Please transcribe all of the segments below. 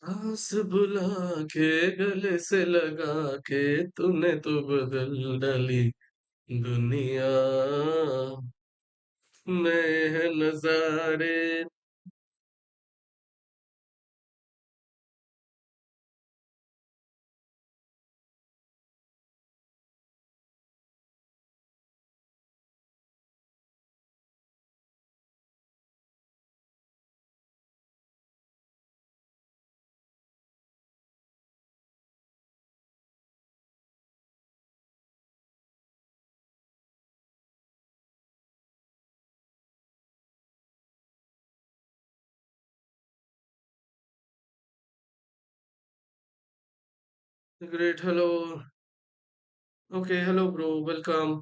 आस बुला के गले से लगा के तूने तो बदल डाली दुनिया में है नजारे। Great, hello. Okay, hello, bro. Welcome.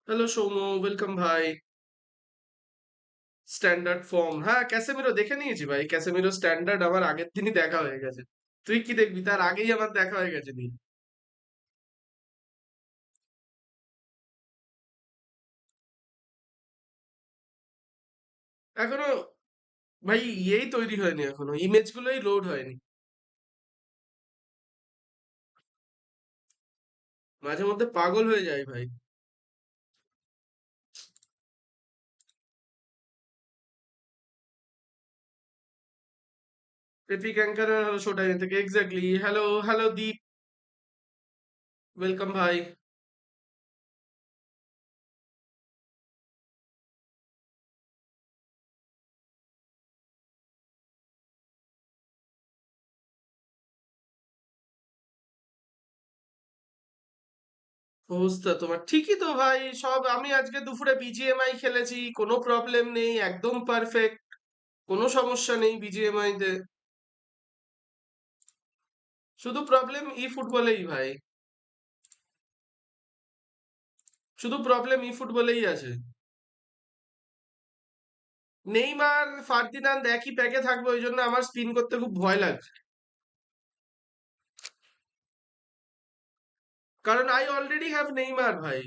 Hello सोमो वेलकम भाई। স্ট্যান্ডার্ড ফর্ম, হ্যাঁ ক্যাসেমিরো দেখে নিয়েছি ভাই। ক্যাসেমিরো স্ট্যান্ডার্ড আমার আগের দিনই দেখা হয়ে গেছে। তুই কি দেখবি, তার আগেই আমার দেখা হয়ে গেছে দিন। এখনো ভাই ইয়েই তৈরি হয়নি, এখনো ইমেজ গুলোই লোড হয়নি। মাঝে মধ্যে পাগল হয়ে যায় ভাই। এপিক অ্যাঙ্কার হলো শো টাইম থেকে, এক্স্যাক্টলি। হ্যালো হ্যালো দীপ, ওয়েলকাম ভাই। অবস্থা তোমার ঠিকই তো ভাই। সব আমি আজকে দুপুরে বিজিএমআই খেলেছি, কোনো প্রবলেম নেই, একদম পারফেক্ট, কোনো সমস্যা নেই বিজিএমআই তে। শুধু প্রবলেম ই ফুটবলেই ভাই, শুধু প্রবলেম ই ফুটবলেই আছে। নেইমার ফার্দিনান্দ একই প্যাকে থাকবে, ওই জন্য আমার স্পিন করতে খুব ভয় লাগছে। কারণ আই অলরেডি হ্যাভ নেইমার ভাই।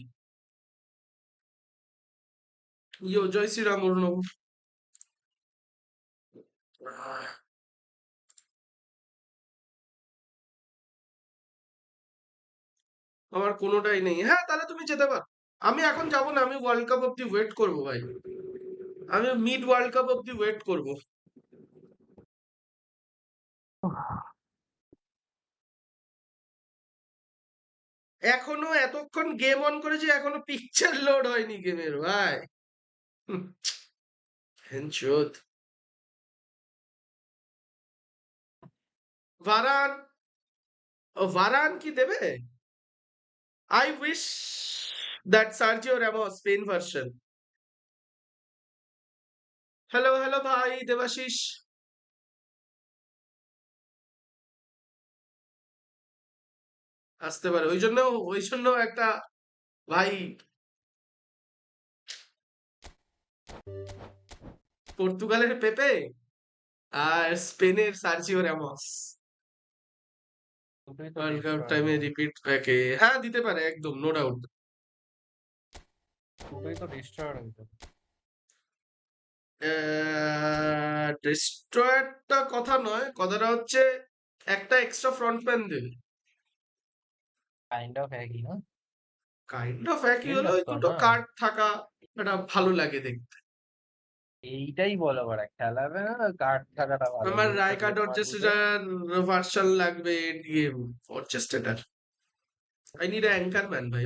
ইয়ো জয় শ্রীরাম অরুণব। আমার কোনোটাই নেই। হ্যাঁ তাহলে তুমি যেতে পারো। আমি এখন যাব না, আমি ওয়ার্ল্ড কাপ অব্দি ওয়েট করবো ভাই। আমি মিড ওয়ার্ল্ড কাপ অব্দি ওয়েট করবো। এখনো এতক্ষণ গেম অন করেছি, এখনো পিকচার লোড হয়নি গেমের ভাই। হেনচোদ। ভারান, ও ভারান কি দেবে? I wish that Sergio Ramos Spain version. Hello hello ভাই দেবাশিস। আসতে পারে, ওই জন্য একটা ভাই, পর্তুগালের পেপে আর স্পেনের সার্জিও রামোস দুটোই তো ওয়ার্ল্ড কাপ ডিস্ট্রয়ার টাইমে ভাই, রিপিট প্যাকে। হ্যাঁ দিতে পারে একদম, নো ডাউট। দুটোই তো ডিস্ট্রয়ার হইতো। ডিস্ট্রয়ারটা কথা নয়, কথাটা হচ্ছে একটা এক্সট্রা ফ্রন্ট ম্যান দেবে। কাইন্ড অফ একই না, কাইন্ড অফ একই হলো, ডিফেন্ডার ওই তো দুটো না। কার্ড থাকা এটা ভালো লাগে দেখতে। এইটাই বলো, ওরা খেলাবে না, কার্ড থাকাটা ভালো, আমার জিনিসটা রায়কার্ড দেখে মারপিটে। অর্চেস্টার ভার্সন লাগবে, DM orchestrator. I need anchor man ভাই,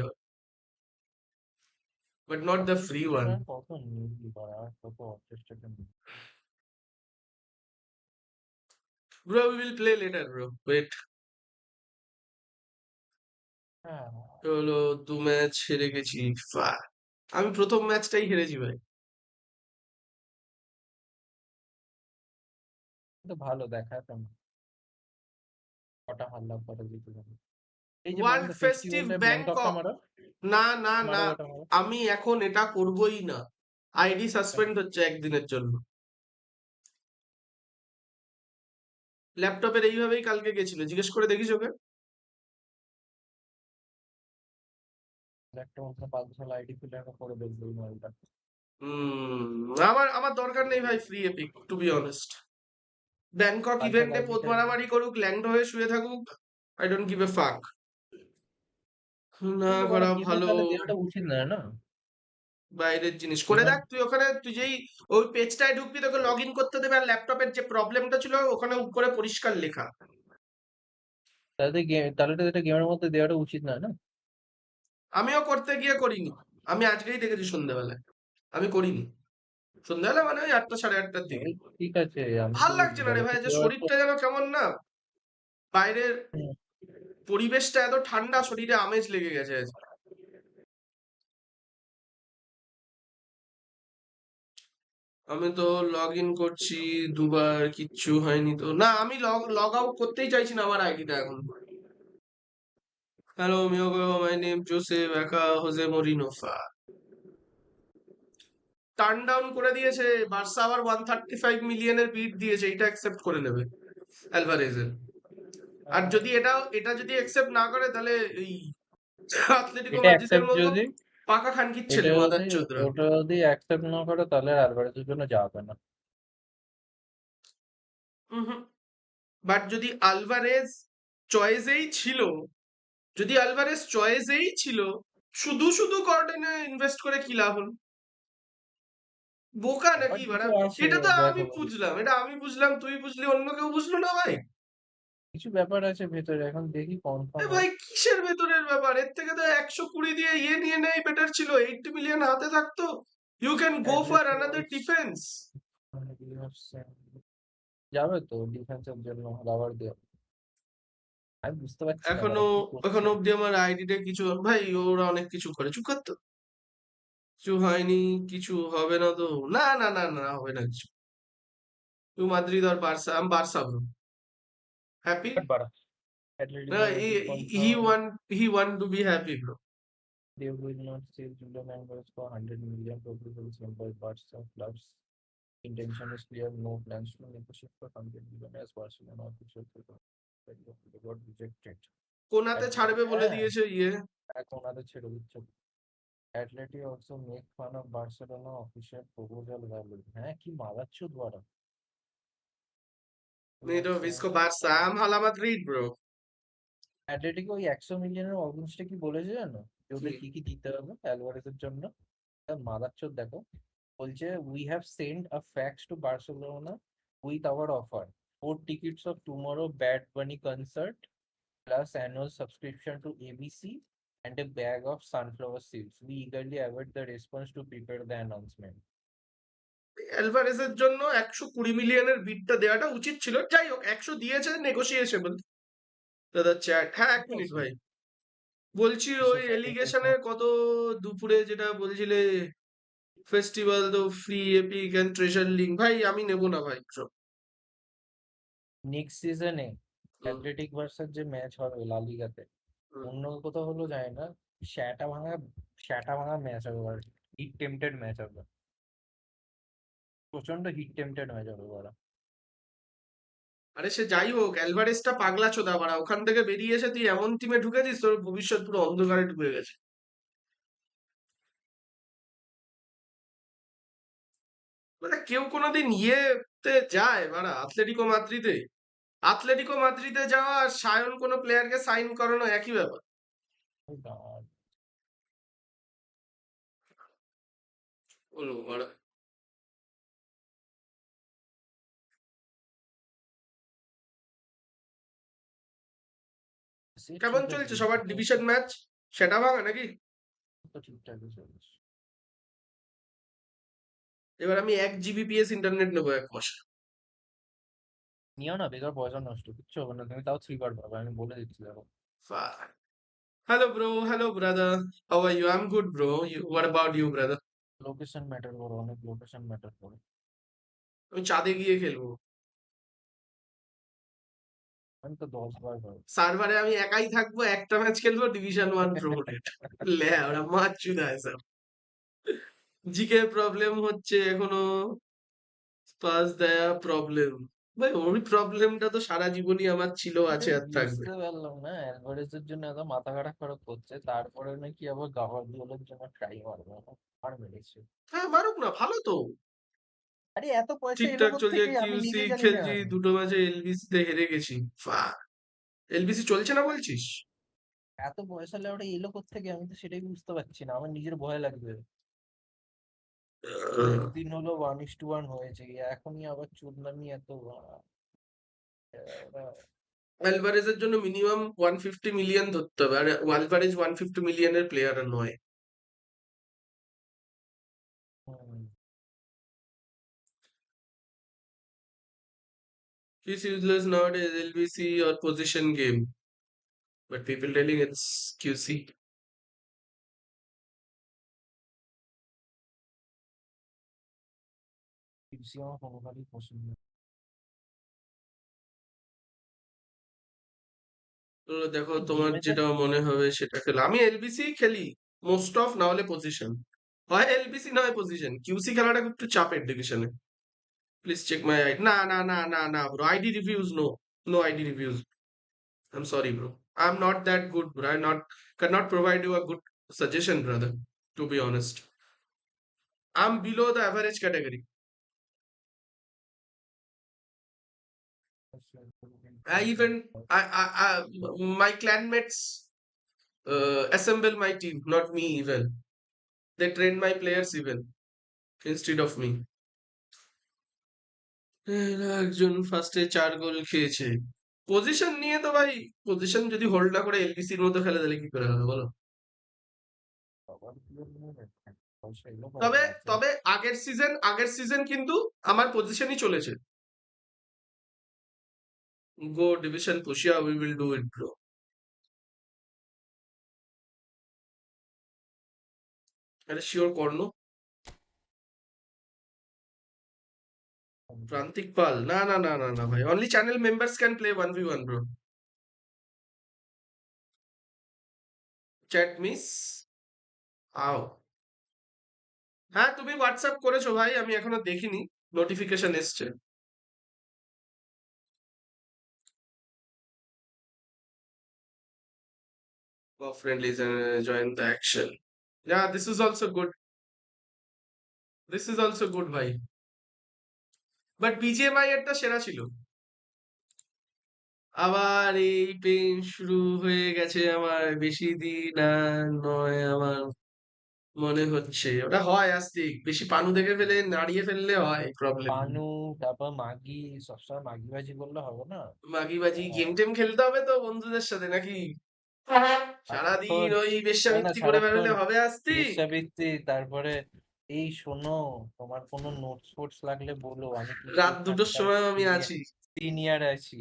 but not the free one. Orchestrator কত নিউজলি করা আর কত orchestrator. Bro we will play later bro, wait. হ্যাঁ, হলো 2 ম্যাচ হেরে গেছি। আমি প্রথম ম্যাচটাই হেরেছি ভাই। কিন্তু ভালো দেখায় তো না। কটা হারলাম, কটা জিতে যাবে। এই যে ওয়ার্ল্ড বন্ধ ফেস্টিভ ফেস্টিভ্যালে ব্যাংককটা ব্যাংকক। মারো, না না মারো না, ওটা মারো। আমি এখন এটা করবই না। আইডি কেন? সাসপেন্ড হচ্ছে একদিনের জন্য। ল্যাপটপের এইভাবেই কালকে গেছিল, জিজ্ঞেস করে দেখিস ওকে। একটা অন্য 5 সাল আইডি খুলে করে দেখবো এই মালটা। আমার আমার দরকার নেই ভাই free epic, to be honest. Bangkok কালকে ইভেন্টে লাইভে পোদ থাকবে। মারামারি করুক, ল্যাংড়া হয়ে শুয়ে থাকুক, আই ডোন্ট গিভ এ ফাক। না কিন্তু ওরা করা গেমে ভালো। তাহলে দেওয়াটা উচিত না, না? বাইরের জিনিস করে গেমার দেখ তুই ওখানে, তুই যেই ওই পেজটায় ঢুকবি তোকে লগ ইন করতে দেবে, আর ল্যাপটপের যে প্রবলেমটা ছিল ওখানে উপরে পরিষ্কার লেখা। তাহলে তো এটা গেমের মধ্যে দেওয়াটা উচিত না, না? আমিও করতে গিয়ে করিনি, আমি আজকেই দেখেছি সন্ধ্যাবেলায়, আমি করিনি সন্ধ্যাবেলা মানে ওই 8টা 8:30টার দিকে। ওই ঠিক আছে, আমি ভাল তো লাগছে না রে দেওয়াটা ভাই, যে দেওয়ার তো। শরীরটা যেন কেমন না, বাইরের হুম, পরিবেশটা এত ঠান্ডা, শরীরে আমেজ লেগে গেছে আজ। আমি তো লগ ইন করছি দুবার, কিচ্ছু হয়নি তো, না আমি লগ আউট করতেই চাইছি না আমার আইডিটা এখন। হ্যালো মিয়োগো, মাই নেম জোসেফ একা হোজে মরিনোফা। টার্ন ডাউন করে দিয়েছে বার্সা, আবার 135 মিলিয়নের বিড দিয়েছে, এটা অ্যাকসেপ্ট করে নেবে অ্যালভারেজের। আর যদি এটা যদি অ্যাকসেপ্ট না করে তাহলে এই আতলেটিকো এটা মাদ্রিদের অ্যাকসেপ্ট মতো যদি পাকা খানকির এটা ছেলে যদি মাদার চোদরা। ওটা যদি অ্যাকসেপ্ট না করে তাহলে অ্যালভারেজের জন্য যাবে না। বাট যদি আলভারেজ চয়েসেই ছিল, যদি আলভারেজ চয়েসেই ছিল, শুধু শুধু গর্ডেনে ইনভেস্ট করে কি লাভ হলো? বোকা ব্যাপার নাকি বাড়া? কিছু আছে, এটা তো আমি দেখো, বুঝলাম, এটা আমি বুঝলাম, তুই বুঝলি, অন্য কেউ বুঝলো না ভাই। কিছু ব্যাপার আছে ভেতরে, এখন দেখি এ কনফার্ম ভাই হয়। কিসের ভেতরের ব্যাপার? এর থেকে তো 120 দিয়ে ইয়ে নিয়ে নেই বেটার ছিল, 80 মিলিয়ন হাতে থাকতো, you can go for another Atleticos defence. যাবে তো ডিফেন্সের জন্য রাবার দিয়ে। আমি বুঝতে পারছি না এখনো ওরা কি করছে। এখনো অব্দি আমার আইডিতে কিছু, ভাই ওরা অনেক কিছু করে, চুপ কর তো। কিছু হয়নি, কিছু হবে না তো, না না না না হবে না কিছু। তুই মাদ্রিদ আর বার্সা, আমি বার্সা ব্রো, হ্যাপি। বাড়া, না, Atletico he, will he confirm want to be happy bro. they will not sell Julian Alvarez for 100 million probable sale by Barca clubs. Intention is clear, no plans to negotiate for 100 million as Barcelona official got rejected. কোনাতে ছাড়বে বলে হ্যাঁ, দিয়েছে ইয়ে। এখন ওদের ছেড়ে দিচ্ছে। Atleti also make fun of Barcelona official proposal value. হ্যাঁ, কি মারাচ্ছ ওরা। Nido Visco Barça, I'm Hala Madrid bro. Atletico ওই 100 মিলিয়নের অগেনস্টে কি বলেছে জানো, যে ওদের কি? কি কি দিতে হবে অ্যালভারেজের জন্য? মাদারচোদ দেখো, বলছে we have send a fax to Barcelona with our offer 4 tickets of tomorrow Bad Bunny concert plus annual subscription to ABC and a bag of sunflower seeds. We eagerly await the response to prepare the announcement. অ্যালভারেজের জন্য 120 মিলিয়নের বিটটা দেওয়াটা উচিত ছিল, যাই হোক 100 দিয়েছে, negotiation. দাদা chat, হ্যাঁ এক ঠিক মিনিট আছে, ভাই, বলছি ওই সোসাইটিতে এলিগেশনে কত, দুপুরে যেটা বলছিলে ফেস্টিভ্যাল তো free epic and treasure link, ভাই আমি নেব না ভাই সব। নেক্সট সিজনে হুম, অ্যাথলেটিক ভার্সাস যে ম্যাচ হবে লা লিগাতে, হুম। অন্য কোথাও হলো যায় না, শ্যাটা ভাঙা শ্যাটা ভাঙা ম্যাচ হবে, হিট টেম্পটেড ম্যাচ হবে, প্রচন্ড হিট টেম্পটেড ম্যাচ হবে ওরা। আরে সে যাই হোক, অ্যালভারেজটা পাগলা চোদা বাড়া, ওখান থেকে বেরিয়ে এসে তুই এমন টিমে ঢুকেছিস, তোর ভবিষ্যৎ পুরো অন্ধকারে ঢুকে গেছে। মানে কেউ কোনোদিন ইয়েতে যায় বাড়া, আতলেটিকো মাদ্রিদে? আতলেটিকো মাদ্রিদে যাওয়া আর সায়ন কোনো প্লেয়ারকে সাইন করানো একই ব্যাপার। বলো বাড়া। সে কেমন ঠিক আছে, চলছে সবার এটা ডিভিশন ম্যাচ? সেটা ভাঙা নাকি? তো ঠিকঠাকই চলছে। এবার আমি 1 GBps ইন্টারনেট নেবো 1 মাস। নিও না, বেকার পয়সা নষ্ট, কিচ্ছু হবে না, তুমি তাও 3 বার পাবে, আমি বলে দিচ্ছি দেখো। Hello bro, hello brother, how are you? I am good bro, what about you brother? Location matter করে, অনেক লোকেশন ম্যাটার করে। আমি চাঁদে গিয়ে খেলবো, আমি তো 10 বার পাবো। সার্ভারে আমি একাই থাকবো, একটা ম্যাচ খেলবো, ডিভিশন 1 প্রোটেট। লে ওরা মারছুদা এসব। জিকে প্রবলেম হচ্ছে এখনো, পাস দেয়া প্রবলেম। ভাই ওই প্রবলেমটা তো সারা জীবনই আমার ছিল, আছে, আর থাকবে। বুঝতে পারলাম না, অ্যালভারেজের জন্য এত মাথা খারাপ করছে, তারপরে নাকি আবার গাভার্ডিওলের জন্য ট্রাই মারবে না। আর মেরেছে। হ্যাঁ, মারুক না, ভালো তো। আরে এত পয়সা এলো ঠিকঠাক চলছে, কোত্থেকে আমি কিউসি নিজে জানি না। খেলছি, দুটো ম্যাচে এলবিসি তে হেরে গেছি। এলবিসি চলছে না বলছিস? এত পয়সা লেওয়াটা এলো কোত্থেকে আমি তো সেটাই বুঝতে পারছি না, আমার নিজের ভয় লাগবে। একদিন হলো 1:1 হয়েছে, এখনই আবার চুদলামি এত ওরা। অ্যালভারেজের জন্য মিনিমাম 150 মিলিয়ন ধরতে হবে, আর অ্যালভারেজ 150 মিলিয়নের প্লেয়ার নয়। হুম, He's useless nowadays, LBC or position game. But people telling it's QC. পিসি আমার কোনোভাবেই পছন্দ না। তো দেখো তোমার গেমে যা যেটা মনে হবে সেটা খেলো। আমি এলবিসি খেলি মোস্ট অফ, না হলে পজিশন। হয় এলবিসি নয় পজিশন। কিউসি খেলাটা একটু চাপের ডিভিশনে। Please check my ID. না না না না না bro, ID reviews no. No ID reviews. I'm sorry, bro. I'm not that good, bro. I not cannot provide you a good suggestion, brother. To be honest, I'm below the average category. I even my clanmates assemble my team, not me even. They train my players even instead of me. একজন ফার্স্টে 4 গোল খেয়েছে। Position নিয়ে তো ভাই, position যদি hold না করে এলবিসির মতো খেলে তাহলে কি করে হবে বলো? সবার প্রিয় নিয়ে পয়সা এলো তবে আছে। তবে আগের সিজন কিন্তু আমার পজিশনই চলেছে। Go division push, yeah, we will do it, bro. আরে শিওর কর্ণ, প্রান্তিক পাল, না না না না না ভাই, only channel members can play 1v1, bro. Chat miss আও। হ্যাঁ, তুমি হোয়াটসঅ্যাপ করেছো ভাই, আমি এখনো দেখিনি, নোটিফিকেশন এসছে। friendlies and join the action. Yeah, this is also good. This is also good ভাই। বাট বিজিএমআই এরটা সেরা ছিল। আবার এই পেন শুরু হয়ে গেছে আমার, বেশি দিন আর নয় আমার মনে হচ্ছে। ওটা হয় আস্তিক, বেশি পানু দেখে ফেলে নাড়িয়ে ফেললে হয় প্রবলেম। পানু, তারপর মাগি, সবসময় মাগি বাজি করলে হবে না। মাগিবাজি গেম হ্যাঁ, টেম খেলতে হবে তো বন্ধুদের সাথে নাকি? সারাদিন সারাক্ষণ ওই না না বেশ্যাবৃত্তি করে সারাক্ষণ বেড়ালে হবে আস্তিক? বেশ্যাবৃত্তি, তারপরে এই শোনো, তোমার কোনো নোটস ফোটস লাগলে বলো, আমি কিন্তু রাত দুটোর এখানকার সময় আমি সিনিয়র আছি। সিনিয়র আছি।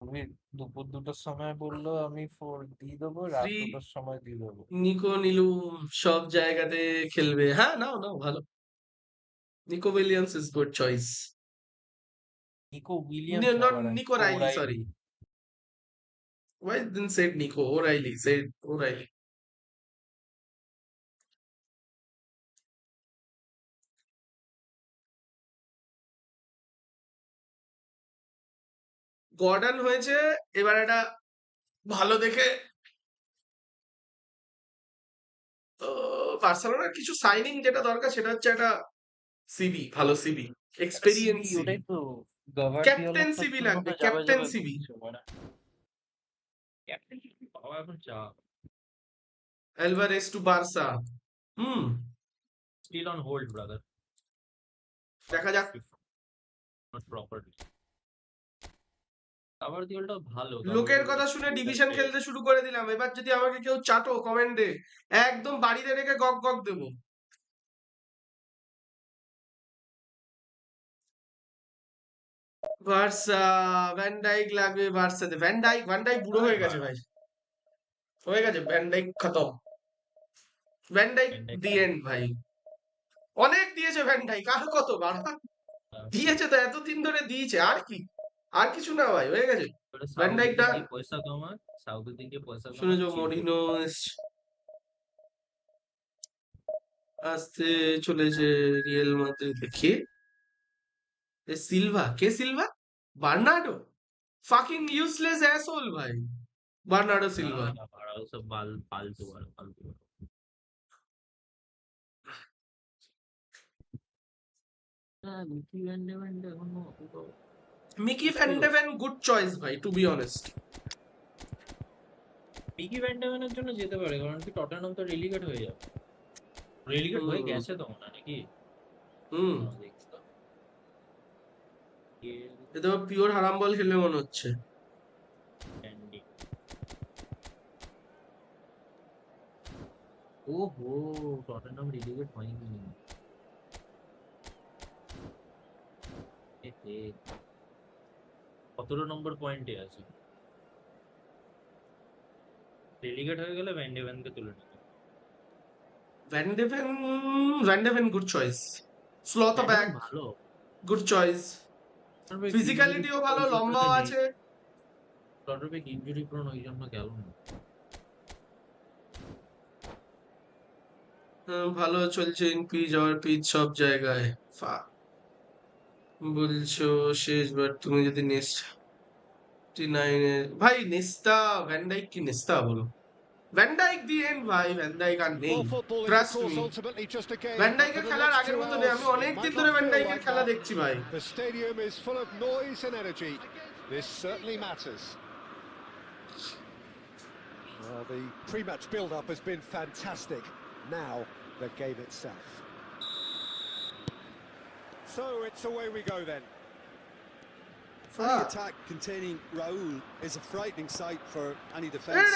তুমি দুপুর 2টোর সময় বললো, আমি দিয়ে দেবো, রাত ফ্রি 2টোর সময় দিয়ে দেবো। নিকো নিলুম সব জায়গাতে খেলবে। হ্যাঁ, নাও নাও, ভালো। Nico Williams is good choice. Nico Williams না, নট আবার Nico Nico Reilly, sorry. O'Reilly. Why didn't say Nico? O'Reilly. Said O'Reilly. Gordon হয়েছে এবার একটা ভালো দেখে। বার্সেলোনার কিছু সাইনিং যেটা দরকার সেটা হচ্ছে একটা সিবি, ভালো সিবি, একটা এক্সপেরিয়েন্স সিবি, সিবি। ওটাই তো ক্যাপ্টেন গাভার্ডিওলার সিবি জন্য লাগবে, তো যাবে ক্যাপ্টেন যাবে সিবি। করছে ওরা। ক্যাপ্টেন পাওয়া এখন চাপ। Alvarez to Barca. Hmm, Still on hold, brother. দেখা যাক। Not properly. গাভার্ডিওলটাও ভালো, লোকের গাভার্ডিওল কথা শুনে স্কিল ডিভিশন আছে। খেলতে শুরু করে দিলাম, এবার যদি আমাকে কেউ চাটো কমেন্টে, একদম বাড়িতে রেখে গক গক দেবো। বার্সা, ভ্যান ডাইক লাগবে বার্সাতে। ভ্যান ডাইক বুড়ো হয়ে গেছে ভাই, হয়ে গেছে, ভ্যান ডাইক খতম। ভ্যান ডাইক দি এন্ড ভাই। অনেক দিয়েছে ভ্যান ডাইক, আর কত বাড়া? দিয়েছে তো, এতদিন ধরে দিয়েছে, আর কি? আর কিছু না ভাই, হয়ে গেছে। ভ্যান সাউদিতে ডাইকটা গিয়ে পয়সা কামা, সাউদিতে গিয়ে পয়সা কামা, শুনেছো চিল মরিনো করতে। আসতে চলেছে রিয়েল মাদ্রিদে। কে? সিলভা? কে Silva? Bernardo fucking useless asshole ভাই বার্নার্ডো সিলভা और सब बाल फालतू फालतू Micky van de Micky van de Ven good choice ভাই টু বি অনেস্ট মিকি ভ্যান্ডেভেনের জন্য যেতে পারে কারণ কি টটেনহাম তো রেলিগেট হয়ে যাবে রেলিগেট হয়ে গেছে তো মনে হয় নাকি এটা পিওর হারাম বল খেলে মনে হচ্ছে ওহো টটেনহাম রেলিগেট হয়নি কতটা নম্বর পয়েন্টে আছে রেলিগেট হয়ে গেলে ভ্যান্ডেভেনকে তুলে নিতে ভ্যান্ডেভেন গুড চয়েস স্লথ ব্যাক ভালো গুড চয়েস ফিজিক্যালিটিও ভালো লম্বাও আছে টটেনহাম ইনজুরি প্রোন ওই জন্য গেল না ভালো চলছে পিচ আর পিচ সব জায়গায় বলছো শেষবার তুমি যদি নেক্সট 59 ভাই নেস্তা ভ্যান ডাইক কি নেস্তা বলো ভ্যান ডাইক দি এন্ড ভাই ভ্যান ডাইক আর নেই ট্রাস্ট মি ভ্যান ডাইকের খেলার আগের মতো নেই আমি অনেক দিন ধরে ভ্যান ডাইকের খেলা দেখছি ভাই The stadium is full of noise and energy. This certainly matters. Well, the pre-match build-up has been fantastic. Now, the game itself. So, it's away we go then. Any attack containing Raul is a frightening sight for any defence.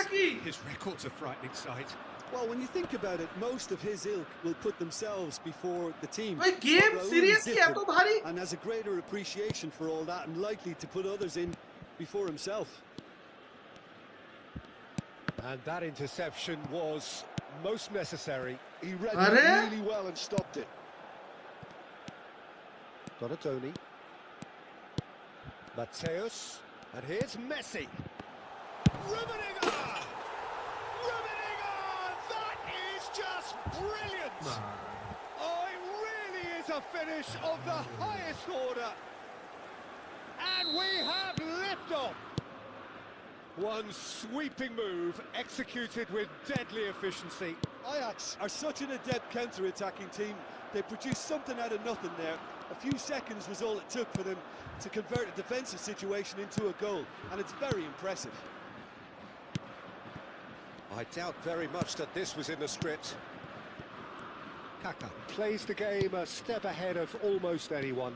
His record's a frightening sight. Well, when you think about it, most of his ilk will put themselves before the team. Wait, game seriously eto bhari and has a greater appreciation for all that and likely to put others in before himself. And that interception was most necessary. He read it really well and stopped it. Donatoni. Mateus. And here's Messi. Rummenigge! That is just brilliant! Oh, it really is a finish of the highest order. And we have liftoff. One sweeping move executed with deadly efficiency. Ajax are such an adept counter-attacking team. They produced something out of nothing there. A few seconds was all it took for them to convert a defensive situation into a goal, and it's very impressive. I doubt very much that this was in the script. Kaka plays the game a step ahead of almost anyone.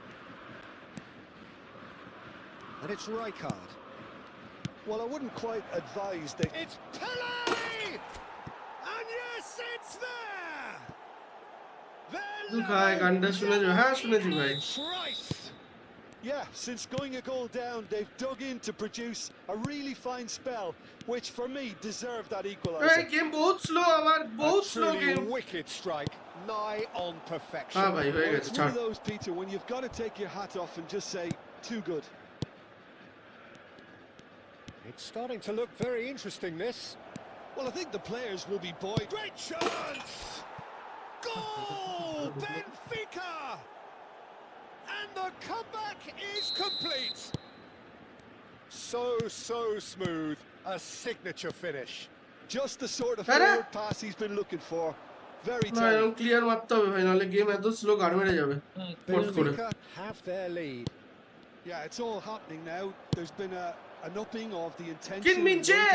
And it's Rijkaard. Well, I wouldn't quite advise that... It's Pele! And yes, it's there! Yeah, since going a goal down, they've dug in to produce a really fine spell, which for me deserved that equaliser. Game both slow, both slow game. Wicked strike, nigh on perfection. Well, it's one of those, Peter, when you've got to take your hat off and just say, too good. It's starting to look very interesting, this. Well, I think the players will be buoyed. Great chance! Goal! Benfica! And the comeback is complete. So smooth. A signature finish. Just the sort of forward pass he's been looking for. Very tight. Clear মারতে হবে ভাই নালে game এত slow গাড় মেরে যাবে Benfica have their lead. Yeah, it's all happening now. There's been an upping of the intensity. Kinminje!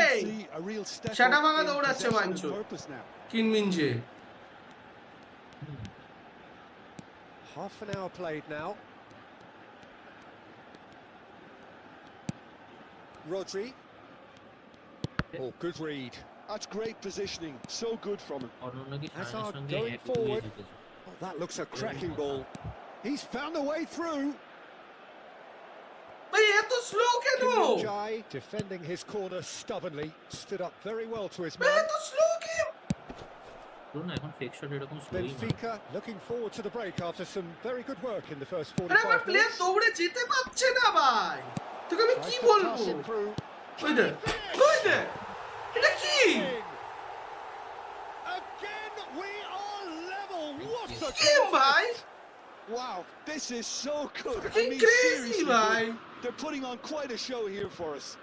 A real step up in purpose now. Kinminje. Half an hour played now. Rodri. Oh, good read. That's great positioning. So good from him. Hazard going forward. Oh, that looks a cracking ball. He's found the way through. Jai defending his corner stubbornly, stood up very well to his man. Benfica looking forward to the break after some very good work in the first 45 minutes. Again, we are level. What a game, Wow, this is so good. Fucking crazy, seriously bhai. good. They're putting on quite a show here for us.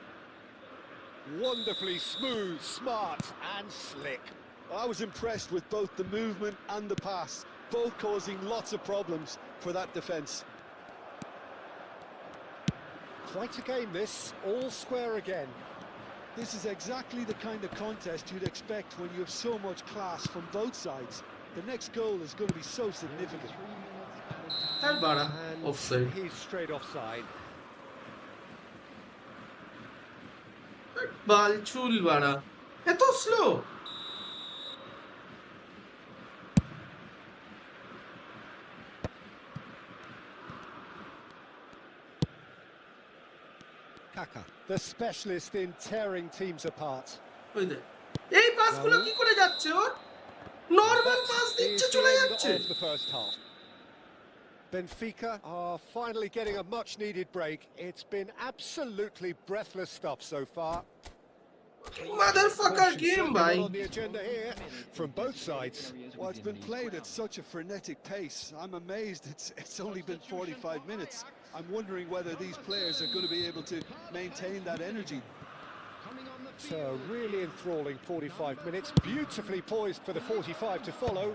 Wonderfully smooth, smart and slick. I was impressed with both the movement and the pass, both causing lots of problems for that defence. Quite a game this, all square again. This is exactly the kind of contest you'd expect when you have so much class from both sides. The next goal is going to be so significant. আর বাড়া And offside he's straight offside. বালচুল বাড়া এত slow Kaka, the specialist in tearing teams apart. ওই দেখ এই পাসগুলো কি করে যাচ্ছে ওর normal pass That দিচ্ছে is the চলে end যাচ্ছে of the first half. Benfica are finally getting a much-needed break. It's been absolutely breathless stuff so far. মাদারফাকার Caution game certainly ভাই not on the agenda here from both sides. Well, it's been played at such a frenetic pace. I'm amazed it's only been 45 minutes. I'm wondering whether these players are going to be able to maintain that energy. It's a really enthralling 45 minutes, beautifully poised for the 45 to follow.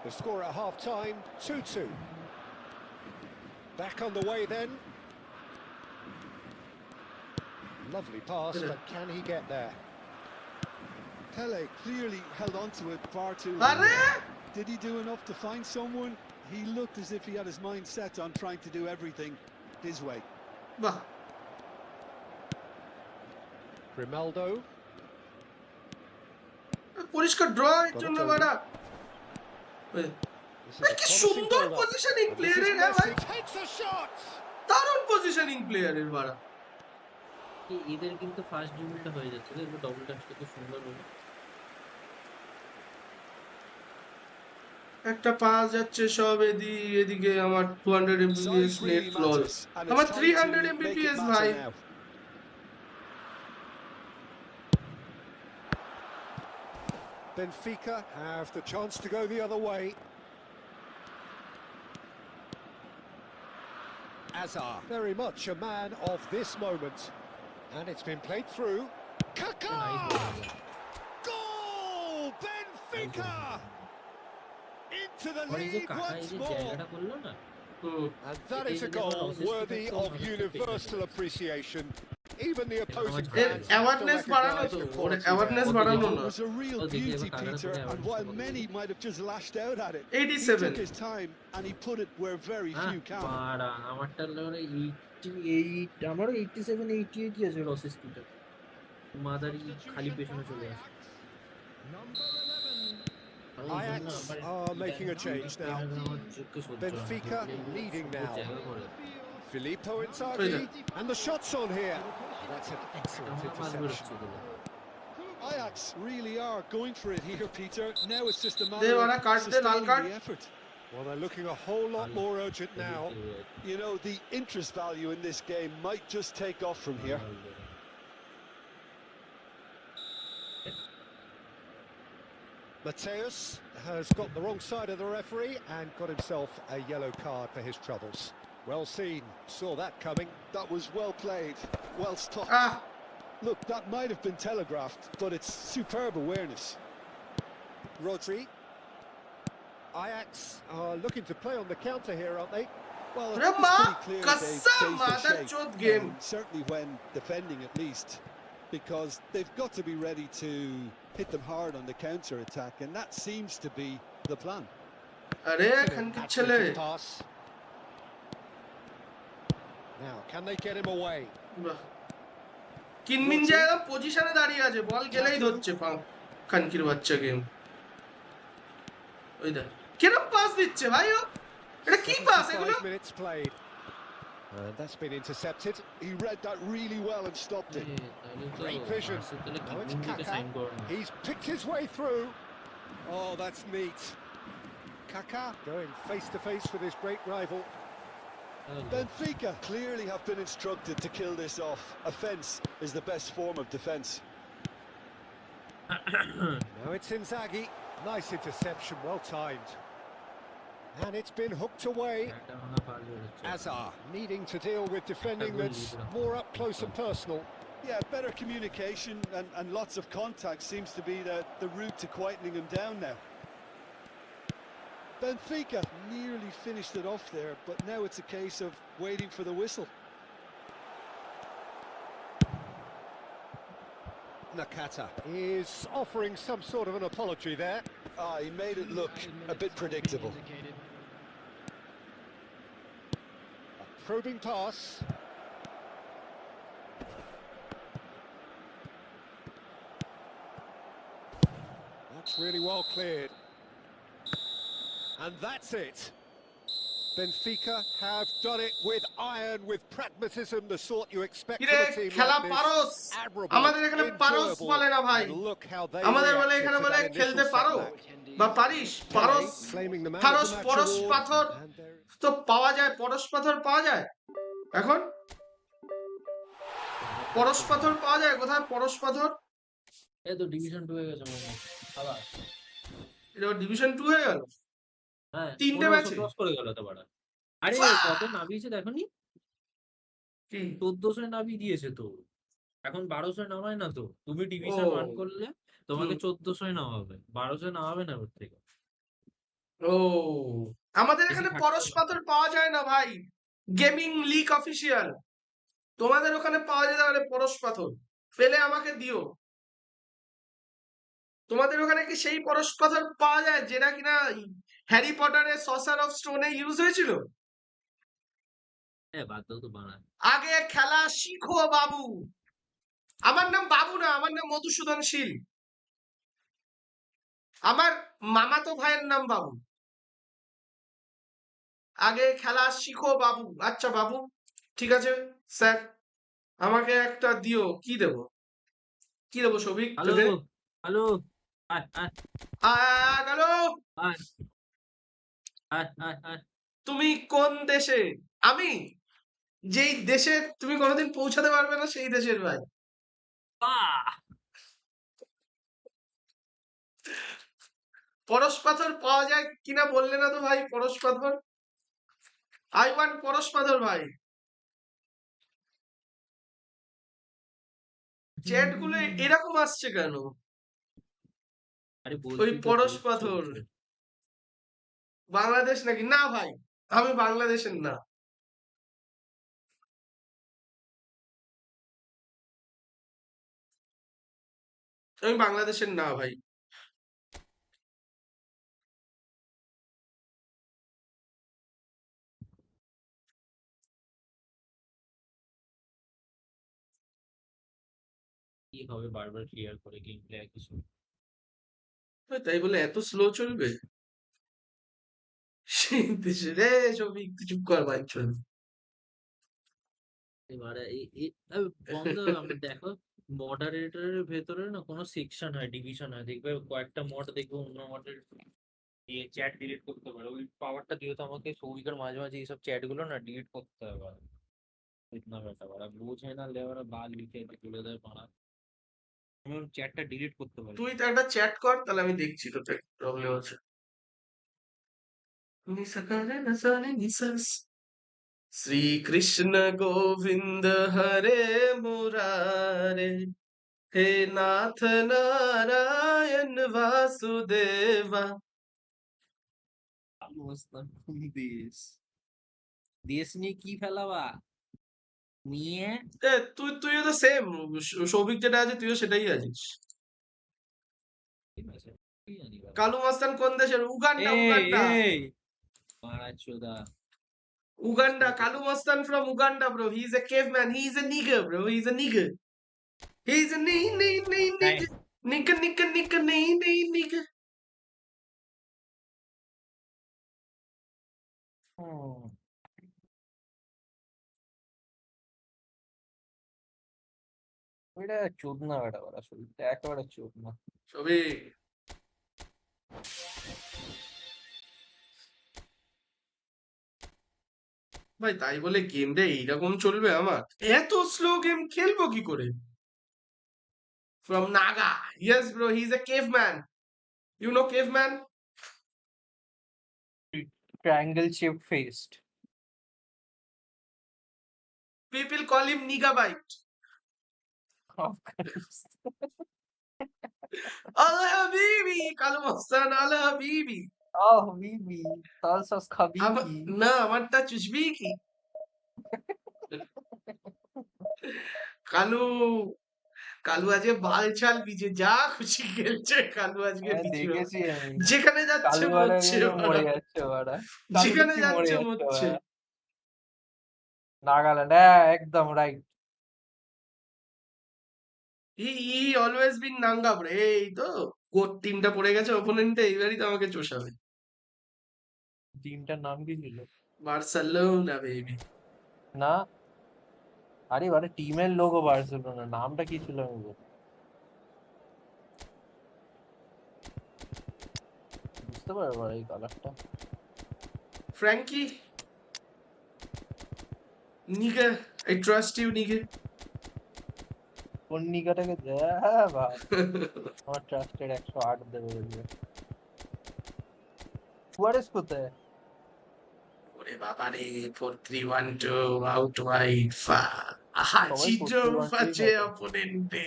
The score at half-time, 2-2. Back on the way then. Lovely pass, but can he get there? Pele clearly held on to it far too long. আরে Did he do enough to find someone? He looked as if he had his mind set on trying to do everything his way. বাহ Grimaldo. পরিষ্কার draw এর জন্য বাড়া ওই This is ভাই a কি promising সুন্দর build-up. Positioning And this is প্লেয়ারের হ্যাঁ ভাই Messi. Takes a shot! দারুণ পজিশনিং প্লেয়ারের বাড়া এদের কিন্তু ফার্স্ট ড্রিবলটা হয়ে যাচ্ছে এগুলো ডবল টাচটা খুব সুন্দর হলো একটা পাস যাচ্ছে সব এদিকে আমার 200 Size mbps নেট really ফ্লস matters, and আমার it's 300 time to make it mbps matter ভাই now. Benfica have the chance to go the other way. Azar, very much a man of this moment. And it's been played through. Kaka! Goal! Benfica! Into the আর এই যে lead কাকা এই once যে more. জায়গাটা করলো না হুম And that It is is a a goal different worthy system, of so universal appreciation. Even the opposing এর এর fans have to অ্যাওয়ারনেস বাড়ানো recognise তো the or quality awareness there. বাড়ানো It না was a real Oh, they gave beauty, a colour to Peter, the and average while score. many might have just lashed out at it, he 87 took his time and he put it where very few can. পাড়া আমারটা ধরে 88 আমারও 87 88 আছে loss স্পিডটা মাদারি খালি পেছনে চলে আসে Ajax are making a change now. Benfica leading now. Filippo Inzaghi, and the shot's on here. That's an excellent interception. Ajax really are going for it here, Peter. Now it's just a They matter wanna of cut the sustaining lal card. the effort. Well, they're looking a whole lot more urgent now. You know, the interest value in this game might just take off from here. Mateus has got the wrong side of the referee and got himself a yellow card for his troubles. Well seen, saw that coming. That was well played, well stopped. Ah Look, that might have been telegraphed, but it's superb awareness. Rodri. Ajax are looking to play on the counter here, aren't they? Well, Ore it's ma, pretty clear they've kasam, changed their mother shape, chod game. certainly when defending at least, because they've got to be ready to hit them hard on the counter-attack, and that seems to be the plan. আরে Excellent খানকির ছেলে accurate pass. Now, can they get him away? বাহ কিনমিন জায়গা পজিশনে দাঁড়িয়ে আছে বল গেলেই ধরছে খানকির বাচ্চা গেম ওই দেখ কিরম পাস দিচ্ছে ভাই ও এটা কি পাস এগুলো 75 minutes played. And that's been intercepted. He read that really well and stopped it. Great vision. Now it's Kaka. He's picked his way through. Oh, that's neat. Kaka going face to face with his great rival. Benfica clearly have been instructed to kill this off. Offence is the best form of defence. Now it's Inzaghi. Nice interception, well timed. And it's been hooked away. এটা মনে হয় পারবে হচ্ছে। Azar needing to deal with defending that's more up close and personal. Yeah, better communication and lots of contact seems to be the route to quietening him down now. Benfica nearly finished it off there, but now it's a case of waiting for the whistle. Nakata is offering some sort of an apology there. He made it look a bit predictable. A probing pass. That's really well cleared. And that's it. Benfica have done it with iron, with pragmatism, the sort you expect কিরে from a team খেলা like this. পারোস Admirable, আমাদের এখানে পারোস enjoyable, বলে না ভাই and look how they আমাদের বলে reacted এখানে to বলে that খেলতে initial পারো setback. বা পারিস পারোস Pele claiming the man of Paras the match Parash award, পাথর and there তো পাওয়া যায় পরশ পাথর পাওয়া যায় এখন পরশ পাথর পাওয়া যায় কোথায় পরশ পাথর এই তো ডিভিশন 2 হয়ে গেছে মনে হয় আবার। এটা ডিভিশন 2 হয়ে গেল হ্যাঁ তিনটে 1500 ম্যাচে ক্রস করে গেল তো বাড়া। আরে কত নামিয়েছে দেখোনি? কি 1400 নামিয়ে দিয়েছে তো। এখন 1200 নামায় না তো। তুমি ডিভিশন ও 1 করলে তোমাকে হুম 1400 নামাবে, 1200 নামাবে না ওর থেকে। ও আমাদের বেশি এখানে খাটতে পরশ হবে না। পাথর পাওয়া যায় না ভাই গেমিং লিগ অফিসিয়াল তোমাদের ওখানে পাওয়া যেতে পারে পরশ পাথর পেলে আমাকে দিও তোমাদের ওখানে কি সেই পরশ পাথর পাওয়া যায় যেটা কিনা হ্যারি পটারের সসার অফ স্টোনে ইউজ হয়েছিল বাদ দাও তো বানায়। আগে খেলা শিখো বাবু আমার নাম বাবু না আমার নাম মধুসূদন শীল আমার মামাতো ভাইয়ের নাম বাবু আগে খেলা শিখো বাবু আচ্ছা বাবু ঠিক আছে স্যার আমাকে একটা দিও কি দেবো সবিক হ্যালো তোকে হ্যালো আয় আয় গেল আয় আয় আয় আয়। তুমি কোন দেশে আমি যেই দেশে তুমি কোনোদিন পৌঁছাতে পারবে না সেই দেশের ভাই বাহ! পরশ পাথর পাওয়া যায় কিনা বললে না তো ভাই পরশ পাথর আই ওয়ান্ট পরশ পাথর ভাই চ্যাট গুলো এরকম আসছে কেন আরে ওই বলছি তো পরশ পেজ পাথর চলছে। বাংলাদেশ নাকি না ভাই আমি বাংলাদেশের না আমি বাংলাদেশের না ভাই কি হবে বারবার ক্লিয়ার করে গেম প্লে একই সময়। তাই বলে এত স্লো চলবে সেই দেশে রে সবিক তুই চুপ কর ভাই চল এবারে বন্ধ আমরা দেখো মডারেটরের ভেতরে না কোনো সেকশন হয় ডিভিশন হয় দেখবে কয়েকটা মড দেখবে অন্য মডের দিয়ে চ্যাট ডিলিট করতে পারে ওই পাওয়ারটা দিয়ে তো আমাকে সৌভিকের মাঝে মাঝে এইসব চ্যাট গুলো না ডিলিট করতে হবে ইতনা ব্যাটা বড় বুঝে না লেওয়ারা বাল লিখে তুলে দেয় পাড়া আমি চ্যাটটা ডিলিট করতে পারি তুই তো একটা চ্যাট কর তাহলে আমি দেখছি তোতে প্রবলেম আছে নিসাকারে নাসানে নিসাস শ্রী কৃষ্ণ গোবিন্দ হরে মুরারে হে নাথ নারায়ণ বাসুদেবা অবস্থান কোন দেশ দেশ নিয়ে কি ফেলাবা নিয়ে তুইও তো সেম সৌভিক যেটা আছে তুইও সেটাই আছিস ঠিক আছে কি জানি বাবা। কালু মাস্তান কোন দেশের উগান্ডা এই উগান্ডা এই মারা চোদা Uganda Kalu Mustan from Uganda bro he is a caveman he is a nigger bro he is a nigger he is a nigger nigger হুম, ওইটা চোদনা বেটা ওরা শরীরটা একেবারে চোদনা সবিক ভাই তাই বলে গেমটা এইরকম চলবে আমার এত স্লো গেম খেলবো কি করে from Naga yes bro he is a caveman you know caveman triangle shaped faced. People call him Nigabite. Of course. Allah Habibi, Kalu Mastan, Allah Habibi. Oh, Habibi. Talsas Khabiki. না আমারটা চুষবি কি কালু কালু আজকে বাল ছাল বিজে যা খুশি খেলছে কালু আজকে হ্যাঁ, পিছু দেখেছি আমি। যেখানে যাচ্ছে কালু বাড়া মরছে গেলে মরে বাড়া। যাচ্ছে বাড়া। যেখানে কালু মরে যাচ্ছে যাচ্ছে মরছে বাড়া। নাগাল্যান্ড, হ্যাঁ একদম right. E always been Nanga ব্রে এই তো কোর টিমটা পড়ে গেছে অপোনেন্টে এইবারই তো আমাকে চষাবে টিমটার নাম কি ছিল? বার্সেলোনা বেবি না, আরে বারে টিমের লোগো বার্সেলোনা, নামটা কি ছিল আমি বলি। বুঝতে পারবো এই কালারটা। ফ্র্যাঙ্কি নিগে আই ট্রাস্ট ইউ নিগে কোন নিগাটাকে হ্যাঁ বাবা, আমার ট্রাস্টেড 108 দেবে বলবে। সুয়ারেস কোথায়? ওরে বাবা রে 4-3-1-2 আউট ওয়াইড ফা আহা সবাই চিজো 4-3-1 ফাচে খেলে। অপোনেন্টে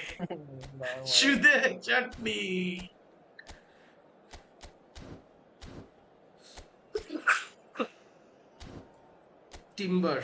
না, সুদে চাটনি টিম্বার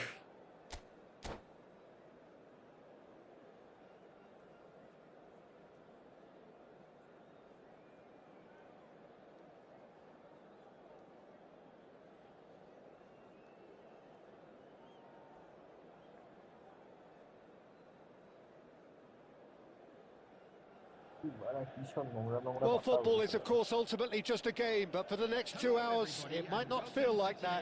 বাড়া কি সব নোংরা নোংরা Well, কথা football বলছে। is, of course, ultimately just a game, but for the next 2 hours, it might not feel like that.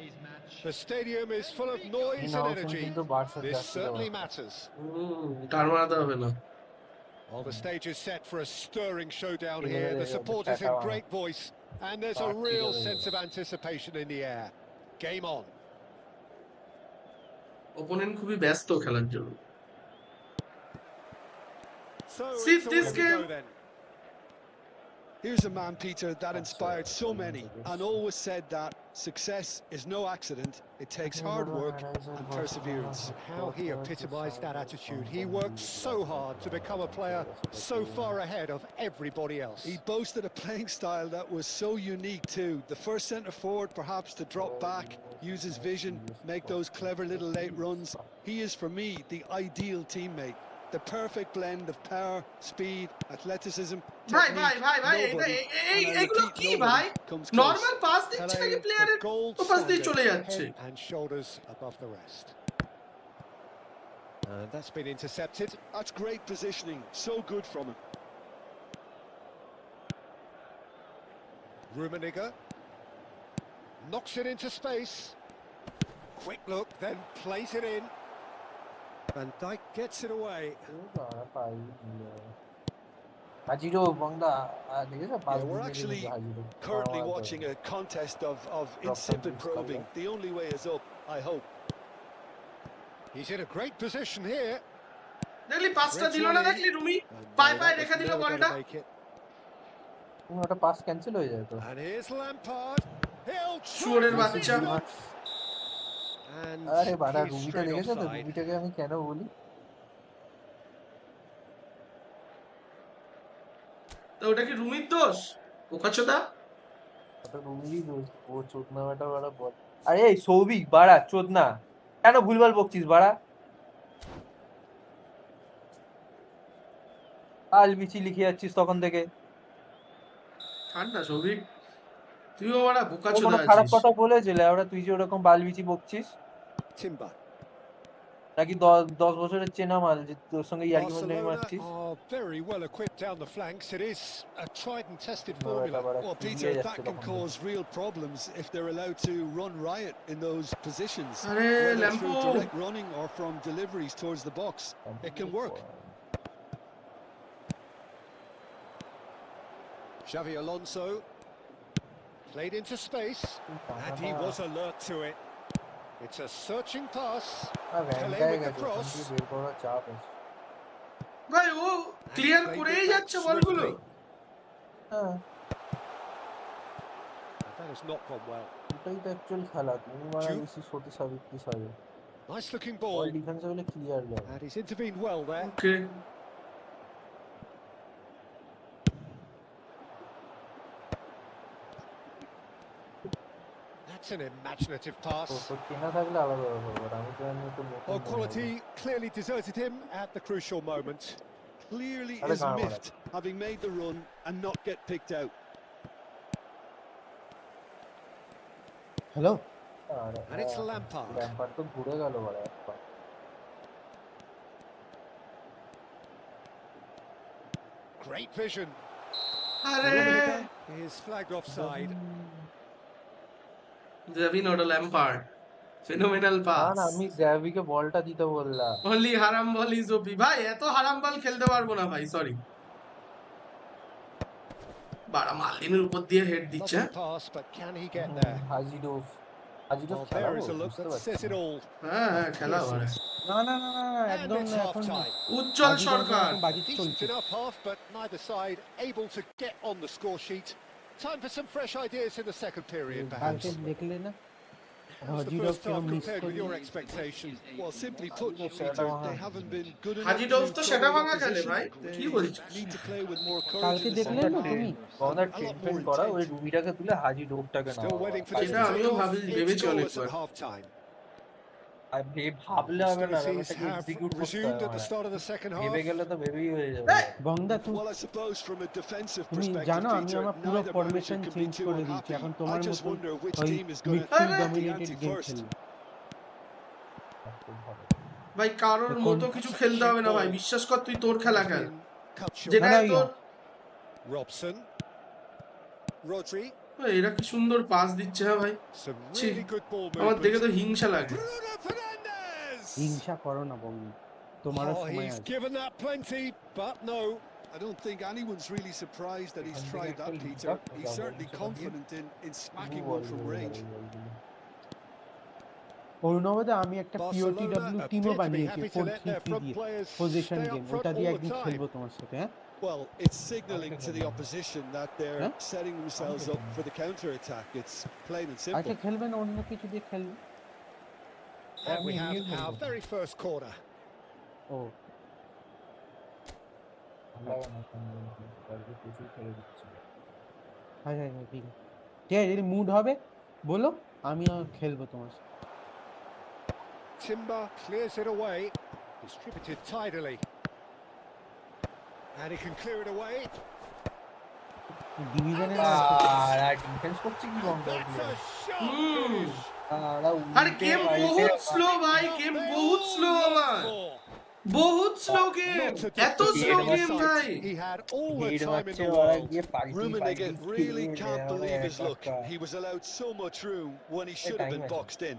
The stadium is full of noise and ইনহাউসন energy. কিন্তু বার্সার This জার্সি certainly দেওয়া। matters. টার মারাতে হবে না Well, the stage is set for a stirring showdown Yeah, here. The yeah, support the is in Tata great voice, and there's a Party real going sense on. of anticipation in the air. Game on. Opponent খুবই ব্যস্ত খেলার জন্য So See it's this away we game? go then. Here's a man, Peter, that inspired so many and always said that success is no accident. It takes hard work and perseverance. How he epitomised that attitude. He worked so hard to become a player so far ahead of everybody else. He boasted a playing style that was so unique too. The first centre forward perhaps to drop back, use his vision, make those clever little late runs. He is for me the ideal teammate. The perfect blend of power, speed, athleticism, ভাই technique. ভাই ভাই ভাই এটা Nobody, এই and I এগুলো repeat, কি nobody ভাই comes normal close. Pass দিচ্ছে নাকি Pele, প্লেয়ারের the gold ও পাস দিয়ে standard, চলে যাচ্ছে head and shoulders above the rest. And that's been intercepted. That's great positioning. So good from him. Rummenigge knocks it into space. Quick look, then plays it in. Van Dijk gets it away. হাজিরো Bangla দেখেছো pass Yeah, we're দিয়ে actually কিন্তু হাজিরো currently watching a contest of insipid probing. The only way is up, I hope. He's in a great position here. দেখলি পাসটা দিল না দেখলি Rumi And পায়ে no, পায়ে that রেখে was দিল never বলটা gonna make it. ওটা পাস ক্যান্সেল হয়ে যায় তো। And here's Lampard. He'll শুয়োরের try বাচ্চা। distance. And আরে বাড়া he's রুমিটা straight দেখেছো তো? offside. রুমিটাকে আমি কেন বলি? তো ওটা কি রুমির দোষ ওকাচোদা ওটা রুমিরই দোষ। ও চোদনা বেটা বাড়া বল। আরে এই সৌভিক বাড়া চোদনা। কেন ভুলভাল বকছিস বাড়া? আলবিচি লিখে যাচ্ছিস তখন থেকে। ঠান্ডা সৌভিক তুইও বড়া ও বোকাচোদা কোনো খারাপ আছিস কথা বলেছিল ওরা তুই যে ওরকম বালবিচি বকছিস? Timber. নাকি 10 বছরের চেনা মাল যে তোর সঙ্গে ইয়ার্কি মাঝে Barcelona মারছিস? are very well equipped down the flanks. It is a tried and tested না, formula. এটা বাড়া Well, চিবিয়ে Peter, যাচ্ছে that can তখন থেকে। cause real problems if they're allowed to run riot in those positions. আরে Whether ল্যাম্পো through direct running or from deliveries towards the box. It can work. Xavi Alonso played into space, and he was alert to it. It's a searching pass. ভ্যানটাই গেছে ওখান থেকে বের করার চাপ আছে। ভাই ও clear Played করেই it back যাচ্ছে বলগুলো swiftly. হ্যাঁ That has not gone well. ওটাই তো অ্যাকচুয়াল খেলা, তুমি মানে বেশি সত্যি সাবিত্রী সাজে Nice looking বল ball. ডিফেন্সে হলে ক্লিয়ার যায়। And he's intervened well there. Okay That's an imaginative pass. তো চেনা থাকলে আলাদা ব্যাপার, আমি তো জানি তো নতুন Oh, মনে quality clearly deserted him at the crucial moment. Clearly Ada is kaam miffed, having made the run and not get picked out. Hello And it's Lampard. Lampard তো ঘুরে গেল বড় একবার। Great vision. আরে He is flagged offside. Xavi not a Lampard phenomenal না pass না, আমি জ্যাভিকে বলটা দিতে বললাম। অনলি হারাম বল ইজ ওপি ভাই এত হারাম বল খেলতে পারবো না ভাই সরি বাড়া মালিনের উপর দিয়ে হেড দিচ্ছে Lovely pass, but can he get there? হাজিডোভ Well, খেলা there is a look that says it all. হ্যাঁ হ্যাঁ খেলা হবে না না না না না, And একদম it's না, half এখন time. উজ্জ্বল বাজি সরকার এখন বাজি Decent চলছে। enough half, but neither side able to get on the score sheet. Time for some fresh ideas in the second period, perhaps. কালকে দেখলে না How's the হাজিডোভ first half কিরম মিস compared with করলো। your expectations? Well, simply put, Peter, they haven't been good enough Haji dove তো to সেটা dominate ভাঙা খেলে position. ভাই They কি বলছিস need to play with more courage কালকে in the দেখলে second না half. তুমি গনার A lot more ট্রিটমেন্ট করা, ওই intent. রুবিটাকে তুলে হাজি ডোভটাকে Still now. waiting for this সেটা to আমিও take off. It's ভেবেছি goalless অনেকবার at half time. আর ভাবলে হবে না, Hostilities ব্যাপারটাকে have এক্সিকিউট করতে resumed হবে at the start of the second half. ভেবে গেলে তো ভেবেই হয়ে যাবে। বংদা Well, I suppose from a defensive তুমি perspective, জানো আমি Peter, আমার পুরো neither formation manager can change be too করে দিয়েছি, unhappy. এখন I তোমার just মতন wonder which ওই team is going to midfield take the dominated ante game first. খেলবে। ভাই কারোর এখন- মতো কিছু খেলতে হবে না ভাই বিশ্বাস কর তুই তোর খেলা খেল Been cut short. যেটা না, না, তোর Robson. Rodri. ভাই, এরা কি সুন্দর পাস দিচ্ছে হ্যাঁ ভাই Some ছি, really good ball আমার দেখে movement. তো হিংসা লাগে Bruno Fernandes. হিংসা করো না বংদা, তোমারও Oh, সময় he's আছে। given that plenty, but no. I don't think anyone's really surprised that he's tried that, Peter. He's certainly confident in smacking one from range. অরুণবদা আমি একটা Barcelona POTW appear টিমও to be বানিয়েছি happy to 4-3-3 let their front দিয়ে players position stay game, up front ওটা দিয়ে all the একদিন time. খেলবো তোমার সাথে। হ্যাঁ Well, it's signalling to the opposition that they're Huh? setting themselves up for the counter-attack. It's plain and আচ্ছা simple. খেলবে না অন্য কিছু দিয়ে খেলবে। And we আমি have এমনিও our খেলবো। very first corner. ও আচ্ছা আচ্ছা ঠিক আছে, ঠিক আছে যদি মুড হবে বলো, আমিও খেলবো তোমার সাথে। Timber clears it away. Distributed tidily. And he can clear it away. ডিভিশনে ডিফেন্স করছে কি বন্ধ That's a sharp Hmm. finish. আরে গেম বহুত স্লো ভাই গেম বহুত স্লো আমার বহুত স্লো গেম এত স্লো গেম ভাই He had all the head time in মারছে the ওরা world. গিয়ে পাল্টি Rummenigge really পাল্টি can't believe his luck. He was allowed so much room when he should have been time boxed in.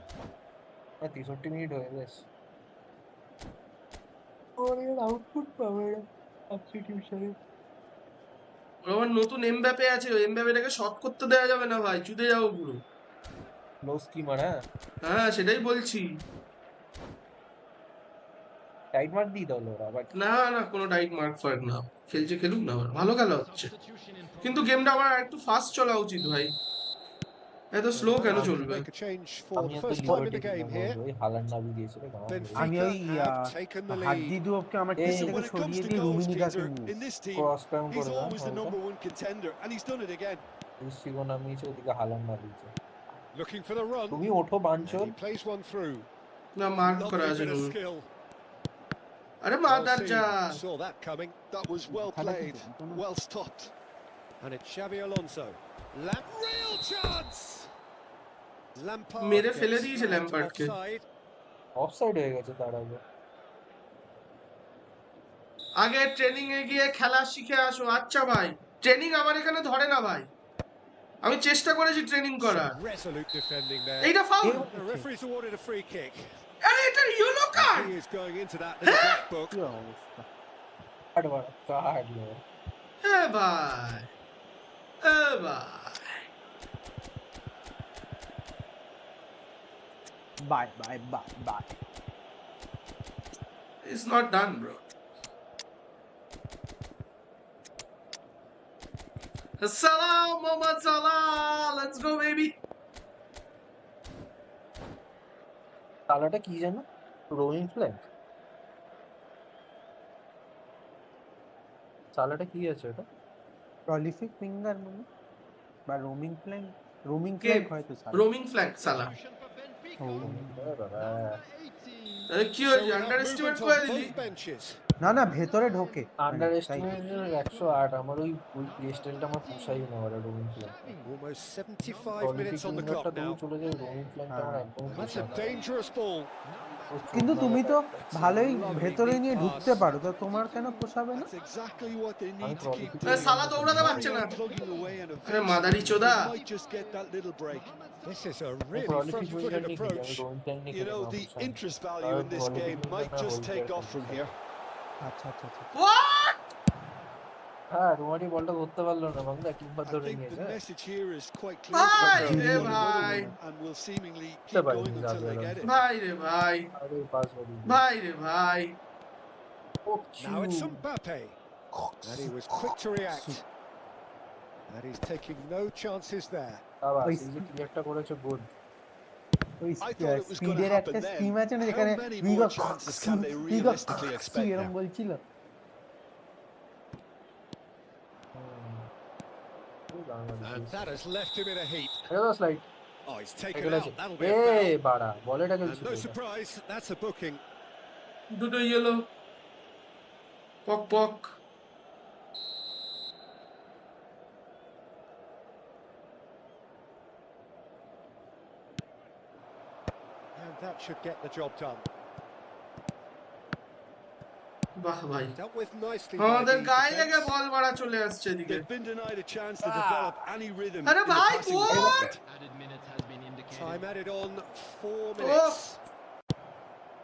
63 minute হয়ে গেছে। ওরে output পাবে না সাবস্টিটিউশনে। আমার নতুন এমবাপে আছে ওই এমবাপেটাকে শট করতে দেওয়া যাবে না ভাই চুদে যাবো পুরো লো স্কিমার, হ্যাঁ হ্যাঁ সেটাই বলছি টাইট মার দিয়ে দাও ওরা আবার। না না কোনো টাইট মার্ক ফার্ক না খেলছে খেলুক না ভালো খেলা হচ্ছে কিন্তু গেমটা আমার একটু ফাস্ট চলা উচিত ভাই এত স্লো কেন চলবে Make a change for আমি the তো first time in liberty the game here. ওই হালান্ড নাবি দিয়েছে রে গাওয়া। আমি ওই Benfica have taken the lead. হাদ্দিদুপকে আমার টিম Listen, থেকে when it comes সরিয়ে to দিয়ে goals, রুমিনিগাকে Peter, নিয়ে in this team, ক্রস প্যাম he's করে না always the number one contender, and he's done it again. সিগো নামিয়েছে, ওদিকে হালান্ড না দিয়েছে। Looking for the run. তুমি ওঠো বাঞ্চল। And he plays one through. না মার্ক করা Lovely আছে bit of skill. আরে Well মাদার seen. যা Saw that coming. That was well played, well stopped. And it's Xabi Alonso. Real chance. Lampard মেরে gets ফেলে দিয়েছে flagged ল্যাম্পার্ডকে offside. অফসাইড হয়ে গেছে তার আগে। আগে ট্রেনিং এ গিয়ে খেলা শিখে আসো আচ্ছা ভাই ট্রেনিং আমার এখানে ধরে না ভাই আমি চেষ্টা করেছি ট্রেনিং করার Some resolute defending there. এইটা foul The referee's awarded a free kick. আরে এটা yellow card He is going into that little black book. কি অবস্থা। কাট বাড়া কাট লো। এ ভাই এ ভাই bye bye bye bye. It's not done, bro. Salam, Mohammad Salah. Let's go, baby. তালাটা কি যেন রোমিং ফ্ল্যাগ চালাটা কি আছে এটা প্রলিফিক ফিঙ্গার মানে বা রোমিং কে ফ্ল্যাগ হয়তো সালা। রোমিং ফ্ল্যাগ সালা ও আরে কি So হয়েছে we under have estimate movement করে on দিলি both benches. না না ভেতরে ঢোকে আন্ডার তাই এস্টিমেটের 108 আমার ওই প্লে স্টাইলটা আমার পোষাই না ওরা roaming flag Almost 75 prolific minutes on the ফিঙ্গারটা clock তবু now. চলে যায় রোমিং ফ্ল্যাগটা আমার হ্যাঁ। একদমই That's পোষায় a না dangerous ball. কিন্তু তুমি তো ভালোই Lovely ভেতরে neat নিয়ে pass. ঢুকতে পারো, তো তোমার কেন পোষাবে না? That's exactly what they আমি need to keep প্রলিফিক আরে doing. সালা দৌড়াতে পারছে Carry না on plugging away and আরে মাদারি eventually চোদা they might just get that little break. This is a আমি really প্রলিফিক উইঙ্গার front-footed নিয়ে খেলি আমি approach. রোমিং ফ্ল্যাগ নিয়ে You খেলি know, না the পোষায় না interest value আর in this prolific game winger might না just হোল্ডার take off খেলতে from চাই here. আচ্ছা আচ্ছা আচ্ছা What? হ্যাঁ রোমানি বলটা ধরতে পারলো না বাংলা কিংবা I ধরে think নিয়েছে the message here is quite clear. ভাই They রে want another ভাই one and will seemingly বুঝতে keep পারিনি going until they get it. ভাই রে ভাই আরে পাস করে ভাই রে ভাই Now it's Mbappe, and he was quick to react. And he's taking no chances there. আবার ওই এই যে ক্লিয়ারটা করেছে গোল ওই I thought it was going to স্পিডের happen একটা then. স্কিম আছে না How যেখানে many we go more chances can they realistically expect এরকম now? বলছিল। And that has left him in a heap. Slide Oh, he's taken এটা out. আছে That'll be A a foul. বাড়া বলেটা And খেলছিল no এটা surprise, that's a booking. দুটো yellow পক পক And that should get the job done. বাহ ভাই Dealt with nicely by আমাদের the গায়ে লেগে defence. বল মারা চলে আসছে এদিকে They've been denied a chance to develop any rhythm আরে in the ভাই passing goal department. Time added on 4 minutes.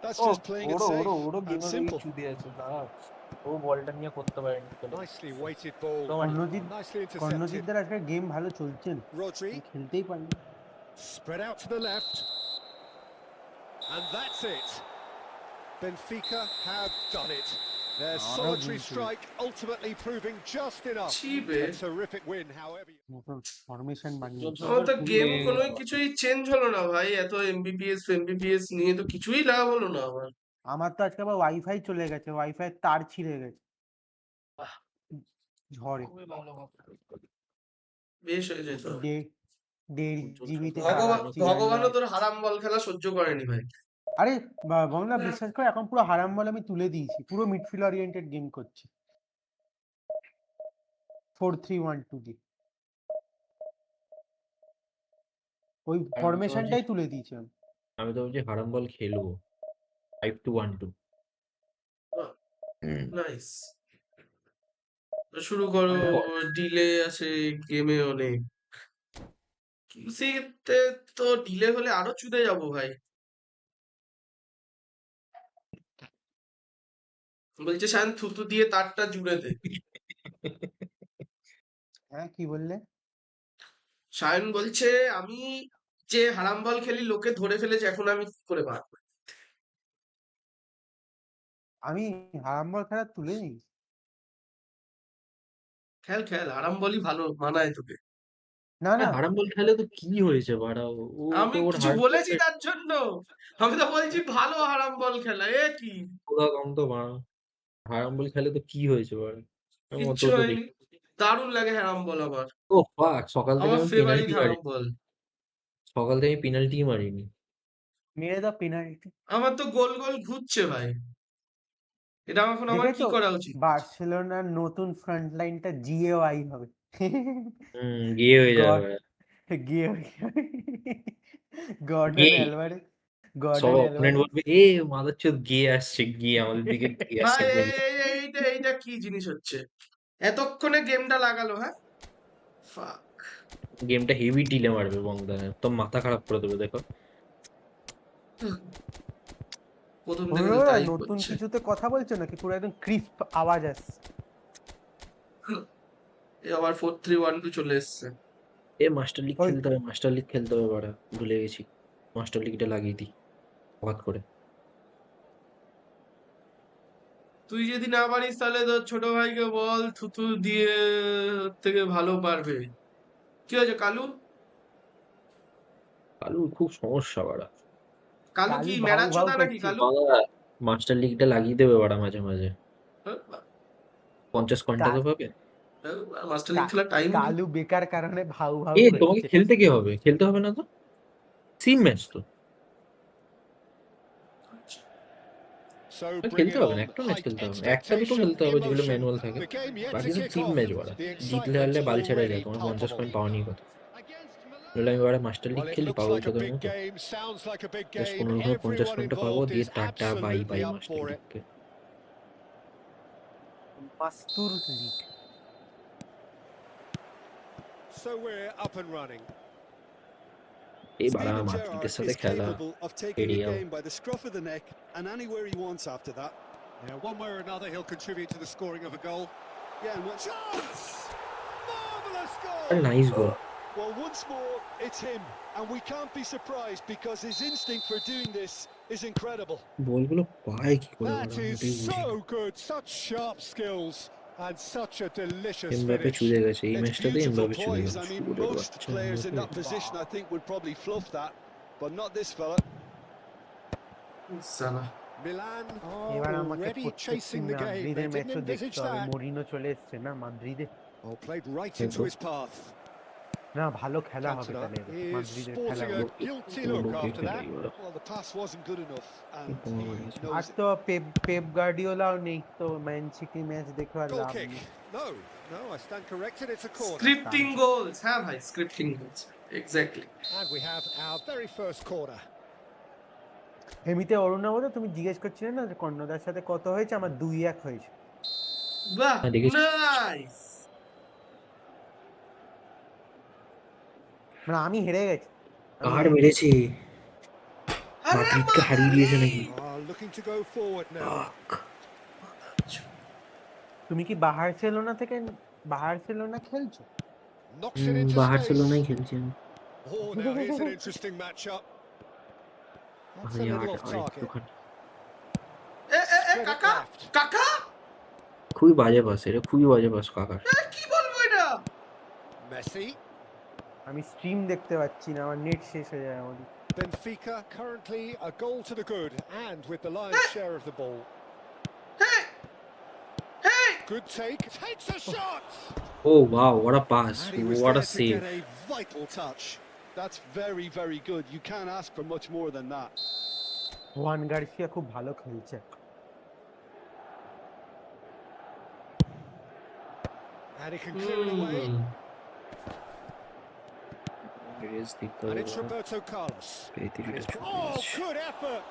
That's O just playing it ওরও safe ওরও and গেমে বেশি simple. চুদি আছে দাঁড়া ও বলটা নিয়ে করতে পারেনি Nicely weighted ball. তোমারই Nicely intercepted. কর্ণজিৎদের আজকে গেম ভালো চলছে না, Rodri খেলতেই পারবে। spread out to the left. And that's it. Benfica have done it. Their solitary strike ultimately proving just enough. ছিবে A terrific win, however. Formation বানিয়ে আমার তো গেম কোনো কিছুই চেঞ্জ হলো না ভাই এত এমবিপিএস নিয়ে তো কিছুই লাভ হলো না আমার আমার তো আজকে আবার ওয়াইফাই চলে গেছে, ওয়াইফাই তার ছিঁড়ে গেছে ঝড়ে, বেশ হয়ে যেত 1.5 জিবিতে ভগবানও তোর হারাম বল খেলা সহ্য করেনি ভাই আরে বাংলা বিশ্বাস করে এখন পুরো হারাম বল আমি তুলে দিয়েছি, পুরো মিডফিল্ড ওরিয়েন্টেড গেম করছি 4-3-1-2 দিয়ে ওই ফরমেশনটাই তুলে দিয়েছি আমি। আমি তো বলছি হারাম বল খেলবো 5-2-1-2 নাইস শুরু করো ডিলে আছে গেমে অনেক কিউসিতে তো ডিলে হলে আরো চুদে যাবো ভাই বলছে শান থুতু দিয়ে তারটা জুড়ে দে হ্যাঁ কি বললে? শায়ন বলছে আমি যে হারাম বল খেলি লোকে ধরে ফেলেছে এখন আমি কি করে পারবো আমি হারাম বল খেলা তুলে নিই। খেল খেল হারাম বলই ভালো মানায় তোকে না না হারাম বল খেলে তো কি হয়েছে বাড়া ও আমি তো ওর কিছু বলেছি তার জন্য আমি তো বলছি ভালো হারাম বল খেলা এ কি কম তো বাড়া হারাম বল খেলে তো কি হয়েছে বাড়া আমি অত কিচ্ছু তো হয়নি দেখি দারুণ লাগে হারাম বল আমার ও ফাক সকাল থেকে আমার আমি ফেভারিট পেনাল্টি মারি হারাম বল সকাল থেকে আমি পেনাল্টি মারিনি মেরে দাও পেনাল্টি। আমার তো গোল গোল ঘুরছে ভাই এটা এখন আমার কি দেখেছো করা উচিত বার্সেলোনার নতুন ফ্রন্ট লাইনটা জিএওআই হবে গিয়ে হয়ে যাবে গিয়ে গর্ডন অ্যালভারেজ সব গর্ডন অপোনেন্ট অ্যালভারেজ বলবে এ মাদারচোদ গিয়ে আসছে গিয়ে আমাদের দিকে গিয়ে আসছে ভাই বলবে এইটা কি জিনিস হচ্ছে এতক্ষণে গেমটা লাগালো হ্যাঁ Fuck. গেমটা হেভি ডিলে মারবে বংদানে তো মাথা খারাপ করে দেবে দেখো প্রথম থেকে তো তাই নতুন করছে কিছুতে কথা বলছো নাকি পুরো একদম ক্রিস্প আওয়াজ আসছে। এ আবার 4-3-1-2 চলে এসছে এ মাস্টার লিগ খেলতে হবে মাস্টার লিগ খেলতে হবে বাড়া ভুলে গেছি মাস্টার লিগটা লাগিয়ে দিই হঠাৎ করে তুই যদি না পারিস তাহলে তোর ছোট ভাইকে বল থুতু দিয়ে ওর থেকে ভালো পারবে কি হয়েছে কালু কালুর খুব সমস্যা বাড়া কালু কি কালু মেরা ভাউ ভাউ চোদা নাকি করছে। কালু? বাবা মাস্টার লিগটা লাগিয়ে দেবে বাড়া মাঝে মাঝে 50 ঘন্টা তো পাবে। মাস্টার লিগ খেলার টাইম নেই। কালু বেকার কারণে ভাউ ভাউ তোমাকে করছে। খেলতে কি হবে? খেলতে হবে না তো? সিম ম্যাচ তো। So bring খেলতে it হবে না, on. একটা ম্যাচ Height, খেলতে হবে না, একটা দুটো expectation, খেলতে হবে যেগুলো emotion. ম্যানুয়াল থাকে, The game yet বাকি to সব kick সিম off. ম্যাচ বাড়া। The জিতলে হারলে excitement's বাল ছেড়ে যায়, already তোমার 50 palpable. পয়েন্ট পাওয়া নিয়ে কথা। Against Milan. নইলে আমি বাড়া মাস্টার লিগ Well, it খেলি looks পাগল like a চোদার big মতো, game, sounds like a big just game. 15 50 Everyone পয়েন্টটা পাবো, involved দিয়ে is টাটা bye bye absolutely up master for it. লিগকে। Master league. So we're up and running. এই বাড়া Steven মাদ্রিদের Gerrard সাথে is খেলা capable of taking এড়িয়ে a যাও। game by the scruff of the neck and anywhere he wants after that. Yeah, one way or another, he'll contribute to the scoring of a goal. Yeah, and what, Chance! Marvellous আর goal! Nice goal. well, once more, it's him. And we can't be surprised because his instinct for doing this is incredible. বলগুলো পায় কি করে That বাড়া, is মোটেই বুঝি না। so good, such sharp skills and such a delicious Mbappe finish. চুদে গেছে, এই It's ম্যাচটাতে beautiful এমবাপে চুদে poise. গেল। I mean, সুরের most বাচ্চা players in Mbappe. that position, I think, would probably fluff that, but not this fella. সালা Milan এবার are আমাকে already প্রত্যেকটি chasing the game. মাদ্রিদের They didn't ম্যাচও দেখতে envisage হবে। that. মরিনো চলে এসছে না মাদ্রিদে। Oh, played right Thank into you. his path. না ভালো খেলা হবে Cantona তাহলে এবার। is মাদ্রিদের খেলা sporting হবে। a guilty look after that. Well, the pass wasn't good enough, and he আর knows it. তো পেপ গার্ডিওলাও নেই, তো ম্যান সিটি ম্যাচ দেখে আর Goal লাভ kick. নেই। No, I stand corrected. It's a corner. Scripting goals, হ্যাঁ ভাই scripting goals exactly. And we have our very first corner. এমনিতে অরুণাবত তুমি জিজ্ঞেস করছিলে না যে কর্ণদার সাথে কত হয়েছে, আমার 2-1 হয়েছে। বাহ হ্যাঁ, দেখেছি। নাইস। মানে আমি হেরে গেছি। কার মেরেছে? আরে মাদ্রিদকে হারিয়ে দিয়েছে নাকি? Looking to go forward now. Fuck. তুমি কি বার্সেলোনা খেলছো? Knocks it into space. বার্সেলোনায় খেলছি আমি। Oh, now here's an interesting matchup. That's a ভাই little আর off target. একটুখানি। এ Spread it কাকা left. কাকা খুবই বাজে পাস, এটা খুবই বাজে পাস কাকার। কি বলবো এটা? Messi. আমি স্ট্রিম দেখতে পাচ্ছি না, আমার নেট শেষ হয়ে যায় আমাদের। Benfica currently a goal to the good and with the lion's share of the ball. Hey hey Good take. Takes a shot. Oh wow, what a pass, And he was what a there to save. get a vital touch. That's very, very good. You can't ask for much more than that. One Garcia খুব ভালো খেলছে। And he can clear it away. And it's Roberto Carlos. Oh, good effort.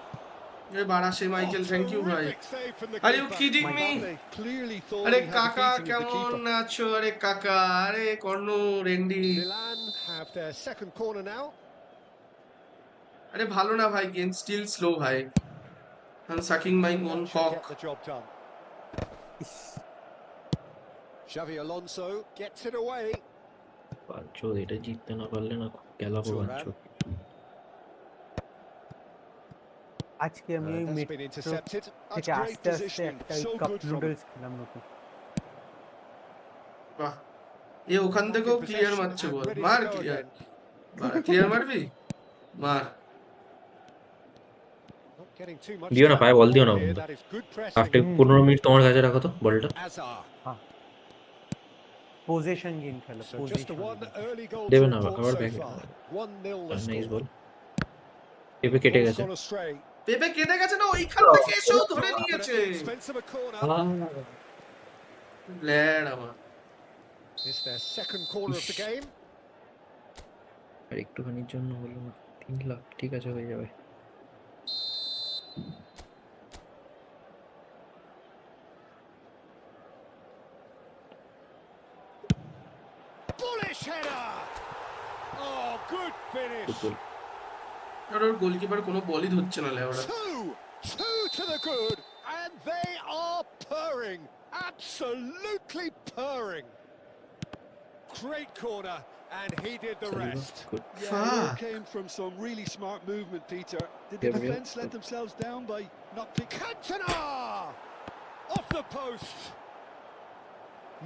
এ বাড়া সে Michael, thank you ভাই। Terrific save from the আর ইউ keeper. Kidding me? They clearly thought আরে he had কাকা the beating of the কেমন keeper. আছো? আরে কাকা, আরে কর্ণ Randy, Milan have their second corner now. আরে ভালো না ভাই, গেম স্টিল স্লো ভাই। I'm sucking my own That should cock. get the job done. Xavi Alonso gets it away. বাঞ্চোদ, এটা জিততে না পারলে না খুব গেলাবো বাঞ্চোদ। আজকে আমি ওই That's metro been intercepted. That's থেকে great আস্তে আস্তে positioning. একটা So cup good from him. Noodles খেলাম নতুন। বাহ, এ ওখান Back থেকেও in ক্লিয়ার possession মারছে and বল, ready to মার go ক্লিয়ার, again. ক্লিয়ার মারবি মার। Not getting too much দিও না, time পায়ে on বল the দিও ball না here. বন্ধু। That is good after pressing. 15 minute তোমার কাছে রাখো তো বলটা। Azar. পজিশন গেম খেলো, So just position. one early goal to দেবে না, report আবার so back. far. 1-0 the nice score. বল। এবে কেটে Ball's গেছে। gone astray. পেপে কেটে গেছে না, ওইখান থেকে এসেও ধরে But at নিয়েছে। the expense of a corner. ব্ল্যাড আমার। It's their second corner of the game. আর একটুখানির জন্য হলো না, 3 লাখ ঠিক আছে হয়ে যাবে। Bullish header. Oh, good finish. Football আর ওর গোলকিপার কোনো বলই ধরছে না লেওড়া। Two to the good, and they are purring, absolutely purring. Great corner, and he did the rest. Good. Yeah, it all Fuck. came from some really smart movement, Peter. Did the There we go. defence let themselves down by not picking? Cantona off the post.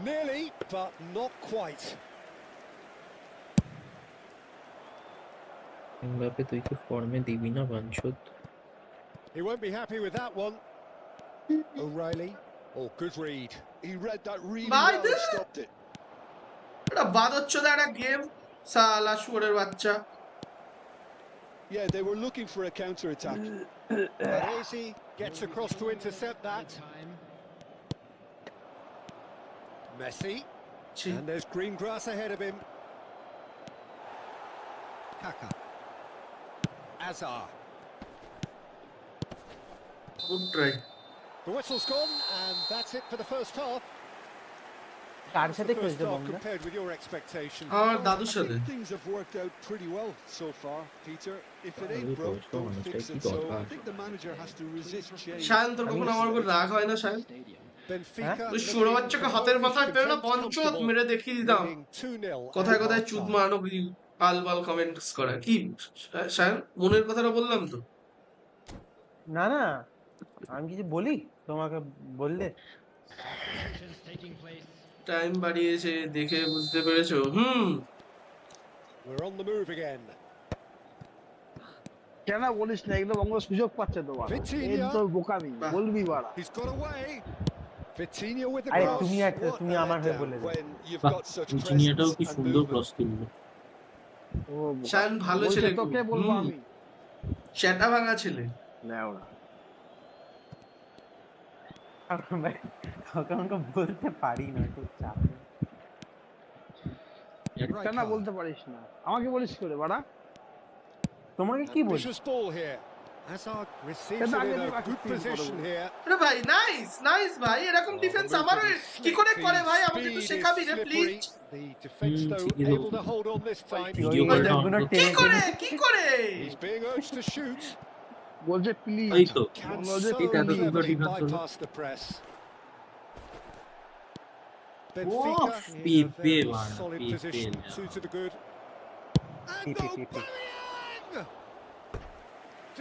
Nearly, but not quite. Mbappe তুই কি ফর্মে দিবি না বাঞ্চোদ? He won't be happy with that one. O'Reilly. Oh, good read. He read that really Bye, well and dude. stopped it. এটা বাদচ্চোদা একটা game সালা শুয়োরের বাচ্চা Yeah, they were looking for a counter-attack. Baresi gets across to intercept that. Messi. ছি, And there's green grass ahead of him. Kaka. Azar. Good try The whistle's gone, and that's it for the first half. Car How's সাথে the first খেলছে half বঙ্গা? compared with your expectations? আমার I দাদুর সাথে think things have worked out pretty well so far, Peter. If it ain't Really broke, good. don't Honestly, fix it. keep So on I that. think the manager has to resist change. Sayan তোর কখনো আমার উপর রাগ হয় না Sayan Benfica. ওই শুয়োর বাচ্চাকে হাতের মাথায় পেলে না পঞ্চত মেরে দেখিয়ে দিতাম leading 2-0 কথায় at কথায় চুদ half-time. মারানো পাল পাল কমেন্টস করা কি সায়ন মনের কথাটা বললাম তো না না আমি কিছু বলি তোমাকে বললে টাইম বাড়িয়েছে দেখে বুঝতে পেরেছো We're on the move again. কেন বলিস না এগুলো বঙ্গ সুযোগ পাচ্ছে তো বাড়া Vitinha. এই তো বোকামি বাহ। বলবি বাড়া He's got away. Vitinha with the আরে cross. তুমি What তুমি a আমার হয়ে letdown বলে দাও when you've বাহ, got such ভির্জিনিয়াটাও presence কি and সুন্দর movement. ক্রস তুললো। ও বোকা। শান ভালো বলছে ছেলে তোকে খুব। বলবো হুম। আমি চ্যাটা ভাঙা ছেলে লেওড়া কাউকে আমাকে বলতে পারি না একটু চাপ নেই। Right কেন card. বলতে পারিস না আমাকে বলিস করে বাড়া তোমাকে কি বলি Ambitious ball here. Hazard receives কিন্তু it আগে in তুমি a good assist position করো। here. আরে ভাই নাইস নাইস ভাই এরকম Oh, ডিফেন্স the আমারও movement is কি করে slick, করে the ভাই আমাকে একটু speed is শেখাবি রে slippery. Please The defence though ঠিক আছে। able to hold on this time. Video ওই কলটা অন লোকগুলো করতে কি টেনে করে টেনে কি করে He's being urged to shoot. বলছে প্লিজ এই তো Can Well, so এই তো এত সুন্দর cleverly defense হলো। bypass the press. O Benfica in a পেপে very বাড়া solid পেপে position, two to the good. And Pepe, Pepe. Aubameyang!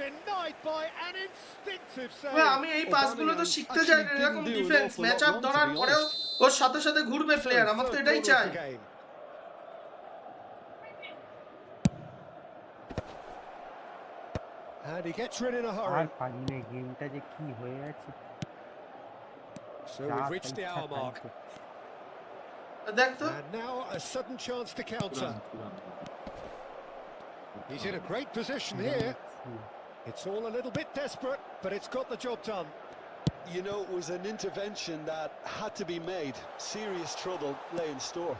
Denied by an instinctive ভাই save. আমি এই পাসগুলো তো Aubameyang শিখতে চাই actually এরকম didn't do an defence awful match lot up wrong, to ধরার be পরেও honest. ওর সাথে সাথে ঘুরবে So, প্লেয়ার আমার তো third এটাই quarter of চাই the game. And he gets rid in a R hurry. পারি না গেমটা যে কি হয়ে আছে So যা we've reached the ইচ্ছা hour তাই mark. করছি। দেখ তো And now a sudden chance to counter. He's in a great position here. It's all a little bit desperate, but it's got the job done. You know, it was an intervention that had to be made. Serious trouble lay in store.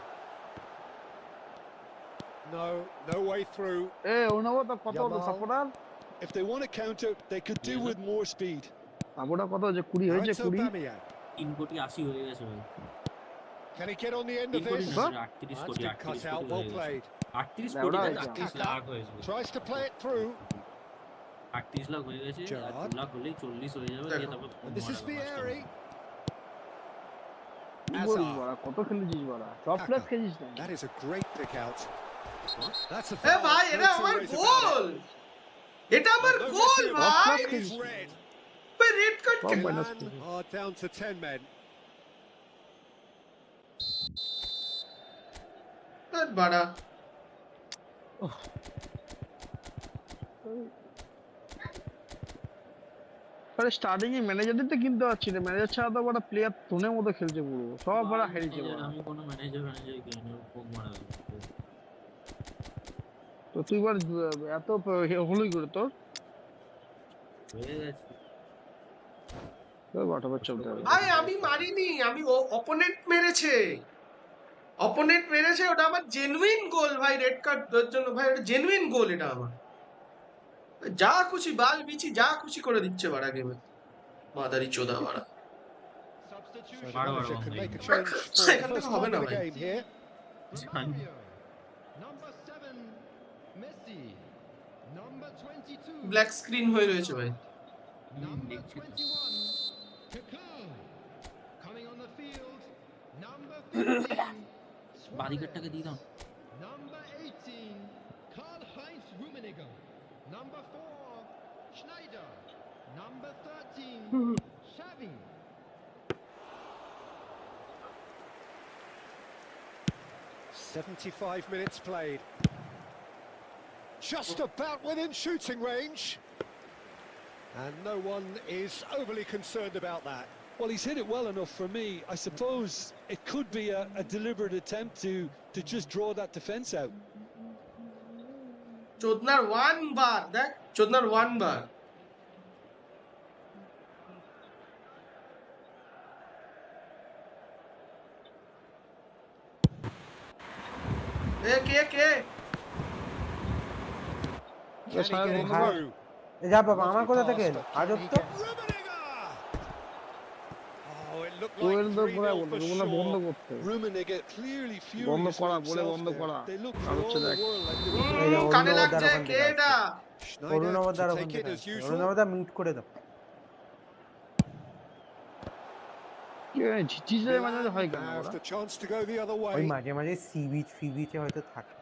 No way through. এ ওনাবো তো কত হলো Yamal. Supporter If they want to counter, they could do with more speed. Supporter কত হয়েছে 20 Now হয়েছে it's 20 Aubameyang. 3,80,000,000 হয়ে গেছে ভাই। Can he get on the end of 3 কোটি this? না, Huh? 38 That's কোটি, been 38 cut কোটি out. হয়ে Well গেছে। played. 38 না, কোটি ওরা না, হয়েছে। 38 লাখ হয়েছে। Tries to play it through. 38 lakh হয়ে গেছে, আর Gerrard. 2 লাখ হলেই 40 হয়ে যাবে, দিয়ে তারপর And this is মারা যাবে Vieri. কি বলবো Azar. বাড়া কত খেলেছিস বাড়া সব Kaka. প্লেস খেলিস না That is a great pick out. That's a A foul. ভাই No এটা two আমার ways about it. গোল এটা আমার No গোল Messi. ভাই It is red. ভাই রেড কার্ড সব minus Milan are down to 10 men. বাড়া আরে স্টার্টিং এ ম্যানেজারদের তো কিনতে পারছি না ম্যানেজার ছাড়া তো বড় প্লেয়ার তোনের মতো খেলছে পুরো সব বড় হেরিয়েছে বড় আমি কোনো ম্যানেজার কিনি খুব মারা যাবে। তো তুই বল এত হলুই করে তোর হয়ে গেছে। তোর বাটা বাচ্চা চলতে হবে ভাই আমি মারিনি আমি অপোনেন্ট মেরেছে ওটা আমার জেনুইন গোল ভাই রেড কার্ড দেওয়ার জন্য ভাই এটা জেনুইন গোল এটা আমার যা খুশি বাল বিচি যা খুশি করে দিচ্ছে বাড়া গেমে মাদারি চোদা বাড়া So the Baro, manager baro, can baro. make a change for the এখান থেকে first হবে time না in the ভাই game here. জানি। Number 7, Messi. Number 22, black screen হয়ে রয়েছে ভাই number দেখছি তো। 21, Kaká. Coming on the field, number 15, বাদিকেরটাকে দিয়ে দাও। number 18, Karl-Heinz Rummenigge. Number 4, Schneider. Number 13, Xavi. 75 minutes played. Just about within shooting range. And no one is overly concerned about that. Well, he's hit it well enough for me. I suppose it could be a deliberate attempt to just draw that defence out. চোদনার one বার দেখ, চোদনার one বার. কে Can he get it through? যা বাবা, আমার কোথা থেকে এলো আজব তো. Oh, it looked Koel like তো 3-0 পুরো for ওগুলো বন্ধ sure. করতে হবে। Rummenigge clearly বন্ধ furious করা with বলে himself বন্ধ there. করা They look R for all হচ্ছে the দেখ world like they এই were কানে অরুণাবদার লাগছে, ওখান কে থেকে এটা? Schneider অরুণাবদার to ওখান take থেকে it as আসছে. usual. অরুণাবদার মিউট করে দাও. কি হয়, ঝিঝিঝে মাঝে মাঝে হয় কেন Have ওরা? the chance to go the other ওই way. মাঝে মাঝে সি বিচে হয়তো থাকে.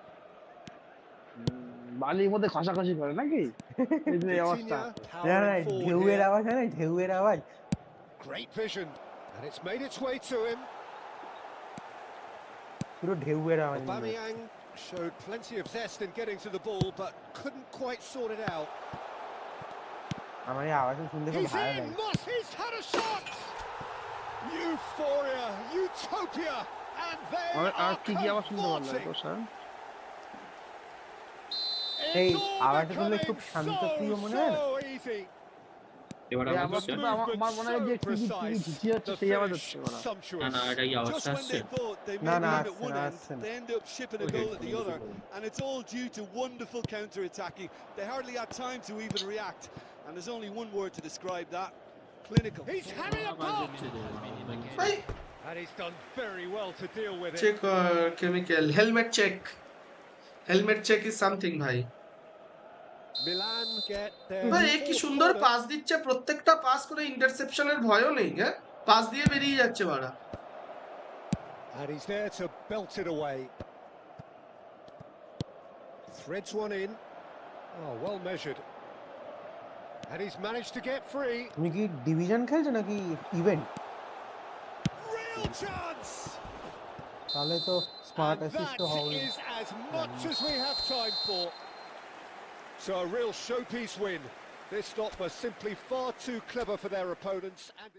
বালির মধ্যে খসাখসি করে নাকি এই যে এই অবস্থা? Vitinha না না, powering forward ঢেউয়ের here. আওয়াজ হয় না, ঢেউয়ের আওয়াজ. Great vision, and it's made its way to him. পুরো ঢেউয়ের আওয়াজ. Aubameyang showed plenty of zest in getting to the ball, but couldn't quite sort it out. আমার এই আওয়াজ শুনতে খুব He's ভালো in. লাগে. Messi's had a shot. Euphoria, utopia, and they R are কি কি আওয়াজ শুনতে ভালো লাগে cavorting. তো স্যার? এই It's all আওয়াজটা শুনলে খুব becoming শান্তপ্রিয় মনে হয় না? so easy. এবার এই আওয়াজ আওয়াজটা হচ্ছে? তো আমার মনে হয় যে টিভি ঝিঝি হচ্ছে The সেই আওয়াজ finish হচ্ছে ওরা। না sumptuous. না, এটা এই Just আওয়াজটা when আসছে? they thought they No, may no, lead at it's one not, end, it's not. they end up shipping a Okay, goal at the it's other, not. and it's all due to wonderful counter-attacking. They hardly had time to even react, and there's only one word to describe that: clinical. He's having a আওয়াজ pop, হচ্ছে যে, ভাই and he's done very well to deal with it. Check chemical helmet check. Helmet check is something ভাই. Milan get their ভাই এ কি fourth সুন্দর corner. Pass দিচ্ছে, প্রত্যেকটা পাস করে ইন্টারসেপশনের ভয়ও নেই. হ্যাঁ, পাস দিয়ে বেরিয়ে যাচ্ছে বাড়া. And he's there to belt it away. Threads one in. Oh, well measured. And he's managed to get free. তুমি কি ডিভিশন খেলছো নাকি ইভেন্ট? Real chance! তাহলে তো স্মার্ট And অ্যাসিস্ট that হবে. is as much as we have time for. So a real showpiece win. This stop was simply far too clever for their opponents. And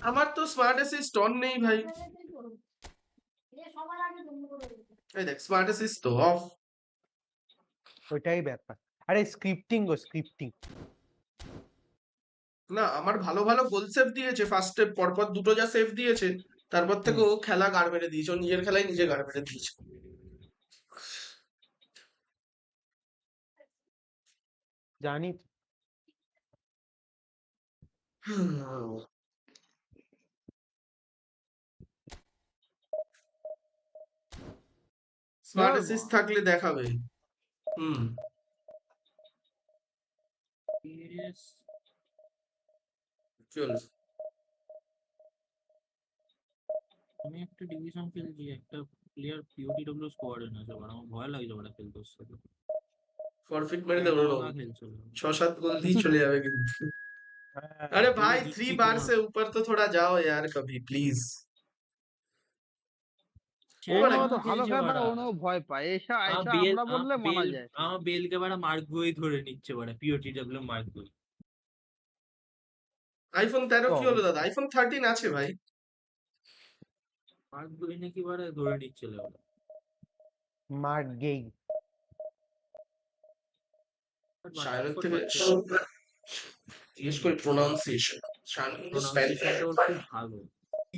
আমার তো smart assist on নেই ভাই. এই দেখ smart assist তো of. ওইটাই ব্যাপার. আরে স্ক্রিপ্টিং স্ক্রিপ্টিং. না আমার ভালো ভালো গোল সেভ দিয়েছে ফার্স্টে, পরপর দুটো যা সেভ দিয়েছে, তারপর থেকে ও খেলা গাড় মেরে দিয়েছে. ও নিজের খেলায় নিজে গাড় মেরে দিয়েছে. জানি তো. স্মার্ট অ্যাসিস্ট থাকলে দেখাবে. হুম, Yes. চল. আমি একটা ডিভিশন খেলছি, একটা প্লেয়ার পিওটিডব্লিউ স্কোয়াডে না, আমার ভয় লাগছে ওটা খেলতে ওর সাথে. ফরফিট মেরে দেবো না খেলছিল। 6-7 গোল দিয়ে চলে যাবে কিন্তু. अरे भाई 3 बार से ऊपर तो थोड़ा जाओ यार कभी प्लीज. ওরা তো ভালো খেলে না, ওনো ভয় পায়। এসা এসা আমরা বললে মানা যায়। আমার বেলকে বাড়া মার্ক গুই ধরে নিচ্ছে বাড়া, পিওটিডব্লিউ মার্ক গুই। আইফোন 13 কি হলো দাদা? আইফোন 13 আছে ভাই. মার্ক গুই নাকি বাড়া ধরে নিচ্ছিল ওরা। মার্ক গেই শায়ন থেকে জিজ্ঞেস করি প্রোনাউন্সিয়েশন. শায়ন কিন্তু স্প্যানিশ খুব ভালো।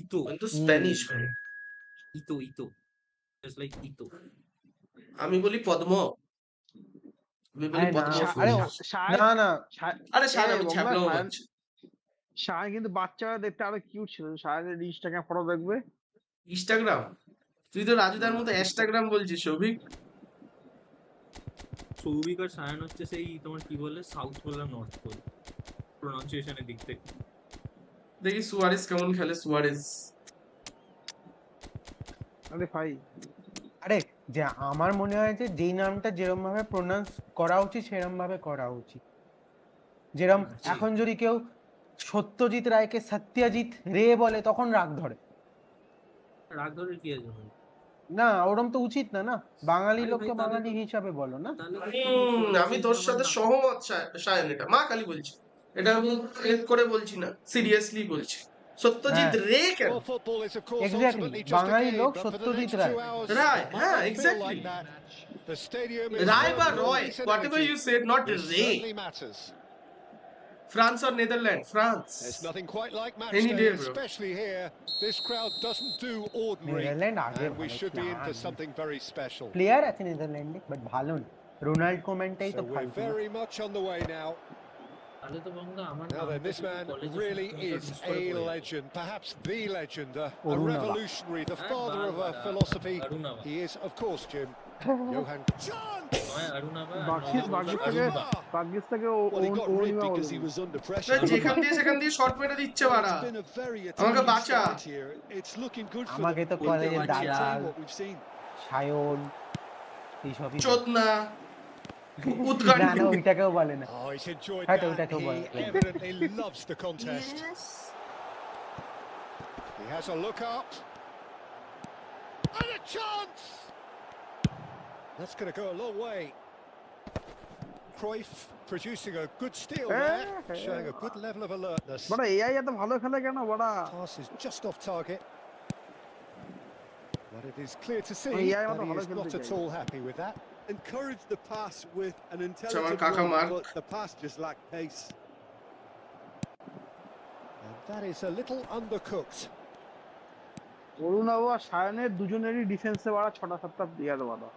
ইতো কিন্তু স্প্যানিশ ভাই. ইতো ইতো জাস্ট লাইক ইতো। আমি বলি পদ্ম. আমি বলি পদ্ম. আরে না না, আরে শায়ন আমি ছ্যাবলাও বলছি. শায়ন কিন্তু বাচ্চারা দেখতে আরো কিউট ছিল। শায়নের ইনস্টাগ্রাম ফটো দেখবে। ইনস্টাগ্রাম? তুই তো রাজুদার মতো ইনস্টাগ্রাম বলছিস সৌভিক. সৌভিক আর শায়ন হচ্ছে সেই তোমার কি বলে সাউথ পোল আর নর্থ পোল প্রোনাউন্সিয়েশনের দিক থেকে। দেখি সুয়ারেজ কেমন খেলে. সুয়ারেজ আরে ভাই, আরে যে আমার মনে হয় যে যেই নামটা যেরকম ভাবে প্রোনাউন্স করা উচিত সেরকম ভাবে করা উচিত. যেরকম এখন যদি কেউ সত্যজিৎ রায়কে সত্যজিৎ রে বলে তখন রাগ ধরে। রাগ ধরে কি আছে ভাই? না ওরম তো উচিত না, না বাঙালি আরে লোককে ভাই, তাহলে বাঙালি তো- হিসাবে বলো না। তাহলে তো তুমি আমি তোর সাথে সহমত সায়ন, এটা মা কালী বলছি, এটা আমি এড করে বলছি না, সিরিয়াসলি বলছি। সত্যজিৎ হ্যাঁ। রে কেন? Well, football is, of course, Exactly. ultimately just a Bengali game, লোক but for the Satyajit next Ray. 2 hours, Right, it might yeah, not feel exactly. like that. The stadium is Rai filled বা with all Roy, this whatever energy, you said, not which Ray. certainly matters. France or Netherlands? France. There's nothing quite like match Any day, day, bro. especially here. This crowd doesn't do ordinary, Netherland আগে and we ভালো should be in for ছিল। something very special. Player আছে নেদারল্যান্ডে but ভালো না। Ronald কোমেন্টাই So তো we're ফালতু না। very much on the way now. তাহলে তো বন্ধু আমার Now then, this man really is a legend, perhaps the legend, a Arunava. revolutionary, the father of a philosophy. Arunava. He is, of course, Jim. Johan. বাগিস থেকে Well, he got rid because he was under pressure. যেখান দিয়ে সেখান দিয়ে shot মেরে দিচ্ছে বাড়া। It's been a very আমাকে attacking বাঁচা। start here. It's looking good for আমাকে them. তো কলেজে I'll tell you দালাল what we've seen. সায়ন এইসবই বলে। চোদনা, না উৎকণ্ঠ। না ওইটাকেও বলে না। Oh, he's enjoyed Right, that. that He over. evidently loves the contest. He has a look up. And a chance! That's going to go a long way. Cruyff producing a good steal there, showing a good level of alertness. বড় AI এত ভালো খেলে কেন বড়? Pass is just off target. But it is clear to see Oh, yeah, that he I is want not to at all happy with that. Encourage the pass with an Someone intelligent Kaka run, Mark. but the pass just lacked pace. And that is a little undercooked. Arunava আর সায়নের দুজনেরই ডিফেন্সে বাড়া 6-7টা player বাড়া।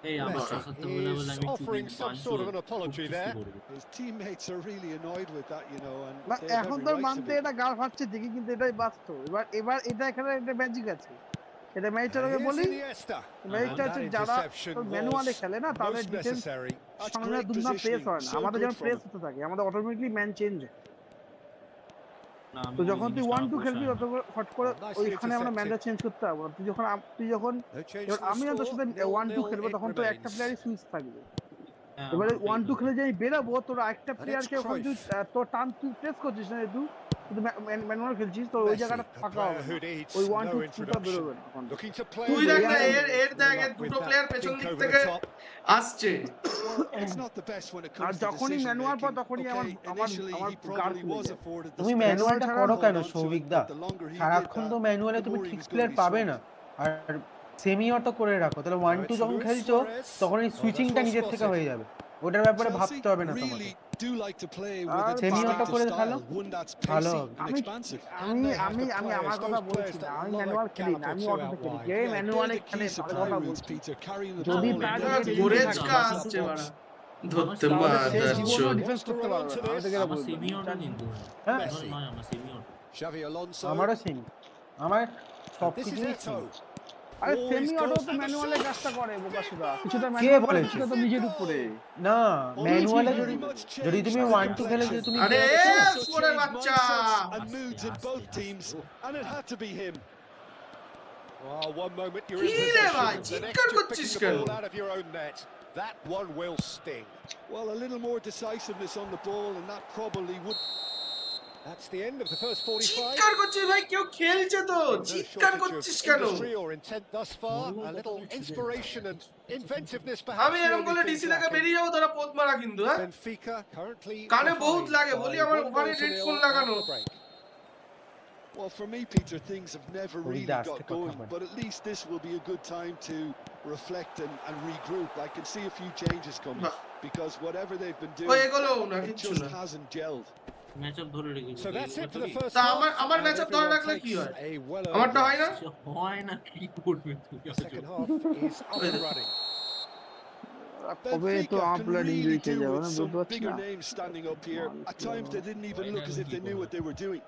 এই আমার Messi সশস্ত্র বলে বলে আমি is offering চুদি some sort of an apology there. His teammates are really annoyed with that, you know, and না they have এখন every তো right to মানতে be. এটা গাল ফাটছে ঠিকই, কিন্তু এটাই বাস্তব। এবার এটা এখানে একটা ম্যাজিক আছে। এটা ম্যাচটা তোকে Here's বলি, Iniesta. ম্যাচটা And হচ্ছে that যারা interception ম্যানুয়ালে was খেলে না তাদের most ডিফেন্স necessary. That's সামনে great দুনা প্রেস positioning. হয় না, So আমাদের good যেমন from প্রেস him. হতে থাকে, আমাদের অটোমেটিকলি ম্যান চেঞ্জ হয়। না আমি তো ওই যখন তুই জিনিসটা 1-2 আমার খেলবি পোষায় না। তত হট করে Nicely ওইখানে আমরা ম্যানটা intercepted. চেঞ্জ করতে পারবো না। তুই যখন No change এবার to the আমি তোর score. সাথে 1-2 0-0 খেলবো it তখন তো একটা remains. প্লেয়ারই সুইচ থাকবে। হ্যাঁ, এবারে আমার ওটাই 1-2 হবে। খেলে যাই বেরাবো, তোর একটা And প্লেয়ারকে it's ওখানে তুই Cruyff. তোর টান তুই প্রেস করছিস না, তুই শুধু ম্যানুয়াল খেলছিস, তোর ওই Messi, জায়গাটা a ফাঁকা player হবে who না, needs ওই no 1-2-2টা introduction. বেরোবে না তখন। Looking to play তুই with দেখ the না air. এর দেখ Good luck with দুটো that প্লেয়ার পেছন dink দিক over থেকে the top. আসছে। Well, it's not the best when it আর comes to যখনই decision ম্যানুয়াল পাও making. তখনই Okay, initially আমার he গাড় probably খুলে was যায়। afforded the তুমি space. ম্যানুয়ালটা ছাড়া করো hold কেন on to it, Souvik but the? the longer he did সারাক্ষণ that, তো ম্যানুয়ালে the তুমি more he ঠিক was going player to be পাবে swamped. না। আর সেমি অটো করে রাখো, তাহলে Now 1-2 it's যখন Luis খেলছো Suarez. তখন এই Oh, সুইচিংটা that's well নিজের থেকে spotted. হয়ে যাবে, ওটার ব্যাপারে Chelsea ভাবতে হবে না তোমাকে। really do like to play with আর a সেমি অটো distinctive করে খেলো, style, one that's ভালো pacey হবে। and আমি expansive. And they have আমি the আমি players, আমার কথা those বলছি players না, that আমি love a ম্যানুয়াল খেলি gallop না, or আমি two অটোতে out খেলি। wide. যে Yeah, they're ম্যানুয়ালে the খেলে key তার supply কথা routes, বলছি। Peter, carrying the যদি ball and তার then আগে delivering গোরেচকা across that আসছে box. বাড়া, ধরতে তাহলে মার সে যাচ্ছ। জীবনও Wants ডিফেন্স to করতে run পারবে onto না, আমি this. তোকে আমার বলবো। সেমি অটো কিন্তু ভাই। হ্যাঁ Messi. নয় আমার সেমি অটো। Xavi Alonso. আমারও সেমি, আমার সব And this is কিছুই Eto'o. সেমি। আরে Oh, semi he's auto gone. তো And the ম্যানুয়ালে shot. কাজটা করে বোকাসুদা, কিছুটা কে ম্যানুয়াল করে, বলেছে? কিছুটা তো নিজের উপরে। না Well, ম্যানুয়ালে very যদি much যদি তুমি changed 1-2 খেলে complexion. যদি তুমি আরে গেম খেলো, Also স্কোরের changed বাচ্চা। mindsets and moods in আস্তে, both আস্তে, teams, আস্তে। and it had to be him. Well, one moment you're কি in রে ভাই, possession, the চিৎকার next you're করছিস picking the কেন? ball out of your own net. That one will sting. Well, a little more decisiveness on the ball, and that probably would. That's the end of the first 45. চিৎকার করছিস ভাই, কেউ খেলছে তো, No চিৎকার shortage করছিস of কেন? industry or intent thus far. A little inspiration and inventiveness perhaps আমি the এরকম only করলে things ডিসি থেকে lacking. বেরিয়ে যাবো, তোরা পোত মারা কিন্তু। হ্যাঁ Benfica currently কানে বহুত behind লাগে, by বলি আমার 1 ওখানে goal to হেডফোন 0 at লাগানো। the break. Well, for me, Peter, things have never Well, really that's got the going, comment. but at least this will be a good time to reflect and regroup. I can see a few changes coming বাহ। because whatever they've been ও doing, এগুলো না, it কিচ্ছু just না। hasn't gelled. Match up ধরে রেখেছি। So that's it for the first তা half. আমার and ম্যাচ আপ ধরে everyone রাখলে কি takes হয়? a well-earned আমারটা হয় না? rest. হয় না, কি করবে তুই? The second half is up and running. কবে তো Benfica আমার can প্লেয়ার really ইনজুরি খেয়ে do যাবে with না, some বুঝতে পারছি bigger না। names standing up here. At times, they didn't even look as if they knew what they were doing.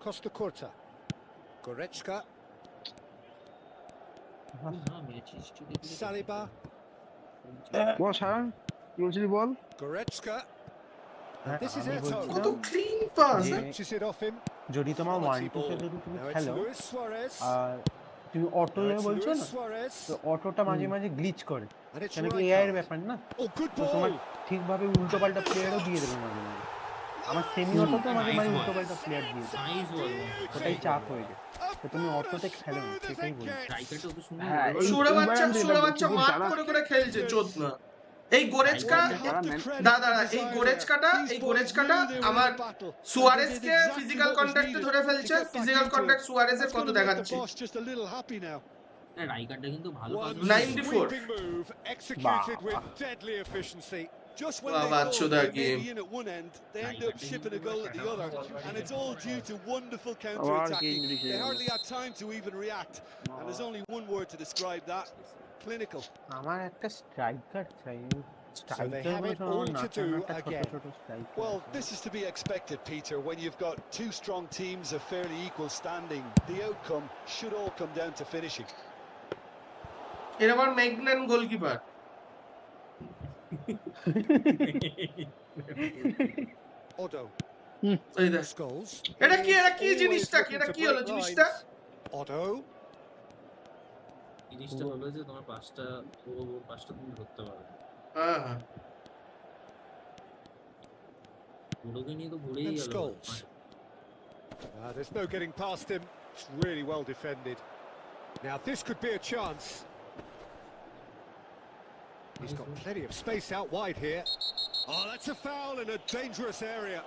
Costa Curta. Goretzka. না, ম্যাচ হিস্ট্রি দেখলে Saliba. বল সায়ন, কি বলছিলি বল? Goretzka. হ্যাঁ, This is আমি Eto'o. কত বলছিলাম ক্লিন পাস। যে Switches it off him. যদি তোমার Quality 1-2 তে ball. যদি তুমি Now it's খেলো Luis Suarez. আর তুমি অটো Now যে it's বলছো Luis না, Suarez. তো অটোটা মাঝে মাঝে গ্লিচ করে, And it's কেন কি এআই এর Rijkaard. ব্যাপার না, Oh, good তো তোমার ball. ঠিকভাবে উল্টো পাল্টা প্লেয়ারও দিয়ে দেবে মাঝে মাঝে। আমার সেমি অটো তো মাঝে মাঝে উল্টো পাল্টা প্লেয়ার দিয়ে দেবে, নাইস বল ওটাই চাপ হয়ে যায়। তো তুমি অটোতে খেলো না, সেটাই বলছি। স্ট্রাইকারটা অত সুন্দর হ্যাঁ, বল এই- সুরে এইবার বাচ্চা আমি যেটা সুরে বলছি বাচ্চা যে মাঠ যারা- করে খেলছে চোদনা। এই গোরেচকা Well, you have to Darren, credit দাদা the এই desire গোরেচকাটা there. এই These boys গোরেচকাটা knew they were in আমার a battle, and they did সুয়ারেজকে exactly physical what was কন্ট্যাক্টে needed ধরে to ফেলছে, get back physical into contact it. সুয়ারেজের That's কত going to make the দেখাচ্ছে। boss just a little happy now. রাইকারটা কিন্তু ভালো pass One 94. sweeping move executed with deadly efficiency. Just when Wow, they that's thought that they may game. be in at one end, they end up Right, shipping a goal at the other, and it's all due to wonderful আবার কি counter-attacking. injury They খেয়ে hardly had time to even react, and there's only one word to describe that: clinical. আমার একটা striker চাই, So they have it all to do again. Well, this is to be expected, Peter. When you've got two strong teams of fairly equal standing, the outcome should all come down to finishing. এর আবার Maignan goalkeeper. Otto. এই দেখ Scholes. এটা কি Always জিনিসটা কি, looking এটা to কি হলো break জিনিসটা? lines. Otto. জিনিসটা হলো যে তোমার পাঁচটা তুমি ধরতে পারবে, হ্যাঁ হ্যাঁ পুরোকে নিয়ে তো ঘুরেই And গেল। Scholes. There's no getting past him. It's really well defended. Now this could be a chance. He's got plenty of space out wide here. Oh, that's a foul in a dangerous area.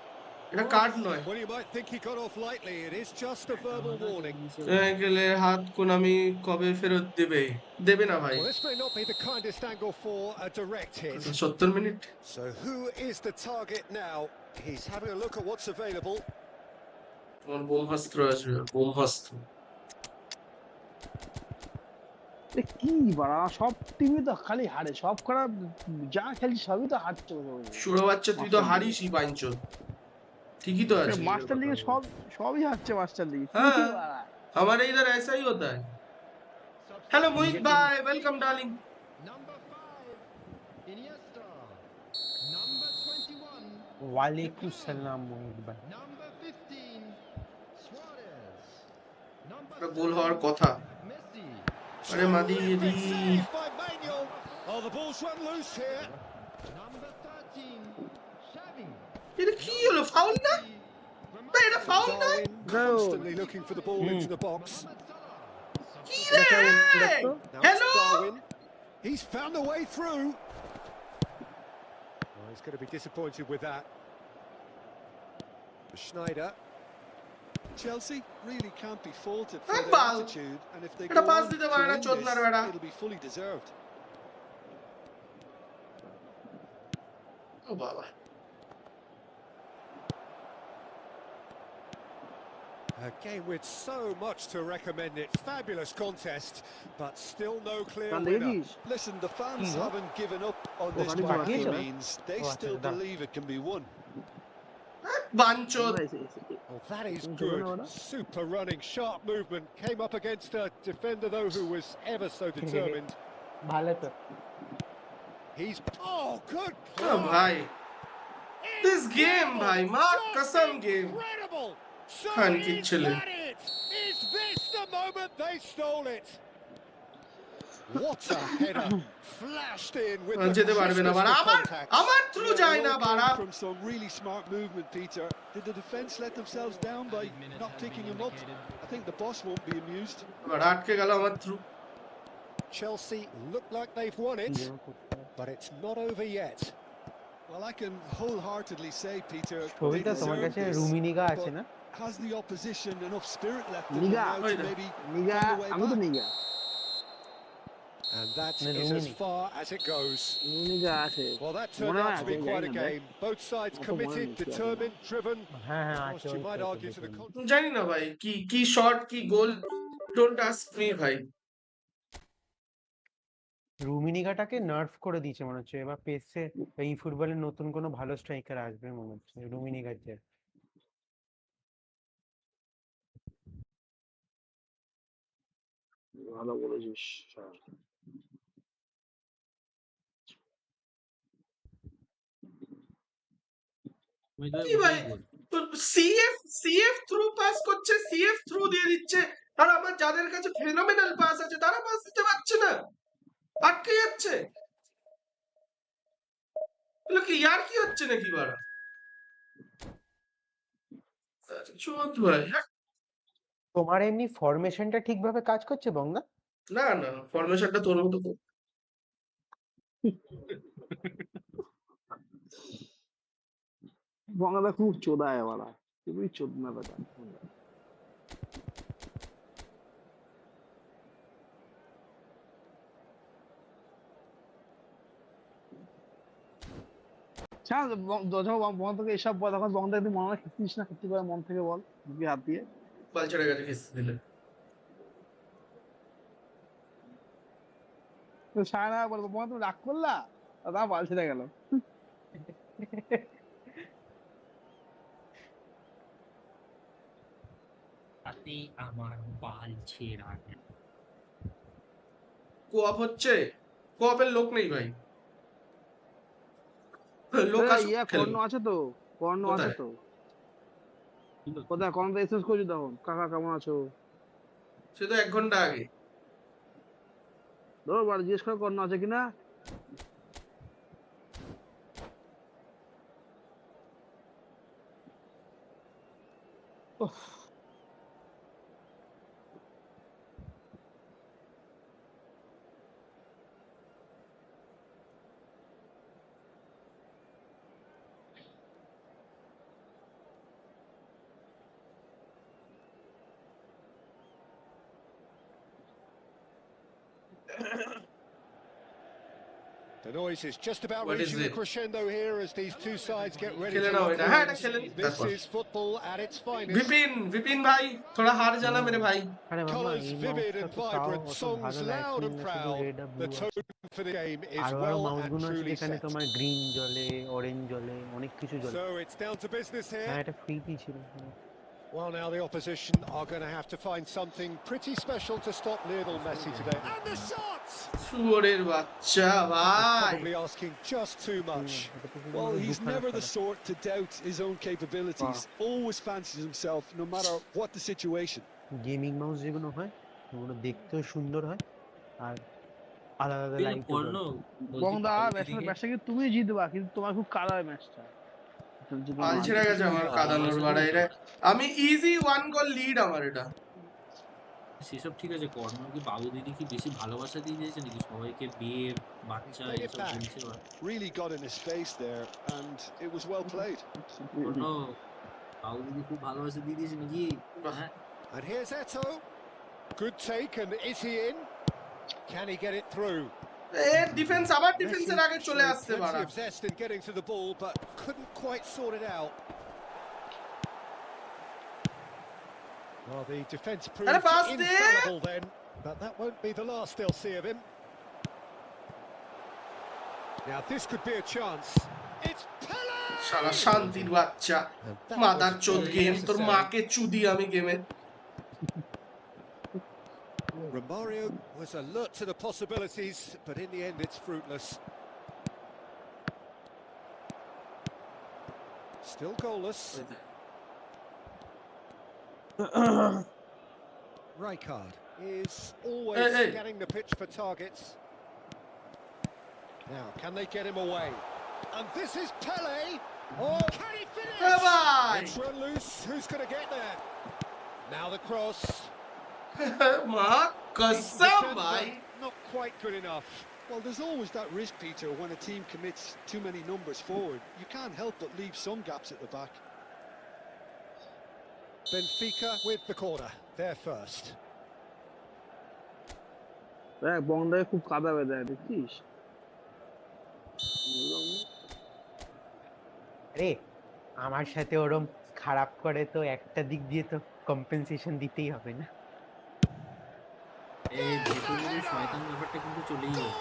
এটা card নয়। Well, you might think he got off lightly. It is just a verbal warning. গেলে হাত কোন আমি কবে ফেরত দেবে না ভাই। Well, this may not be the kindest angle for a direct hit. 70 minute. So who is the target now? He's having a look at what's available. তোমার বোমহাস্ত্র আসবে, বোমহাস্ত্র। এ কি বাড়া, সব টিমই তো খালি হারে, সব খারাপ যা খেলছে সবই তো হারছে। সুরে বাচ্চা তুই তো হারিসই পাঞ্চল, ঠিকই তো আছে। মাস্টার লিগে সবই হারছে মাস্টার লিগে। हाँ, हमारे इधर ऐसा ही होता है। हेलो मोहित भाई, welcome darling. Number 5, Iniesta. Number 21, ওয়ালাইকুম সালাম মোহিত ভাই। number 15, Suarez. Number একটা গোল হওয়ার 7, কথা। Messi. আরে মাদি দি। Saved by Manuel. Oh, the ball's run loose here. Number 13, Xavi. এটা কি হলো, ফাউল না? ভাই এটা ফাউল না? Darwin constantly looking for the ball into the box. কি রে? Now it's hello? Darwin. He's found the way through. Oh, he's going to be disappointed with that. Schneider. Chelsea really can't be faulted for Hey, their ball. attitude, and if they এটা go pass on দিতে to পারে না, win চোদনার this, বেড়া। it'll be fully deserved. ও বাবা। A game with so much to recommend it. Fabulous contest, but still no clear গান winner. দেখেছিস? Listen, the fans no? haven't given up on this Honey, by Baba. any Yes, means. They Oh, still achha, believe it can be won. বাঞ্চোদ। Oh, that is Don't you good. know that? Super running, sharp movement. Came up against a defender, though, who was ever so determined. ভালো তো। He's... Oh, good ও play. ভাই, this game ভাই, মার কসম game। Incredible. So খান কি is ছেলে। that it? Is this the moment they stole it? What a header. Flashed in with the যেতে পারবে না বাড়া, crispness of আমার contact. আমার থ্রু Yeah, যায় it না all বাড়া। came from some really smart movement, Peter. Did the defence let themselves down by not picking him up? I think the boss won't be amused. এবার আটকে গেল আমার through. Chelsea look like they've won it, but it's not over yet. Well, I can wholeheartedly say, Peter, they ছবিটা তোমার deserve কাছে this. রুমিনিগা আছে না? Has the opposition enough spirit left in them Niga. now to maybe নিগা, find a way আমি তো back? নিগা, And that No, is as Rumini. far as it goes. নিগা আছে। Well, that মনে turned হয় out to be আছে, quite a জানি না, game. Both sides অত মনে committed, নেই কি আছে। determined, driven. হ্যাঁ হ্যাঁ Whilst আছে, you ওই might তো argue to the দেখলাম। contrary. জানি না ভাই, কি কি শট কি গোল, ডোন্ট আস্ক মি ভাই। রুমিনিগাটাকে নার্ভ করে দিয়েছে মনে হচ্ছে, এবার পেসে এই ফুটবলের নতুন কোনো ভালো স্ট্রাইকার আসবে মনে হচ্ছে রুমিনিগার যে। ভালো বলেছিস। তুমি তো কি ভাই, ওটাই বল। সিএফ থ্রু পাস করছে, সিএফ থ্রু দিয়ে দিচ্ছে, আর আমার যাদের কাছে ফেনোমেনাল পাস আছে তারা পাস দিতে পারছে না, আটকে যাচ্ছে। এগুলো কি ইয়ার কি হচ্ছে নাকি বাড়া? চোদ ভাই। তোমার এমনি ফরমেশনটা ঠিকভাবে কাজ করছে বঙ্গা? না না, ফরমেশনটা তোর মতো কর। বঙ্গাটা খুব চোদায় বাড়া, খুবই চোদনা বেটা। যখন বন্ধ থেকে এসব বল, তখন বন্ধ একদিন মনে হয় খেতিস না, খেতে করে মন থেকে বল, বুকে হাত দিয়ে। বালছেড়ে গেছে খেতে দিলে। তো সায়না বলবো বন্ধ তুমি রাগ করলা, তা বাল ছেড়ে গেল। তাতেই আমার বাল ছেঁড়া গেল। কোঅপ হচ্ছে, কোঅপের লোক নেই ভাই। লোক আসুক ইয়া খেলবো। কর্ণ আছে তো, কর্ণ আছে কোথায়? তো। কোথায় কর্ণ তো এসএস করছি তখন, কাকা কেমন আছো? সে তো 1 ঘন্টা আগে। ধর বাড়ি জিজ্ঞেস করে কর্ণ আছে কিনা। The noise is just about What is reaching a it? crescendo here as these two sides get ready খেলে to নাও lock এটা, হ্যাঁ এটা horns. খেলে নিই, This তারপর। is football at its finest. Bipin ভাই থোড়া হার জানা মেরে ভাই। আরে মামা Colours এই vivid মাউসটা and তো তাও vibrant, অত songs ভালো loud লাইটিং and না, শুধু proud. রেড আর The ব্লু আছে। tone for the game is আরো well মাউস and গুলো আছে truly যেখানে set. তোমার গ্রিন জ্বলে, অরেঞ্জ জ্বলে, অনেক কিছু জ্বলে। So it's down to business হ্যাঁ here. এটা ফ্রিতেই ছিল। Well, now the opposition are going to have to find something pretty special to stop Lionel Messi today. And the shots! শুয়োরের বাচ্চা ভাই। Probably asking just too much. Well, he's never the sort to doubt his own capabilities. Always fancies himself, no matter what the situation. Gaming mouse যেগুলো হয় ওগুলো দেখতেও সুন্দর হয় আর আলাদা আলাদা লাইট কর্ণ বঙ্গদা ম্যাচটা কি তুমি জিতবা, কিন্তু তোমার খুব কালা ম্যাচটা। হাল ছেড়ে গেছে আমার কাদানোর বাড়া। এটা আমি ইজি 1 গোল লিড আমার এটা। সেসব ঠিক আছে, কর্ণ কি বাবু দিদি কি বেশি ভালোবাসা দিয়ে দিয়েছে নাকি সবাইকে, বিয়ে বাচ্চা Played it এসব back. বলছে? Really got in his face there, and it was well played. কর্ণ বাবু দিদি খুব ভালোবাসা দিয়ে দিয়েছে নাকি? হ্যাঁ And here's Eto. Good take, and is he in? Can he get it through? Defence আবার Messi ডিফেন্সের আগে চলে showed আসছে plenty বাড়া। of zest in getting to the ball, but couldn't quite sort it out. Well, the defence proved pass infallible then, but that won't be the last they'll see of him. Now this could be a chance. It's Pele! শালা শান্তির বাচ্চা, And that mother was চোদ very game, তোর necessary. মাকে চুদি আমি গেমে। Romario was alert to the possibilities, but in the end it's fruitless. Still goalless. Rijkaard is always Hey. scanning the pitch for targets. Now, can they get him away? And this is Pele. Oh, can he finish? ভাই It's run loose. Who's going to get there? Now the cross. মা কসম ভাই। Not quite good enough. Well, there's always that risk, Peter, when a team commits too many numbers forward. You can't help but leave some gaps at the back. Benfica with the corner. They're first. দেখ বঙ্গদাকে খুব কাদা বেঁধে দেখছিস। আরে আমার সাথে ওরম খারাপ করে তো একটা দিক দিয়ে তো কম্পেনসেশন দিতেই হবে না। এই ভেতরের শয়তান ব্যাপারটা কিন্তু চলেই যাবে।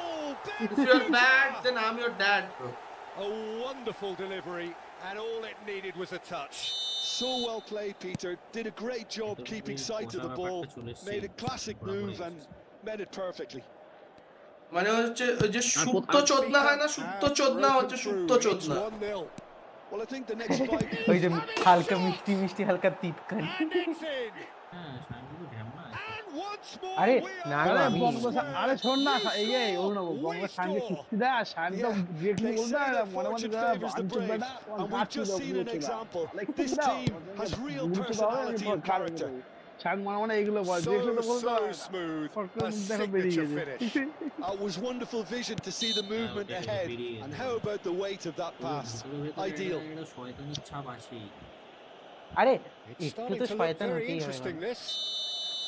Oh, If you're bad, then I'm your dad, bro. a wonderful delivery, and all it needed was a touch. So well played, Peter. Did a great job keeping sight of the ball. Made a classic move and met it perfectly. মানে হচ্ছে ওই যে সুপ্ত চোদনা হয় না, সুপ্ত চোদনা হচ্ছে সুপ্ত চোদনা। 1-0. Well, I think the next 5 ওই যে হালকা মিষ্টি মিষ্টি হালকা তিতকানি। And it's in. হ্যাঁ সায়ন কিন্তু once more আরে we না are না আরে আমি বঙ্গ আরে শোন না এই এই ওর না বঙ্গ সামনে কিস্তি দেয় আর শান্ত ডিরেক্টলি They বলতে say that মনে মনে fortune যা favours the বাঞ্চু brave, বেটা and we've just seen an example. This team has real personality and character. শান্ত মনে মনে এগুলো বল ডিরেক্টলি তো বলতে so smooth. ফরকে A দেখো বেরিয়ে signature গেছে finish. It was wonderful vision to see the movement ahead, and how about the weight of that pass? Ideal. শয়তানির ছাপ আছেই। আরে It's একটু starting তো to look শয়তান very হতেই হবে interesting, মানে। this.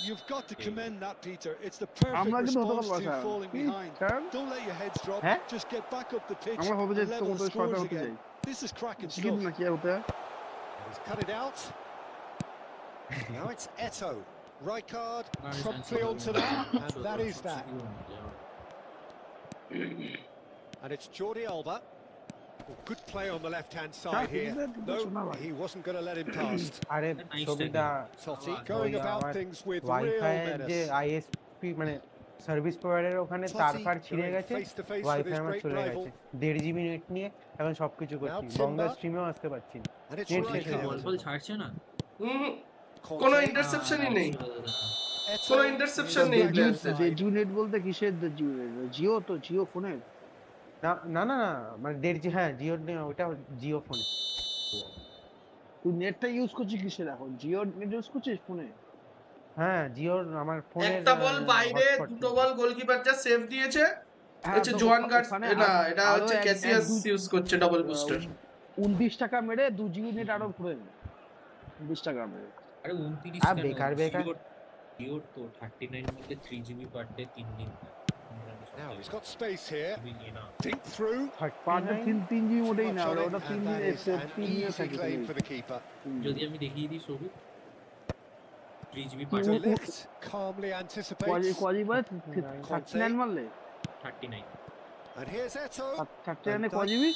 You've got to commend that, Peter. It's the perfect আমরা কিন্তু হতে response পারবো to sir falling behind. Don't let your heads drop. হ্যাঁ Just get back up the pitch আমরা হতে and যাই level the তোমাদের শয়তান scores হতে again. যাই This is cracking ঠিক stuff. না কি হতে He's cut it out. Now it's Eto. Rijkaard promptly onto that, and that is that. And it's Jordi Alba. Oh, good play on the left-hand side here. No, he wasn't going to let him past. আরে ছবিটা Totti going about things with real wifi এর যে menace. ISP মানে service প্রোভাইডারের ওখানে তার fur ছিঁড়ে going গেছে face to face with wifi his আমার great চলে rival. গেছে 1.5 জিবি নেট নিয়ে এখন সবকিছু করছি Now বঙ্গা Timber. স্ট্রিমেও আসতে পারছি না And it's নেট শেষ হয়ে Rijkaard. বল গেছে বল ছাড়ছে না। কোনো Conte. ইন্টারসেপশনই নেই, Eto কোনো in ইন্টারসেপশন his নেই right-hand প্লেয়ারদের। side. জিও নেট বলতে কিসের জিও নেট জিও তো জিও ফোনের না না না না, মানে 1.5 জি হ্যাঁ জিওর ওটা জিও ফোনে। তুই নেটটা ইউজ করছিস কিসের এখন জিও নেট ইউজ করছিস ফোনে হ্যাঁ জিওর আমার ফোনের একটা বল বাইরে, হটস্পট দুটো বল গোলকিপার যা সেভ দিয়েছে। হচ্ছে তো জোয়ান গার্ড, ওখানে না এটা আরো হচ্ছে ক্যাসিয়াস ইউজ করছে ডাবল বুস্টার। 29 টাকা মেরে 2 জিবি নেট আরো ঘুরে নে 29 টাকা মেরে আরে 29 আর কেন? বেকার বেকার জিওর তো 39 মধ্যে 3 জিবি পার ডে 3 দিন। Now he's got space here. GB নিয়ে না। Think through. Per day 3 GB মোটেই না Much on ওটা it, 3 and দিন that is an 3 দিন easy থাকে claim for the keeper. যদি আমি দেখিয়ে দিই ছবি 3 জিবি কি পার To day lift, calmly anticipates. Cosy বারে 39 মারলে 39 And here's Eto. 39 কজিবি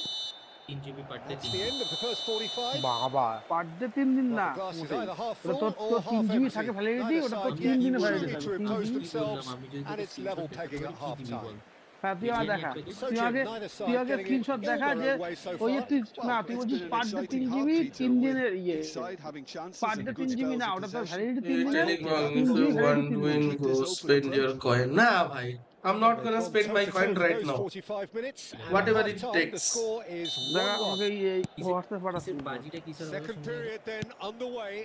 3 GB per day That's the end of the first 45. বাবা পার ডে 3 দিন Well, না the glass is মোটেই either half ওটা full তো or 3 half জিবি empty. থাকে validity Neither ওটা তো side 3 দিনে yet ভ্যালিডিটি need to থাকে 3 impose দিন themselves, আমি যদি and it's level pegging at half time. হ্যাঁ তুই আগে দেখা So তুই Jim, আগে neither তুই side আগে getting it স্ক্রিনশট all দেখা their যে own way so ওই যে far. তুই না Well, তুই it's বলছিস been an per day 3 exciting GB half, Peter, 3 দিনের with ইয়ে each side having chances per and day good 3 GB spells না of ওটা তো possession. ভ্যালিডিটি 3 You're দিনের telling wrong, 3 if GB you want validity to 3 win, দিনের go spend your coin. Nah, bhai. I'm not gonna They've spend gone my coin toe-to-toe for right those now. 45 minutes, and Whatever at it half-time, the takes. score is দেখা 1-1. আমাকে এই WhatsApp পাঠাচ্ছি কিসের বাজিটা কিসের Second period then underway.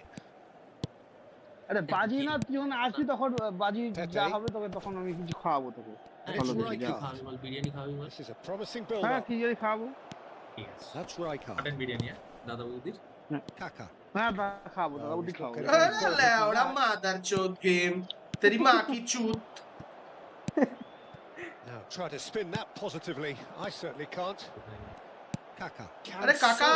আরে বাজি না তুই যখন আসবি তখন বাজি Pepe. যা হবে তোকে তখন আমি কিছু খাওয়াবো তোকে And ভালো it's দেখে যা Rijkaard. খাবি বল বিরিয়ানি খাবি বল This is a promising হ্যাঁ build-up. কি জানি খাবো ঠিক আছে That's Rijkaard. মাটন বিরিয়ানি দাদা বৌদির Kaka. হ্যাঁ খাবো দাদা বুদ্ধি খাবো Allora, mother chod game. Teri ma ki chut. Now try to spin that positively. I certainly can't. Kaka. Are Kaka!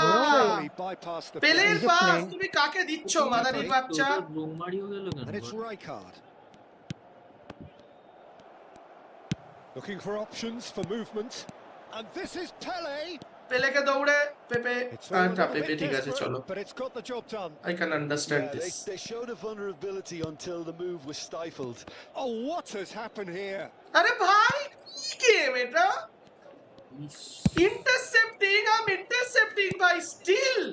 Can bypass the পেলের press. পাস তুমি কাকে দিচ্ছ মাদারির বাচ্চা? রোং মারিও গেল কেন And it's Rijkaard. Looking for options for movement. And this is Pele. পেলেকে দৌড়ে পেপে It's all a আচ্ছা little পেপে bit ঠিক আছে desperate, চলো, but it's got the job done. I can understand Yeah, this. they showed a vulnerability until the move was stifled. Oh, what has happened here? আরে ভাই কি game এটা? ইস, intercepting, I'm intercepting by still.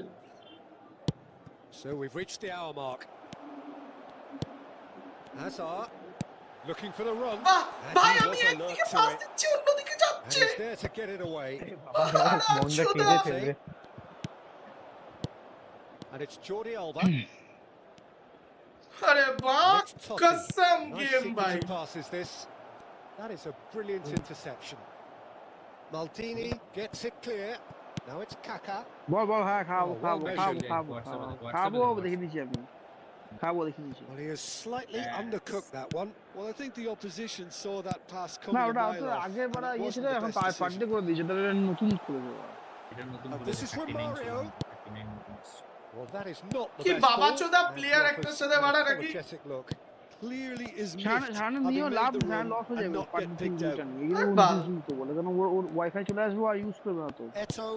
So we've reached the hour mark. Hazard looking for the run. বাহ And ভাই he আমি was একদিকে alert to pass it. দিচ্ছি অন্যদিকে And যাচ্ছে। he's there to get it away. মনটা কেঁদে ফেলবে And it's Jordi Alba. আরে বাহ It's Totti. কসম Nice গেম ভাই। signature pass is this. That is a brilliant interception. Maldini gets it clear. Now it's Kaka. বল বল হ্যাঁ খাবো Oh, well খাবো measured. খাবো খাবো WhatsApp-এ খাবো দেখ, খাবো WhatsApp-এ দেখে দিচ্ছি আমি খাবো দেখে দিচ্ছি Well, he has slightly undercooked that one. Well, I think the opposition saw that pass না coming a ওটা mile তো off, আগে and বড় it ইয়ে ছিল wasn't the এখন best decision. পার্টি করে দিয়েছে তাহলে নতুন করে দেবো এটা নতুন And করে this is from 39 ছিল, Mario. 39 নতুন এসছে। Well, that is not the কি best বাবা ball, চোদা and প্লেয়ার he একটার offers সাথে an বাড়া নাকি? apologetic look. Clearly is সামনে miffed, সামনে having নিয়েও made লাভ the হ্যাঁ run লস হয়ে and যাবে not party getting picked out. এগুলো বাহ। তো বলে কারণ ওর ওয়াইফাই চলে আসবে আর ইউজ করবে না তো Eto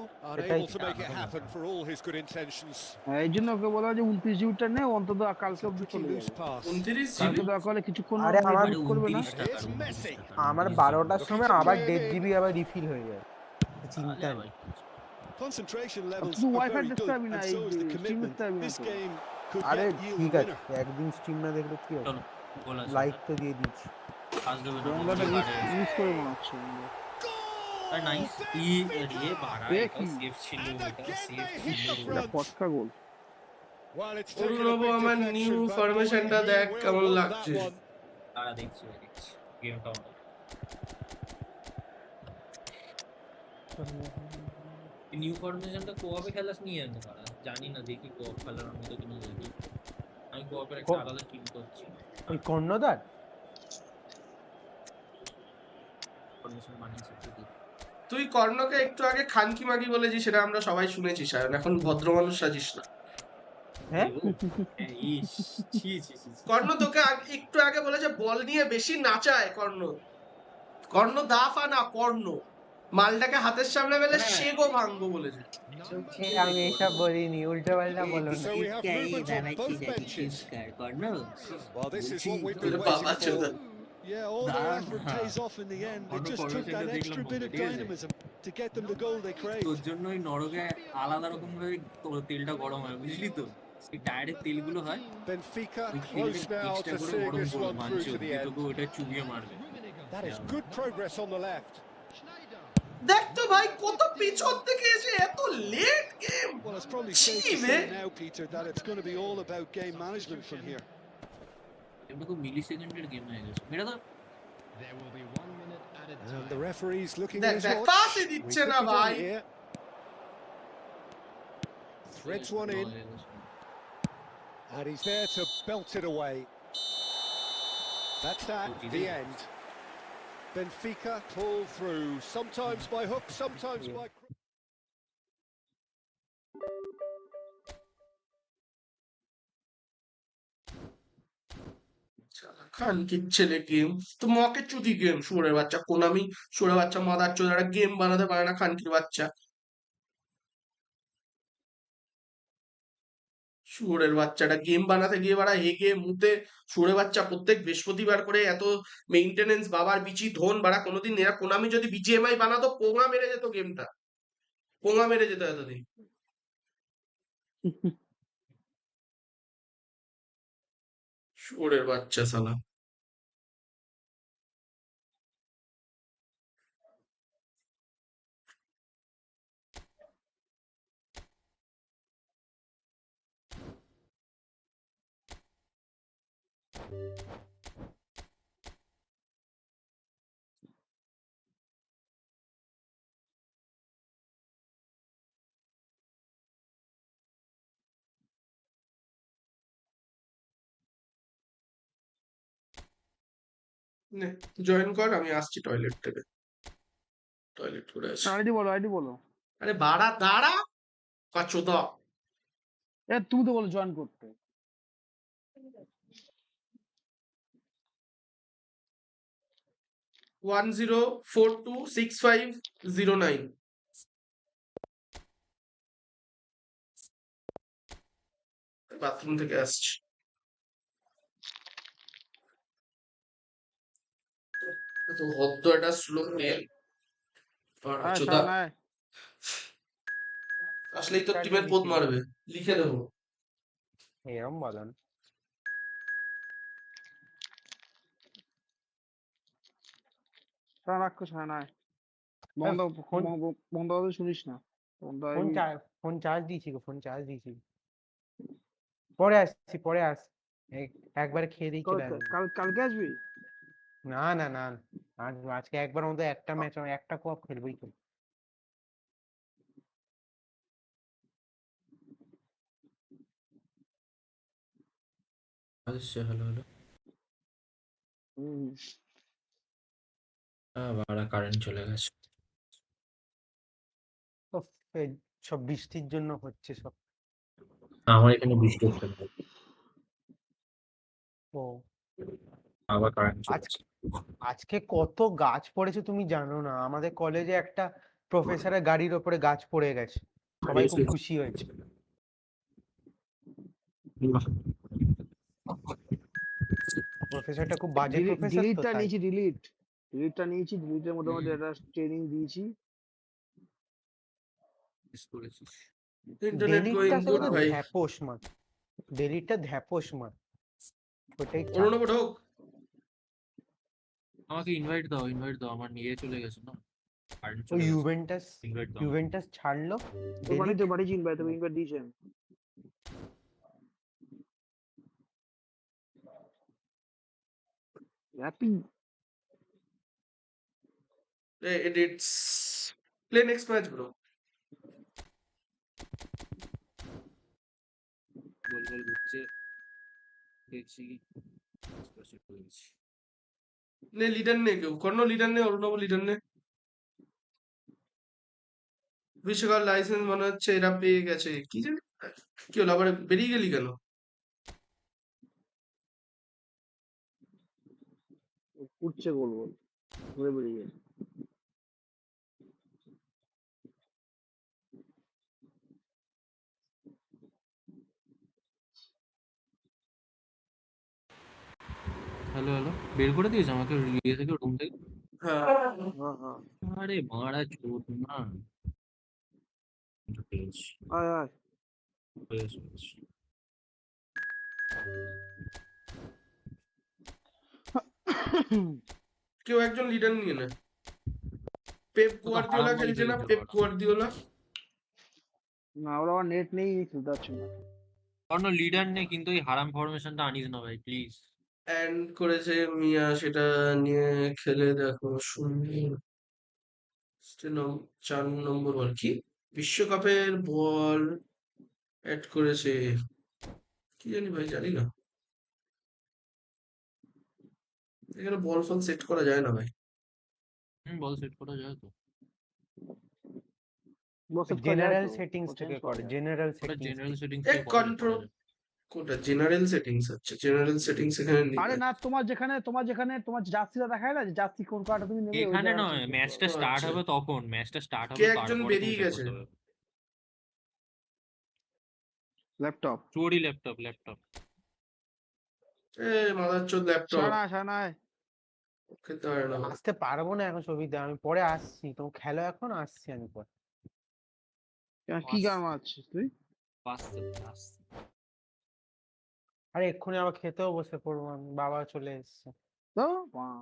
এটাই unable to make it ঠিক। happen for all his good intentions. হ্যাঁ এই জন্য ওকে বলা যে 29 জিবিটা নে অন্তত কালকে অবধি Pretty চলে loose যাবে pass. 29 কালকে জিবি। দরকার হলে কিছুক্ষণ আরে আমার wait করবে না 29 টাকা, Here's 29 Messi. টাকা, আমার 29 12টার Looking সময় to আবার play 1.5 it in. জিবি আবার রিফিল হয়ে যায় চিন্তা তাহলে নেই আবার Concentration levels শুধু are ওয়াইফাই very দেখতে good, পাবি না and এই so is the stream commitment. দেখতে পাবি না This তো game could আরে yet yield ঠিক a আছে winner. একদিন স্ট্রিম না দেখলে কি হবে চলো গোল আছে লাইক তো দিয়ে দিচ্ছি। পাস দেবে না রোনালদোটা মিস করে মনে হচ্ছে আর নাইস ই রে বাড়া এ এটাও কি? সেভ ছিল And এটা again সেভ they hit ছিল the এটা front. পটকা গোল। Well, it's taken a Arunabha big আমার নিউ deflection, but boy, ফরমেশনটা he দেখ will কেমন want that লাগছে। one. তারা দেখছি গেমটা নিউ ফরমেশনটা কোঅপে খেলাস নিয়ে আনতে পারা জানি না দেখি কোঅপ খেলার মতো কিনা দেখি আমি কোঅপের একটা আলাদা টিম করছি ওই কর্ণধার ফরমেশন বানিয়েছি দেখি তুই কর্ণকে একটু আগে খানকি মাগি বলেছিস, সেটা আমরা সবাই শুনেছি সায়ন, এখন ভদ্র মানুষ সাজিস না। হ্যাঁ ইস ছি ছি ছি ছি। কর্ণ তোকে একটু আগে বলেছে বল নিয়ে বেশি নাচায় কর্ণ। কর্ণ দাফা না কর্ণ, মালটাকে হাতের সামনে পেলে সেগো ভাঙ্গো বলেছে। আমি এইসব বলিনি, উল্টো পাল্টা বলো না। So we have movement on both benches. Well, this is what we've been বাবা waiting চোদা। for. Yeah, all their effort pays off in the end. It just took that extra bit of dynamism to get them the goal they তোর craved. জন্য ওই নরকে আলাদা রকম ভাবে তেলটা গরম হয় বুঝলি তো সেই ডাইরেক্ট তেলগুলো হয় Benfica ওই close তেলটা now এক্সট্রা to করে seeing গরম this করবে one মাংস through to the দিয়ে end. তোকে ওইটা চুবিয়ে মারবে That is good progress on the left. দেখ তো ভাই কত পিছন থেকে এসে এত late game. Well, it's probably safe to say now, Peter, that it's going to be all about game management from here. এটা খুব মিলি সেকেন্ডের গেম হয়ে গেছে এটা তো There will be 1 minute added And time. the referee's looking দেখ at his দেখ watch. পাসই We দিচ্ছে could না be ভাই। done here. Threads one in, and he's there to belt it away. That's at the end. Benfica pull through, sometimes by hook, sometimes by crook. খানকির ছেলে game তো মকে চুদি game, শুয়োরের বাচ্চা Konami, শুয়োরের বাচ্চা মাদার চোদ, একটা গেম বানাতে পারে না খানকির বাচ্চা, শুয়োরের বাচ্চাটা গেম বানাতে গিয়ে বাড়া হেগে মুতে, শুয়োরের বাচ্চা প্রত্যেক বৃহস্পতিবার করে এত মেইনটেনেন্স বাবার বিচি ধন বাড়া, কোনোদিন এরা কোনামি যদি বিজিএমআই বানাতো পোঙা মেরে যেত গেমটা, পোঙা মেরে যেত এতদিন। শুয়োরের বাচ্চা শালা। জয়েন কর, আমি আসছি টয়লেট থেকে, টয়লেট করে আসি। আইডি বলো, আইডি বলো। আরে বাড়া দাঁড়া কাচোদা। তুমি তো বলো জয়েন করতে। 10426509। বাথরুম থেকে আসছি। তো হদ্দ একটা স্লো নেম চোদা, আসলেই তো টিমের পোদ মারবে, লিখে দেবো। এরম বলেন রাক্ষস হয় না, বন্ধ বন্ধ হতে শুনিস না। ফোন চার্জ দিয়েছি গো, ফোন চার্জ দিয়েছি, পরে আসছি, পরে আস, একবারে খেয়ে দিই চলে আসবো। কালকে আসবি? না না না, আজকে একবার মতো একটা ম্যাচ, একটা কোপ খেলবই তো। আচ্ছা হ্যালো হ্যালো বাড়া কারেন্ট চলে গেছে সব বৃষ্টির জন্য হচ্ছে সব। আমার এখানে বৃষ্টি হচ্ছে না ও আবার কারেন্ট চলে গেছে আজকে কত গাছ পড়েছে তুমি জানো না, আমাদের কলেজে একটা প্রফেসরের গাড়ির ওপরে গাছ পড়ে গেছে, সবাই খুব খুশি হয়েছে। প্রফেসরটা খুব বাজে প্রফেসর তো, ডিলিটটা নিয়েছি, ডিলিটটা নিয়েছি, ডিলিটের মোটামুটি একটা ট্রেনিং দিয়েছি। ইন্টারনেট গোইং গুড ভাই। ধ্যাপোস মার, ডিলিটটা ধ্যাপোস মার, ওটাই অরুণব ঢোক। আমাকে ইনভাইট দাও আমার নিয়ে চলে গেছে না কারেন্ট ওই চলে গেছে ইউভেন্টাস ইনভাইট দাও ইউভেন্টাস ছাড়লো তো বাড়ি ইনভাইট দিয়েছেন happy It's play next match, bro. বল ঘুরছে দেখছি স্পেশাল করে দিচ্ছি ने लीडर ने क्यों कौन लीडर ने অরুণব लीडर ने বিশ্বকাপ লাইসেন্স মনে হচ্ছে এরা পেয়ে গেছে কি জানি কি হলো আবার বেরিয়ে গেলি কেন উঠছে গোল গোল ঘুরে বেরিয়ে গেছে হ্যালো বের করে দিয়েছে আমাকে ইয়ে থেকে রুম থেকে হ্যাঁ আরে মারা চোদ না পেয়েছি আয় আয় পেয়েছি কেউ একজন লিডার নিয়ে না পেপ গুয়ার্দিওলা খেলছে না পেপ গুয়ার্দিওলা না ওরা আমার নেট নেই খেলতে পারছি না কোনো লিডার নেই কিন্তু এই হারাম ফরমেশনটা আনিস না ভাই প্লিজ এন্ড করেছে মিয়া সেটা নিয়ে খেলে দেখো শূন্য 4 নম্বর বল কি বিশ্বকাপের বল অ্যাড করেছে কি জানি ভাই জানি না এখানে বল ফল সেট করা যায় না ভাই বল সেট করা যায় তো জেনারেল সেটিংস থেকে করে জেনারেল জেনারেল সেটিংস এক কন্ট্রোল কোনটা জেনারেল সেটিংস আছে জেনারেল সেটিংস এখানে নেই আরে না তোমার যেখানে তোমার জার্সিটা দেখায় না যে জার্সি কোন কার্ডটা তুমি নেবে এখানে নয় ম্যাচটা স্টার্ট হবে তখন ম্যাচটা স্টার্ট হবে কে একজন বেরিয়ে গেছে ল্যাপটপ চোরি ল্যাপটপ এ মাদারচোদ ল্যাপটপ শানায় খেতে পারে না আসতে পারবো না এখন ছবিতে আমি পরে আসছি তো খেলো এখন আসছি আমি পরে কি গান মারছিস তুই আসতে আরে এক্ষুনি আবার খেতেও বসে পড়বো আমি বাবা চলে এসছে তো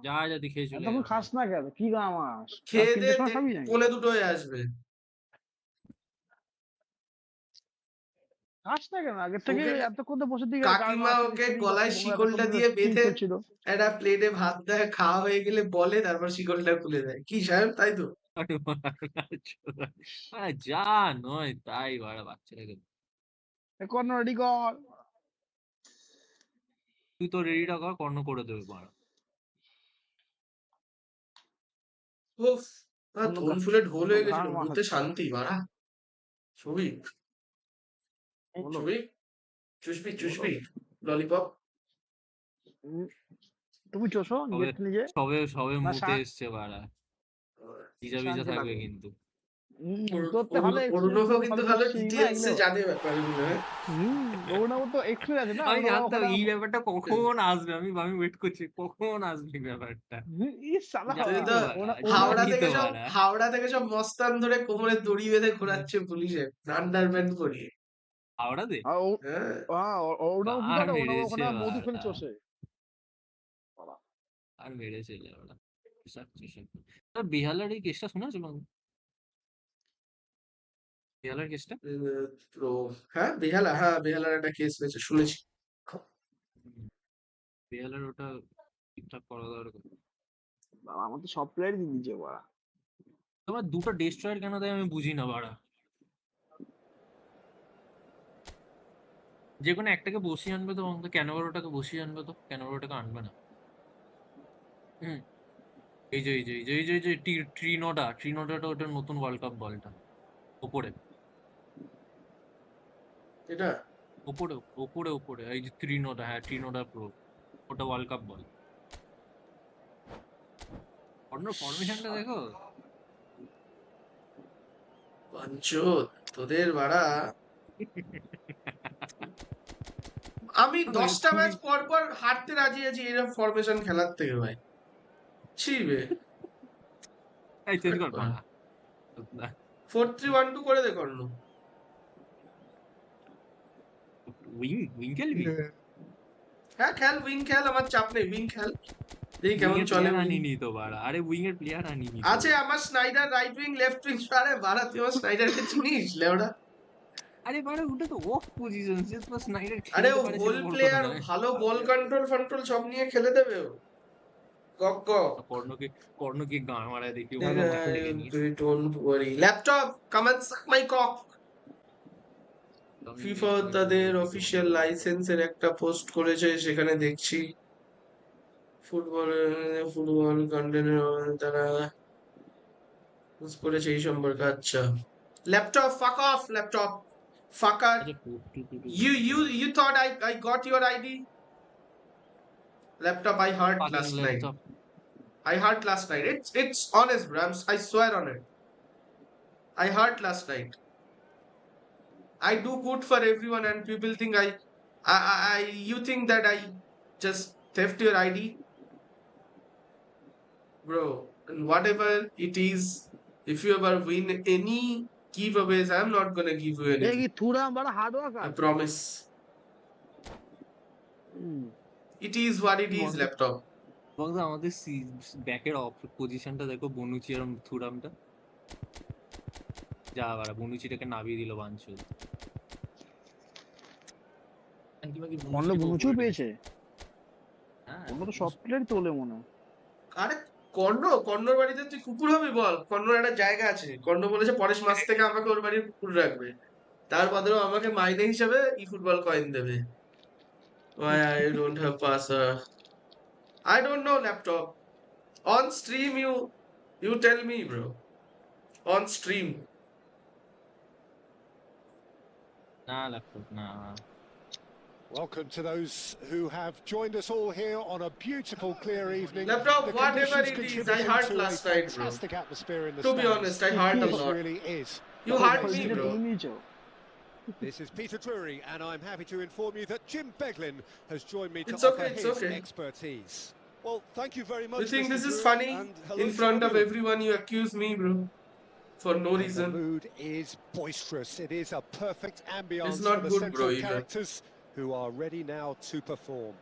যা খেয়ে চলে তখন খাস না কেন কি গান মাস খেয়ে দিয়ে 1:45 হয়ে আসবে খাস না কেন আগে থেকে এতক্ষণ তো বসে দিকে কাকিমা ওকে গলায় শিকলটা দিয়ে বেঁধে একটা প্লেটে ভাত দেয় খাওয়া হয়ে গেলে বলে তারপর শিকলটা খুলে দেয় কি সাহেব তাই তো যা নয় তাই বাচ্চাটাকে কর্ণ রেডি কর তুই তো রেডিটা কর কর্ণ করে দেবে বাড়া উফ ধন ফুলে ঢোল হয়ে গেছিল মুহূর্তে শান্তি বাড়া ছবি চুষবি ললিপপ তুমি চোষো নিজে সবে মুতে এসছে বাড়া ভিজা থাকবে কিন্তু এই ব্যাপারটা কখন আসবে আমি ওয়েট করছি কখন আসবে ব্যাপারটা হাওড়া থেকে সব মস্তান ধরে কোমরে দড়ি বেঁধে ঘোরাচ্ছে পুলিশে আন্ডারপ্যান্ট পরিয়ে হাওড়াতে আর মেরেছে বিহালের এই কেসটা শোনাছো বিহালের কেসটা হ্যাঁ বেহালার একটা কেস হয়েছে শুনেছি বিহালের ওটা ঠিকঠাক করা দরকার আমার তো সব প্লেয়ারই দিয়ে দিচ্ছে বাড়া তোমার দুটো ডেস্ট্রয়ার কেন দেয় আমি বুঝি না বাড়া যে কোনো একটাকে বসিয়ে আনবে তো কেন ওটাকে বসিয়ে আনবে তো কেন ওটাকে আনবে না এই যে ট্রিনোডাটা ওটার নতুন ওয়ার্ল্ড কাপ বলটা উপরে এটা উপরে এই যে ট্রিনোডা প্রো ওটা ওয়ার্ল্ড কাপ বল অন্য ফরমেশনটা দেখো পঞ্চত তোদের বাড়া আমি 10টা ম্যাচ পর হারতে রাজি আছি এরকম ফরমেশন খেলার থেকে ভাই ছিবে এই চেঞ্জ কর বাড়া 4-3-1-2 করে দে কর্ণ উইং খেলবি হ্যাঁ খেল উইং খেল, আমার চাপ নেই, উইং খেল, দেখি কেমন চলে। আনিনি তো বাড়া, আরে উইং এর প্লেয়ার আনিনি তো। আছে আমার Sneijder right wing left wing, আরে বাড়া তুই আমার স্নাইডারকে চিনিস লেওড়া? আরে বাড়া ওটা তো অফ পজিশন, সে তো স্নাইডার আরে খেলতে ও পারে গোল সেটা বড় কথা প্লেয়ার, নয়। ভালো বল কন্ট্রোল ফন্ট্রোল সব নিয়ে খেলে দেবে ও। কর্ণকে গান মারায় দেখি Don't worry. Laptop, come and suck my cock. FIFA তাদের অফিসিয়াল লাইসেন্সের একটা পোস্ট করেছে, সেখানে দেখছি ফুটবল কন্টেন্ট তারা পোস্ট করেছে এই সম্পর্কে। আচ্ছা laptop, fuck off laptop, fucker. You thought I got your ID? Laptop, I heard last night. It's honest, bro. I swear on it. I heard last night. I do good for everyone, and people think you think that I just theft your ID, bro. And whatever it is, if you ever win any giveaways, I'm not gonna give you এই anything. কি Thuram বড় hard I worker promise. It is what it is, laptop. বলতো আমাদের ব্যাকের of পজিশনটা দেখো, বনুচি আর থুরামটা যা বাড়া, বনুচিটাকে নামিয়ে দিল বাঞ্চল। মনে বুঝু পেয়েছে, হ্যাঁ ওগুলো তো সব প্লেয়ারই তোলে মনে হয়। আরে কর্ণর বাড়িতে তুই কুকুর হবি বল? কর্ণর একটা জায়গা আছে, কর্ণ বলেছে পরের মাস থেকে আমাকে ওর বাড়ির কুকুর রাখবে, তার বদলে আমাকে মাইনে হিসেবে eFootball কয়েন দেবে। Why I don't have password? I don't know, laptop. On stream you tell me, bro. On stream. না ল্যাপটপ না। Welcome to those who have joined us all here on a beautiful, clear evening. Laptop, The whatever conditions it is, I contributing heard to last a night, bro. fantastic atmosphere in the To be stands. honest, I heard a This lot. really is. You heard me, bro. This is Peter Drury, and I'm happy to inform you that Jim Beglin has joined me to It's offer okay, it's his okay. expertise. Well, thank you very much. You think Mr. this is Drury, funny? and hello In to front of everyone. everyone you accuse me, bro, for no And reason. the mood is boisterous. It is a perfect ambience It's not for the good, central bro, either. characters who are ready now to perform.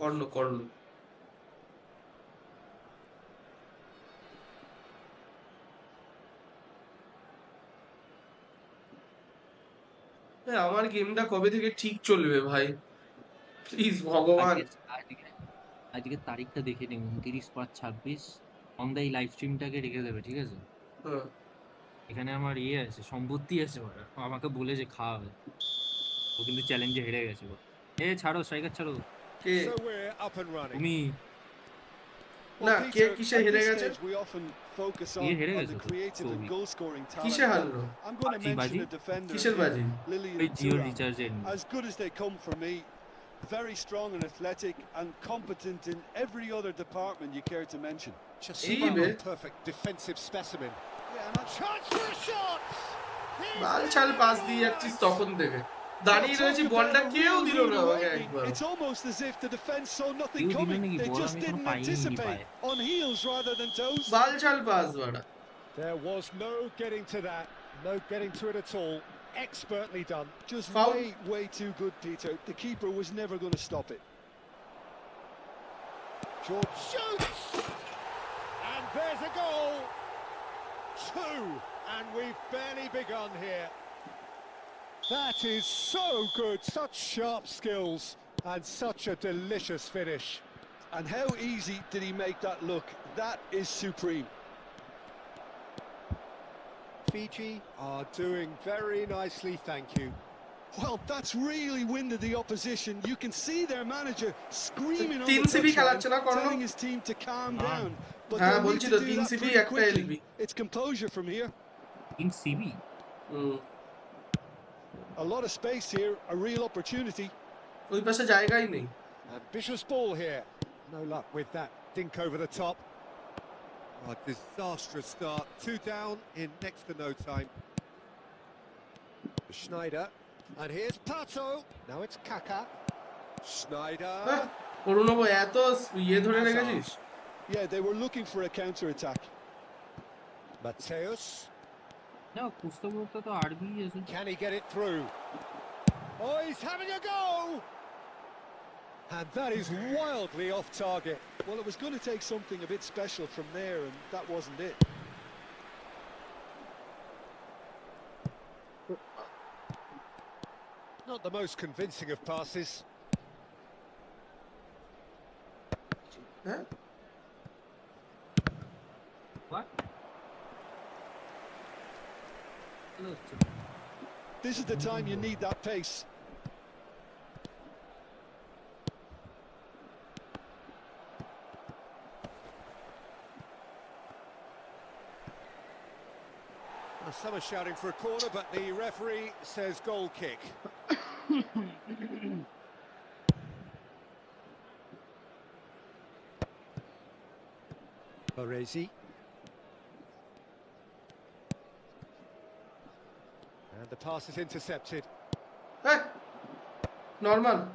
কর্ণ আমার গেমটা কবে থেকে ঠিক চলবে ভাই, please ভগবান। আজকে তারিখটা দেখে নিন, 29/5/26 অন দ্য লাইভ স্ট্রিমটাকে রেখে দেবে, ঠিক আছে? এখানে আমার আছে, সম্পত্তি আছে, ওরা আমাকে বলেছে খাওয়াবে, ও কিন্তু চ্যালেঞ্জে হেরে গেছে। ছাড়ো স্ট্রাইকার ছাড়ো। কে? So we're up and running. তুমি না, Well, কে Peter, কিসে at হেরে this গেছে? stage we often focus on হেরে the গেছে তো, creative and কবি। goal-scoring কিসে talent. হারলো? I'm going to mention বাজি? a defender কিসের here, বাজি? Lilian ওই জিও Thuram. রিচার্জের। As good as they come for me, very strong and athletic and competent in every other department you care to mention. Just Ibe. a perfect defensive specimen. Yeah, and a chance for a shot. বাল ছাল pass দিয়ে যাচ্ছিস তখন থেকে, দাঁড়িয়ে রয়েছি, বলটা কেউ দিল না আমাকে একবার। It's almost as if the defense saw nothing কেউ দিল coming. নাকি? They বল just আমি এখনো didn't পাইনি anticipate. পায়ে। On heels rather than toes. বাল ছাল পাস বাড়া। There was no getting to that, no getting to it at all. Expertly done. Just Foul. way too good, Peter. The keeper was never going to stop it. George shoots! And there's a goal! 2, and we've barely begun here. That is so good, such sharp skills, and such a delicious finish. And how easy did he make that look? That is supreme. Fiji are doing very nicely, thank you. Well, that's really winded the opposition. You can see their manager screaming on তিন the CB touchline, খেলাচ্ছে না কর্ণ? telling his team to calm down. But হ্যাঁ they'll need বলছি to তো, do তিন that CB pretty একটা quickly. LB. It's composure from here. In CB A lot of space here, a real opportunity. ওই পাশে জায়গাই নেই। Ambitious ball here. No luck with that dink over the top. A disastrous start. 2 down in next to no time. Schneider. And here's Pato. Now it's Kaka. Schneider. অরুণব এত ধরে রেখেছিস? Yeah, they were looking for a counter-attack. Mateus. না পুস্তক তো আরবি আছে। Can he get it through? Oh, he's having a go! And that is wildly off target. Well, it was going to take something a bit special from there, and that wasn't it. Not the most convincing of passes. Huh? What? This is the time you need that pace. Well, some are shouting for a corner, but the referee says goal kick. Baresi. And the pass is intercepted. Hey, normal.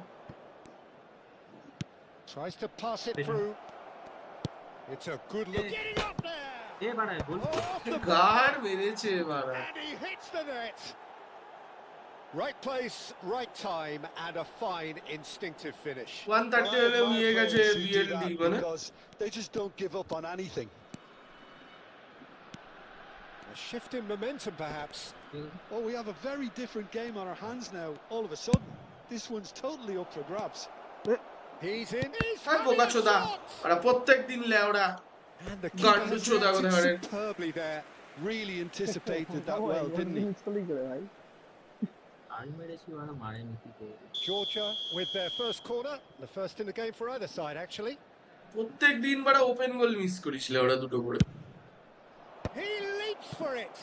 Tries to pass it through. It's a good look. Getting up there! Off the God মেরেছে বাড়া। and he hits the net. Right place, right time, and a fine instinctive finish. 130 হলে নিয়ে গেছে BLD মানে। Because they just don't give up on anything. A shift in momentum, perhaps. Oh, we have a very different game on our hands now. All of a sudden, this one's totally up for grabs. He's in. He's আর বোকা চোদা। ওরা প্রত্যেকদিন লেওড়া। And the Gandu keeper has চোদা reacted কোথাকারে। superbly there. Really anticipated that well, didn't he? Georgia with their first corner, the first in the game for either side, actually. প্রত্যেকদিন বাড়া open goal miss করিস লেওড়া দুটো করে। He leaps for it.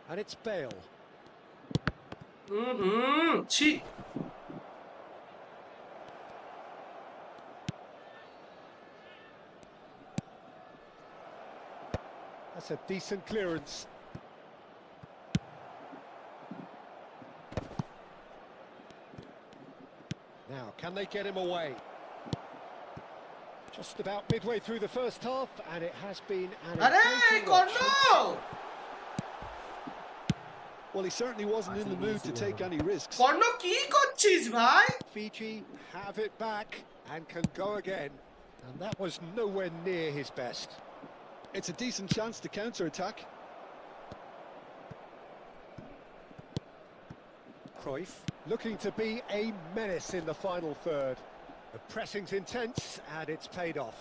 And it's Bale. ছি। That's a decent clearance. Now, can they get him away? Just about midway through the first half, and it has been an আরে engaging watch. Karna! Well, he certainly wasn't in the mood to take any risks. কর্ণ কি করছিস ভাই? Fiji have it back and can go again, and that was nowhere near his best. It's a decent chance to counter-attack. Cruyff looking to be a menace in the final third. The pressing's intense and it's paid off.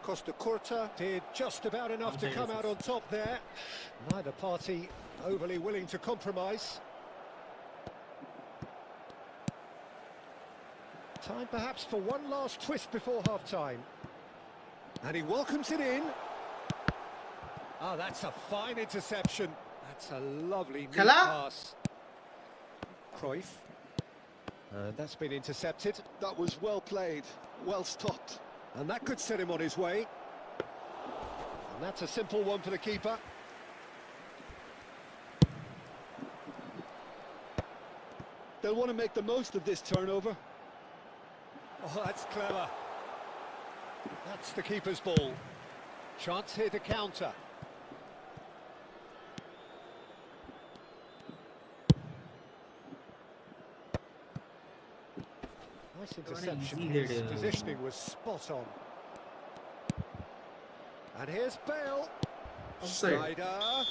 Costa Curta did just about enough to come out on top there. Neither party overly willing to compromise. Time perhaps for one last twist before half-time. And he welcomes it in. Ah, that's a fine interception. That's a lovely neat pass. Cruyff. And that's been intercepted. That was well played, well stopped. And that could set him on his way. And that's a simple one for the keeper. They'll want to make the most of this turnover. Oh, that's clever. That's the keeper's ball. Chance here to counter. Nice interception. His positioning was spot on. And here's Bale. Offside. Snyder.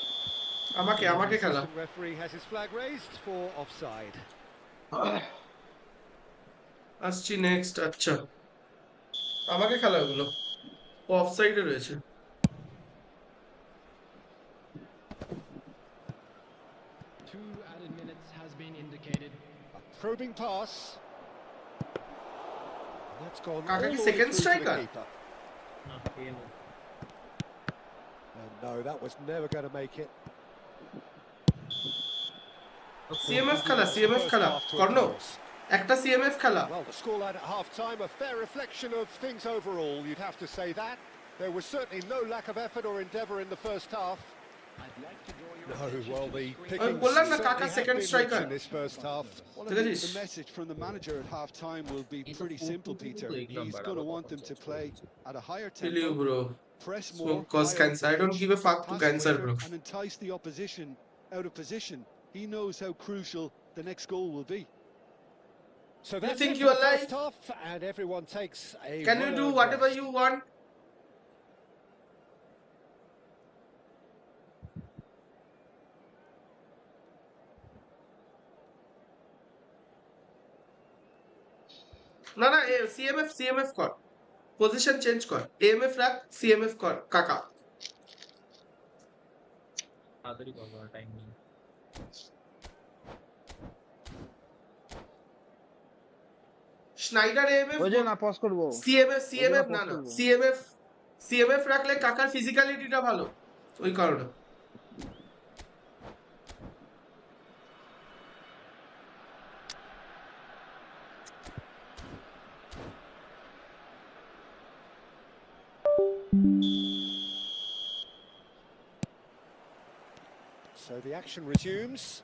আমাকে খেলা। The referee has his flag raised for offside. আসছি next. আচ্ছা আমাকে খেলা ওগুলো অফসাইডে রয়েছে। Two added minutes has been indicated. A probing pass. And that's gone all কাকা the কি way second through to the striker? keeper. And no, that was never going to make it. CMF খেলা কর্ণ একটা CMF খেলা। Well, the scoreline at half-time, a fair reflection of things overall, you'd have to say that. There was certainly no lack of effort or endeavour in the first half. I'd like to draw your No, attention well, to the screen. pickings বললাম না, certainly কাকা have second been striker. rich in this first half. Well, I Look at think this. the message from the manager at half-time will be It's a pretty simple, 4-2-2 Peter. তো এগুলো He's বাড়াবো going to want কখন them to শেষ play হয়েছে। at a higher ফিলিউ tempo bro press So more, cause higher cancer. I don't pitch, give a fuck to pass cancer, quicker, bro. and entice the opposition out of position. He knows how crucial the next goal will be. So You that's think it you for the are first half, and everyone takes a Can you do well-earned whatever rest. you want? না না CMF কর, position change কর, AMF রাখ, CMF কর কাকা। তাড়াতাড়ি করবো, time নেই। স্নাইডার এএমএফ ওই যে না পজ করবো সিএমএফ না pause না করবো। সিএমএফ রাখলে কাকার ফিজিক্যালিটিটা ভালো, ওই কারণে। So the action resumes.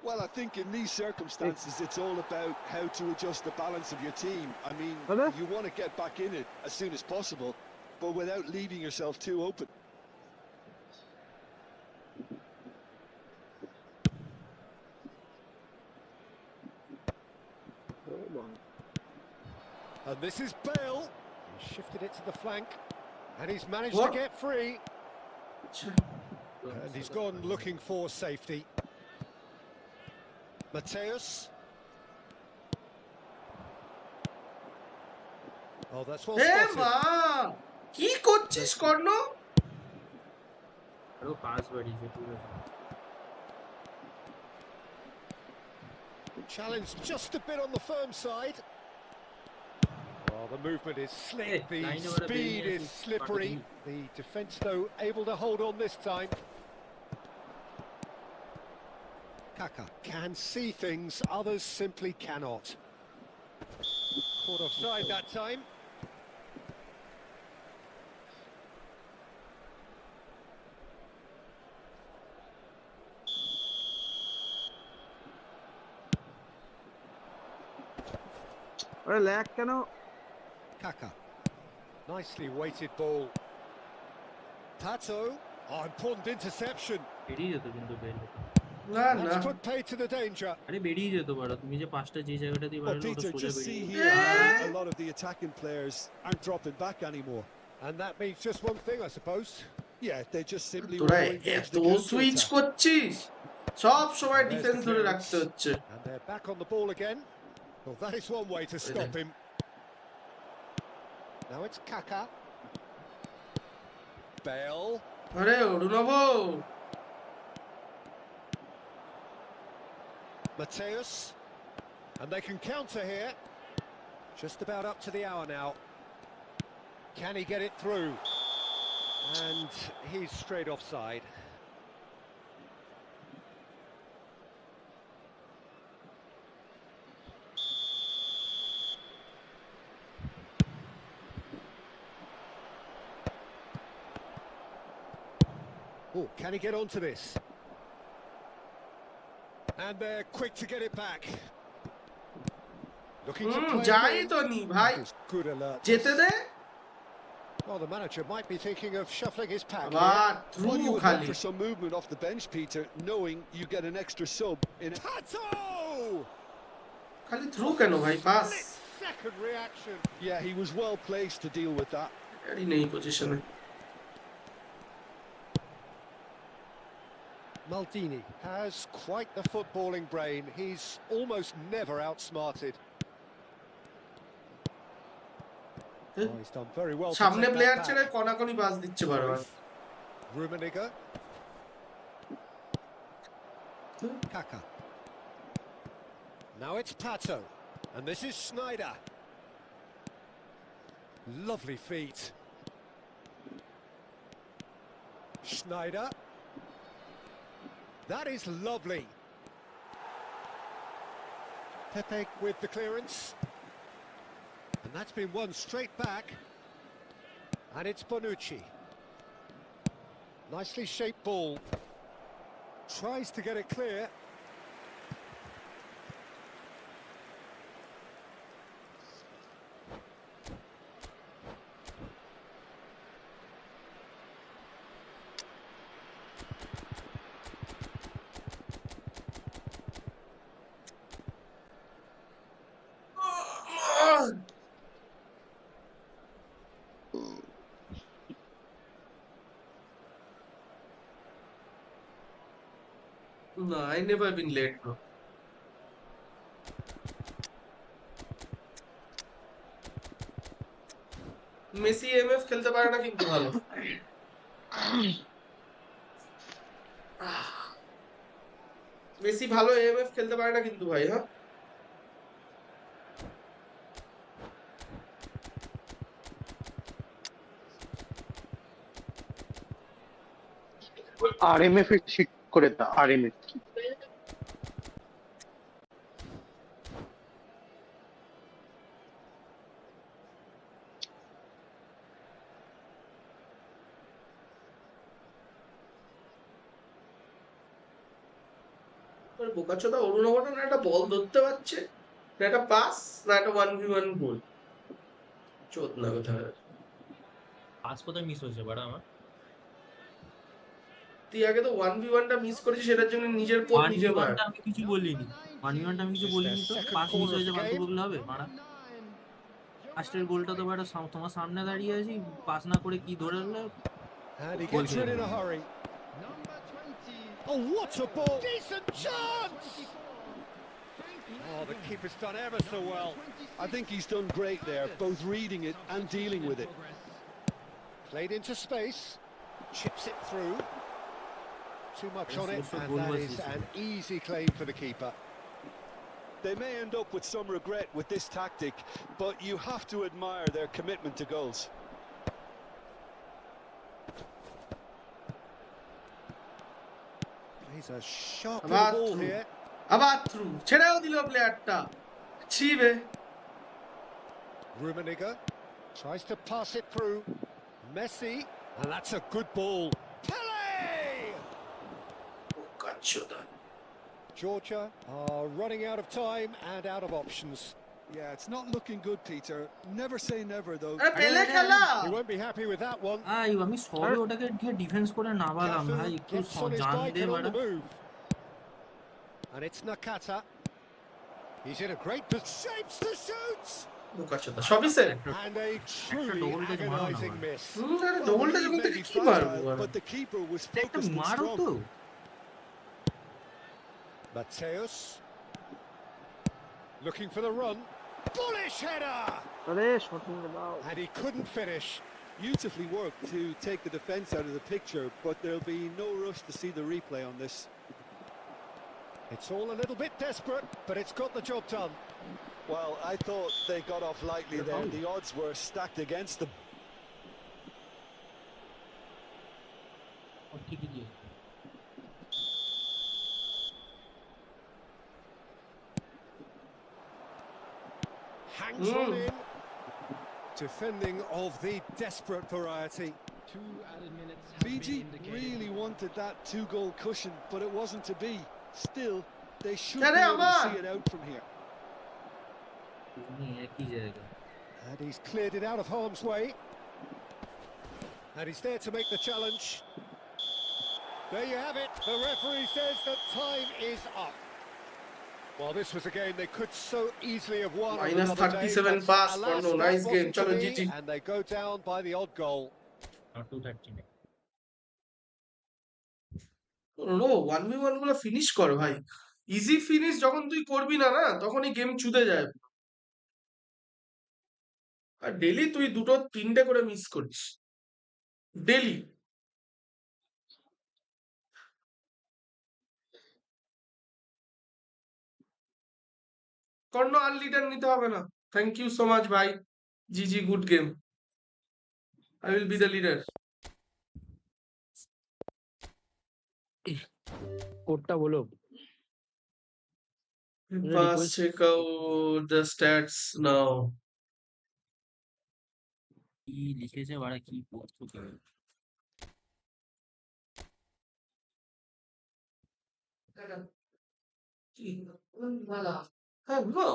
Well, I think in these circumstances, it's all about how to adjust the balance of your team. I mean, Hello? you want to get back in it as soon as possible, but without leaving yourself too open. And this is Bale. He shifted it to the flank, and he's managed What? to get free. And he's gone looking for safety. Mateus. Oh, that's well A spotted. মা কি করছিস কর্ণ? আরো pass বাড়িয়েছে, ঠিক আছে। Challenge just a bit on the firm side. Oh, the movement is slick, the line over the speed base is is slippery. fucking- The defence, though, able to hold on this time. Kaka can see things others simply cannot. Caught offside that time. আরে lag কেন? Kaka. Nicely weighted ball. Tato. Oh, important interception. বেরিয়ে যেত কিন্তু bell. না না That's put pay to the danger. আরে বেরিয়ে যেত পারো, তুমি যে পাসটা যে জায়গাটা দিয়ে Well, বাড়ালে ওটা Peter, সোজা just see বেরিয়ে here যেত। how a lot of the attacking players aren't dropping back anymore. And that means just one thing, I suppose. Yeah, they just simply তোরা want to engage এত the switch counter-attack. করছিস, সব সময় There's the defence ধরে clearance. রাখতে হচ্ছে। And they're back on the ball again. Well, that is one way to stop him. Now it's Kaka. Bale. আরে অরুণভ, Mateus. And they can counter here. Just about up to the hour now. Can he get it through? And he's straight offside. Oh, can he get onto this? And they're quick to get it back. Looking to play যাই it in. তো নি ভাই, That was good alert. যেতে দে। Well, the manager might be thinking of shuffling his pack আবার here. Through Well, you would খালি। look for some movement off the bench, Peter, knowing you get an extra sub in it. Tato! খালি through কেন ভাই, pass Second reaction. Yeah, he was well placed to deal with that. এরই নেই পজিশনে। Maldini has quite the footballing brain. He's almost never outsmarted. Oh, he's done very well to সামনে take player that ছেড়ে back. কনাকনি pass দিচ্ছে বারবার। Rummenigge. Kaka. Now it's Pato. And this is Schneider. Lovely feet. Schneider. That is lovely. Pepe with the clearance. And that's been won straight back. And it's Bonucci. Nicely shaped ball. Tries to get it clear. No, I never been late, bro. Messi MF খেলতে পারে না কিন্তু ভালো। Messi ভালো MF খেলতে পারে না কিন্তু ভাই, হ্যাঁ? আরএমএফ এর ঠিক করে দাও, আরএমএফ। বোকাচোদা অরুণাবটা না একটা বল ধরতে পারছে, না একটা পাস, না একটা 1v1 গোল। চোদ না কোথায়। পাস কোথায় মিস হয়েছে বাড়া আমার? তুই আগে তো 1v1টা মিস করেছিস, সেটার জন্য নিজের পোল নিজে মার। 1v1টা আমি কিছু বলিনি, 1v1টা আমি কিছু বলিনি তো। পাস মিস হয়েছে ফালতু বললে হবে মারা? ফার্স্টের গোলটা তো বাড়া তোমার সামনে দাঁড়িয়ে আছি, পাস না করে কি ধরে নিলে And he গোল gets খেয়ে rid in দেবে। a hurry. Oh, what a ball! Decent chance! Oh, the keeper's done ever so well. I think he's done great there, both reading it and dealing with it. Played into space, chips it through. Too much on it, and that is an easy claim for the keeper. They may end up with some regret with this tactic, but you have to admire their commitment to goals. He's a sharp little ball here. আবার through ছেড়েও দিল প্লেয়ারটা, ছিবে। Rummenigge tries to pass it through. Messi, and that's a good ball. Pele! বোকাচোদা। Georgia are running out of time and out of options. Yeah, it's not looking good, Peter. Never say never, though. আরে পেলে খেলা। He won't be happy with that one. আমি সবে ওটাকে গিয়ে defence করে নামালাম Cafu ভাই, একটু gets on his জান bike দে and on বাড়া। the move. And it's Nakata. He's in a great position. Shapes to shoot! বোকাচোদা সবই sir. And a truly double touch মারো না agonizing ভাই। miss. আরে ডবলটা যখন থেকে কি মারবো বল। But the keeper was একটা focused and মারো strong. তো। Mateus looking for the run. Bullish header! আরে শট মেরে দাও। And he couldn't finish. Beautifully worked to take the defence out of the picture, but there'll be no rush to see the replay on this. It's all a little bit desperate, but it's got the job done. Well, I thought they got off lightly there. The odds were stacked against them. ঠিকই দিয়ে। Hangs on in. Defending of the desperate variety. 2 added minutes have been Fiji indicated. really wanted that 2-goal cushion, but it wasn't to be. Still, they should Tere be able to aman. see it out from here. তুমি একই জায়গা। And he's cleared it out of harm's way. And he's there to make the challenge. There you have it. The referee says that time is up. Well, this was a game they could so easily have won. on Minus another day, 37 but pass, alas, no, nice that game. wasn't Chalo, to be, GG. and they go down by the odd goal. 230 no 1v1 গুলো finish কর ভাই। Easy finish যখন তুই করবি না, না তখনই game চুদে যায়। আর ডেলি তুই দুটো তিনটে করে মিস করিস ডেলি। কর্ণ আর লিডার নিতে হবে না। থ্যাংক ইউ সো মাচ ভাই। GG good game. I will be the leader. কোডটা বলো। Pass check out the stats now. কি লিখেছে বাড়া, কি পড়ছো তুমি? হ্যাঁ বুঝো,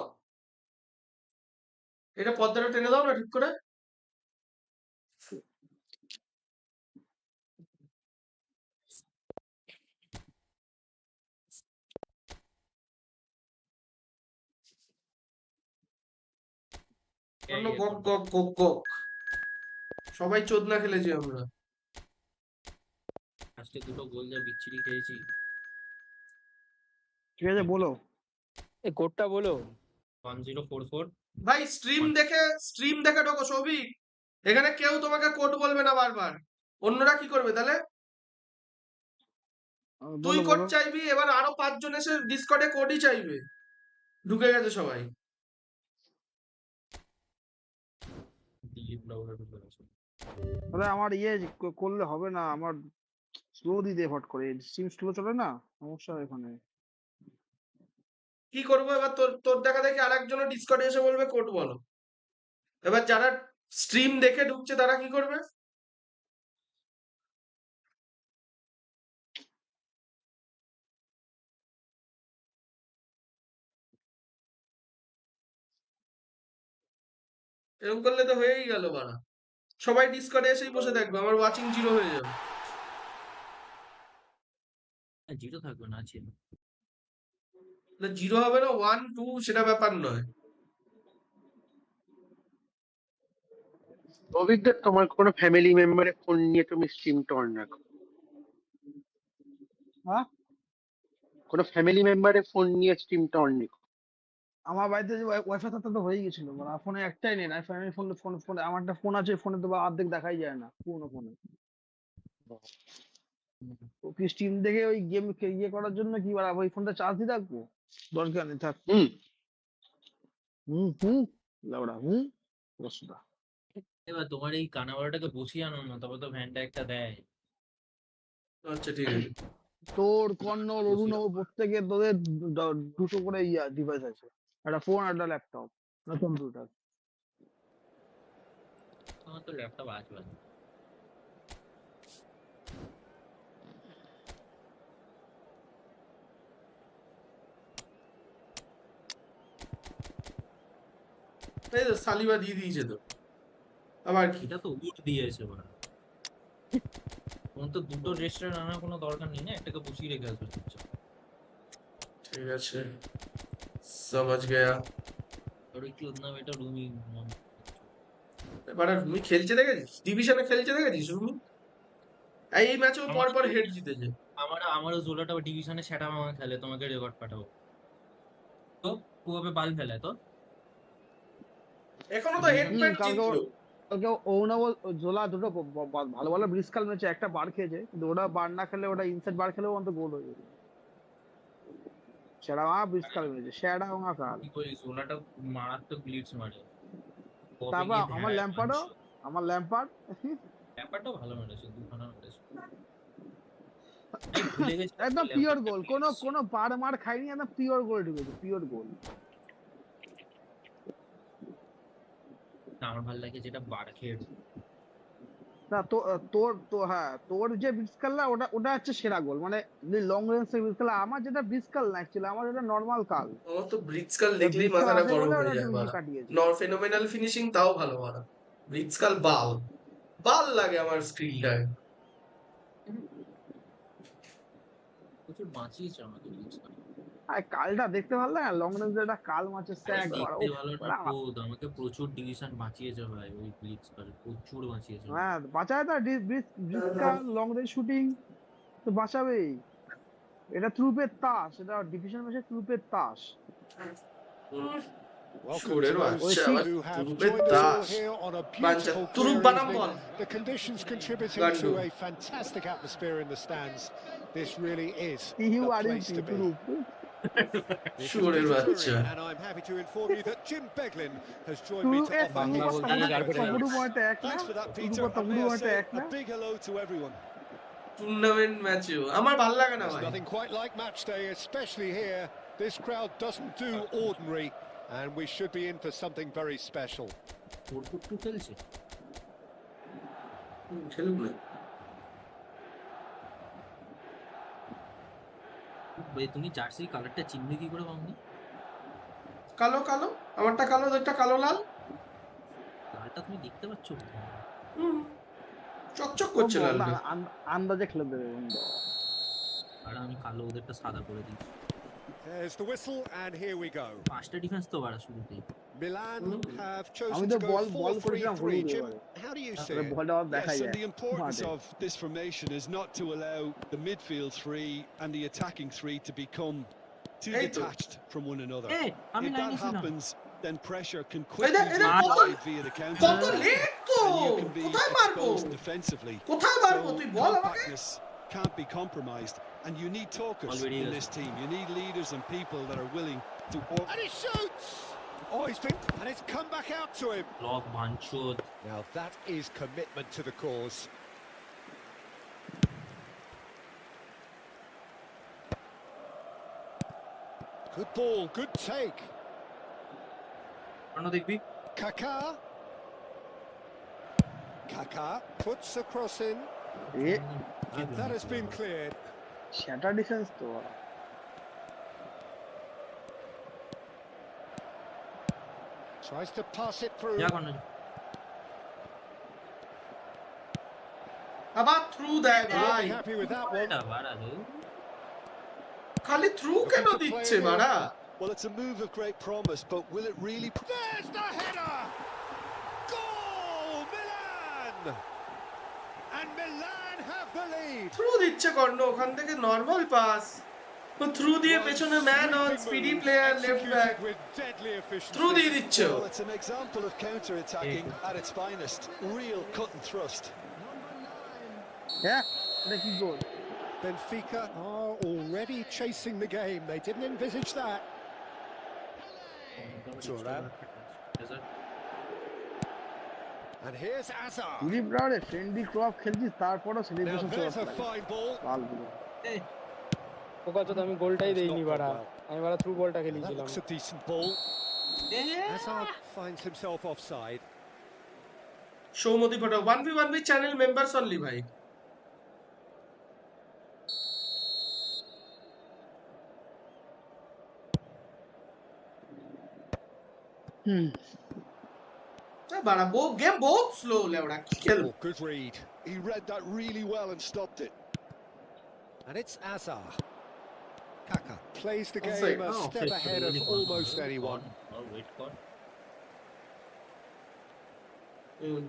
এটা পর্দাটা টেনে দাও না ঠিক করে। গক গক গক গক। সবাই চোদনা খেলেছি আমরা। আজকে দুটো গোল যা বিচ্ছিরি খেয়েছি। ঠিক আছে বলো এই কোডটা বলো 1044 ভাই স্ট্রিম দেখে ঢোকো সৌভিক, এখানে কেউ তোমাকে কোড বলবে না বারবার। অন্যরা কি করবে তাহলে? তুই বলো কোড বলো চাইবি, এবার আরো 5 জন এসে ডিসকর্ডে কোডই চাইবে। ঢুকে গেছে সবাই। দিলীপ রাউরের উপর আছে। তাহলে আমার করলে হবে না, আমার স্লো দিতে হট করে সিম স্লো চলে না, সমস্যা এখানে। কি করবো এবার? তোর দেখা দেখি আরেকজনও ডিসকর্ডে এসে বলবে কোড বলো। এবার যারা স্ট্রিম দেখে ঢুকছে তারা কি করবে? এরকম করলে তো হয়েই গেল বাড়া। সবাই ডিসকর্ডে এসেই বসে থাকবে, আমার ওয়াচিং জিরো হয়ে যাবে। জিরো থাকবে না, আছে জিরো হবে না 1 2 সেটা ব্যাপার নয়। অভিজ্ঞ তোমার কোনো ফ্যামিলি মেম্বারের ফোন নিয়ে তুমি স্ট্রিমটা অন রাখো। হ্যাঁ কোনো ফ্যামিলি মেম্বারের ফোন নিয়ে স্ট্রিমটা অন রাখো। আমার বাড়িতে যে ওয়াইফাই থাকতে তো হয়ে গেছিল, মানে ফোনে একটাই নেই, আমি ফোনে আমার একটা ফোন আছে, ফোনে তো অর্ধেক দেখাই যায় না পুরোনো ফোনে। কি স্ট্রিম দেখে ওই গেম করার জন্য কি বলা, ওই ফোনটা চার্জ দিয়ে রাখবো, দরকার নেই থাক। লাউড়া রসটা। এবার তোমার এই কানাবাড়াটাকে বসিয়ে আনো না, তবে তো ভ্যানটা একটা দেয়। আচ্ছা ঠিক আছে। তোর কর্নর অরুণব প্রত্যেকের তোদের দুটো করে ডিভাইস আছে, একটা ফোন একটা ল্যাপটপ না কম্পিউটার। আমার তো ল্যাপটপ আসবে না। এই তো সালিবা দিয়ে দিয়েছে তো, আবার কি? এটা তো উড দিয়েছে বড়। কোন তো দুটো রেস্টুরেন্ট আনার কোনো দরকার নেই না, একটাকে বসিয়ে রেখে আসবে চুপচাপ। ঠিক আছে समझ गया। और एक उतना बेटा रूमी এবারে রুমি খেলছে দেখেছিস? ডিভিশনে খেলছে দেখেছিস রুমি? এই ম্যাচেও পর পর হেড জিতেছে। আমারও জোলাটা ডিভিশনে সেটা আমাকে খেলে, তোমাকে রেকর্ড পাঠাবো। তো কোপে বাল ফেলে তো এখনো তো হেড পেন জিতলো। কালকে অরুণব জোলা দুটো ভালো ভালো ব্রিস্কাল ম্যাচে একটা বার খেয়েছে, কিন্তু ওটা বার না খেলে, ওটা ইনসাইড বার খেলেও অন্তত গোল হয়ে যেত। সেটা ব্রিস্কাল ম্যাচে সেটা কাল কি করি, জোলাটা মারাত্মক গ্লিটস মারে। তারপর আমার ল্যাম্পার্ডও ভালো মেরেছে, দুখানা মেরেছে একদম পিওর গোল, কোনো বার মার খাইনি, একদম পিওর গোল ঢুকেছে, পিওর গোল। আমার ভালো লাগে যেটা বার খেয়ে না তোর যে ব্রিস্কালটা ওটা হচ্ছে সেরা গোল, মানে লং রেঞ্জ এর ব্রিস্কাল। আমার যেটা ব্রিস্কাল না, অ্যাকচুয়ালি আমার যেটা নরমাল কাল। আমার তো ব্রিজকাল দেখলেই মাথাটা গরম হয়ে যায় বাড়া। নর ফেনোমেনাল ফিনিশিং তাও ভালো বাড়া, ব্রিজকাল বাল লাগে আমার স্ক্রিনটায়। প্রচুর বাঁচিয়েছে আমাকে ব্রিজকাল। আর কালটা দেখতে ভালো লাগে, লং রেঞ্জ এটা কাল মাছের স্যাক করা আমাকে প্রচুর ডিভিশন বাঁচিয়েছে ভাই, ওই ব্রিজকাল প্রচুর বাঁচিয়েছে। হ্যাঁ বাঁচায় তো, ব্রিজকাল লং রেঞ্জ শুটিং তো বাঁচাবেই। এটা থ্রুপের তাস, এটা ডিভিশন ম্যাচে থ্রুপের তাস। Welcome to those who have joined us all here on a beautiful clear evening. The conditions contributing to a fantastic atmosphere in the stands. This really is the place to be. And I'm happy to inform you that Jim Beglin has joined me to offer his Thanks for that, Peter. And may I say a big hello to everyone. Tournament ম্যাচেও আমার ভালো লাগে না ভাই। Nothing quite like match day, especially here. This crowd doesn't do ordinary, and we should be in for something very special. তুমি jersey কালারটা চিনবে কি করে বাংলা? কালো কালো, আমারটা কালো, একটা কালো লাল। লালটা তুমি দেখতে পাচ্ছ? চকচক করছে লালটা। আন্দাজে খেলে দেবে আর আমি কালো, ওদেরটা সাদা করে দিই। There's the whistle and here we go. পাঁচটা ডিফেন্স তো বাড়া শুরুতেই। Milan have chosen to go 4-3-3. Jim, how do you see it? Yes, and the importance of this formation is not to allow the midfield three and the attacking three to become too Hey, to. detached from one another. Hey, If that happens, then pressure can Hey, quickly be that applied via the counter কত late তো and you can be কোথায় মারবো exposed defensively. কোথায় মারবো So তুই বল আমাকে compactness can't be compromised, and you need talkers in this team. You need leaders and people that are willing to. And he shoots! Oh, and it's come back out to him. Block Manchud. Now that is commitment to the cause. Good ball, good take. Kaká. Kaká puts the cross in, and that has been cleared. Shatter defense তো Tries to pass it through. আবার through দেয় He'll ভাই be happy with that one. খালি through কেন দিচ্ছে বাড়া Well, it's a move of great promise, but will it really? There's the header! Goal, Milan! And Milan have the lead. Through দিচ্ছে কর্ণ ওখান থেকে নরমাল পাস ও through দিয়ে পেছনে man on speedy player left back Executed with deadly through efficiency. দিয়ে দিচ্ছে ও। Well, it's an example of counter-attacking at its finest. Real cut and thrust. হ্যাঁ এটা কি গোল Benfica are already chasing the game. They didn't envisage that. And here's Azar. Dilip রাওরে friendly club খেলছিস তারপরও Now celebration there's a fine ball. বালগুলো ওকা তো আমি গোলটাই দেইনি Not বাড়া gone well. আমি বাড়া থ্রু বলটা That খেলিছিলাম looks a decent ball. Hazard finds himself offside. সৌমতি photo 1v1v channel members only ভাই বাড়া গেম বহুত স্লো লেওড়া কি খেল Oh, good read. He read that really well and stopped it. And it's Azar. Kaká plays the Offside. game a step ahead of almost anyone.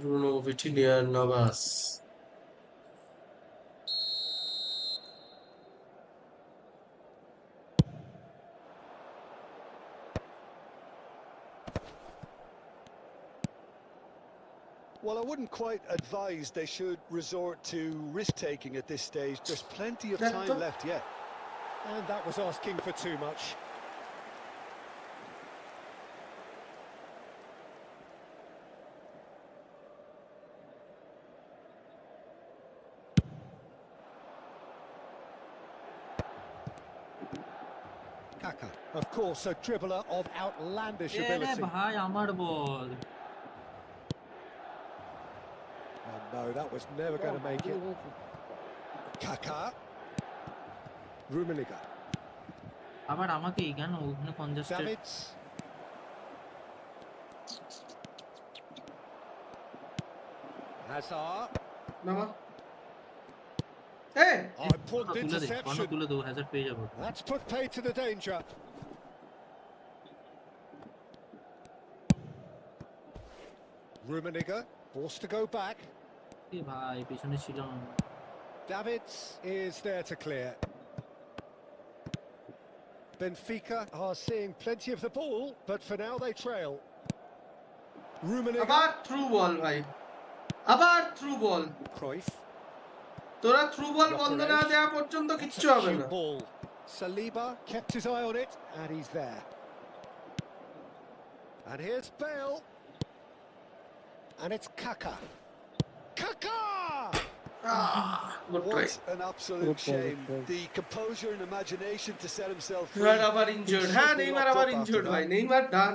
Bruno Vitinha Navas Well, I wouldn't quite advise they should resort to risk-taking at this stage. There's plenty of time left yet. And that was asking for too much. Kaká, of course, a dribbler of outlandish ability. ভাই আমার বল And no, that was never going to make it. Kaká. Rummenigge. আবার আমাকে কেন ওখানে congested Davids. Hazard. নামা এই Oh, important তুলে দে interception. তুলে দে হ্যাজার্ড পেয়ে যাবো That's put paid to the danger. Rummenigge forced to go back. এ ভাই পেছনে ছিল না Davids is there to clear. Benfica are seeing plenty of the ball, but for now they trail. Rummenigge. আবার through ball ভাই আবার through ball Cruyff. তোরা through ball বন্ধ না দেওয়া পর্যন্ত কিচ্ছু হবে না Ball. Saliba kept his eye on it, and he's there. And here's Bale. And it's Kaká. Kaká! Good try What an absolute shame. The composure and imagination to set himself free. Neymar আবার injured হ্যাঁ Neymar আবার injured ভাই Neymar done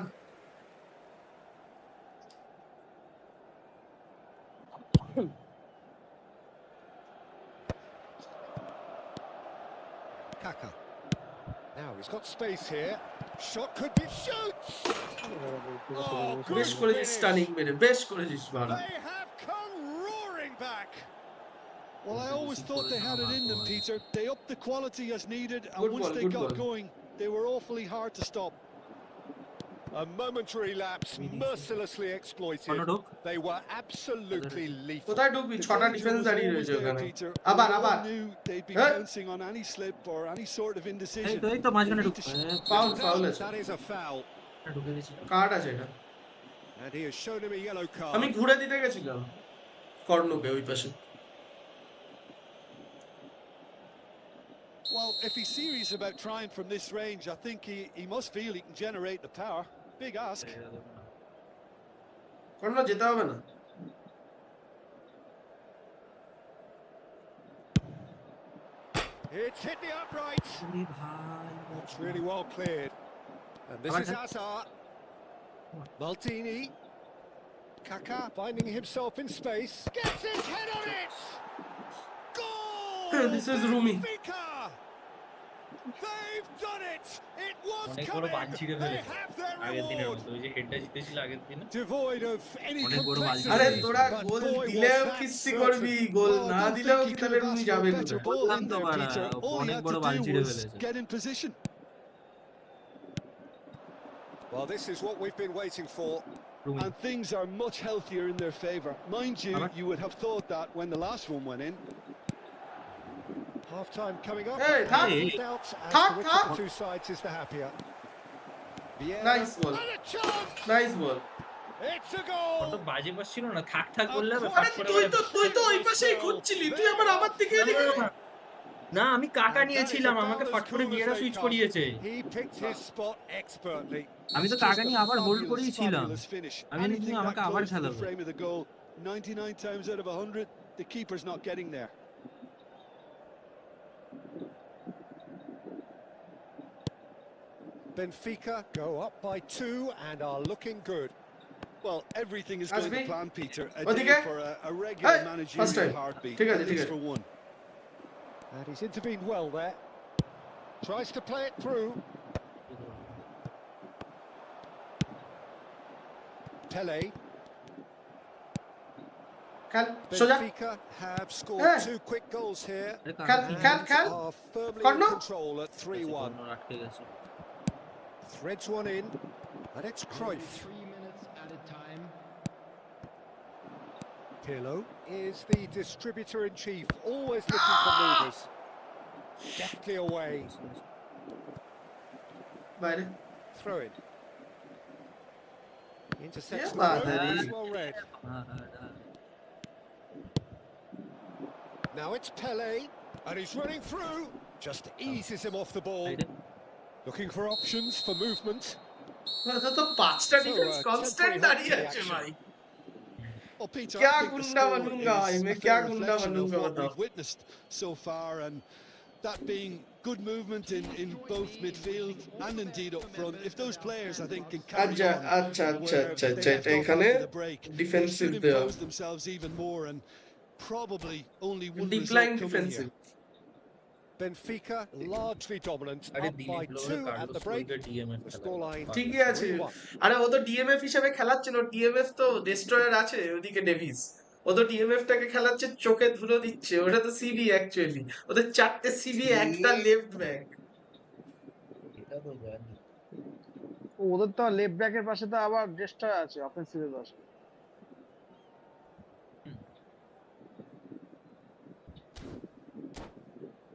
Kaká. Now he's got space here. Shot could be shoots. Oh, বেশ good করেছিস finish. Stunning মেরে বেশ করেছিস বাড়া They have come roaring back. Well, I always thought they had it in them, Peter. They upped the quality as needed, and Good once ball, they good got ball. going, they were awfully hard to stop. A momentary lapse mercilessly exploited. They were absolutely lethal. কোথায় ঢুকবি? 6টা defence দাঁড়িয়ে রয়েছে ওখানে। আবার they'd be pouncing on any slip or any sort of indecision. এই তো মাঝখানে ঢুকবে। ফাউল আছে। That is a foul. ঢুকে গেছিল। কার্ড আছে এটা। And he has shown him a yellow card. আমি ঘুরে দিতে গেছিলাম কর্ণকে ওই পাশে। Well, if he's serious about trying from this range, I think he must feel he can generate the power. Big ask. কর্ণ যেতে হবে না। It's hit the uprights. It's really well cleared. And this is Hazard. Maldini. Kaká finding himself in space. Gets his head on it! Goal! This is Rumi. They've done it! It was অনেক বড় coming! বাল ছিঁড়ে They ফেলেছে have their আগের দিনের reward! মতো ওই যে হেডটা জিতেছিল আগের দিনে Devoid of any অনেক বড় বাল complexity. আরে ছিঁড়ে তোরা But গোল boy, was দিলেও that কিস্তি certain. করবি, গোল Well, I না don't দিলেও think কি he তাহলে could have Rumi asked for যাবে a better কোথায়? ball বললাম in তো there, বাড়া, Peter. All he অনেক had বড় to বাল do ছিঁড়ে was ফেলেছে get in position. Well, this is what we've been waiting for. Rumi And things are much healthier in their favour. Mind you, you would have thought that when the last one went in. Half time coming up. Hey, and hey. no doubt as Thak, to which thak. of the two sides is the happier. Vieira. Nice ball, And a chance! Nice ball. It's a কত goal! বাজে pass ছিল না থাক থাক বললে হবে আরে ফাট করে তুই তো ওই পাশেই খুঁজছিলি, তুই আবার আমার দিকে এদিকে। না আমি কাকা And that is নিয়েছিলাম আমাকে about ফাট as করে cool as Vieira they switch come. করিয়েছে He picked his spot expertly. আমি তো It's কাকা just নিয়ে a আবার হোল্ড fabulous, করেই ছিলাম fabulous finish. আমি জানি Anything তুমি আমাকে that আবার close to the খেলাবে frame of the goal, 99 times out of 100, the keeper's not getting there. Benfica go up by 2 and are looking good. Well, everything is going to Asbi? plan, Peter. A Odige? day for a regular Hey, first managerial time. heartbeat, ঠিক আছে, at ঠিক least আছে। for one. And he's intervened well there. Tries to play it through. Pele. খেল সোজা Benfica have scored Hey. 2 quick goals here. আরে খেল কাকা খেল And খেল are firmly in Corner? control at 3-1. আটকে গেছে Threads one in. And it's Cruyff. 3 minutes at a time. Pirlo is the distributor-in-chief, always looking for movers. Deftly away. বাইরে। Throw it. Intercepts Yeah, the throw. buddy. That's well read. Now it's Pele, and he's running through. Just eases him off the ball. Looking for options for movement. তো তো পাঁচটা defence temporary constant halt দাঁড়িয়ে to the আছে action. ভাই। Well, Peter, Kya I think the gunda score banunga hai, is main a kya fair gunda reflection of banunga what batao. we've witnessed so far, and that being good movement in both midfield and indeed up front. If those players, I think, can carry আচ্ছা on আচ্ছা আচ্ছা where আচ্ছা they আচ্ছা left এটা off এখানে after the break, they defensive should দেওয়া, impose themselves even more, and probably only one decline result coming defensive. here. Benfica largely dominant, আরে up by Dilip লোকের 2 at কার্লোস the break. রুলকে DMF The scoreline ঠিকই আছে। 3-1. আরে ও তো DMF হিসেবে খেলাচ্ছে না, ডিএমএফ তো ডেস্ট্রয়ার আছে ওদিকে ডেভিস। ও তো ডিএমএফ টাকে খেলাচ্ছে, চোখে ধুলো দিচ্ছে, ওটা তো সিবি অ্যাকচুয়ালি। ওদের 4টে সিবি, একটা লেফট ব্যাক। এটা তো জানি ওদের তো লেফট ব্যাকের পাশে তো আবার ডেস্ট্রয়ার আছে অফেন্সিভের পাশে।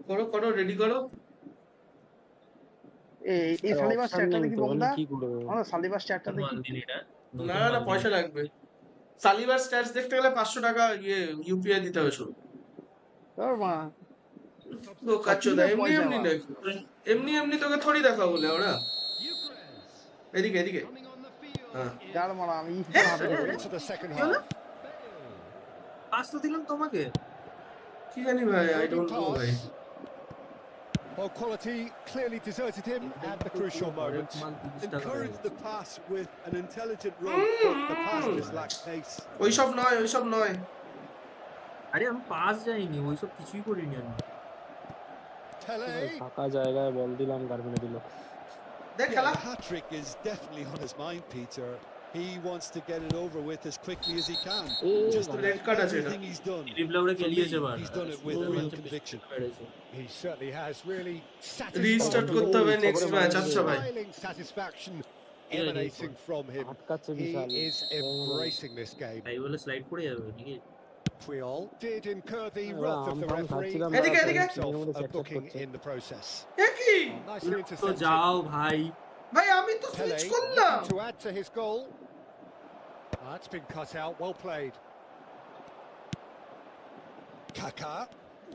করো করো, রেডি করো। এই সালিবাস চ্যাটটা কি বন্ধা? কি করবে আমরা সালিবাস চ্যাটটা দেখি। না না পয়সা লাগবে। সালিভার স্ট্যাটস দেখতে গেলে 500 টাকা ইউপিআই দিতে হবে শুধু। তোর মা তো কাচ্চোদা এমনি এমনি নাকি? এমনি এমনি তোকে থোড়ি দেখা বলে ওরা। এদিকে এদিকে। হ্যাঁ যার মারা আমি Into the second half. Pass তো দিলাম তোমাকে কি জানি ভাই, আই ডোন্ট নো ভাই। Well, quality clearly deserted him at the crucial moment. Encourage the pass with an intelligent run, but the pass just lacks pace. ওইসব নয়, ওইসব নয়। আরে আমি পাস যাইনি, ওইসব কিছুই করিনি আমি। Pele. ফাঁকা জায়গায় বল দিলাম, গার্বেনে দিল। দেখ Yeah, খেলা। the hat-trick is definitely on his mind, Peter. He wants to get it over with as quickly as he can. Just red card আছে এটা। everything he's done. দিলীপ লাউড়ে For খেলিয়েছে me, বার he's done it with real conviction. He certainly has really restart satisfied. করতে হবে next match. আচ্ছা ভাই Smiling satisfaction emanating from him. He is embracing this game. তাই বলে স্লাইড করে যাবে নাকি? Puyol did incur the wrath of the referee. A booking in the process. কি Nicely তো intercepted. যাও ভাই। ভাই আমি তো সুইচ Pele করলাম। looking to add to his goal. That's been cut out. Well played. Kaka.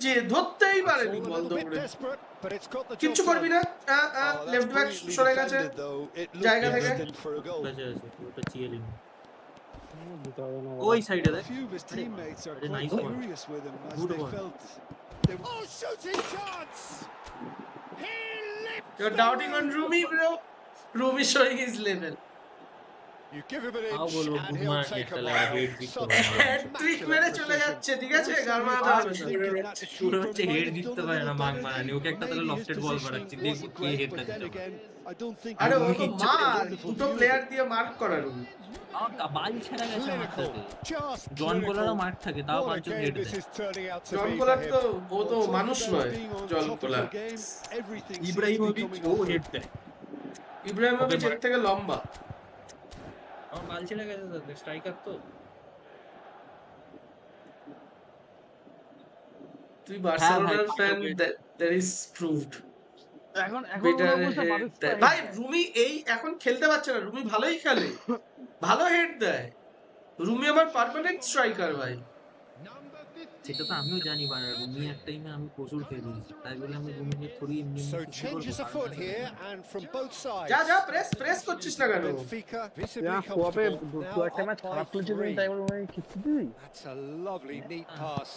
যে ধরতেই It's পারেনি all a ball little bit দৌড়ে। desperate, but it's got the job কিচ্ছু করবি done. না। Oh, left that's back brilliantly সরে গেছে defended, though. It জায়গা looked থেকে। destined for a goal. আছে আছে ওটা চিয়েলিং। দিতে হবে না ওই সাইডে A দেখ। few of his teammates are Very quite nice one. furious with him as Good they one. felt they were Oh, shooting chance! He lifts You're the doubting on roof. Rumi, bro. Rumi showing his level. You give him an তাও inch বলবো and ঘুমা he'll take a একটা mile. Head দিতে Such পারে না। Hat trick মেরে চলে যাচ্ছে, ঠিক আছে? গাল মারাতে হবে না। thinking that the শুরু keeper হচ্ছে might হেড have দিতে done a পারে না little বাং better মারানি, there. ওকে একটা তাহলে Maybe his লফটেড বল positioning বাড়াচ্ছি, দেখবো wasn't K great, হেডটা but then দিতে পারে। again, I don't think আরে he ও was তো immune to মার, wonderful দুটো view of প্লেয়ার it. দিয়ে মার্ক করা রুমি। বাল ছেড়ে গেছে আমার Clinical, থেকে। just জন কোলারও clinical. মার্ক থাকে, তাও What a পাঁচজন game হেড this দেয়। is turning out to Jan be for Koller তো him. ও তো Well, talk মানুষ about নয়, being on Jan top of Koller. your game. Everything seems to be Ibrahimovic coming ও off head it. দেয়। Ibrahimovic এর থেকে লম্বা। আমার বাল ছেড়ে গেছে তো, স্ট্রাইকার তো। তুই হ্যাঁ ভাই, বার্সেলোনার ফ্যান, পাঠকের। That is proved. এখন বেটার ওরা বলছে হেড বাতিস্তা দেয়। হেড ভাই দেয়। রুমি এই এখন খেলতে পারছে না, রুমি ভালোই খেলে, ভালো হেড দেয়। রুমি আমার পার্মানেন্ট স্ট্রাইকার ভাই। সেটা তো আমিও জানি, রুমি এক টাইমে আমি প্রচুর খেলেছি, তাই বলে আমি রুমিকে থোড়ি এমনি So এমনি কিছু changes করবো, afoot কারণ আছে here, নাকি? and from both sides. যা যা প্রেস করছিস না কেন? Benfica visibly না কোয়াপে comfortable. দু একটা Now ম্যাচ up by খারাপ খেলেছে তুমি 3. তাই বলে ওনাকে খিস্তি দিবি? That's a lovely, neat pass.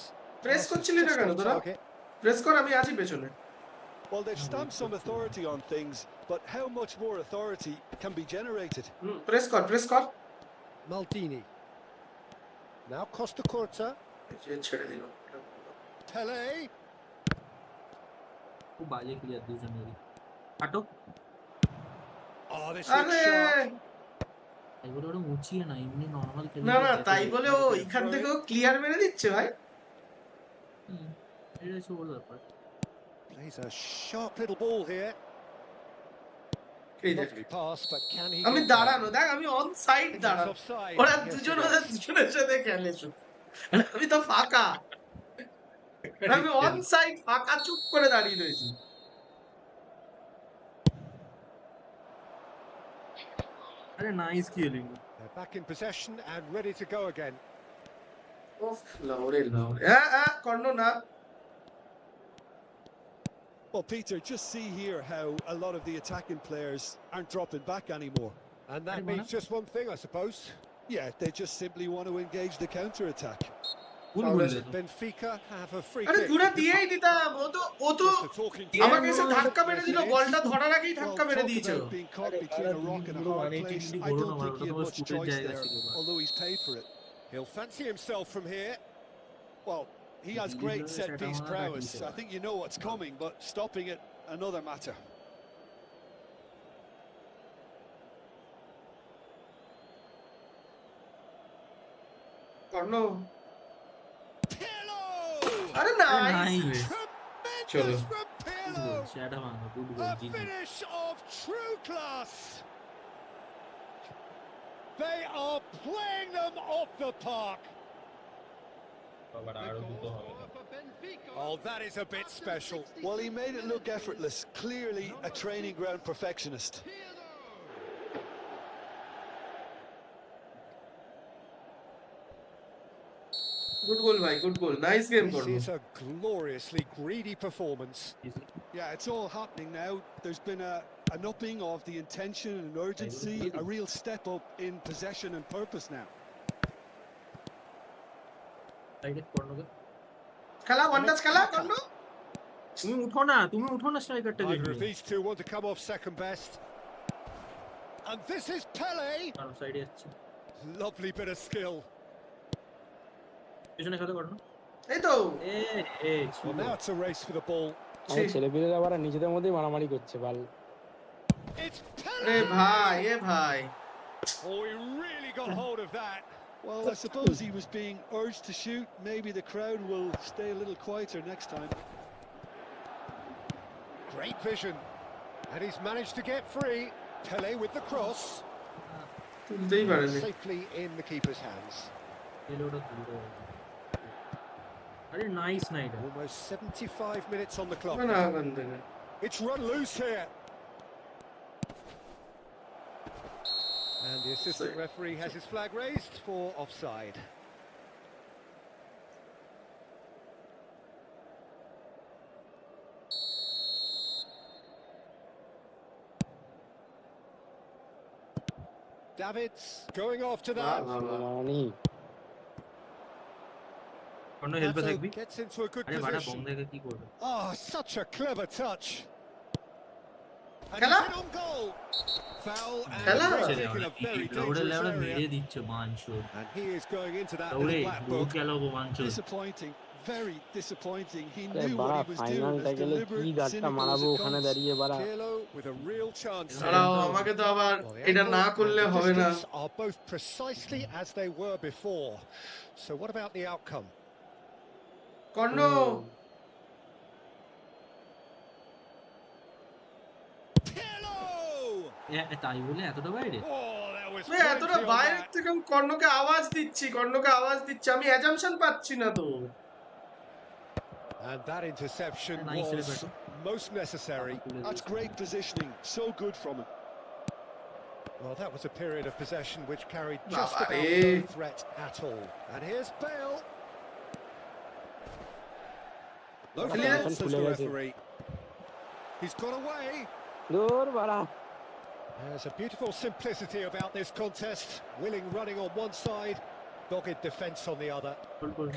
Press Passes করছিলি না just কেন off তোরা? target. প্রেস কর, আমি আছি পেছনে। Well, they've stamped some authority on things, but how much more authority can be generated? Press কর, প্রেস কর। Maldini. Now Costa Curta. ছেড়ে দিল। Pele. খুব বাজে ক্লিয়ার দুজনেরই। আটক। Oh, this looks আরে sharp. তাই বলে ওরা মুচিয়ে না, এমনি নর্মাল খেলে। না না, তাই বলে ও এখান থেকে ক্লিয়ার মেরে দিচ্ছে ভাই। এটা হচ্ছে ওর ব্যাপার। Plays a sharp little ball here. এই দেখ, Lovely pass, but can he? আমি get দাঁড়ানো, দেখ আমি অন সাইড there? দাঁড়ানো। He's offside. ওরা Yes, দুজন it ওদের is. দুজনের সাথে খেলে শুধু। আমি তো ফাঁকা, আমি অন সাইড ফাঁকা চুপ করে দাঁড়িয়ে রয়েছি। আরে nice killing. They're back in possession and ready to go again. ওফ লাউরে লাউরে, কর্ণ না। Well, Peter, just see here how a lot of the attacking players aren't dropping back anymore. And that means just one thing, I suppose. Yeah, they just simply want to engage the counter-attack. Benfica have a free আরে kick. দূরে দিয়েই দিতাম, ও তো Just a talking আমাকে এসে ধাক্কা মেরে দিল, বলটা ধরার আগেই ধাক্কা মেরে talk দিয়েছে। about being caught between a rock and a hard place. I don't think he had much choice there, although he's paid for it. He'll fancy himself from here. Well, he has great set-piece prowess. I think you know what's coming, but stopping it, another matter. Karna, Pirlo! আরে nice. চলো। Tremendous from Pirlo! সেটা ভাঙা, good A গোল, জিজি। finish of true class. They are playing them off the park. আবার আরো দুটো হবে। Oh, that is a bit special. Well, he made it look effortless. Clearly a training ground perfectionist. Good goal ভাই, good goal, nice game This কর্ণ। is a gloriously greedy performance. Yeah, it's all happening now. There's been an upping of the intention and urgency, a real step up in possession and purpose now. সাইডে কর্ণকে। খেলা one touch খেলা কর্ণ। তুমি উঠো না স্ট্রাইকারটাকে। Neither of these two want to come off second best. And this is Pele. কারণ সাইডে যাচ্ছে। Lovely bit of skill. পিছনে খেলা কর্ণ। এই তো Well, now it's a race for the ball. আমার ছেলেপিলেরা আবার নিজেদের মধ্যেই মারামারি করছে বাল। It's A Pele. ভাই, এ ভাই। Oh, he really got hold of that. Well, I suppose he was being urged to shoot. Maybe the crowd will stay a little quieter next time. Great vision. And he's managed to get free. Pele with the cross. তুলতেই পারেনি। Safely in the keeper's hands. এলোটা দূরে আরে nice না এটা Almost 75 minutes on the clock. না ওখান থেকে It's run loose here. And the assistant referee has his flag raised for offside. Davids going after that. রানি অন্য হেল্পে Pato থাকবি gets into a good আরে বাড়া position. বং থেকে কি করবে Oh, such a clever touch. And Hello? he's in on goal. Foul and Hello? free kick in a very দৌড়ে dangerous লেওড়া মেরে area. দিচ্ছে Mansur And he is going into that দৌড়ে little black দৌড় book. খেলাবো Mansur Disappointing, very disappointing. He আরে knew বাড়া what he was doing, ফাইনালটা as গেলে কি deliberate, গাড়টা cynical as মারাবো it ওখানে comes. দাঁড়িয়ে বাড়া Pirlo with a real chance. দাঁড়াও আমাকে তো আবার Well, the এটা angle না and করলে the হবে না। distance are both precisely as they were before. So what about the outcome? Karna Pirlo! তাই বলে এতটা বাইরে Oh, there was এতটা plenty on বাইরের that. থেকে আমি কর্ণকে আওয়াজ দিচ্ছি আমি অ্যাজাম্পশন পাচ্ছি না তো। And that interception Nice, was Roberto. most necessary. That's great positioning, so good from him. Well, that was a period of possession which carried just about Babare. no threat at all. And here's Bale. No Clear. foul, says the referee. He's got away. দূর বাড়া There's a beautiful simplicity about this contest. Willing running on one side, dogged defence on the other.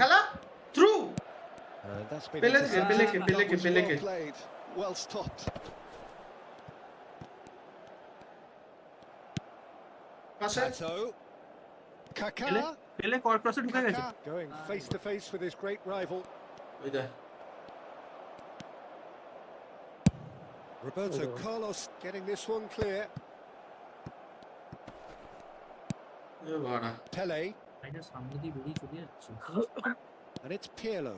খেলা through And that's been Pele- intercepted. Pele- That was Pele- well played, well stopped. পাশে Pato. Kaká. পেলে কর ক্রসে ঢুকে গেছে Kaká going face to face with his great rival. ওই দা Roberto Carlos getting this one clear. এ বাড়া Pele. এটা সামনে দিয়ে বেরিয়ে চলে যাচ্ছে And it's Pirlo.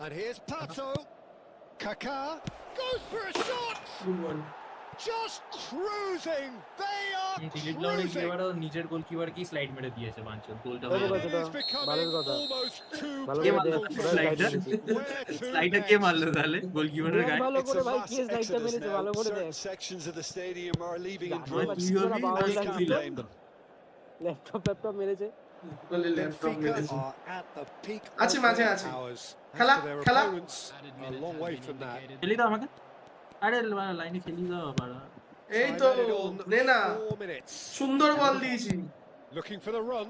And here's Pato. Kaká goes for a shot. Good one Just cruising. They are ডিলিট লাউডে cruising. গিয়ে বাড়া নিজের গোলকিপার কি স্লাইড মেরে দিয়েছে বাঞ্চল গোলটা ভালো হয়ে কথা। It is becoming ভালো কথা। almost too ভালো কে করে মারলো painful দেখ, to স্লাইডটা see. Where to স্লাইডটা K next? মারলো তাহলে গোলকিপারের গায়ে ভালো It's করে a ভাই mass কি স্লাইডটা exodus মেরেছে ভালো now. করে Certain দেখ sections of the stadium are leaving in Yeah, আমার droves. তুই হবি বাবা, না You আমি can't দিলাম blame them. ল্যাপটপ মেরেছে বলে ল্যাপটপ Benfica মেরেছে are at the peak আছে of মাঝে their আছে powers. As খেলা for their খেলা opponents, Added a minutes long has way been from that. indicated. খেলি দাও আমাকে আরে লাইনে খেলি দাও বাড়া এই Time তো added on নে না 4 minutes. সুন্দর বল দিয়েছি Looking for the run.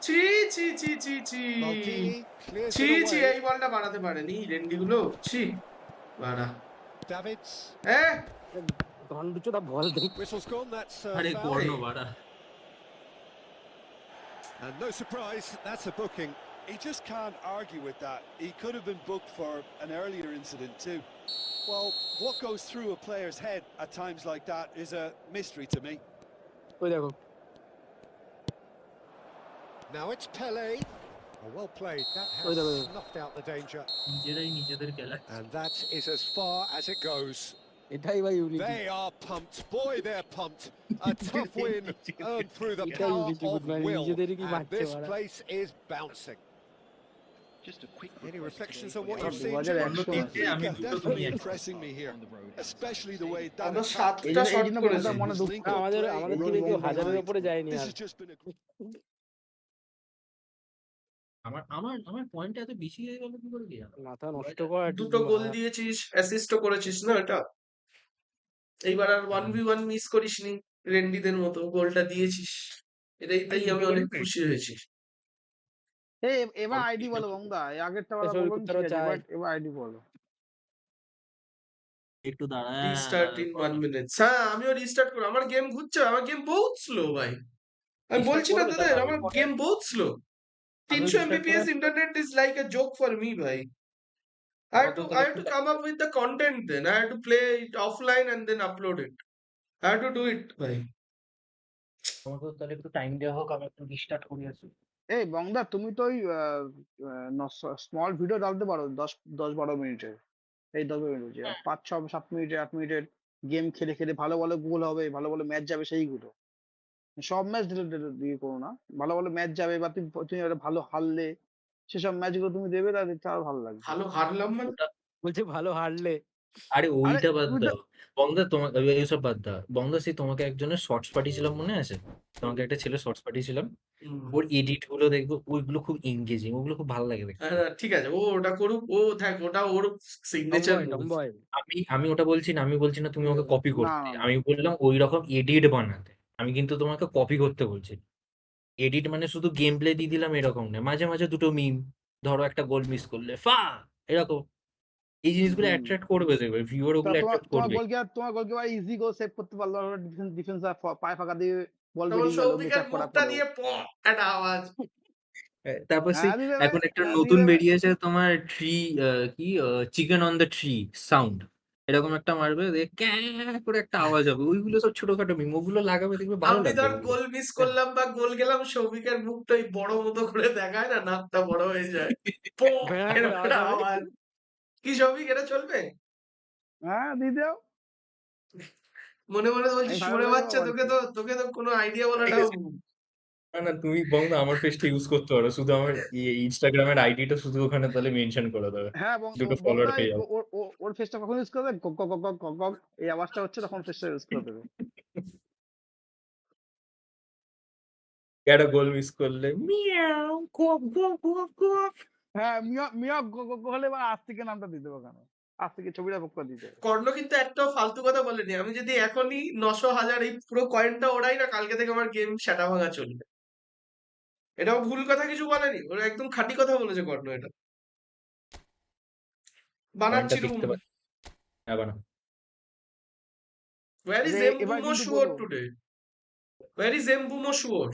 ছি ছি ছি ছি ছি Maldini clears ছি it ছি away. এই বলটা বাড়াতে পারেনি রেন্ডি গুলো ছি বাড়া Davids. ঘন্টুচোদা বল দেখ Whistle's gone. That's আরে foul. কর্ণ বাড়া And no surprise, that's a booking. He just can't argue with that. He could have been booked for an earlier incident too. Well, what goes through a player's head at times like that is a mystery to me. ওই দেখো Now it's Pele. Oh, well played. That Oh, no, no, has no. snuffed out the danger. নিজেরাই নিজেদের খেলা And that is as far as it goes. এটাই ভাই unity They are pumped. Boy, they're pumped. A tough win earned through the Yeah, power you of good man. will. নিজেদেরই কি And মারছে this ওরা। place is bouncing. Just a quick Any request reflections today on what for you've the seen, Roger, James? excellent. আমি Benfica definitely impressing me here, on the road. especially the way that আমরা attack সাতটা এই shot জন্য করেছি বলতাম মনে দুঃখ link না, up আমাদের play. আমাদের Roll টিমে কেউ on হাজারের tonight. উপরে যায়নি This R has just been a আমার আমার আমার পয়েন্ট এত বেশি হয়ে গেল কি করে গিয়া মাথা নষ্ট করা দুটো গোল দিয়েছিস অ্যাসিস্টও করেছিস না এটা এইবার আর 1v1 মিস করিসনি রেন্ডিদের মতো গোলটা দিয়েছিস এটাই আমি অনেক খুশি হয়েছি এবার আইডি বলো বংদা আগেরটা বলা শরীর বললাম করতে ঠিক আছে চায়। এবার আইডি বলো একটু দাঁড়া রিস্টার্ট ইন 1 মিনিট হ্যাঁ আমিও রিস্টার্ট করব আমার গেম ঘুরছে আমার গেম বহুত স্লো ভাই আমি Restart বলছি না করবে তোদের তাহলে আমার পরে। গেম বহুত স্লো 300 restart mbps করে- internet is like a joke for me bhai I have to come up with the content then I have to play it offline and then upload it I have to do it bhai আমাকে তাহলে একটু time দেওয়া হোক আমি একটু restart করে আসি এই বংদা তুমি তো ওই স্মল ভিডিও ডালতে পারো 10-12 মিনিটের এই 10 মিনিট যে 5-6-7 মিনিটের 8 মিনিটের গেম খেলে খেলে ভালো ভালো গোল হবে ভালো ভালো ম্যাচ যাবে সেইগুলো সব ম্যাচ দিয়ে করো না, ভালো ভালো ম্যাচ যাবে বা তুমি একটা ভালো হারলে সেসব ম্যাচগুলো তুমি দেবে, তাহলে দেখতে আরো ভালো লাগবে। ভালো হারলাম মানে ওটা বলছে ভালো হারলে। আরে আরে ওইটা বাদ তুমি তো দাও বন্ধা, তোমাকে এইসব বাদ দাও বন্ধা। সেই তোমাকে একজনের শর্টস পাঠিয়েছিলাম মনে আছে? তোমাকে একটা ছেলে শর্টস পাঠিয়েছিলাম, হুম। ওর এডিট গুলো দেখবো, ওইগুলো খুব এঙ্গেজিং, ওগুলো খুব ভালো লাগে দেখতে। ঠিক আছে, ও ওটা করুক, ও থাক, ওটা ওর সিগনেচার টমবয় মুভ। টমবয়। আমি ওটা বলছি না, আমি বলছি না তুমি ওকে কপি না করতে, না আমি বললাম ওই রকম এডিট বানাতে। আমি কিন্তু তোমাকে কপি করতে বলছি। এডিট মানে শুধু গেম প্লে দিয়ে দিলাম এরকম না, মাঝে মাঝে দুটো মিম, ধরো একটা গোল মিস করলে এরকম, এই জিনিসগুলো হুম অ্যাট্রাক্ট করবে, দেখবে ভিউয়ার তা ওগুলো অ্যাট্রাক্ট করবে। তোমার গোলকিপার ইজি গোল সেভ করতে পারলো, ডিফেন্স পায়ে ফাঁকা দিয়ে বল তখন বেরিয়ে গেল মিস সৌভিকের আপ করার মুখটা পরেও। দিয়ে একটা আওয়াজ। তারপর সেই হ্যাঁ দিতে হবে, এখন একটা হ্যাঁ নতুন দিতে হবে। বেরিয়েছে তোমার ট্রি, কি chicken on the tree sound, এরকম একটা মারবে, ক্যাঁ করে একটা আওয়াজ হবে, ওইগুলো সব ছোটখাটো মিম, ওগুলো লাগাবে, দেখবে ভালো আমি লাগবে ধর ওগুলো। গোল মিস করলাম বা গোল গেলাম, সৌভিকের মুখটা ওই বড় মতো করে দেখায় না, নাকটা বড় হয়ে যায়, ভেড়া করে এরকম আওয়াজ একটা হবে। আওয়াজ। কি সৌভিক, এটা চলবে? হ্যাঁ দিয়ে দাও, মনে মনে বলছি আমি ভাইরাল সুরে হয়ে বাচ্চা, যাবো আর কি। তোকে তো কোনো আইডিয়া ঠিক বলাটাও। আছে, না না তুমি বন্ধু আমার ফেসটা ইউজ করতে পারো, শুধু আমার ইনস্টাগ্রামের আইডিটা শুধু ওখানে তাহলে মেনশন করে দেবে, হ্যাঁ দুটো ফলোয়ার বন্ধুরা পেয়ে যাবো। ওর ফেসটা কখন ইউজ করবে, কক কক কক কক কক এই আওয়াজটা হচ্ছে তখন ফেসটা ইউজ করে দেবে। একটা গোল মিস করলে মিয়াও কোপ কোপ কোপ কোপ। হ্যাঁ মিয়া মিয়া হলে এবার আজ থেকে নামটা দিয়ে দেবো, কেন আজ থেকে ছবিটা বুক করে দিতে হবে। কর্ণ কিন্তু একটাও ফালতু কথা বলেনি। আমি যদি এখনই 900,000 এই পুরো কয়েনটা ওড়াই না, কালকে থেকে আমার গেম সেটা ভাঙা চলবে। এটাও ভুল কথা কিছু বলেনি, ওরা একদম খাঁটি কথা বলেছে কর্ণ। এটা পয়েন্টটা বানাচ্ছি রুম। দেখতে পাচ্ছি। হ্যাঁ বানা। Where is এবার Embumo কিন্তু Sure বলো, today? Where is Embumo Sure?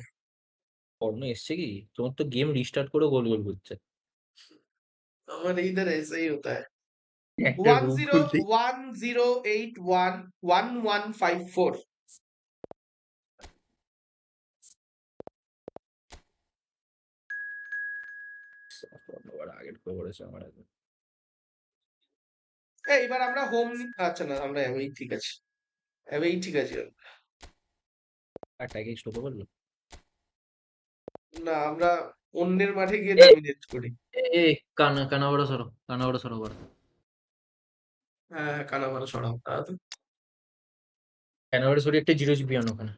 কর্ণ এসছে কি? তোমার তো গেম রিস্টার্ট করে গোল গোল করছে। আমার इधर ऐसा ही होता है। একটা রুম খুলতেই 1010811154। আগের করে করেছে আমার আগে। এবার আমরা হোম, আচ্ছা না আমরা অ্যাওয়েই ঠিক আছে, অ্যাওয়েই ঠিক আছে। আর ট্যাগে স্টপ করলো। না আমরা অন্যের মাঠে গিয়ে ডমিনেট করি। এ কানা বড় সরো, কানা বড় সরো বড়। হ্যাঁ কানামারা সরাও তাড়াতাড়ি। কানা বড় সরি, একটা জিরো জিবি আনো ওখানে।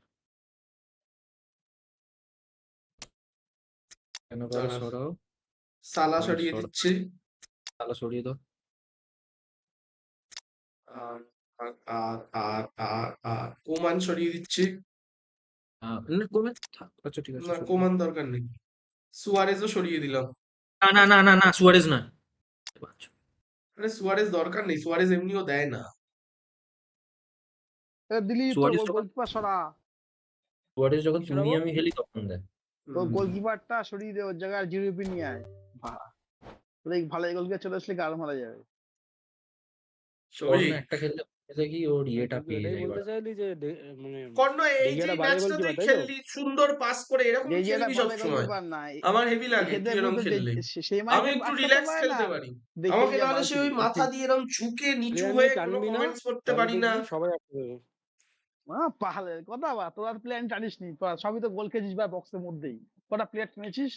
কানা বড় দাঁড়া, সরাও, সালা সরিয়ে দিচ্ছি। তাহলে সরিয়ে দাও। আর আর আর আর আর আর কোমান সরিয়ে দিচ্ছি। আচ্ছা ঠিক আছে, না কোমান দরকার নেই। সুয়ারেজও সরিয়ে দিলাম। না না না না সুয়ারেজ না। আরে সুয়ারেজ দরকার নেই, সুয়ারেজ এমনিও দেয় না। দিলি তো সুয়ারেজ যখন গোলকিপার সরা, সুয়ারেজ যখন কি তুমি সরাবো? আমি খেলি তখন দেয়। তো গোলকিপারটা সরিয়ে দে, ওর জায়গায় জিরোপি নিয়ে আয়। ভালো গোলকিপার চলে আসলে গাল মারা যাবে। কর্ণ একটা খেললে কি ওর ইয়েটা তুই পেয়ে এটাই যায়। বলতে চাইলি যে মানে কর্ণ এই যে ডেগিয়াটা বাজে ম্যাচটা তুই গোলকিপার তাই তো? খেললি সুন্দর পাস করে, এরকম ডেজিয়াটা খেলবি বাজে সবসময়। গোলকিপার না, আমার হেভি লাগে তুই এদের এরকম মধ্যে খেললে। সেই আমি মাইকে একটু আটকাতে রিল্যাক্স পারে না, খেলতে পারি। দেখে আমাকে যা নাহলে সে ওই বালতি। মাথা দিয়ে এরকম ঝুঁকে নিচু প্লেয়ার হয়ে নিয়ে কোনো টানবি না, কমেন্টস করতে তাহলে পারি না। দেখবি সবাই আটকে দেবে। পাহাড়ের কথা বা তোরা প্লেয়ার টানিস নি, তোরা সবই তো গোল খেয়েছিস বা বক্সের মধ্যেই, কটা প্লেয়ার টেনেছিস?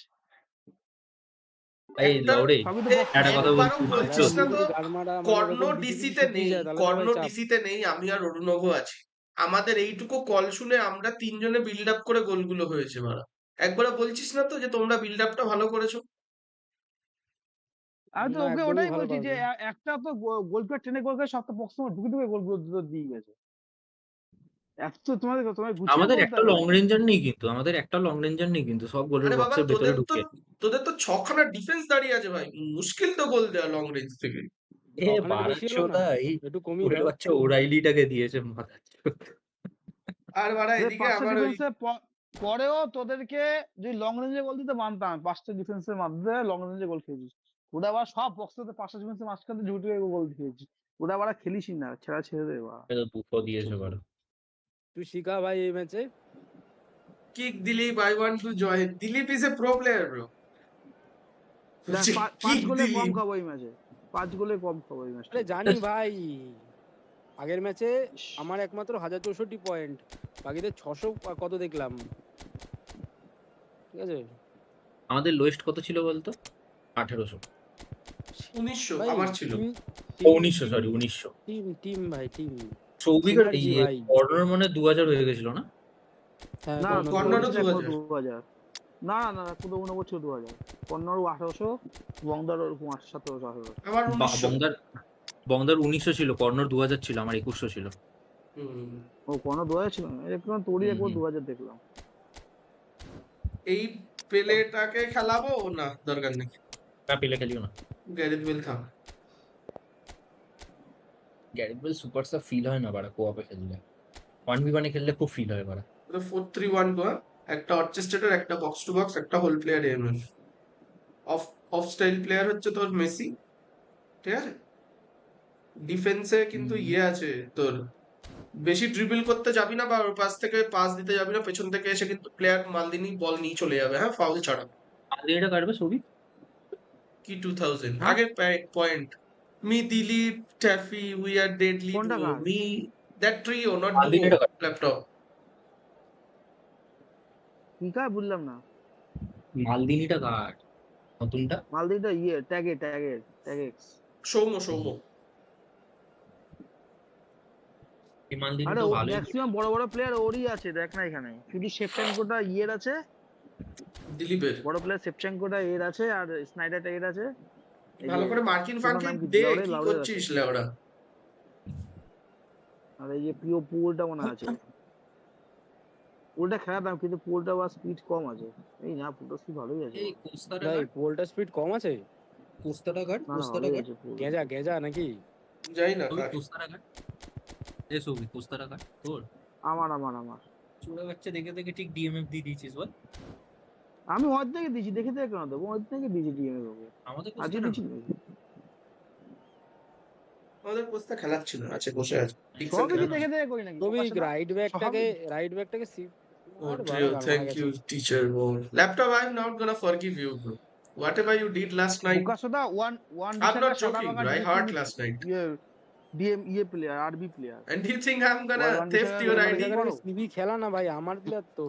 এই একটা লাউড়ে সবই তো একটা কথা একবারও বলছি খেলা বলছিস না এমনি তো। যদি গাড় মারা মানে কর্ণ ওরকম ডিসি ডিসিতে শুকিয়ে নেই, যায় তাহলে তো কর্ণ ভাই চাপ। ডিসিতে নেই, আমি আর অরুণভ আছি। আমাদের এইটুকু কল শুনে আমরা তিনজনে বিল্ড আপ করে গোলগুলো হয়েছে মারা। একবারও বলছিস না তো যে তোমরা বিল্ড আপটা ভালো করেছো। আমি তো না ওকে একদমই ওটাই ভালো বলছি যে পারবে। একটা তো গোলকিপার টেনে গোল করে সব তো বক্স ঢুকে ঢুকে গোলগুলো দুটো দিয়ে গেছে। এত তো তোমাদের গুছিয়ে আমাদের বলতে একটা হবে লং নাকি? রেঞ্জার নেই কিন্তু, আমাদের একটা লং রেঞ্জার নেই কিন্তু, সব গোলের আরে বাবা বক্সের ভেতরে ঢুকে। তোদের তো ছখানা ডিফেন্স দাঁড়িয়ে আছে ভাই, মুশকিল তো গোল দেওয়া লং রেঞ্জ থেকে। এ ওখানে বেশি বাড়াচ্ছ হলো না, না এই একটু কমিয়ে ওরে দাও। বাচ্চা ওরাইলিটাকে দিয়েছে মাথা। আর বাড়া এদিকে পাঁচটা আমার ওই ডিফেন্সের পরেও তোদেরকে যদি লং রেঞ্জে গোল দিতে মানতাম, পাঁচটা ডিফেন্সের মাধ্যমে লং রেঞ্জে গোল খেয়েছিস। ওটা আবার সব বক্সতে পাঁচটা ডিফেন্সের মাঝখানে ঝুটে গোল খেয়েছিস। ওটা আবার খেলিসই না, ছেড়ে দে বা দুঃখ দিয়েছে বড়। তুই শিখা ভাই এই ম্যাচে। Kick Dilip, I want to join. Dilip is a pro player bro. দেখ পাঁচ কিক গোলে কম দিলীপ। খাবো এই ম্যাচে, 5 গোলে কম খাবো এই আরে ম্যাচটা। জানি ভাই, আগের ম্যাচে আমার একমাত্র 1064 পয়েন্ট, বাকিদের 600 কত দেখলাম। ঠিক আছে, আমাদের লোয়েস্ট কত ছিল বলতো? 1800। 1900 ভাই আমার ছিল। 1900, সরি 1900। টিম ভাই, টিম সৌভিকের synergy এই ভাই। কর্নার মনে হয় 2000 হয়ে গেছিল না? হ্যাঁ, না কর্নারও ছিল 2000 2000। না না না, কোনো নম্বর ছিল 2000, 15 1800, বংদার ওরকম 1700 1800। আমার 1900। বংদার 1900 ছিল, কর্নার 2000 ছিল, আমার 2100 ছিল। ও কোনো 2000 ছিল না, একদম তোরই একবার হুম। 2000 দেখলাম। এই পেলেটাকে খেলাবো না, দরকার নেই। না পেলে খেলিও না। গ্যারেথ বেল থাক। গ্যারেথ বেল সুপারস্টার ফিল হয় না বাড়া কোঅপে খেললে, 1v1 এ খেললে খুব ফিল হয় বাড়া। 4-3-1 তো, একটা অর্চেস্ট্রেটর, একটা বক্স টু বক্স, একটা whole player MF. Of style player হচ্ছে তোর মেসি, ঠিক আছে? ডিফেন্সে কিন্তু ইয়ে আছে তোর, বেশি ড্রিবল করতে যাবি না বা ওর পাশ থেকে পাস দিতে যাবি না, পেছন থেকে এসে কিন্তু প্লেয়ার মালদিনি বল নিয়ে চলে যাবে, হ্যাঁ, ফাউল ছাড়া। এটা কাটবে সৌভিক কি 2000 হ্যাঁ? আগের point. Me Dilip Taffy we are deadly কোনটা ডুও, কার? মি দ্যাট ট্রিও নট মালদিনিটা ডুও কার? ল্যাপটপ। কি কাজ বুঝলাম না। মালদিনিটা কার নতুনটা? মালদিটা ইয়ে ট্যাগেক্স। সৌম্য এই মালদিনি আরে তো ও ভালোই। ম্যাক্সিমাম বড় বড় প্লেয়ার ওরই আছে, দেখ না এখানে শুধু শেফচেঙ্কোটা ইয়ের আছে, দিলীপের। বড় প্লেয়ার শেফচেঙ্কোটা এর আছে, আর স্নাইডারটা এর আছে। এই ভালো যে করে মার্কিন ওটার ফার্কিন নাম কি, দে, লাউডের কি লাউডের আছে, করছিস লেওড়া? আর এই যে প্রিয় পুলটা মনে আছে। পুলটা খেলাতাম কিন্তু পুলটা বা স্পিড কম আছে। এই না, পুলটা স্পিড ভালোই আছে। এই কোস্তাটা ভাই কার? পোলটা স্পিড কম আছে। কোস্তাটা কার? না না, কোস্তাটা ভালোই কার? আছে পুল। গেজা নাকি? যাই না সৌভিক কার। কোস্তাটা কার? এ সৌভিক কোস্তাটা কার তোর? আমার চুড়া বাচ্চা দেখে দেখে ঠিক ডিএমএফ দিয়ে দিয়েছিস বল। আমি ওর থেকে দিয়েছি, দেখে দেখে কেন দেবো, ওর থেকে দিয়েছি ডিএমএ ওকে। আমাদের আজকে কোস্তাটা দিয়েছি না। আমাদের কোস্তা খেলাচ্ছিল না, আছে বসে আছে। সব না, কি না। দেখে দেখে করি নাকি? সৌভিক প্রকাশটা রাইট ব্যাকটাকে Oh, আর Trio, বাড়া গাল মারা thank গেছে। you, teacher. Oh, laptop, I'm not gonna forgive you, bro. Whatever you did last night, প্রকাশটা ওয়ান I'm ডিশনটা not সাদা joking, বাগা bro. I heard last night. ইয়ে player, RB player. And do you think I'm gonna one theft ডিশনের your লেভেলে ID? যেতে পারো? CB খেলা না ভাই, আমার প্লেয়ার তো।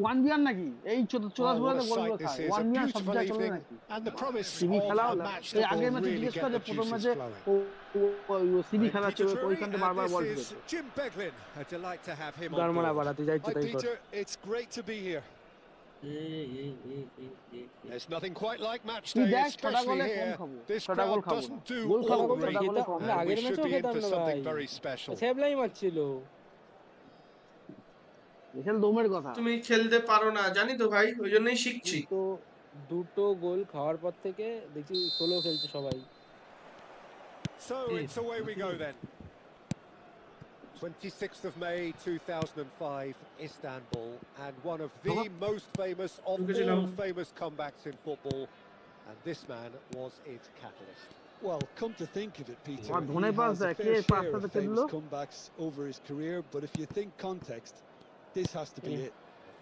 ওয়ান বিয়ার নাকি? এই 24 Oh, what বলে a গোলগুলো sight this খায়। is. ওয়ান A বিয়ার সব beautiful জায়গায় চলে evening নাকি? and the promise CB of খেলা a হলো। match এই that আগের will ম্যাচে really জিজ্ঞেস get করে the প্রথম juices ম্যাচে flowing. সিবি I'm খেলাচ্ছে, Peter Drury, ওইখানটা and বারবার বল this is ঢুকেছে। Jim Beglin. A delight to have him গাল on মারা board. বাড়াতে যাইছো Hi তাই কর। Peter, it's great to be here. There's nothing quite like match তুই day, দেখ ছটা especially গোলে কম here. খাবো, This ছটা গোল crowd খাবো না, doesn't do গোল খাবো all ছটা গোলে কম and আমরা we আগের should ম্যাচেও be in খেতাম for না something ভাই, very special. সেবলাই মারছিল। এখানে দমের কথা। তুমি খেলতে পারো না জানি তো ভাই, ওই জন্যই শিখছি। দুটো গোল খাওয়ার পর থেকে দেখি সোলো খেলছে সবাই। So it's away we go then. 26th of May 2005, Istanbul, and one of the most famous of all famous comebacks in football, and this man was its catalyst. Well, come to think of it, Peter, আর he ধনে pass has a দেখ, কে fair পাসটা share of দেখে দিল? famous comebacks over his career, but if you think context, this has to be it.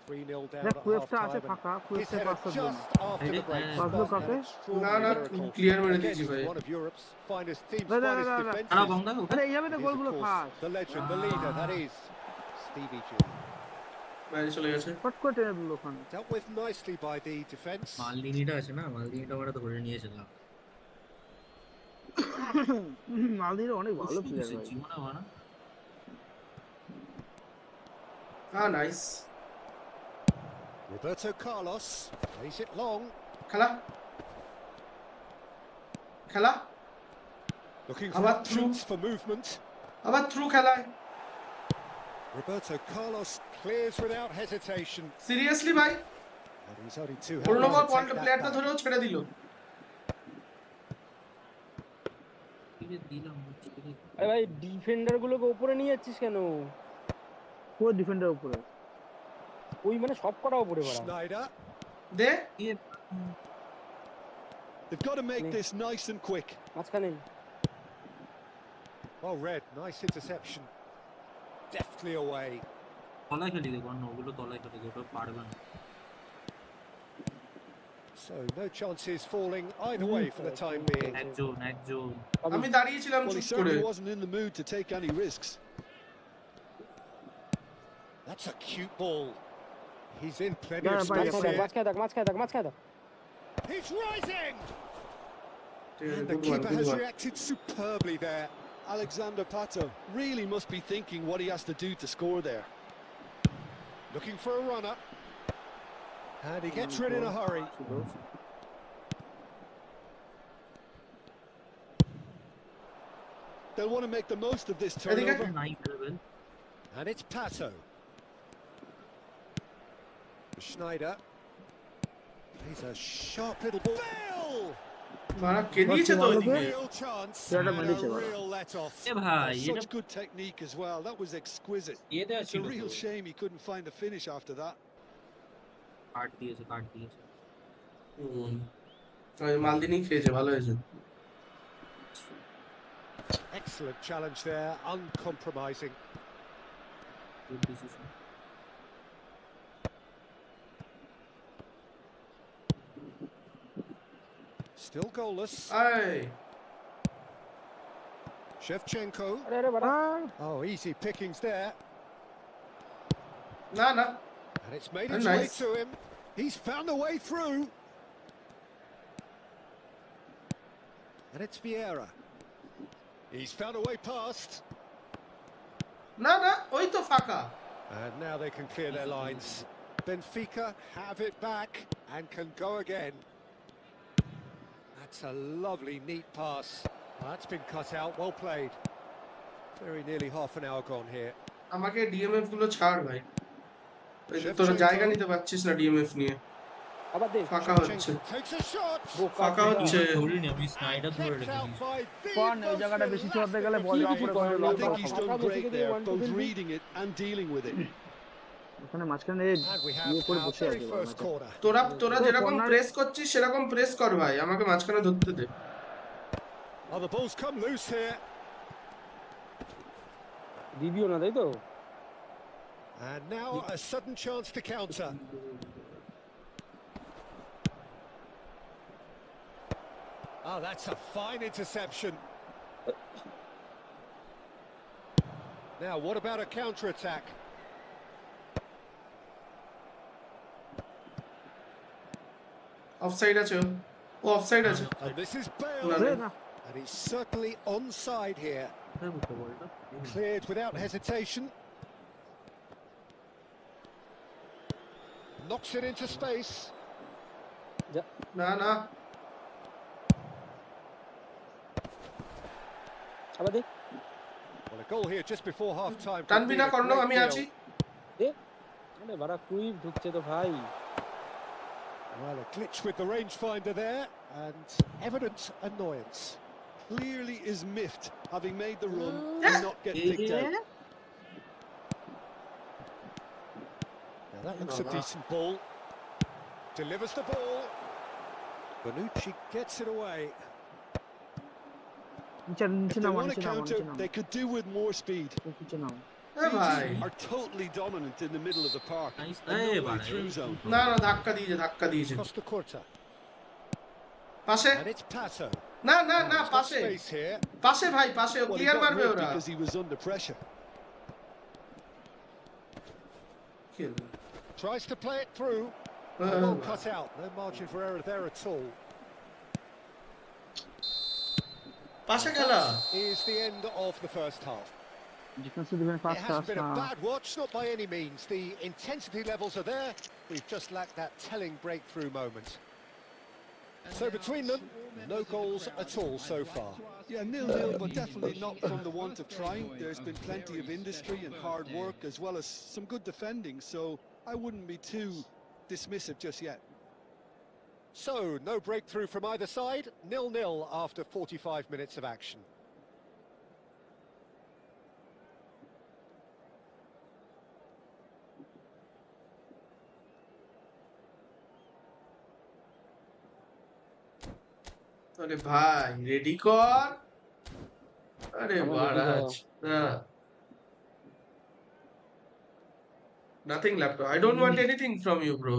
3-0 down দেখ at কুয়েফটা আছে half-time, ফাঁকা, and his কুয়েফটা header পাসটা দেন। just after the break পাসলো sparked কাকে? an না extraordinary না, miracle. ক্লিয়ার মেরে Again, দিয়েছি it ভাই। was one of Europe's finest teams, দাদা, finest দাদা, দাদা। defences. আরে এইভাবে তো It is, of গোলগুলো course, খাস। the legend, the leader, that is Stevie G. বাইরে চলে গেছে। ফট করে টেনে দিল ওখানে। Dealt with nicely by the defence. মালদিনিটা আছে না, মালদিনিটা আমরা ধরে নিয়েছিলাম। মালদির অনেক ভালো প্লেয়ার ভাই। জীবনে হয় না। Nice. Roberto Carlos plays it long. খেলা খেলা Looking for About options for movement. আবার থ্রু খেলায়। Roberto Carlos clears without hesitation. Seriously ভাই, And he's only too 16 number happy to বলটা take that প্লেয়ারটা back. ধরেও ছেড়ে দিল। আরে ভাই ডিফেন্ডার গুলোকে উপরে নিয়ে যাচ্ছিস কেন? পুরো ডিফেন্ডার উপরে। ওই মানে সব করা উপরে বাড়া। Schneider. They They've got to make this nice and quick. মাঝখানে Well read, nice interception. Deftly away. তলায় খেলি দেখো, অন্য ওগুলো তলায় খেলি, ওটা পারবে না। So no chances falling either way for the time being. এক জোন আমি দাঁড়িয়েছিলাম Well, he চুপ করে certainly wasn't in the mood to take any risks. That's a cute ball. He's in plenty Yeah, of space here. মাঝখানে দাও He's rising! ঠিক আছে, And the good one, keeper good has one. reacted superbly there. Alexander Pato really must be thinking what he has to do to score there. Looking for a runner. And he gets rid in a hurry. They'll want to make the most of this এদিকে turnover. Nice level And it's Pato. Schneider. He's a sharp little ball. Bill! মারা কে দিয়েছে তো ওইদিকে Real chance Yeah, and that a might be real let-off. এ ভাই এটা Such good technique as well. That was exquisite. ইয়ে দেওয়া It's a ছিল real shame he couldn't find the finish after that. কাট দিয়েছে ওই মালদিনি খেয়েছে ভালো হয়েছে Excellent challenge there, uncompromising. Good decision Still goalless. এই Shevchenko. আরে বাড়া Oh, easy pickings there. না না And it's made Oh, its way nice. to him. He's found a way through. And it's Vieira. He's found a way past. না না ওই তো ফাঁকা And now they can clear their lines. Benfica have it back and can go again. That's a lovely, neat pass. Well, that's been cut out. Well played. Very nearly half an hour gone here. আমাকে DMF গুলো ছাড় ভাই ওই যে তোরা জায়গা নিতে পারছিস না ডিএমএফ নিয়ে আবার দে ফাঁকা হচ্ছে Shevchenko takes a shot. ফাঁকা হচ্ছে ধরিনি আমি স্নাইডার ধরে Kept out রেখেছি by পান ওই জায়গাটা বেশি চড়তে গেলে বল যাওয়া পড়ে করে I long think he's done Papa, great basically there, one to both build it. reading it and dealing with it. ওখানে মাঝখানে And we ইয়ে have করে our বসে very আছে first corner. তোরা তোরা তো যেরকম corner- প্রেস করছিস সেরকম প্রেস কর ভাই আমাকে মাঝখানে ধরতে দে Oh, the ball's come loose here. দিদিও না তাই তো And now a sudden chance to counter. Oh, that's a fine interception. Now, what about a counter-attack? Offside আছে ও অফসাইড আছে And this is No, Bale. no. And he's certainly onside here. Cleared without hesitation. Knocks it into space. না না আবার দে Well, a goal here just before half-time. could টানবি mean না a Karna great আমি deal. আছি আরে বাড়া কুইপ ঢুকছে তো ভাই Well, a glitch with the rangefinder there, and evident annoyance. Clearly is miffed, having made the run and not get picked out. Now that looks a decent ball. Delivers the ball. Bonucci gets it away. নিচে If নিচে they নামা want নিচে to নামা counter, নিচে নামা they could do with more speed. নিচে নামা এ ভাই Fiji are totally dominant in the middle of the park. Nice. And Hey, no way buddy. through zone. না না ধাক্কা দিয়েছে Costa Curta. পাশে And it's Pato. না না না He's got পাশে space here. পাশে ভাই পাশে Well, he ক্লিয়ার got মারবে rid ওরা because he was under pressure. Tries to play it through. Well cut out. No margin for error there at all. পাশে খেলা Is the end of the first half. Defensive defence It first hasn't been a class bad watch, not by any means. The intensity levels are there. We've just lacked that telling breakthrough moment. So between them, no goals at all so far. Yeah, 0-0, but definitely not from the want of trying. There's been plenty of industry and hard work, as well as some good defending, so I wouldn't be too dismissive just yet. So, no breakthrough from either side. 0-0 after 45 minutes of action. আরে ভাই ready কর আরে আমার ready বাড়াজ না nothing laptop I don't want anything from you bro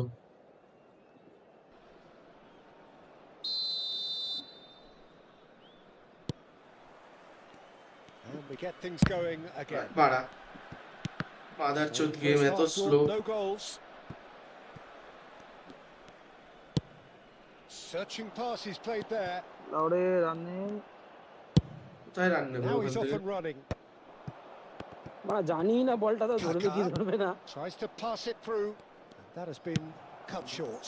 We get things going again. বাড়া mother চোদ game এত slow No goals. Searching pass is played there. লাউরে রানে কোথায় রান নেবে Now ওখান he's off থেকে and running. মানে জানি না বলটা তো ধরবে কি ধরবে না Tries to pass it through. That has been cut short.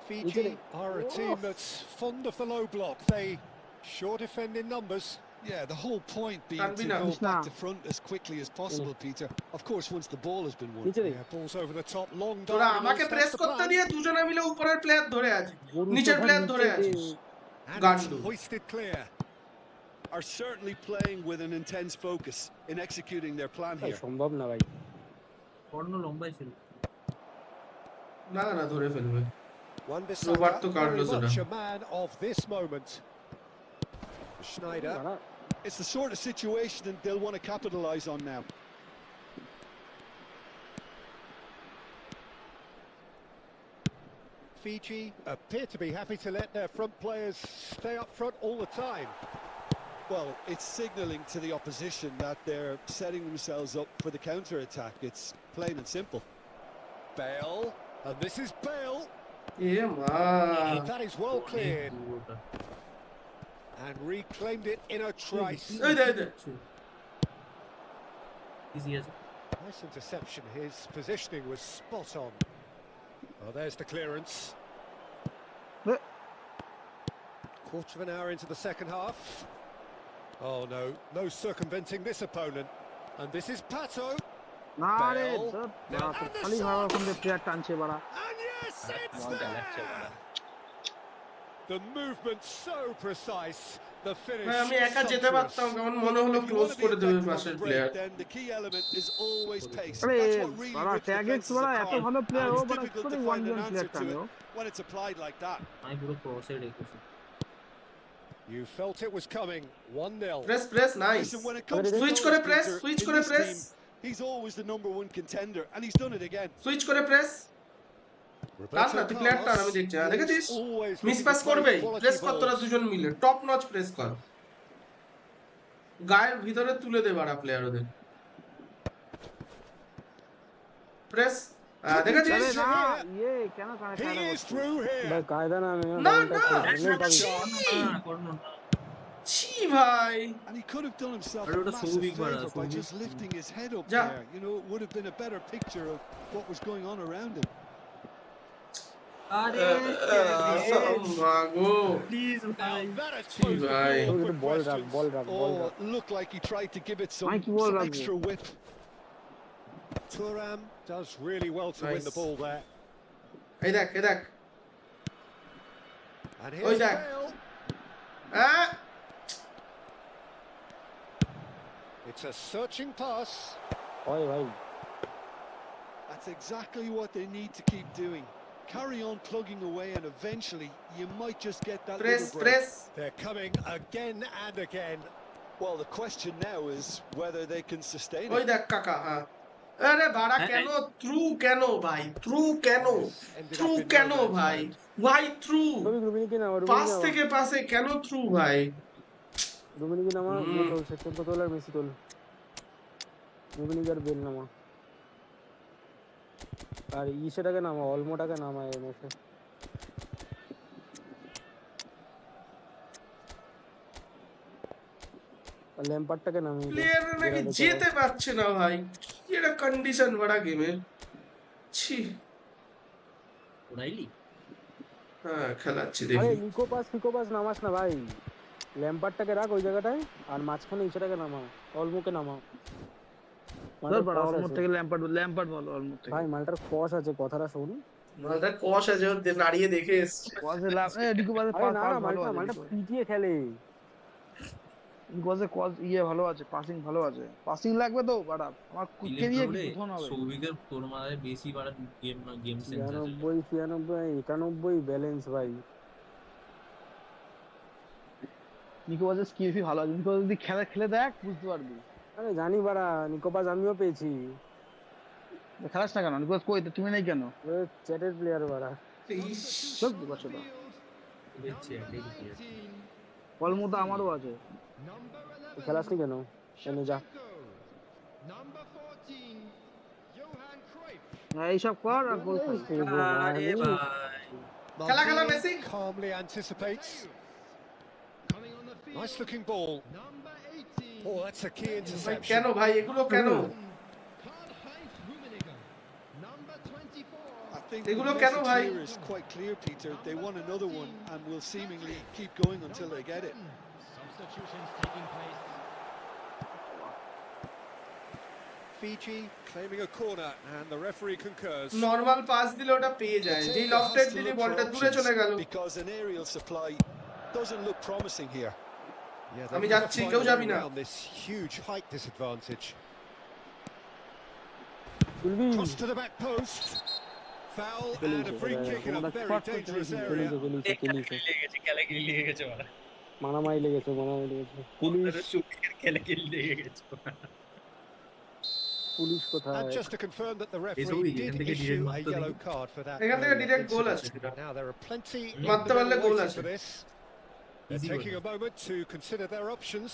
Fiji are a team that's fond of the low block. They sure defend in numbers. Yeah, the whole point being to Canbina. go back to front as quickly as possible, Peter. Of course, once the ball has been won. Yeah, balls over the top, long তোরা diagonals, আমাকে that's press the করতে plan. দিয়ে দুজনে মিলে উপরের player ধরে আছে গরু নিচের চোখা প্লেয়ার ধরে নিচে আছিস And it's Gandu hoisted clear. Are certainly playing with an intense focus in executing their plan ভাই, here. সম্ভব না ভাই কর্ণ লম্বাই ছিল না না ধরে ফেলবে Wan-Bissaka, Roberto very Carlos much era. a man of this moment. Schneider. বাড়া, It's the sort of situation that they'll want to capitalise on now. Fiji appear to be happy to let their front players stay up front all the time. Well, it's signalling to the opposition that they're setting themselves up for the counter-attack. It's plain and simple. Bale, and this is Bale. এ মা That is well cleared and reclaimed it in a trice. এই দে এই দে easy আছে Nice interception. His positioning was spot on. Well, there's the clearance. Quarter of an hour into the second half. Oh no, no circumventing this opponent. And this is Pato. না রে Bell. বাড়া তো খালি ভাড়া ওখান থেকে player টানছে বাড়া And yes, it's মজা লাগছে there. বাড়া The movement so precise. The finish. ভাই আমি একা যেতে sumptuous. পারতাম কেমন মনে হলো If you close want to be করে দেবে effective পাশের on the player break, then the key element is always pace. আরে That's what really বাড়া rips ট্যাগেক্স defenses বাড়া এত apart. ভালো প্লেয়ার And ও it's বাড়া difficult করে to ওয়ান find জন an প্লেয়ার answer to টানে ও it when it's applied like that. আমি পুরো ক্রসে রেখেছি You felt it was coming. 1-0. Press press nice Listen, when it comes to switch goals, করে press Peter, switch in করে this press team, he's always the #1 contender, and he's done it again. Switch করে press টান না তুই player টান আমি দেখছি হ্যাঁ দেখেছিস মিস পাস করবেই প্রেস কর তোরা দুজন মিলে টপ নচ প্রেস কর গায়ের ভিতরে তুলে দে বাড়া প্লেয়ার ওদের প্রেস দেখেছিস আরে না ইয়ে কেন কানে He কানে is through here. ভাই কায়দা না আমি না বলটা না করলে পাবি কর্ণ ছি ভাই And he could have done himself Aরে a ওটা massive সৌভিক বাড়া, favour by Souvik. just lifting his head up যা। there. You know, it would have been a better picture of what was going on around him. আরে মাগো please ভাই Now that has Gee, posed the bhai. door একটু for বল রাখ questions. বল রাখ বল Oh, রাখ it looked like he tried to give it some, Mikey Wall some rugby. extra whip. Thuram does really well to win the Nice. ball there. এই দেখ এই দেখ And Oi, here's Jack. Bale. হ্যাঁ It's a searching pass. ওই ভাই That's exactly what they need to keep doing. Carry on plugging away, and eventually you might just get that press little break. Press They're coming again and again. Well, the question now is whether they can sustain ওই it. দেখ কাকা হ্যাঁ আরে বাড়া কেন through কেন ভাই through কেন Ended থ্রু up in কেন no man's ভাই land. ওয়াই থ্রু রুমিনিকি নামা পাস রুমিনিকি থেকে পাসে কেন থ্রু ভাই রুমিনিকি নামা হুম। তোল সেক্টর তোল আর মেসি তোল রুমিনিকি আর বেল নামা আর ইসেটাকে নামা অলমোটাকে নামা এই ম্যাচে আর ল্যাম্পার্ডটাকে নামিয়ে দে প্লেয়ার নাকি যেতে পারছে না ভাই কি একটা কন্ডিশন বড়া গেমের ছি ওরাইলি হ্যাঁ খেলাচ্ছি আরে দেখি নিকোপাস নামাস না ভাই ল্যাম্পার্ডটাকে রাখ ওই জায়গাটায় আর মাঝখানে ইসেটাকে নামা অলমোকে নামা ধর বাড়া অলমোস্ট থেকে ল্যাম্পার্ড বল অলমোস্ট থেকে ভাই মালটার কস আছে কথাটা শোন মালটা কষ আছে ওর নাড়িয়ে দেখে এসছে কজে লাভ ডিকো বাজে আরে না না ভালো মালটা আছে পিটিয়ে খেলে ডিকোজে কজ ইয়ে ভালো আছে পাসিং ভালো আছে পাসিং লাগবে তো বাড়া আমার কুকে দিয়ে ফোন হবে সৌভিকের তোর মাথায় বেশি বাড়া গেম সেন্স আছে 96 91 ব্যালেন্স ভাই নিকোবাজের স্কিল ভালো আছে নিকোবাজ যদি খেলে দেখ বুঝতে পারবি আরে জানি বাড়া নিকোপাস আমিও পেয়েছি খেলাস না কেন নিকোবাজ কই তো তুমি নাই কেন চ্যাটের প্লেয়ার বাড়া ইস, সব বছর দেখছি একটাই কলমু তো আমারও আছে। Number 11. খেলাসনি কেন? এনে যা। Shevchenko. Number 14. Johan Cruyff. এইসব কর আর গোল খাই। আরে ভাই খেলা Maldini Messi. calmly anticipates. Coming on the field. Nice looking ball. Number 18. Oh, that's a key ভাই interception. কেন ভাই এগুলো কেন? Karl-Heinz Rummenigge. Number 24. I think the এগুলো message কেন ভাই? here is quite clear, Peter. They want another one and will seemingly keep going until they get it. Substitutions taking place. Fiji claiming a corner and the referee concurs. Normal pass দিলে ওটা পেয়ে যায়, যেই lofted দিলে বলটা দূরে চলে গেল। Because an aerial supply doesn't look promising here. Yeah, আমি যাচ্ছি, কেউ যাবি না। this huge height disadvantage. তুলবি Cross to the back post. Foul and a free kick in a very dangerous area. খেলাগিরি লেগে গেছে মারা মারামারি লেগেছে পুলিশ পুলিশ কোথায়? And just to confirm that the It's referee all did weekend, they get issue a direct yellow mark. card for that. এখান থেকে earlier direct goal incident. আছে। Now there are plenty in মারতে the পারলে middle goal waiting আছে। for this. They're Easy taking goal. a moment to consider their options.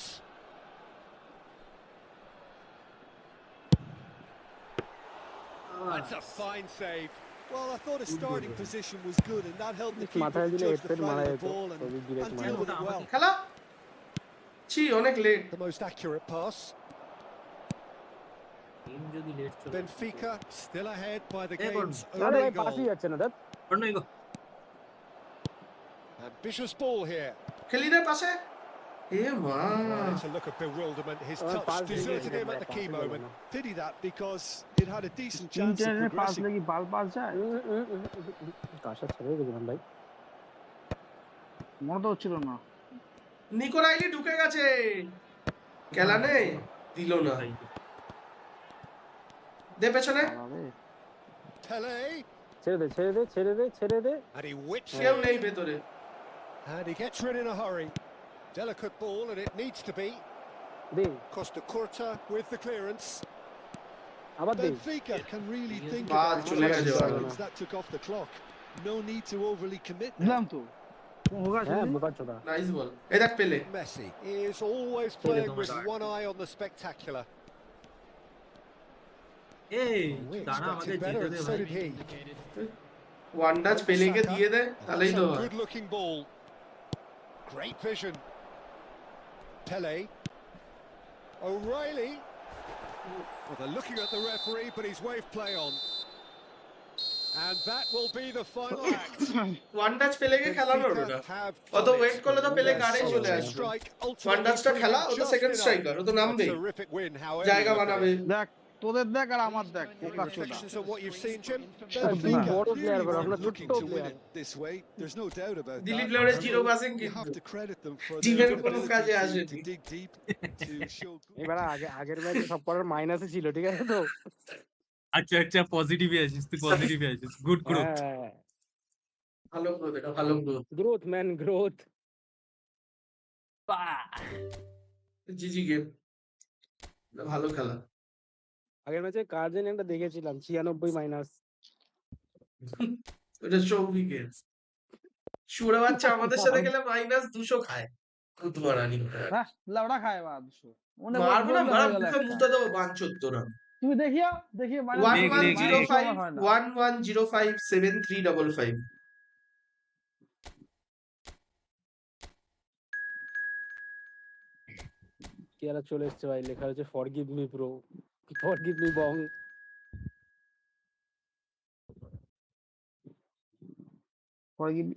That's a fine save. Well, I thought his starting position was good and that helped the keeper মাথায় to দিলে judge the headset মারা flight of the যেত ball and direct deal মারা with it well. খেলা ছি অনেক late. The most accurate pass. Team যদি late চলে Benfica still ahead by the Hey, game's আরে only পাসই goal. যাচ্ছে না দেখ অন্য গো Ambitious ball here. খেলি রে পাশে। এ মা Oh, it's a look of bewilderment. His Oh, touch pass deserted দিয়ে him at the key pass moment. Pity that because it had a decent chance of internet pass progressing. লাগি বাল pass যায়, কাশা ছেড়ে গেছিলাম ভাই মনে তো হচ্ছিল না। নিকো রাইলি ঢুকে গেছে, খেলা নেই, দিল না। দে পেছনে, আরে Pele, ছেড়ে দে and he whips কেউ it, নেই ভেতরে। and he gets rid in a hurry. Delicate ball, and it needs to be. They Costa Curta with the clearance. আবার দে Benfica can really think Ball about চলে how গেছে many বাবা। seconds that took off the clock. No need to overly commit now. দিলাম তো হোগা হ্যাঁ শুনি। বোকা চোদা নাইস বল। এই দেখ পেলে। Messi is always playing with one eye on the spectacular. এই We দাঁড়া আমাকে expected better, যেতে and দে so ভাই did he. ওয়ান টাচ পেলেকে দিয়ে দে, তাহলেই That's তো a হয়। good-looking ball. Great vision. Pele. O'Reilly. Well, they're looking at the referee, but he's waved play on. And that will be the final act. One touch পেলেকে খেলানো ওটা। Benfica have অত done wait it. করলে তো পেলে Their গাড়ি চলে solitary আসবে। strike ওয়ান ultimately টাচটা খেলা, ও proving তো just সেকেন্ড enough. স্ট্রাইকার, ও তো A নামবেই, terrific win, however জায়গা you look at বানাবে। it. দেখ তোদের দেখ আর আমার দেখ Any বোকা চোদা। reflections on what you've seen, Jim? Benfica বড় player clearly বড়, weren't আমরা looking ছোট্ট to win player। it this way. There's no doubt about Dilip that. লেওড়ের জিরো পাসিং You have কিন্তু to credit them for টিমের their কোনো কাজে ability আসেনি। to dig deep, to show good. এবার আগের ম্যাচে সব করার মাইনাসে ছিল ঠিক আছে তো আচ্ছা আচ্ছা পজিটিভে আসিস, তুই পজিটিভে আসিস, গুড গ্রোথ। হ্যাঁ ভালো গ্রোথ, এটা ভালো growth. Growth man growth GG game, ভালো খেলা। আগের ম্যাচে কার যেন একটা দেখেছিলাম 96 মাইনাস এটা সৌভিকের শুয়ে বাচ্চা আমাদের সাথে গেলে -200 খায়। কুতমারানি হ্যাঁ লাউড়া খায় বা 200 মনে মারবো না, মারা গেল মুখে মুতে দেবো বাঞ্চোদ তোরা। তুমি দেখিও মানে 1105 1105 7355। কেরা চলে এসছে ভাই, লেখা হচ্ছে forgive me bro, forgive me বং।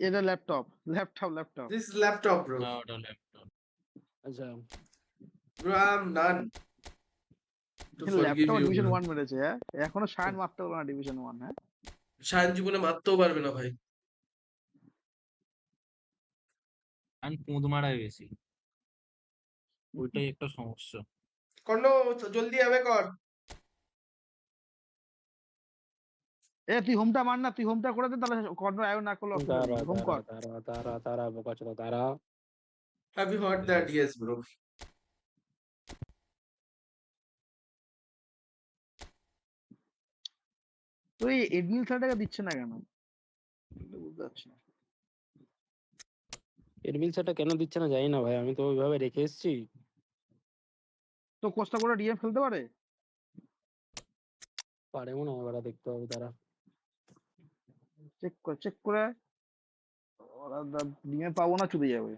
এটা laptop This is laptop bro. না ওটা ল্যাপটপ। আচ্ছা Bro, I'm none to forgive laptop you. Division 1 মেরেছে। হ্যাঁ এখনো শাইন মারতে পারবে না ডিভিশন 1। হ্যাঁ শায়ন জীবনে মারতেও পারবে না ভাই। আর পুঁদ মারাই বেশি, ওইটাই একটা সমস্যা। কর্ণ জলদি আবে কর। এ তুই হোমটা মার না, তুই হোমটা করে দে তাহলে কর্নার আয়ো না করলে হোম কর। তারা বোকা চোদা তারা। Have you heard that? Yes bro. তুই এডমিন সাইডে দিচ্ছে না কেন বুঝতে পারছি না। এডমিলসটা কেন দিচ্ছে না জানি না ভাই, আমি তো ওইভাবে রেখে এসেছি। তো কোস্টা করে ডিএম খেলতে পারে? পারে মনে হয়, এবার দেখতে হবে তারা। চেক করে ওরা ডিএম পাবো না, চলে যাবে।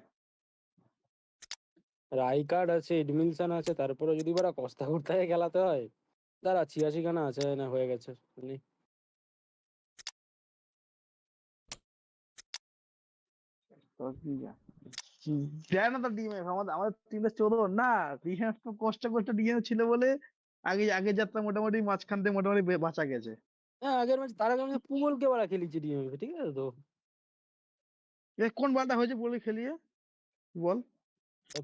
রাইকার্ড আছে, এডমিলসন আছে, তারপরে যদি ওরা কস্তা কুর্তায় খেলাতে হয়, তারা 86 খানা আছে না, হয়ে গেছে। যায় না তার ডিএম, আমাদের টিমটা চোদন না। ডিএম তো কষ্ট ডিএম ছিল বলে আগে যাত্রা মোটামুটি মাঝখান থেকে মোটামুটি বাঁচা গেছে। হ্যাঁ, আগের ম্যাচ তার আগে পুগলকে ওরা খেলিয়েছে ডিএমএ, ঠিক আছে তো। কোন বালটা হয়েছে বলে খেলিয়ে বল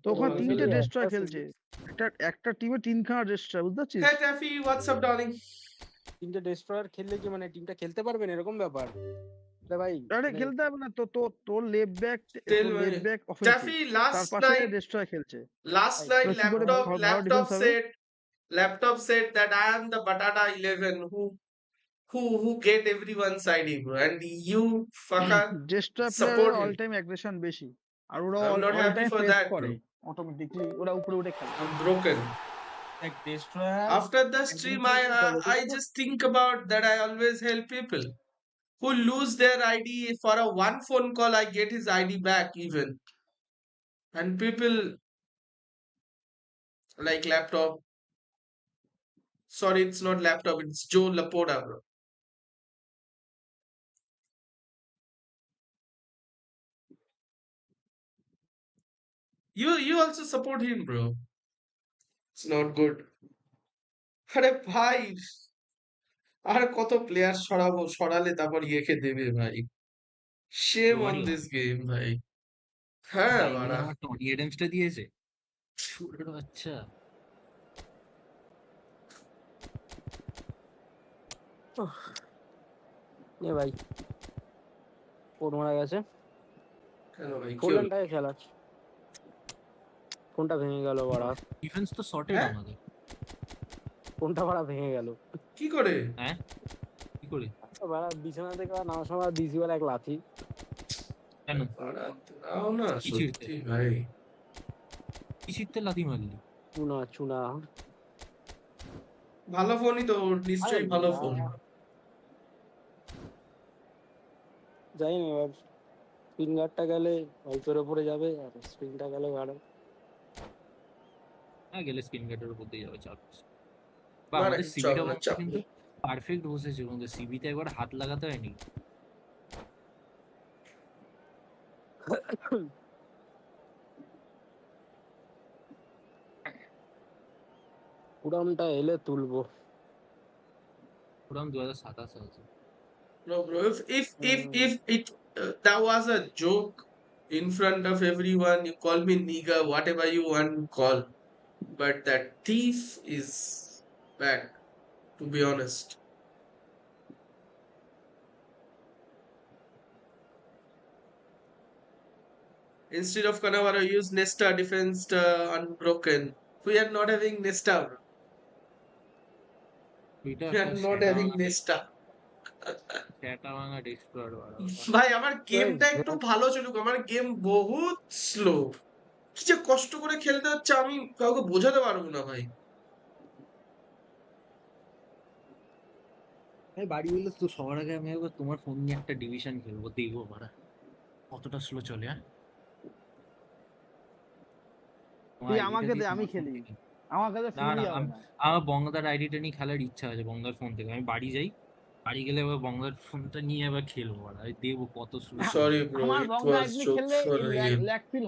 তো, ওখানে 3টে ডেস্ট্রয় খেলছে, একটা টিমে 3খানা ডেস্ট্রয়, বুঝতে পারছিস? Hey Taffy, what's up darling? 3টে ডেস্ট্রয়ার খেললে কি মানে টিমটা খেলতে পারবে না, এরকম ব্যাপার ভাই? আরে খেলতে হবে না তো, তোর লেফট ব্যাক অফেন্সিভ, Taffy, তার পাশে ডেস্ট্রয় খেলছে। last night laptop said that I am the Batata 11 who get everyone's ID, bro, and you fucker destroy support প্লেয়ারের him. অল টাইম অ্যাগ্রেশন বেশি, আর ওরা I'm not all happy time for press that, করে bro. Automatically, ওরা উপরে উঠে খেলে। I'm broken. Like destroyer After the stream, I just think about that. I always help people who lose their ID for a one phone call. I get his ID back even, and people like laptop. Sorry, it's not laptop. It's Joe Laporta, bro. You also support him, bro. It's not good. আরে ভাই, আর কত player সরালে তারপর ইয়েকে দেবে ভাই। Shame on this game, ভাই। হ্যাঁ বাড়া, আমার টনি এডামসটা দিয়েছে শুয়োরের বাচ্চা। এ ভাই ফোন মারা গেছে, কেন ভাই কি হলো? ফোনটায় খেলা, ফোনটা ভেঙে গেল বাড়া। ডিফেন্স তো সর্টেড আমাদের, ফোনটা বাড়া ভেঙে গেল। কি করে? হ্যাঁ কি করে? বাড়া বিছানা থেকে নামার সময় দিছি বলে এক লাথি। কেন বাড়া দাও না কি সত্যি ভাই। কি ছিটতে লাথি মারলি? চুনা ভালো ফোনই তো, নিশ্চয়ই ভালো ফোন। যাই না, এবার স্ক্রিন গার্ডটা গেলে অল্পের উপরে যাবে, আর স্ক্রিনটা গেলে ভালো। হ্যাঁ গেলে স্ক্রিন গার্ডের উপর দিয়ে যাবে, চাপ বা আমাদের সিবিটা কিন্তু পারফেক্ট বসেছে, আমাদের সিবিতে একবার হাত লাগাতে হয়নি। পুরামটা এলে তুলবো। পুরাম 2027 আছে। No, bro. If it that was a joke in front of everyone, you call me nigga, whatever you want to call. But that thief is back, to be honest. Instead of Cannavaro, use Nesta, defense unbroken. We are not having Nesta, bro. We are not having Nesta. ভাই আমার গেমটা একটু ভালো চলুক, আমার game বহুত slow, কি যে কষ্ট করে খেলতে হচ্ছে আমি কাউকে বোঝাতে পারবো না ভাই। বাড়ি গেলে তো সবার আগে আমি একবার তোমার ফোন নিয়ে একটা ডিভিশন খেলবো, দেখবো মারা কতটা স্লো চলে। হ্যাঁ আমাকে দে, আমি খেলি। আমার কাছে ফ্রি হবে না। আমার বঙ্গদার আইডিটা নিয়ে খেলার ইচ্ছা আছে, বঙ্গার ফোন থেকে। আমি বাড়ি যাই, বাড়ি গেলে আবার বঙ্গার ফোনটা নিয়ে আবার খেলবো, আর আমি দেখবো কত slow. Sorry bro, it was joke for real.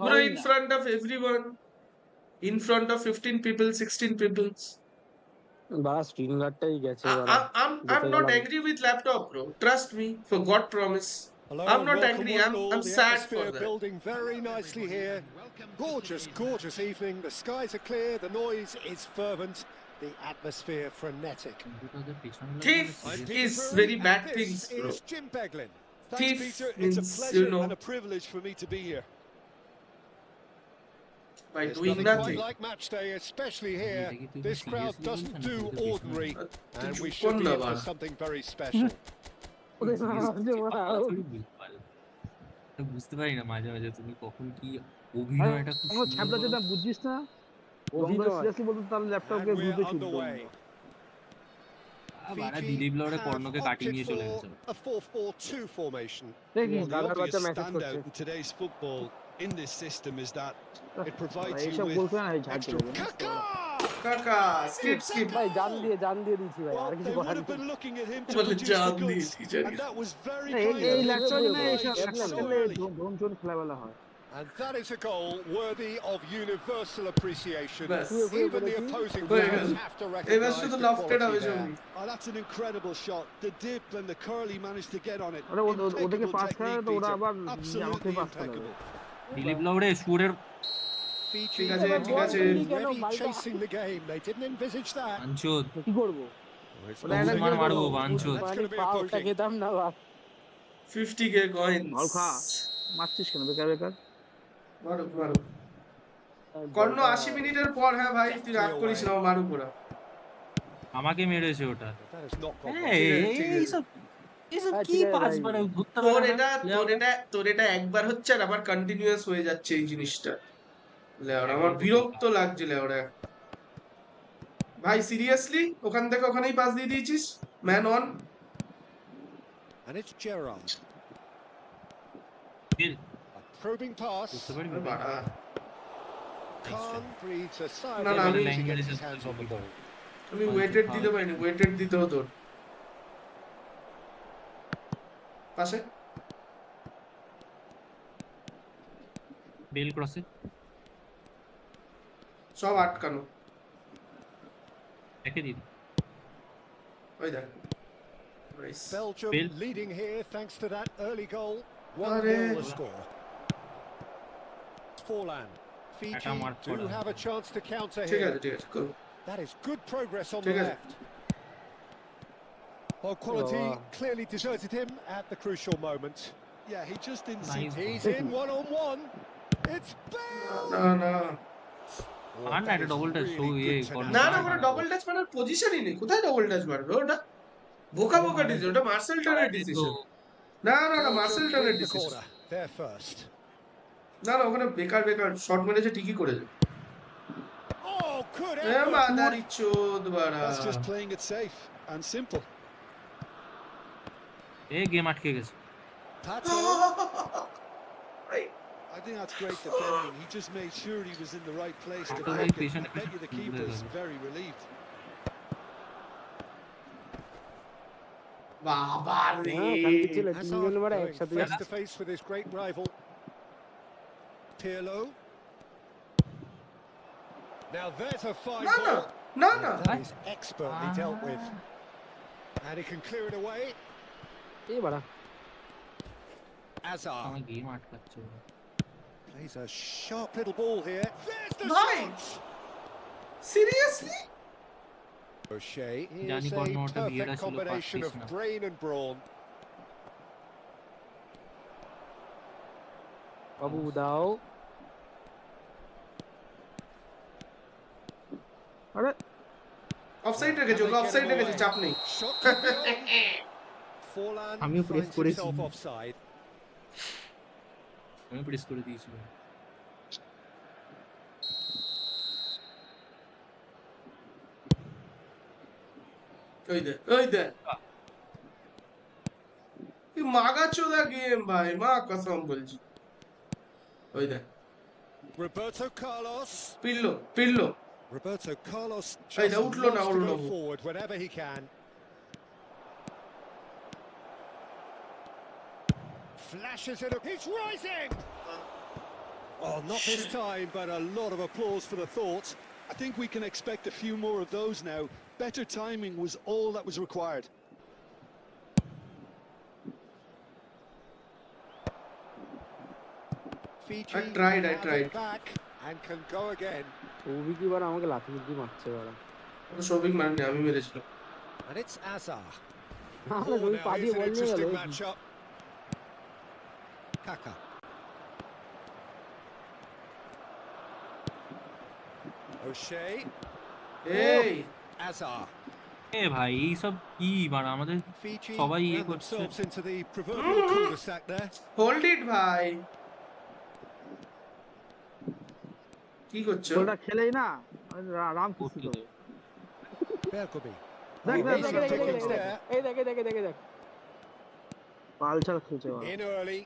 Bro in front of everyone, in front of 15 people, 16 people. বাড়া স্ক্রিন গার্ডটাই গেছে। I'm not angry with laptop, bro. Trust me, for God promise. Hello, I'm not angry. I'm sad for that. Building very nicely here. Gorgeous evening. The skies are clear. The noise is fervent. The atmosphere frenetic. Thief is very bad things, bro. Jim Beglin. Thief Peter. means, It's a pleasure you know, and a privilege for me to be here. By There's doing nothing nothing. quite like match day, especially here. This crowd doesn't do ordinary, and we should be in for something very special. বুঝতে পারি না মাঝে মাঝে তুমি কখন কি অভিনয়টা খুব আমার সুন্দর ছ্যাবলা করো। যেটা বুঝছিস না অভিনয় সিরিয়াসলি বলতো তার ল্যাপটপকে And we're ঘুরতে ছুটবো underway. বাড়া Fiji দিলীপ লাউড়ে have কর্ণকে কাটিয়ে opted নিয়ে চলে for গেছে। a 4-4-2 formation. দেখি Well, the দাদার obvious বাচ্চা মেসেজ standout করছে in today's football in this system is that it provides you এইসব with বলতে না ঝাড় extra. চলে জানিস তো? Kaka! কাকা স্কিপ স্কিপ ভাই জান দিয়ে দিয়েছি ভাই আর Well, কিছু they would করার have নেই been looking at him to বলে produce জান the goods, দিয়েছি জানি and that was very না, এই kind এই of him ল্যাপটপে to না এইসব oblige ল্যাপটপ so খেললে early. ড্রোন খেলাবেলা হয় And that is a goal worthy of universal appreciation. ব্যাস Even the opposing হয়ে fans গেল। have to এবার recognise শুধু the লফটেড হবে quality there. ছবি Oh, that's an incredible shot. The dip and the curl he managed to get on it. আরে ওদেরকে Impeccable pass করে technique, তো ওরা Peter. আবার আমাকে Absolutely পাস করে impeccable. দিলীপ লাউড়ে সুরের Fiji ঠিক আছে ঠিক আছে already chasing the game. They didn't envisage that. বাঞ্চোদ কি করবো It's ওটা not একটা বহুমান গেম মারবো করবো। বাঞ্চোদ। That's মানে going to be a পাওটা booking. খেতাম না বা 50k কয়েনস মাল খা মারছিস কেন বেকার বেকার মারুক মারুক কর্ণ 80 মিনিটের পর হ্যাঁ ভাই তুই রাগ করিস না মারুক ওরা আমাকে মেরেছে ওটা। That has not gone হ্যাঁ, well. ঠিক আছে। এইসব হ্যাঁ, কি ঠিক আছে পাস ভাই। মানে ধরতে তোর পারে এটা না তোর এটা একবার হচ্ছে আর আবার কন্টিনিউয়াস হয়ে যাচ্ছে এই জিনিসটা লেওড়া আমার বিরক্ত লাগছে লেওড়া ভাই সিরিয়াসলি ওখান থেকে ওখানেই পাস দিয়ে দিয়েছিস man on And it's Gerrard. ফিল A probing pass. বুঝতে পারি বাড়া Khan breathes a sigh No, of no, relief আমি- to get his hands on the ball. আমি ওয়েটেড দিতে পারিনি ওয়েটেড দিতে হতো পাশে বেল ক্রসে সব আটকানো রেখে দিন। ওই দেখ Nice. Belgium Bill. leading here thanks to that early goal. 1-0 Are. the score. Forlan. Fiji Taka mark do Forlan. have a chance to counter ঠিক here. আছে ঠিক আছে cool. That is good progress on Take the it. left. Well, quality Oh. clearly deserted him at the crucial moment. Yeah, he just didn't seem Nice. He's in one-on-one. It's Bale! না না Oh, আর না, that এটা is double touch, really so good A tenacity. না না ওটা double touch মারার পজিশনই নেই কোথায় ডবল টাচ মারবে ওটা বোকা বোকা ডিসিশন ওটা মার্সেল টানের ডিসিশন না না না মার্সেল Belgium টানের win the decision corner. They're first. না না ওখানে বেকার বেকার শট মেরেছে ঠিকই করেছে Oh, good এ effort. মাদারি চোদ বাড়া That's just playing it safe and simple. A game আটকে গেছে। Pato. I think that's great defending. He just made sure he was in the right place to Pato make it. patient, I bet you the keeper's very relieved. বাবা রে হ্যাঁ কালকে ছিল Hazard তিনজন বারে going একসাথে face to face with his great rival. Pirlo. Now there's a fine না না ball. না না That is expertly dealt with. And he can clear it away. এই বাড়া Hazard আমার game আটকাচ্ছে। plays a sharp little ball here. There's the Right. shot! Seriously O'Shea is জানি a কর্ণটা বিয়েটা perfect ছিল, combination of পারতিস না। brain and brawn. বাবু দাও আরে অফসাইড রেখেছে ওকে অফসাইড রেখেছে চাপ নেই Shot could be on. Forlan আমিও press finds করেছি। himself offside. আমি প্রেস করে দিয়েছি। ওই দে কি মাগা চোদা গেম ভাই মা কসম বলছি ওই দে Roberto Carlos. Pillow Roberto Carlos Hey, just now loves outlaw now, to go outlaw. forward whenever he can. Flashes it up. He's rising! Oh, not this time, but a lot of applause for the thought. I think we can expect a few more of those now. Better timing was all that was required. Fiji I tried. have it back and can go again. ওবি কি বাড়া আমাকে লাথি মুখি মারছে বাড়া সৌভিক মারেনি আমি মেরেছিলাম And it's Azar. আমাকে Oh, ওই now পা দিয়ে here's an বল নিয়ে গেল interesting matchup. Kaka. O'Shea. এই Azar. এ ভাই এই সব কি মানে আমাদের Fiji সবাই ইয়ে ran করছে themselves into the proverbial cul-de-sac there. Hold it ভাই কি করছো গোলটা খেলেই না রাম খুশি করতে করে দে। Bergomi. দেখ এই দেখ দেখে দেখ, দেখে দেখ, দেখে দেখ, দেখে এই দেখে দেখে দেখে দেখ পালচার খেলছে ওরা। In early.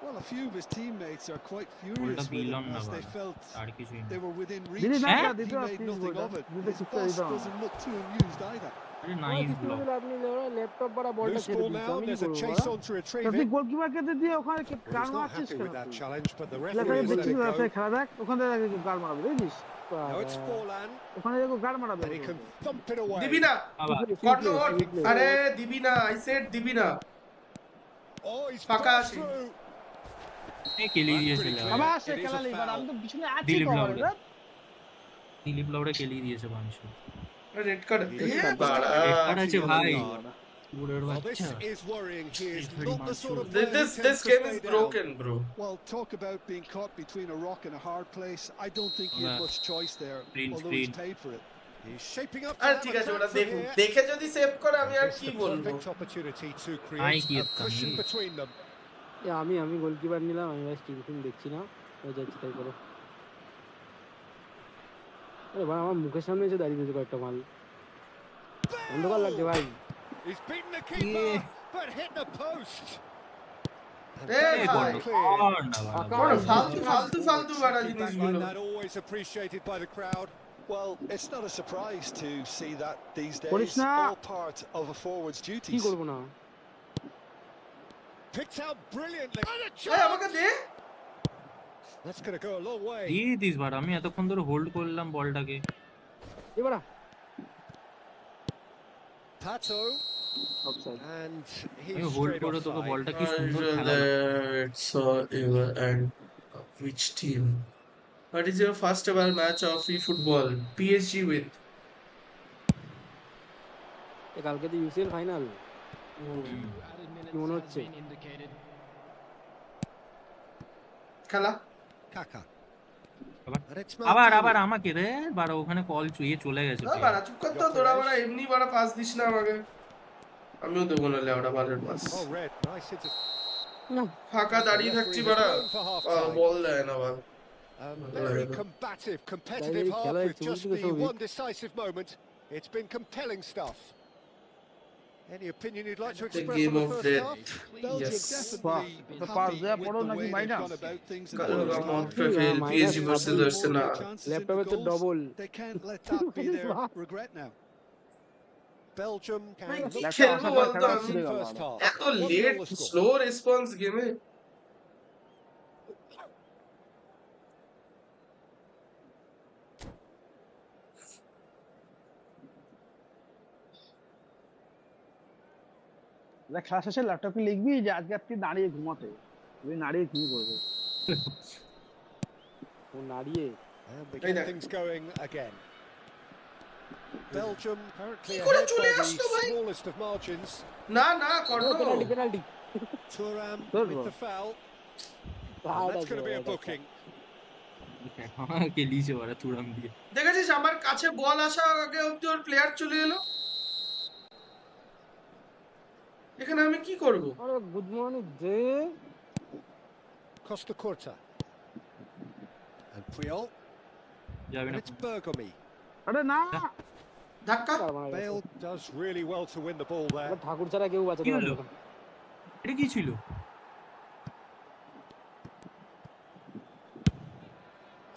Well, a few of his teammates are quite গোলটা furious with দিলাম him না as they ভাই felt আর কিছুই না they were within দিদি reach. না হ্যাঁ? দিতে He per made please nothing গোলটা of it. দিতে His শিখতে boss দিতে হবে doesn't look too amused either. আরে ওরা নাইস কিছু ব্লক বলে লাভ নেই ওরা ল্যাপটপ বড় বলটা Loose ছেড়ে ball দিচ্ছে now. আমি কি There's a করবো chase বলো on to retrieve তুই it. গোলকিপারকে দিয়ে ওখানে Well, গান he's not মারছিস happy কেন with that তুই challenge, but the লেখাকে referee has let দেখছিস it রাস্তায় go. খেলা দেখ ওখানে দেখে গান মারাবে বুঝিস Now it's Forlan, ওখানে দেখো গান মারাবে and he can thump it দিবি away. না আবার কর্ণ আরে দিবি না আই সেড দিবি না Oh, he's ফাঁকা burst আছে through. এ কেলি That's দিয়েছে pretty লেভেল। clear. আবার সে It is a খেলা নেই বাট আমি foul. তো পিছনে আছি দিলীপ কভারে লাউড়ে। দিলীপ লাউড়ে কেলি দিয়েছে বাংশ রেড কার্ড He এ was বাড়া coming in কার্ড for আছে yellow ভাই card. বুড়োর Well, this বাচ্চা is worrying. He is He's very not the sort of mature. player who this tends to game stay is down. broken bro Well, talk about being caught between a rock and a hard place. I don't think he had Yeah. much choice there, Green although he's screen. paid for it. He's shaping up to আরে have ঠিক a আছে crack ওটা from দেখুন here. দেখে যদি save করে আমি আর It's কি the বলবো perfect opportunity to Ai create a kiyetta cushion nahi. between them. আমি গোলকিপার নিলাম আমি ভাই স্ক্রিন ফিন দেখছি না হয়ে যাচ্ছে তাই করো আরে ভাই আমার মুখের সামনে এসে দাঁড়িয়ে দিয়েছে কয়েকটা মাল অন্ধকার লাগছে ভাই He's beaten the keeper, but hit the post. And Hey, that is bhai. clear. বড় ফালতু বাড়া Feedback জিনিসগুলো like that always appreciated by the crowd. Well, it's not a surprise to see that these Korish days, na. all part of a forward's কি duties. করবো না Picked out brilliantly. And a এই আমাকে chance. দে That's going to go a long way. দিয়ে দিস বার আমি এতক্ষণ ধরে হোল্ড করলাম বলটাকে এবার Pato, অফসাইড and আমি he's হোল্ড straight করে তোকে offside. বলটা কি সুন্দর খেলা and which team what is your first ever match of eFootball PSG with কালকে তো UCL final Added minutes You wanna has check? been indicated. খেলা Kaka. Abar. And it's আবার Maldini. আবার আমাকে রে বার ওখানে কল চুইয়ে চলে গেছে না বাড়া চুপ কর তো তোরা বাড়া এমনি বাড়া পাস দিস না আমাকে আমিও দেবো না লেওড়া বালের pass Oh, red. Nice into. ফাঁকা দাঁড়িয়ে থাকছি বাড়া বল দেয় না বাবা Very combative, competitive Dai, half খেলা with হচ্ছে, just বুঝলি তো the সবই। one decisive moment. It's been compelling stuff. Any opinion you'd like to the express game on the of first death half? Belgium yes definitely তো pass happy দেয়া with পড়ো the নাকি way they've minus gone about things in কাল the Hoga first মত half. पे फिर minus PSG versus Double Arsenal more chances into ল্যাপটপে তো goals. Double They can't let that be their regret now. Belgium can ভাই look কি Let's খেলবো ask বলতো about আমি খেলা first half. এত 1-0 late the score. Slow response গেমে খেলা শেষে ল্যাপটপে লিখবি যে আজকে আপনি দাঁড়িয়ে ঘুমাতে তুই দাঁড়িয়ে ঘুমিয়ে পড়বে ও নাড়িয়ে And we Hey get there. things going again. Belgium currently কি করে ahead চলে by the আসলো ভাই? smallest of margins. না না করো penalty penalty Thuram Good with one. the foul. Hard That's আছে, going to be a hard আছে। booking. আমাকে লিছে ওরা তুরাম দিয়ে দেখেছিস আমার কাছে বল আসা আগে অব্দি ওর প্লেয়ার চলে এলো এখানে আমি কি করব আরে গুড মর্নিং দে Costa Curta. And Puyol. যাবে And না it's Bergomi. আরে না ধাক্কা Bale does really well to win the ball there. ঠাকুর ছাড়া কেউ কি বাঁচাতে হলো পারবে না এটা কি ছিল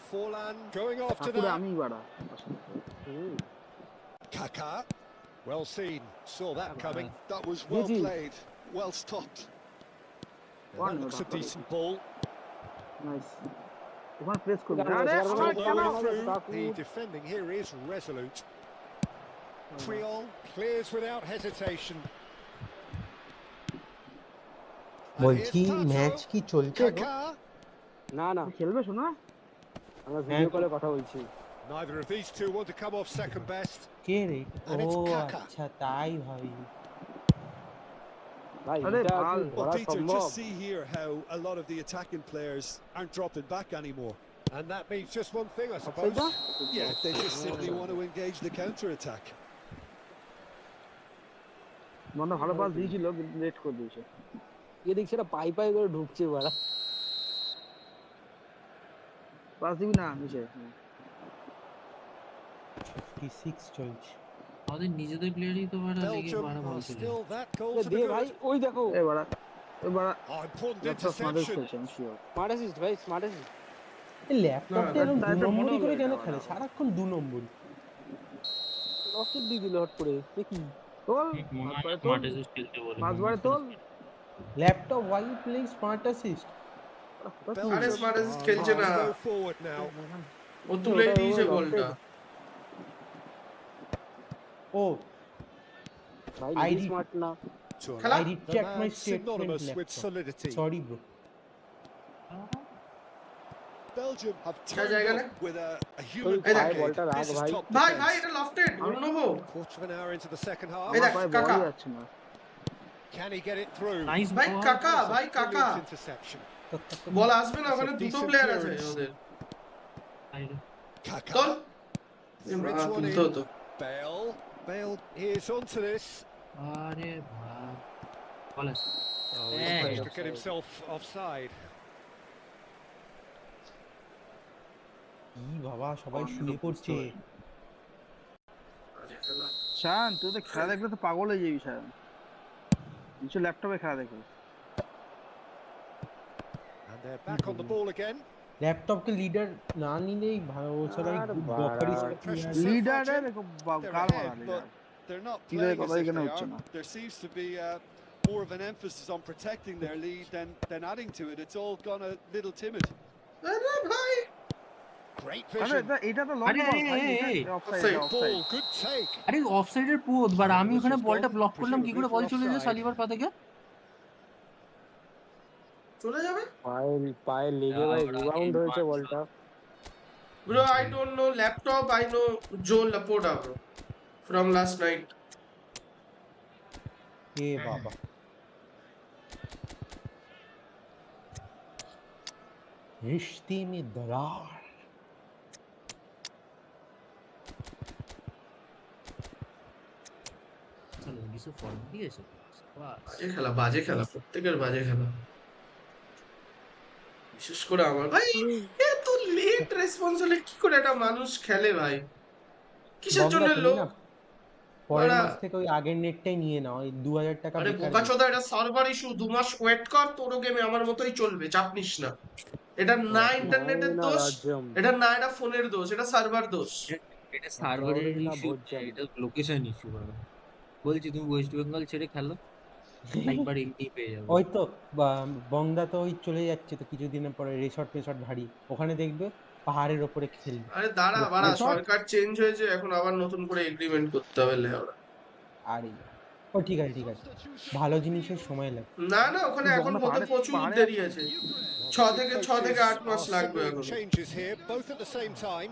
Forlan going after ঠাকুরে that. আমি বাড়া Kaka. Well seen. Saw that coming. That was well Gigi. played, well stopped. And that looks a decent ball. Nice ওখানে প্রেস করবি Dale, আরে dale, আমার dale, কেন All the way through. Taku. The defending here is resolute. Puyol clears without hesitation. And বলছি here's Pato. Match কি চলছে গো? Kaka. না না খেলবে শোনা আমরা ভিডিও কলে কথা বলছি Neither of these two want to come off second best. কে রে? And it's O Kaka. আচ্ছা তাই ভাবি। ভাই আরে এটা ভাল। কি Well, করা Peter, সম্ভব just see here how a lot of the attacking players aren't dropping back anymore. And that means just one thing, I suppose. Yeah, they just simply want to engage the counter-attack. মনে ভালো pass দিয়েছিল কিন্তু late করে দিয়েছে ये देखছি না পাই পাই করে ঢুকছে বাড়া পাস দিবি না নিচে 56 চলছে আমাদের নিজেদের প্লেয়ারই তো বাড়া লেগে Belgium বাড়া বল are চলে still that goal to they the ভাই good. ওই দেখো এবারে Oh, important স্মার্ট interception. খেলছে আমি শিওর স্মার্ট অ্যাসিস্ট ভাই স্মার্ট অ্যাসিস্ট এই ল্যাপটপটা এরকম তাই তো 2 মনে নম্বরই করে হলো কেন এটা, খেলে সারাক্ষণ 2 নম্বর লকেট দিয়ে দিল হট করে দেখি তোল স্মার্ট অ্যাসিস্ট খেলতে বলে মাঝবারে তোল laptop why playing smart assist আরে Belgium স্মার্ট অ্যাসিস্ট are খেলছে না go forward now. ও তুলেই দিয়েছে বলটা ও ভাই I নিজে did- স্মার্ট না To Hello? I the retract my man statement synonymous with laptop. solidity. Sorry bro Belgium have क्या turned जाएगा up ना? with a ওই human এই দেখ, পায়ে blockade. বলটা রাখ This is ভাই top ভাই ভাই defense. এটা lofted Arnab Quarter of an hour into the second half. এই আমার দেখ পায়ে কাকা বলই যাচ্ছে না Can he get it through? Nice ভাই কাকা ভাই কাকা Brilliant interception. বল আসবে না ওখানে That's a দুটো decent প্লেয়ার আছে clearance. ওদের Kaka. তোল Threads one তুলতে in. হতো Bale here's onto this. আরে ভাই বল আছে Oh, he's Hey. managed to get himself offside. কি বাবা সবাই শুয়ে পড়ছে শান তুই তো খেলা দেখলে তো পাগল হয়ে যাবি শান নিচে ল্যাপটপে খেলা দেখে And they're back on the ball again. ল্যাপটপকে লিডার না নিলেই ভালো সবাই আর বকারি বাড়া। Impression so far, লিডারে Jim? দেখো They're গাল ahead, মারা but they're not Either playing as কথা if এখানে they হচ্ছে are. না There seems to be more of an emphasis on protecting their lead than adding to it. It's all gone a little timid. আরে ভাই Great আরে vision. এটা তো long আরে, বল ভাই এই, এই, এটা offside offside, offside Ball, good take. আরে অফসাইডের পোদ বাট আমি ওখানে বলটা ব্লক করলাম কি করে বল চলে যায় সালিবার পা থেকে চলে যাবে পায়ে লেগে ভাই রিবাউন্ড হয়েছে বলটা Bro, I don't know laptop. I know Joe Laporta, bro, from last night. এ বাবা रिश्ते में दरार চলো কিছু ফর্ম ঠিক আছে বাজে খেলা প্রত্যেকের বাজে খেলা বিশেষ করে আমার ভাই এত লেট রেসপন্স হলে কি করে একটা মানুষ খেলে ভাই কিসের জন্য লোক পরের মাস থেকে ওই আগের নেটটাই নিয়ে নাও ওই 2000 টাকা আরে বোকাচোদা এটা সার্ভার ইস্যু 2 মাস ওয়েট কর তোরও গেমে আমার মতোই চলবে চাপ নিস না এটা না ইন্টারনেটের দোষ এটা না এটা ফোনের দোষ এটা সার্ভার দোষ এটা সার্ভারের ইস্যু এটা লোকেশন ইস্যু বাবা বলছি তুমি ওয়েস্ট বেঙ্গল ছেড়ে খেলো একবার এমনি পেয়ে যাবে ওই তো বংদা তো ওই চলে যাচ্ছে তো কিছুদিনের পরে রিসর্ট ভারী ওখানে দেখবে পাহাড়ের উপরে খেলবে আরে দাঁড়া বাড়া সরকার চেঞ্জ হয়েছে এখন আবার নতুন করে এগ্রিমেন্ট করতে হবে লেওড়া আরে ও ঠিক আছে ভালো জিনিসের সময় লাগে না না ওখানে এখন হতে প্রচুর দেরি আছে 6 থেকে 8 মাস লাগবে এখন Changes here, both at the same time.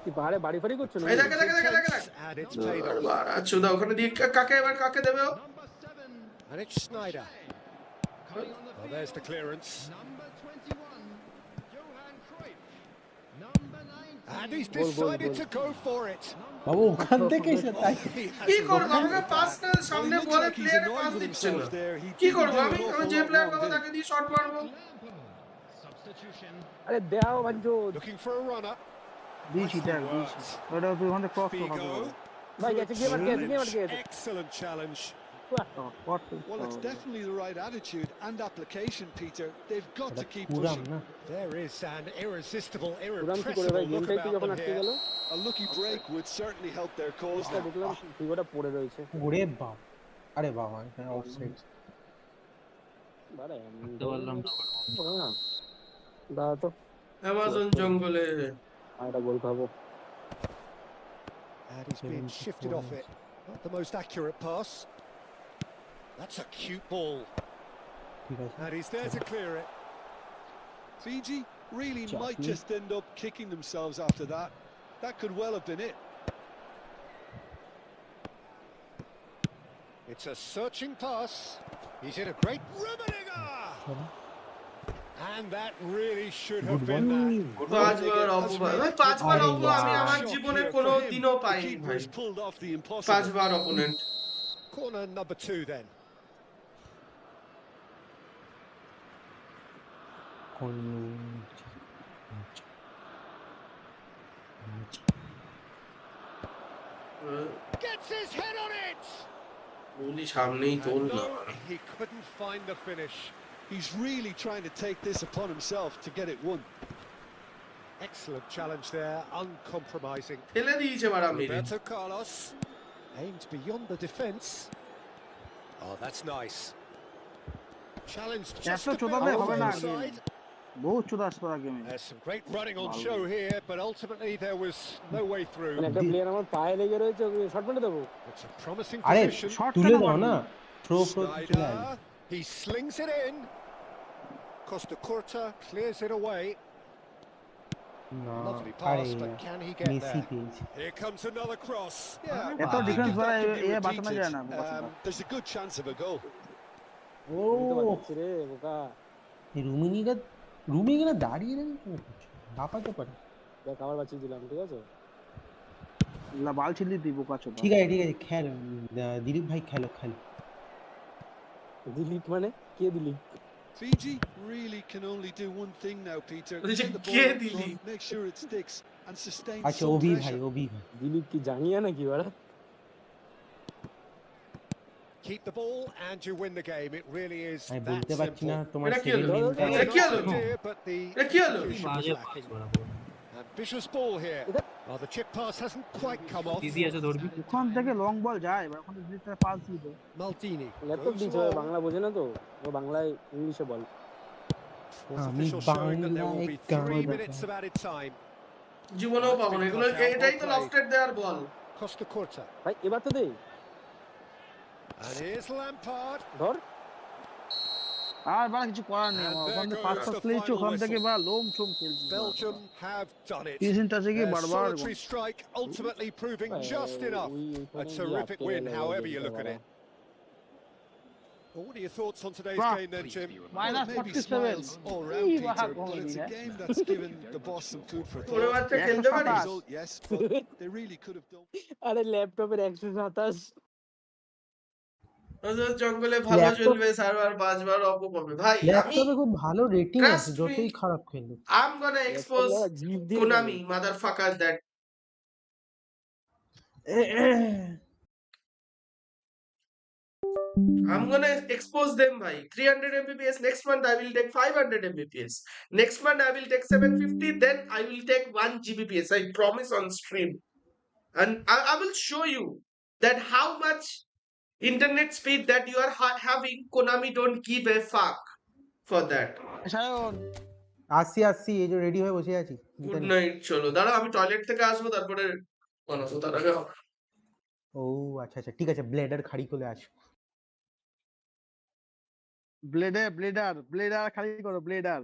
কি পাহাড়ে বাড়ি ফাড়ি করছো না এই দেখে And it's paid off. বাড়া চোদা ওখানে দিয়ে কাকে দেবে ও And it's Schneider. Well, there's the clearance. And he's decided to go for it. বাবু ওখান থেকে এসে তাই কি করব আমাকে পাস না সামনে বলে প্লেয়ারে পাস দিচ্ছে না কি করব আমি যে প্লেয়ার পাবো তাকে দিয়ে শট মারবো আরে দাও বাঞ্জো Looking for a runner. দিছি ওটা তুই ওখানে ক্রস করতে ভাই গেছে গেম আটকে Excellent challenge. Well, it's definitely the right attitude and application, Peter. They've got to keep পুরাম pushing. না There is an irresistible, পুরাম কি করে ভাই irrepressible গেম look খেলতে about যখন them আটকে here. গেল A lucky break would certainly help their cause. এটা দেখলাম ফিগোটা পড়ে রয়েছে ওরে বাপ আরে বাবা এখানে অফসাইড বাড়া বুঝতে পারলাম না দাও তো অ্যামাজন জঙ্গলে আরেকটা গোল খাবো And he's been shifted off it. Not the most accurate pass. That's a cute ball. ঠিক আছে And he's there to clear it. Fiji really Chucky. might just end up kicking themselves after that. That could well have been it. It's a searching pass. He's hit a great Rummenigge. And that really should have Good been one. that. পাঁচবার অপু ভাই ভাই পাঁচবার আরে অপু আমি यार। আমার জীবনে কোনো দিনও The পাইনি keeper ভাই has pulled off the impossible. পাঁচবার opponent Corner number 2 then. Gets his head on it. বলি সামনেই তোল And না no, he couldn't find the finish. He's really trying to take this upon himself to get it won. Excellent challenge there, uncompromising. ফেলে দিয়েছে বাড়া মেরে Roberto Carlos aimed beyond the defence. Oh, that's nice. Challenge just a bit offside. বহুত চোদা আসতে গেমে There's some great running on show here, but ultimately there was no way through. একটা player আমার পায়ে লেগে রয়েছে, শট মেরে দেবো। It's a promising আরে position. তুলে দাও না, থ্রো চলে Snyder, আসবে। he slings it in. Costa Curta clears it away. না Lovely আরে pass, but can he get Messi there? পেয়েছে। Here comes another cross. Yeah, এত I think ডিফেন্স if দ্বারা that can be এ বাঁচানো repeated, যায় না বোকাচোদা। there's a good chance of a goal. ও আমি তো বাঁচাচ্ছি রে বোকা। রুমিনিরা দাঁড়িয়ে বাপাতে পারে। দেখ আবার বাঁচিয়ে দিলাম, ঠিক আছে? বাল ছিলি তুই বোকাচোদা। ঠিক আছে খেল দিলীপ ভাই খেলো। দিলীপ মানে কে Dilip? Fiji really can only do one thing now, Peter. What did Get you the ball get, up front, Dilip? make sure it sticks and sustain আচ্ছা some অভি pressure. ভাই দিলীপ কি জানিয়া নাকি ওরা? keep the ball and you win the game. It really is আমি that বলতে পারছি না simple. তোমার এটা কি হলো? সেকেন্ড নেমটা এটা কি হলো? Nice idea, but the এটা কি হলো? execution was বাজে lacking. পাস বরাবর Ambitious ball here. Oh, the chip pass hasn't quite come off. Easy আছে ধরবি। ওখান থেকে লং বল যায়, এবার ওখানে দিতে পাস দিবে। Maldini ল্যাপটপ goes দিচ্ছে, long. বাংলা বোঝে না তো, ও বাংলায় ইংলিশে বল। Sports আমি official showing that there will be বাংলায় 3 minutes of added time. জীবনেও পাবো না এগুলো এটাই তো লফটেড দেওয়ার বল Costa Curta. ভাই এবার তো দে, And here's Lampard. ধর। আর বাড়া কিছু করার নেই, And ওখান থেকে there pass goes pass the খেলেছি, final ওখান থেকে whistle. বা লোম ছোম খেলছি। Belgium have done it. তিরিশ টাচে গিয়ে Their বারবার solitary strike ultimately proving just enough. A terrific win, however you look at it. Well, what are your thoughts on today's Wow. game then, Jim? Minus Maybe 47 smiles all round, Ih, Peter, baha but it's a comedy, game that's given the boss some food for ওরে thought. বাচ্চা খেলতে একশো পারিস সাতাশ। Result, yes, but they really could have done. আরে ল্যাপটপের 127 জঙ্গলে ভালো ল্যাপটপ- চলবে সার্ভার 5 বার অপু পাবে ভাই আমি ল্যাপটপে খুব ভালো রেটিং আছে Trust me. যতই খারাপ খেলুক। I'm gonna expose জিপ দিয়ে Konami motherfuckers that I'm gonna expose them bhai 300 mbps next month I will take 500 mbps next month I will take 750 then I will take 1 gbps I promise on stream and I will show you that how much internet speed that you are having Konami don't give a fuck for that Sayan আসছি এই যে ready হয়ে বসে আছি। Good night চলো দাঁড়া আমি toilet থেকে আসবো তারপরে বানাবো তার আগে ও আচ্ছা ঠিক আছে, ব্লেডার খাড়ি করে আসো। ব্লেডার খালি করো ব্লেডার।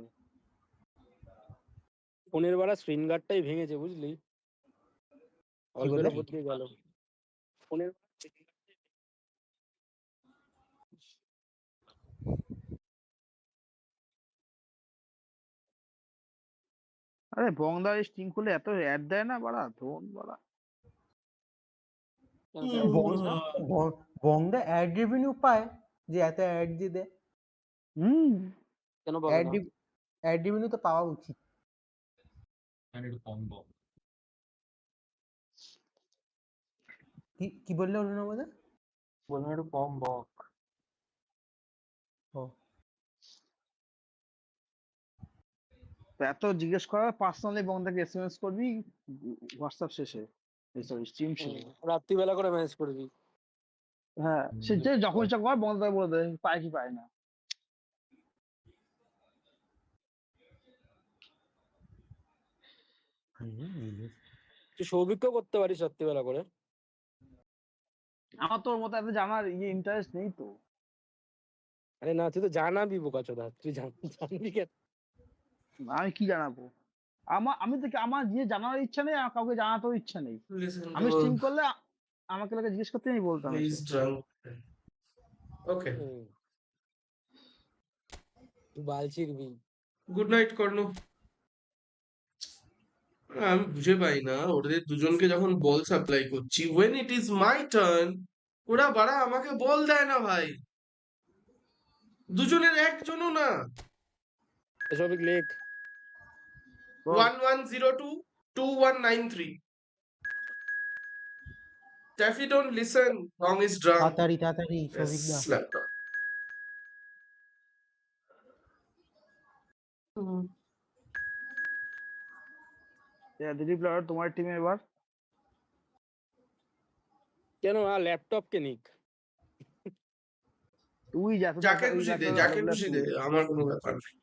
ফোনের বাড়া স্ক্রিন গার্ডটাই ভেঙেছে, বুঝলি? অল্পের বলে? উপর দিয়ে গেল ফোনের। আরে বংদার স্ট্রিং খুলে এত অ্যাড দেয় না বাড়া, ধন বাড়া। বংদা অ্যাড রেভিনিউ পায় যে এত অ্যাড দিয়ে দেয়। কেন পাবে না? অ্যাড রেভিনিউ তো পাওয়া উচিত। কি বললে অরুণ আমাদের? বললাম একটু কম বক। ও এত জিজ্ঞেস করা পার্সোনালি বংদাকে এসএমএস করবি হোয়াটসঅ্যাপ শেষে, সরি স্ট্রিম শেষে। রাত্রিবেলা করে মেসেজ করবি। হ্যাঁ সে যে যখন ইচ্ছা কর বংদা বলে দেয় পায় কি পায় না। তুই সৌভিকও করতে পারিস রাত্রিবেলা করে। আমার তোর মতো এত জানার ইন্টারেস্ট নেই তো। আরে না, তুই তো জানাবি বোকাচোদা, তুই জানবি কেন? আমি কি জানাবো? আমি তো আমার যে জানার ইচ্ছা নেই, আর কাউকে জানাতেও ইচ্ছা নেই। আমি স্ট্রিম করলে আমাকে লোকে জিজ্ঞেস করতে আমি বলতাম। ওকে তুই বাল ছিড়বি। গুড নাইট কর্ণ। আমি বুঝে পাই না ওদের দুজনকে যখন বল সাপ্লাই করছি, when it is my turn ওরা বাড়া আমাকে বল দেয় না ভাই, দুজনের একজনও না। সবিক লেখ 1102 2193 Taffy, don't listen, song is drunk. তাড়াতাড়ি তাড়াতাড়ি সবিক দা। Yes, laptop. দিলীপ লাউড়া তোমার টিমে এবার কেন ল্যাপটপ কে নিক, তুই যা যাকে খুশি দে, যাকে খুশি দে, আমার কোনো ব্যাপার নেই।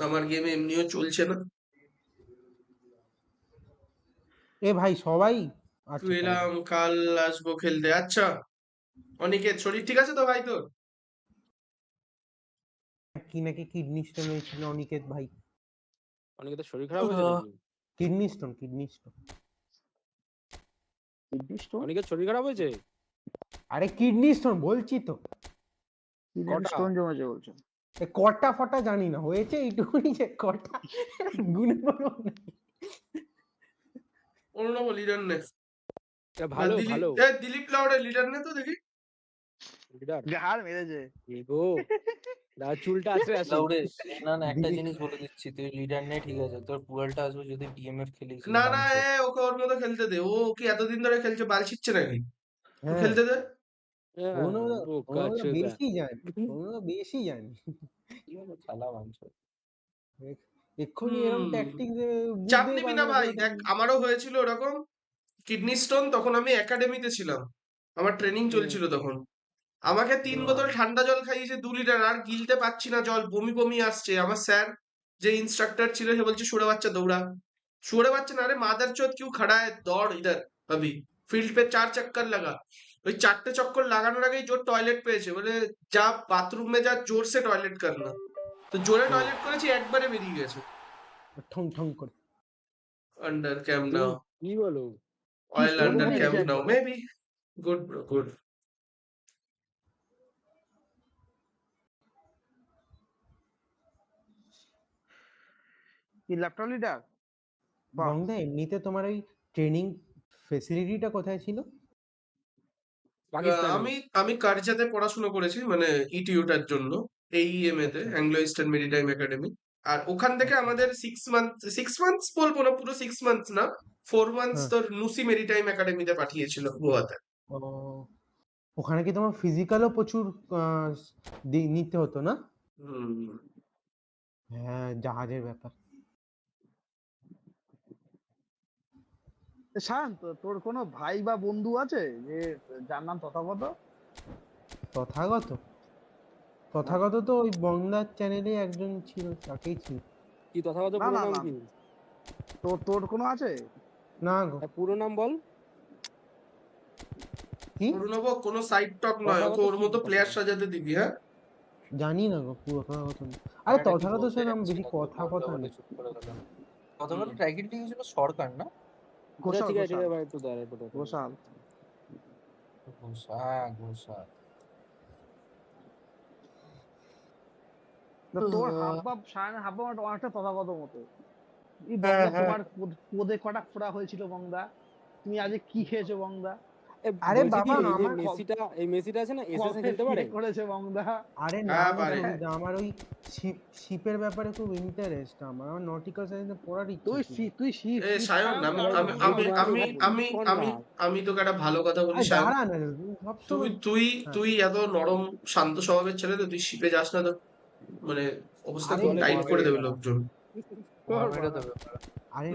আমার গেম এমনিও চলছে না। এ ভাই সবাই তুই এলাম, কাল আসবো খেলতে। আচ্ছা অনিকেত, শরীর ঠিক আছে তো ভাই তোর? কি নাকি কিডনি স্টোন হয়েছিল অনিকেত ভাই। অনিকেতের শরীর খারাপ হয়েছে নাকি? Kidney stone, kidney stone. Aniket শরীর খারাপ হয়েছে? আরে কিডনি স্টোন বলছি তো। কিডনি স্টোন জমেছে বলছো? কটা ফটা জানি না, হয়েছে এইটুকুনি যে কটা গুনে বলো না। অন্য লিডার নে, ভালো ভালো। দিলীপ লাউড়া লিডার নে তো দেখি। লিডার গার মেরেছে এগো দা চুলটা আছে আছে। লাউড়ে না না, একটা জিনিস বলে দিচ্ছি, তুই লিডার নে ঠিক আছে, তোর পুয়েলটা আসবে যদি ডিএমএফ খেলিস। না না, ওকে ওর মতো খেলতে দে। ও কি এতদিন ধরে খেলছে, বাল ছিচ্ছে নাকি? খেলতে দে। বেশি জানি, বেশি জানি। খেলা মানছে এক্ষুনি এরকম ট্যাকটিক চাপ নিবি না ভাই। দেখ আমারও হয়েছিল ওরকম কিডনি স্টোন, তখন আমি একাডেমিতে ছিলাম, আমার ট্রেনিং চলছিল তখন। আমাকে 3 বোতল ঠান্ডা জল খাইয়েছে 2 লিটার, আর গিলতে পারছি না জল, বমি বমি আসছে। আমার স্যার যে ইনস্ট্রাক্টর ছিল সে বলছে শুয়োরে বাচ্চা দৌড়া। শুয়োরে বাচ্চা না, আরে মাদার চোদ क्यों खड़ा है, दौड़ इधर अभी फील्ड पे 4 चक्कर लगा। ওই 4টে চক্কর লাগানোর আগেই জোর টয়লেট পেয়েছে, বলে যা বাথরুমে যা জোর সে টয়লেট করনা। তো জোরে টয়লেট করেছি, একবারে বেরিয়ে গেছে ঠং ঠং করে। আন্ডার ক্যাম্প নাও, কি বলো? অয়েল আন্ডার ক্যাম্প নাও, মেবি গুড ব্রো, গুড। কি ল্যাপটপ লিডার? বংদা এমনিতে তোমার ওই ট্রেনিং ফেসিলিটিটা কোথায় ছিল? আমি কারজাতে পড়াশোনা করেছি, মানে ইটিউটার জন্য, এইএমএ তে, অ্যাংলো ইস্টার্ন মেরিটাইম একাডেমি। আর ওখান থেকে আমাদের 6 মান্থস বলবো না, পুরো 6 মান্থস না, 4 মান্থস তোর নুসি মেরিটাইম একাডেমিতে পাঠিয়েছিল গোয়াতে। ওখানে কি তোমার ফিজিক্যালও প্রচুর নিতে হতো না? হ্যাঁ, জাহাজের ব্যাপার। শান্ত, তোর কোনো ভাই বা বন্ধু আছে যে যার নাম তথাগত? তথাগত তথাগত তো ওই বংলার চ্যানেলে একজন ছিল, তাকেই ছিল। কি তথাগত পুরো নাম কি? তোর কোনো আছে? না গো, পুরো নাম বল। কি পুরনো কোনো সাইড টক নয়, ওকে ওর মতো প্লেয়ার সাজাতে দিবি। হ্যাঁ জানি না গো পুরো তথাগত। আরে তথাগত সে নাম বেশি কথা নেই। তথাগত টাইটেল দিয়েছিল সরকার না? ঘোষাল, ঠিক আছে ভাই, একটু দাঁড়া, একটু ঘোষাল ঘোষাল। তোর হাবভাব, সায়ন হাবভাব অনেকটা তথাগত মতো। তোমার কোদে কটা ফোড়া হয়েছিল বংদা, তুমি আজকে কি খেয়েছো বংদা? আরে বাবা, এই মেসিটা আছে না, এসএস খেলতে পারে করেছে বংদা। আরে না, আমার ওই শিপের ব্যাপারে খুব ইন্টারেস্ট, আমার নটিক্যাল সায়েন্সে পড়ার ইচ্ছে। তুই শিপ, এ সায়ন, আমি তোকে একটা ভালো কথা বলি সায়ন, তুই এত নরম শান্ত স্বভাবের ছেলে তো, তুই শিপে যাস না তো, মানে অবস্থা খুব টাইট করে দেবে লোকজন।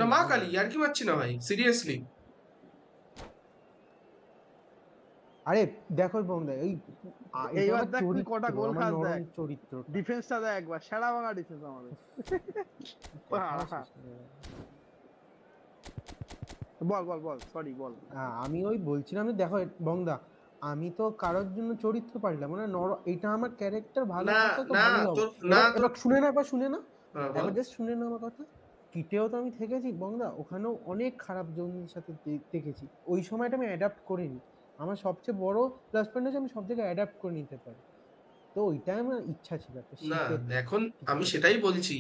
না মা কালী, আর কি মারছি না ভাই, সিরিয়াসলি। আরে দেখো বন্ধু, এইবার দেখ তুই কটা গোল খাস, দেখ চরিত্র, ডিফেন্সটা দেখ একবার, সেরা ভাঙা ডিফেন্স আমাদের। বল সরি বল। আমি ওই বলছিলাম যে দেখো বংদা, আমি তো কারোর জন্য চরিত্র পাল্টাবো না, এটা আমার ক্যারেক্টার ভালো কথা তো ভালো হবে। এবার শুনে না, একবার জাস্ট শুনে না আমার কথা। কিটেও তো আমি থেকেছি বংদা, ওখানেও অনেক খারাপ জনের সাথে দেখেছি, ওই সময়টা আমি অ্যাডাপ্ট করিনি। আমার সবচেয়ে বড় প্লাস পয়েন্ট হচ্ছে আমি সব জায়গায় অ্যাডাপ্ট করে নিতে পারি। তো তো ওইটাই আমার ইচ্ছা ছিল একটা না শীতের দিন। এখন আমি সেটাই বলছি,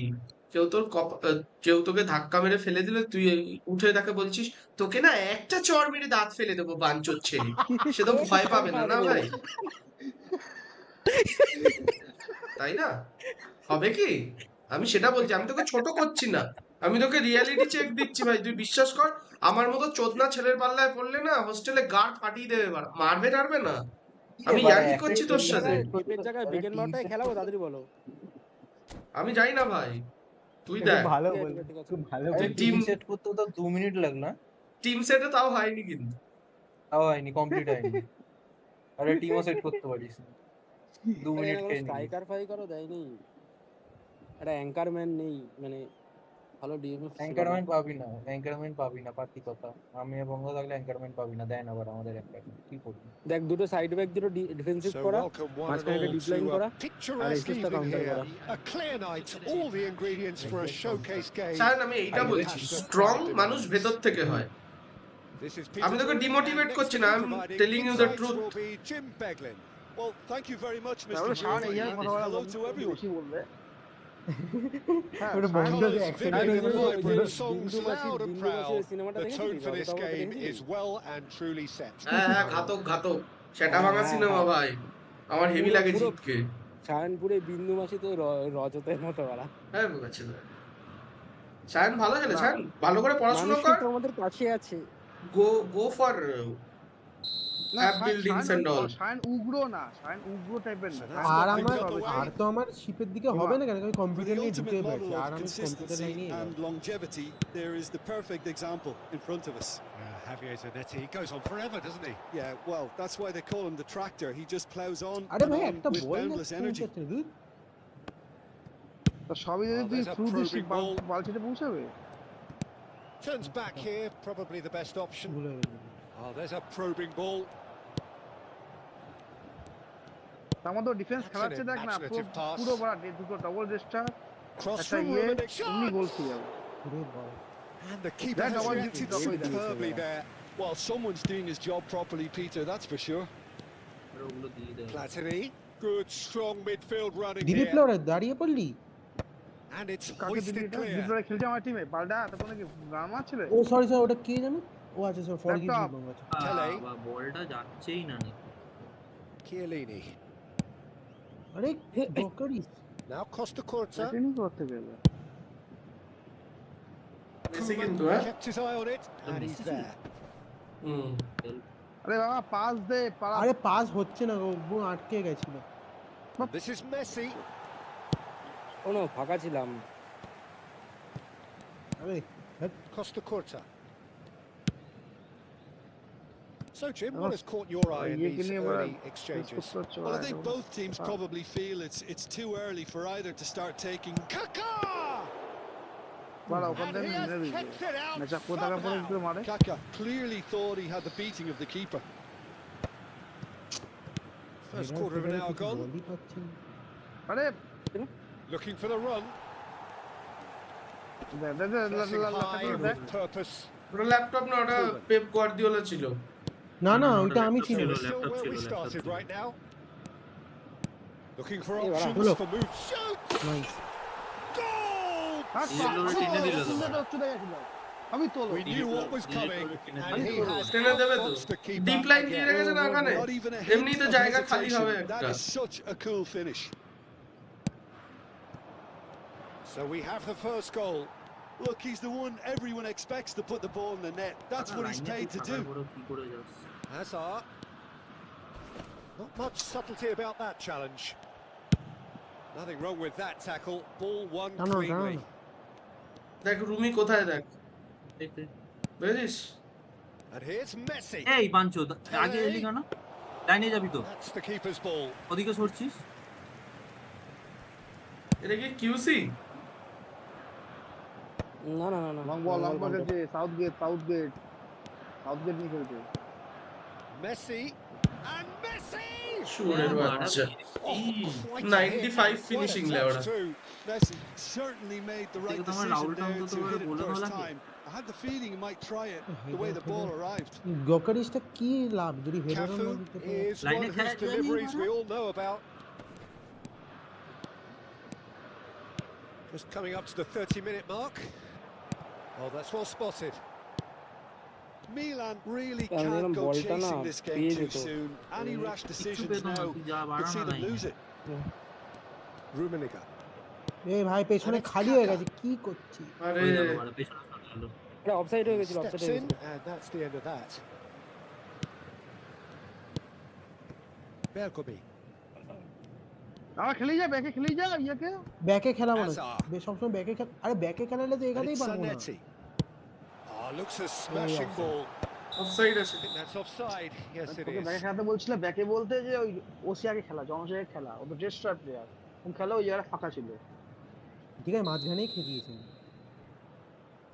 কেউ তোকে ধাক্কা মেরে ফেলে দিলে তুই উঠে তাকে বলছিস তোকে না একটা চড় মেরে দাঁত ফেলে দেবো বাঞ্চোর ছেলে, সে তো ভয় পাবে না, না ভাই? তাই না? হবে কি? আমি সেটা বলছি, আমি তোকে ছোট করছি না, আমি তোকে রিয়ালিটি চেক দিচ্ছি ভাই, তুই বিশ্বাস কর। আমার মতো চোদনা ছেলের পাল্লায় পড়লে না হোস্টেলে গার্ড ফাটিয়ে দেবে, মারবে টারবে না। আমি ইয়ার্কি করছি তোর সাথে। টিপের জায়গায় বিকেল 9টায় খেলাবো, তাড়াতাড়ি বলো। আমি যাই না ভাই, তুই দেখ। ভালো ঠিক বল, আছে, ঠিক আছে। খুব ভালো আরে বল। টিম সেট করতে তো 2 মিনিট লাগলো না? টিম সেটে তাও হয়নি কিন্তু। তাও হয়নি, কমপ্লিট হয়নি। আরে টিমও সেট করতে পারিস না, 2 মিনিট এখানে কোনো খেয়ে নিবি। স্ট্রাইকার ফাইকারও দেয়নি, একটা অ্যাঙ্কারম্যান নেই, মানে ভালো ডিএমএফ অ্যাঙ্কারম্যান পাবি না, অ্যাঙ্কারম্যান পাবি না, পাতি কথা। আমি বঙ্গ থাকলে অ্যাঙ্কারম্যান পাবি না, দেয় না আবার আমাদের অ্যাঙ্কারম্যান, কি করবি? দেখ, দুটো সাইড ব্যাক, দুটো ডিফেন্সিভ So করা, welcome one and মাঝখানে একটা all ডিপ লাইন to করা, a আর picturesque এক্সেসটা evening কাউন্টার here. করা। A clear night, all the ingredients for a showcase game. Sir আমি এইটা বলছি, স্ট্রং মানুষ ভেতর থেকে হয়। This is আমি তোকে Peter ডিমোটিভেট and করছি next না, to I am providing telling you the insights truth. will be Jim Beglin. Well, thank you very much, তাহলে Mr. সারা Brewer. ইয়ার কথা বলা Hello বন্ধ to করে everyone. বেশি বলবে। হ্যাঁ, ওটা সারা বন্ধ Colours, যে অ্যাকসেন্ট vivid করে and বলবো। vibrant songs বিন্দু মাসির loud and বিন্দু মাসির proud. সিনেমাটা The দেখেছিস? tone for this রজতাভাটা game দেখেছিস? is well and truly set. হ্যাঁ ঘাতক ঘাতক, সেটা ভাঙা হ্যাঁ, সিনেমা হ্যাঁ। ভাই, আমার হেভি পুরো- লাগে পুরো- জিতকে। শায়নপুরে বিন্দু মাসি তো রজতের মতো করা। হ্যাঁ বুঝেছি ভাই, শায়ন ভালো খেলে, শায়ন ভালো করে পড়াশোনা মানুষ কর, কিন্তু আমাদের পাশে আছে। গো ফর না, app buildings and all. Sayan উগ্র না, সায়ন উগ্র টাইপের না। That's আর not আমার picked up the way. আর তো আমার শিপের দিকে হবে না, কেন আমি For কম্পিউটার the নিয়ে ঢুকে ultimate পড়েছি, model আর of আমি কম্পিউটার consistency লাইনে and longevity, there is the perfect example in front of us. Javier Zanetti, he goes on forever, doesn't he? Yeah, well, that's why they call him the tractor. He just plows on আরে and ভাই on একটা with ball boundless energy. তো সবই যদি Oh, তুই there's a through this probing ball. বালতিতে পৌঁছাবে। Turns back here, probably the best option. ভুলে গেছি। Oh, there's a probing ball. তার মধ্যে ডিফেন্স That's খেলাচ্ছে an দেখ না, imaginative pass. পুরো বড় দুটো ডবল রেস্টার Cross একটা from ইয়ে Ruben, এমনি গোল খেয়ে যাবে। পুরো বল। and the keeper That has double reacted duty double duty. superbly there. Well, someone's doing his job properly, Peter, that's for sure. ওগুলো দিয়ে দেয়। Platini, good strong midfield running Dilip here, লড়াই দাঁড়িয়ে পড়লি? and it's কাকে দিলি hoisted এটা? clear. ডিপ্লোরে খেলছে আমার টিমে, পাল্টা তখন নাকি গান মারছিলে? ও সরি ওটা কে জানো? ও আচ্ছা স্যার, ফরগিভ মি Laptop. বাবা। Tele. বা বলটা যাচ্ছেই না নাকি? Chiellini, আরে বকারিস। now Costa Curta. ব্যাটিং করতে গেলে মেসি কিন্তু হ্যাঁ Kept his eye on it, and he's there. হুম আরে বাবা পাস দে, পালা। আরে পাস হচ্ছে না গো, ও আটকে গেছিল। This is Messi. কোনো ফাঁকা ছিলাম। আরে Costa Curta. So, Jim, what has caught your eye in these early exchanges? Well, I think both teams probably feel it's too early for either to start taking. Kaka! পালা ওখান And থেকে he has নিয়ে দিবি। kicked it out মেচা কোথাকা পরে somehow. একটু মারে। Kaka clearly thought he had the beating of the keeper. First quarter of an hour gone. বলই পাচ্ছি না। আরে Looking for the run. দে দে দে Pressing high দে। with purpose. ওটা ল্যাপটপ না, ওটা পেপ গার্দিওলা ছিল। না না ওটা ওইটা আমি laptop ছিল। ছিল। We're still laptop where we ছিল, started laptop right now. Looking for Hey, options voilà. for move. Shoot! Nice. Goal! আমি তোলো। We knew what was coming, and he has টেনে দেবে তো, outfoxed the keeper deep line দিয়ে again. রেখেছে না ওখানে, Not even a এমনি hint তো of জায়গা খালি হবে hesitation. একটা। That is such a cool finish. So we have the first goal. Look, he's the one everyone expects to put the ball in the net. That's what he's paid to do. কি করে যাস? Hazard. Not much subtlety about that challenge. Nothing wrong with that tackle. Ball won টানো cleanly. টানো। দেখ রুমি কোথায়, দেখ দেখ, দেখ। বুঝিস? And here's Messi. এই বাঞ্চো, আগে এলি কেন? লাইনে যাবি তো? That's the keeper's ball. ওদিকে সরছিস? এটা কি কিউসি? না না না না, লং বল খেলছে, সাউথ গেট নিয়ে খেলছে। Messi. And Messi! শুয়োরের বাচ্চা। Oh, quite a 95 hit. finishing Quite a level. touch too. Messi certainly made the right Take the decision Raul there Tanto to to hit it bowler first wala time. I had the feeling he might try it the way the ball arrived. গকারিসটা কি লাভ যদি header না Cafu দিতে পারে? is Line one A whose খেলা- deliveries we all know about. Just coming up to the 30-minute mark. Oh, that's well spotted. Milan really can't go chasing this game too soon. Any rash decisions now could see them lose it. Rummenigge. এই ভাই পেছনে খালি হয়ে গেছে কি করছিস আরে এটা অফসাইড হয়ে গেছিল Steps অফসাইড হয়ে in, গেছিল and that's the end of that. Bergomi. আবার খেলে যা ব্যাকে খেলে যা ইয়াকে ব্যাকে খেলা মনে সব সময় ব্যাকে খেলা আরে ব্যাকে খেলালে তো এখানেই পারবো না Oh, looks a smashing ball. Offside আছে That's offside. Yes, it okay is. ব্যাকে খেলাতে বলছিল ব্যাকে বলতে যে ওই ওসিয়াকে খেলা জনসেকে খেলা ও তো ডেস্ট্রয়ার প্লেয়ার কোন খেলা ওই জায়গাটা ফাঁকা ছিল ঠিক আছে মাঝখানেই খেয়ে দিয়েছে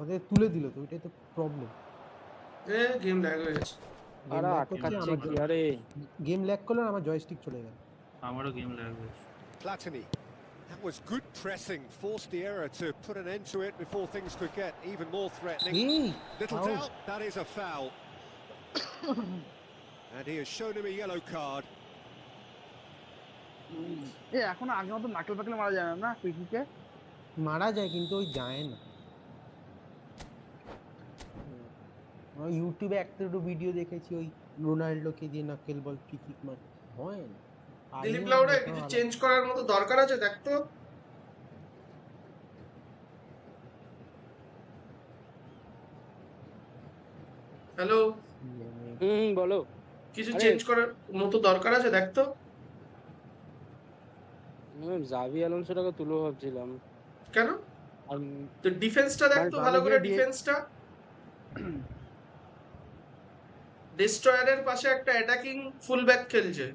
ওদের তুলে দিল তো ওইটাই তো প্রবলেম এ গেম ল্যাগ হয়ে গেছে আরে আটকাচ্ছে কি আরে গেম ল্যাগ করলে আমার জয়স্টিক চলে গেল আমারও গেম ল্যাগ হয়েছে Platini. That was good pressing, forced the error to put an end to it before things could get even more threatening. Little doubt, that is a foul. And he has shown him a yellow card. এ এখন আগের মতো নাকেল পাকেল মারা যায় না পিটিকে মারা যায় কিন্তু ওই যায় না আমি ইউটিউবে একটা দুটো ভিডিও দেখেছি ওই রোনাল্ডোকে দিয়ে নাকেল বল ফ্রি কিক মার হয় না দিলীপ লাউড়া কিছু চেঞ্জ করার মতো দরকার আছে দেখ তো হ্যালো বলো কিছু চেঞ্জ করার মতো দরকার আছে দেখ তো জাভি আলোনসোটাকে তুলো ভাবছিলাম কেন তো ডিফেন্সটা দেখ তো ভালো করে ডিফেন্সটা ডিস্ট্রয়ারের পাশে একটা অ্যাটাকিং ফুলব্যাক খেলছে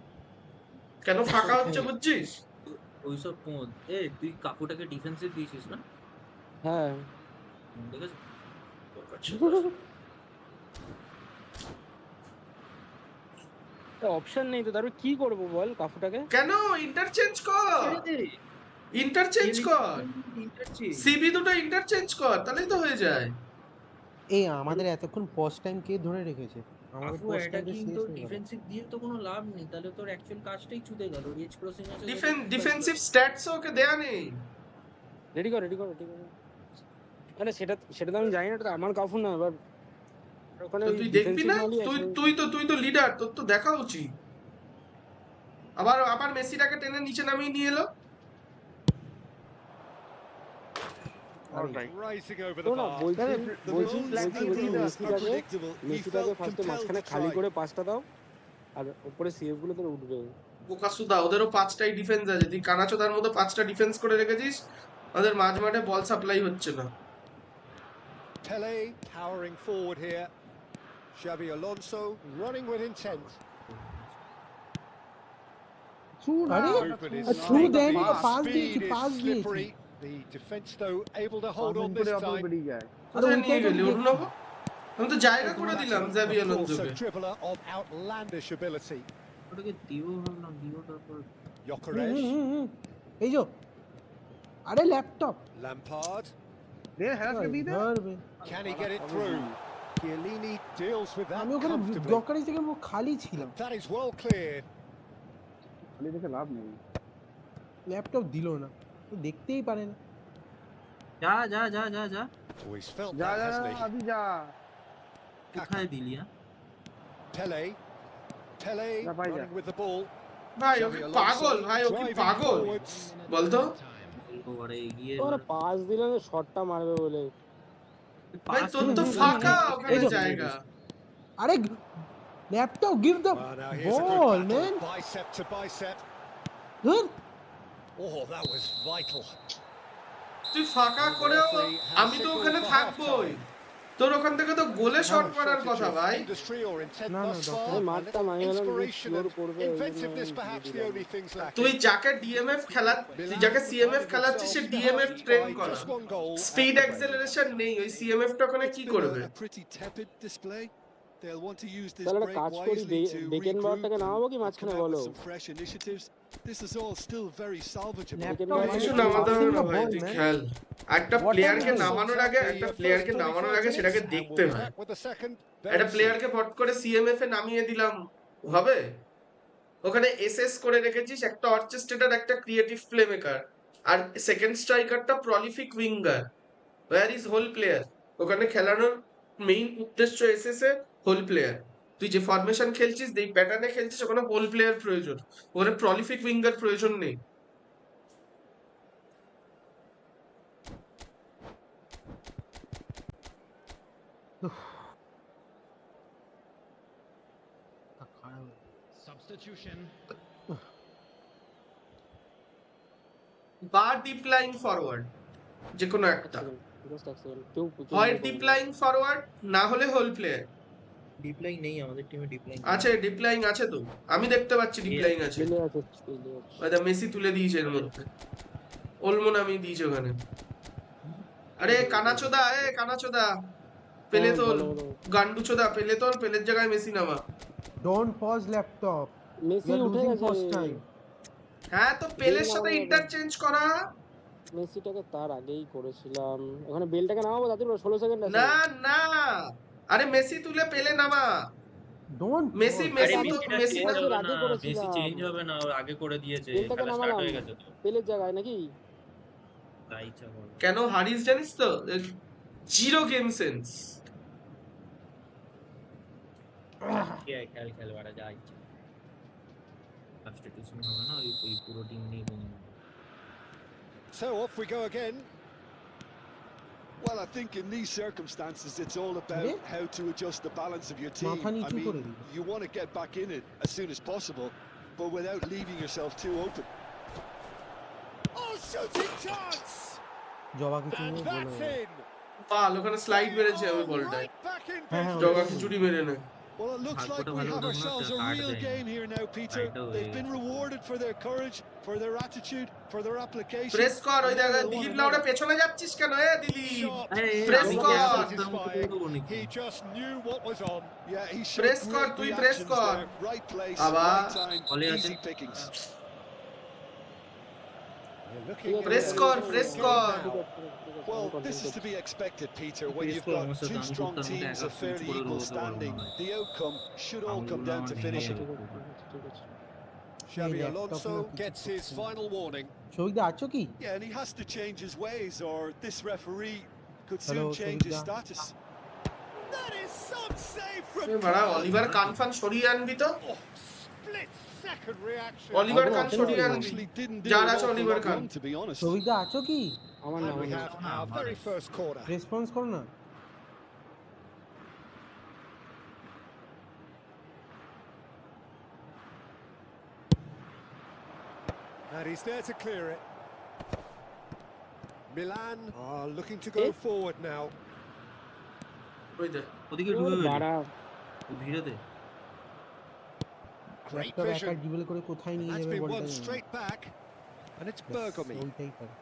কেন ফাঁকা হচ্ছে বুঝছিস ওইসব কোন তুই কাকুটাকে ডিফেন্সিভ দিয়েছিস না হ্যাঁ ঠিক আছে অপশন নেই তো তারপর কি করব বল কাকুটাকে কেন ইন্টারচেঞ্জ কর সিবি দুটো ইন্টারচেঞ্জ কর তাহলেই তো হয়ে যায় এই আমাদের এতক্ষণ পজ টাইম কে ধরে রেখেছে আমাদের পজ টাইম তো ডিফেন্সিভ দিয়ে তো কোনো লাভ নেই তাহলে তোর অ্যাকচুয়াল কাজটাই ছুটে গেল রিচ ক্রসিং আছে ডিফেন্সিভ স্ট্যাটস ওকে দেয়া নেই রেডি কর আরে সেটা তো আমি জানি না এটা আমার কাফু না এবার ওখানে তুই দেখবি না তুই তো লিডার তোর তো দেখা উচিত আবার মেসিটাকে টেনে নিচে নামিয়ে নিয়ে এলো Rising over the bar. মেসিটাকে ফার্স্টে মাঝখানে খালি করে পাঁচটা দাও আর উপরে সিএফ গুলো তোর উঠবে বোকাসুদা ওদেরও পাঁচটাই ডিফেন্স আছে তুই কানাচোদার মতো পাঁচটা ডিফেন্স করে রেখেছিস আমাদের মাঝ মাঠে বল সাপ্লাই হচ্ছে না Pele powering forward here. Xabi Alonso running with intent. The defense though able to hold on this time. আমি তো জায়গা করে দিলাম জাবি আলোনসোকে dribbler of outlandish ability. ওটাকে দিও ভাবলাম দিও তারপর Gyökeres. এই যে আরে laptop Lampard. Can he get it through? Chiellini deals with that আমি ওখানে comfortably. থেকে খালি ছিলাম That is well cleared. খালি দেখে লাভ নেই ল্যাপটপ দিল না তো দেখতেই পারে না যা Oh, he's felt যা that, যা hasn't he? আদি যা কোথায় দিলি Pele running with the ball. ভাই ও কি পাগল ভাই ও কি পাগল বলতো ওরে এগিয়ে ওরে পাস দিলে না শটটা মারবে বলে ভাই তোর তো ফাঁকা ওখানে জায়গা আরে laptop give the ball man Bicep to bicep. Oh, that was vital. তুই ফাঁকা করেও আমি তো ওখানে থাকবোই তোর ওখান থেকে তো গোলে শট করার কথা ভাই তুই যাকে ডিএমএফ খেলা তুই যাকে সিএমএফ খেলাচ্ছিস সে ডিএমএফ ট্রেন করা স্পিড অ্যাক্সেলারেশন নেই ওই সিএমএফ টা ওখানে কি করবে They'll want to use this তাহলে break কাজ করি wisely to বেকেনবাওয়ারটাকে নামাবো কি মাঝখানে বলো some fresh initiatives. This is all still very salvageable. কিছু নামাতে হবে না ভাই তুই খেল একটা প্লেয়ারকে নামানোর আগে সেটাকে দেখতে হয় একটা প্লেয়ারকে পট করে সিএমএফ এ নামিয়ে দিলাম হবে ওখানে এসএস করে রেখেছিস একটা অর্কেস্ট্রেটর একটা ক্রিয়েটিভ প্লে মেকার আর সেকেন্ড স্ট্রাইকারটা prolific winger, where is hole player. ওখানে খেলানোর মেইন উদ্দেশ্য এসেছে হোল প্লেয়ার। তুই যে ফরমেশন খেলছিস, এই প্যাটার্নে খেলছিস, ওখানে হোল প্লেয়ার প্রয়োজন, ওখানে প্রলিফিক উইঙ্গার প্রয়োজন নেই। Substitution. বা ডিপ লাইন ফরওয়ার্ড, যে কোনো একটা, হয় ডিপ লাইন ফরওয়ার্ড না হলে হোল প্লেয়ার। ডিপ লাইন নেই আমাদের টিমে, ডিপ লাইন আছে, ডিপ লাইন আছে তো, আমি দেখতে পাচ্ছি ডিপ লাইন আছে। মেসি তুলে দিয়েছে এর মধ্যে, ওলমন আমি দিয়েছি ওখানে। আরে কানাচোদা, কানাচোদা, পেলে তোল, গান্ডুচোদা, পেলে তোল, পেলের জায়গায় মেসি নামা। ডোন্ট পজ ল্যাপটপ, মেসি উঠে গেছে। হ্যাঁ তো পেলের সাথে ইন্টারচেঞ্জ করা। মেসিটাকে তার আগেই করেছিলাম, ওখানে বেলটাকে নামাবো তাদের 16 সেকেন্ড আছে। না না, আরে মেসি তুলে পেলে নামা। ডোন্ট মেসি চেঞ্জ হবে না, ওর আগে করে দিয়েছে, খেলা স্টার্ট হয়ে গেছে তো। পেলের জায়গায় নাকি? তাই ইচ্ছা করে। কেন হারিস জানিস তো, জিরো গেম সেন্স। খেল বাড়া যা ইচ্ছা, সাবস্টিটিউশন হবে না, ওই পুরো টিম নিয়ে বন্ধ। So off we go again. Well, I think in these circumstances, it's all about how to adjust the balance of your team. I mean, you want to get back in it as soon as possible, but without leaving yourself too open. Oh, shooting chance! জবা কিছু And that's in. পাল ওখানে slide মেরেছে ওই বলটায়, জগা খিচুড়ি মেরে না। Well, it looks like we have ourselves a real game here now, Peter. They've been rewarded for their courage, for their attitude, for their application. Press কর, ওই জায়গায় দিলীপ লাউড়া পেছনে যাচ্ছিস কেন? দিলীপ প্রেস কর, he just knew what was on. Yeah, he press কর, তুই প্রেস কর। Right place, right time, easy pickings. Press কর, প্রেস কর। Well, this is to be expected, Peter. When you've got two strong teams of fairly equal standing, the outcome should all come down to finishing. Xabi Alonso gets his final warning. শহীদা আছো কি? Yeah, and he has to change his ways, or this referee could soon change his status. That is some save from বড়া Oliver কানফান সরিয়ে আনবি তো। split second reaction. Oliver কান সরিয়ে আনবি, যার আছে অলিভার কান। To be honest, শহীদা আছো কি? And we have our very first corner. Response করো না। And he's there to clear it. Milan are looking to go forward now. ওই দে ওদিকে ঢুকে গেল, ভিড়ে দে। Great একটা vision. ড্রিবল করে কোথায় নিয়ে That's যাবে been বলটা won জানি। straight back. And it's Bergomi. ওইটাই করে।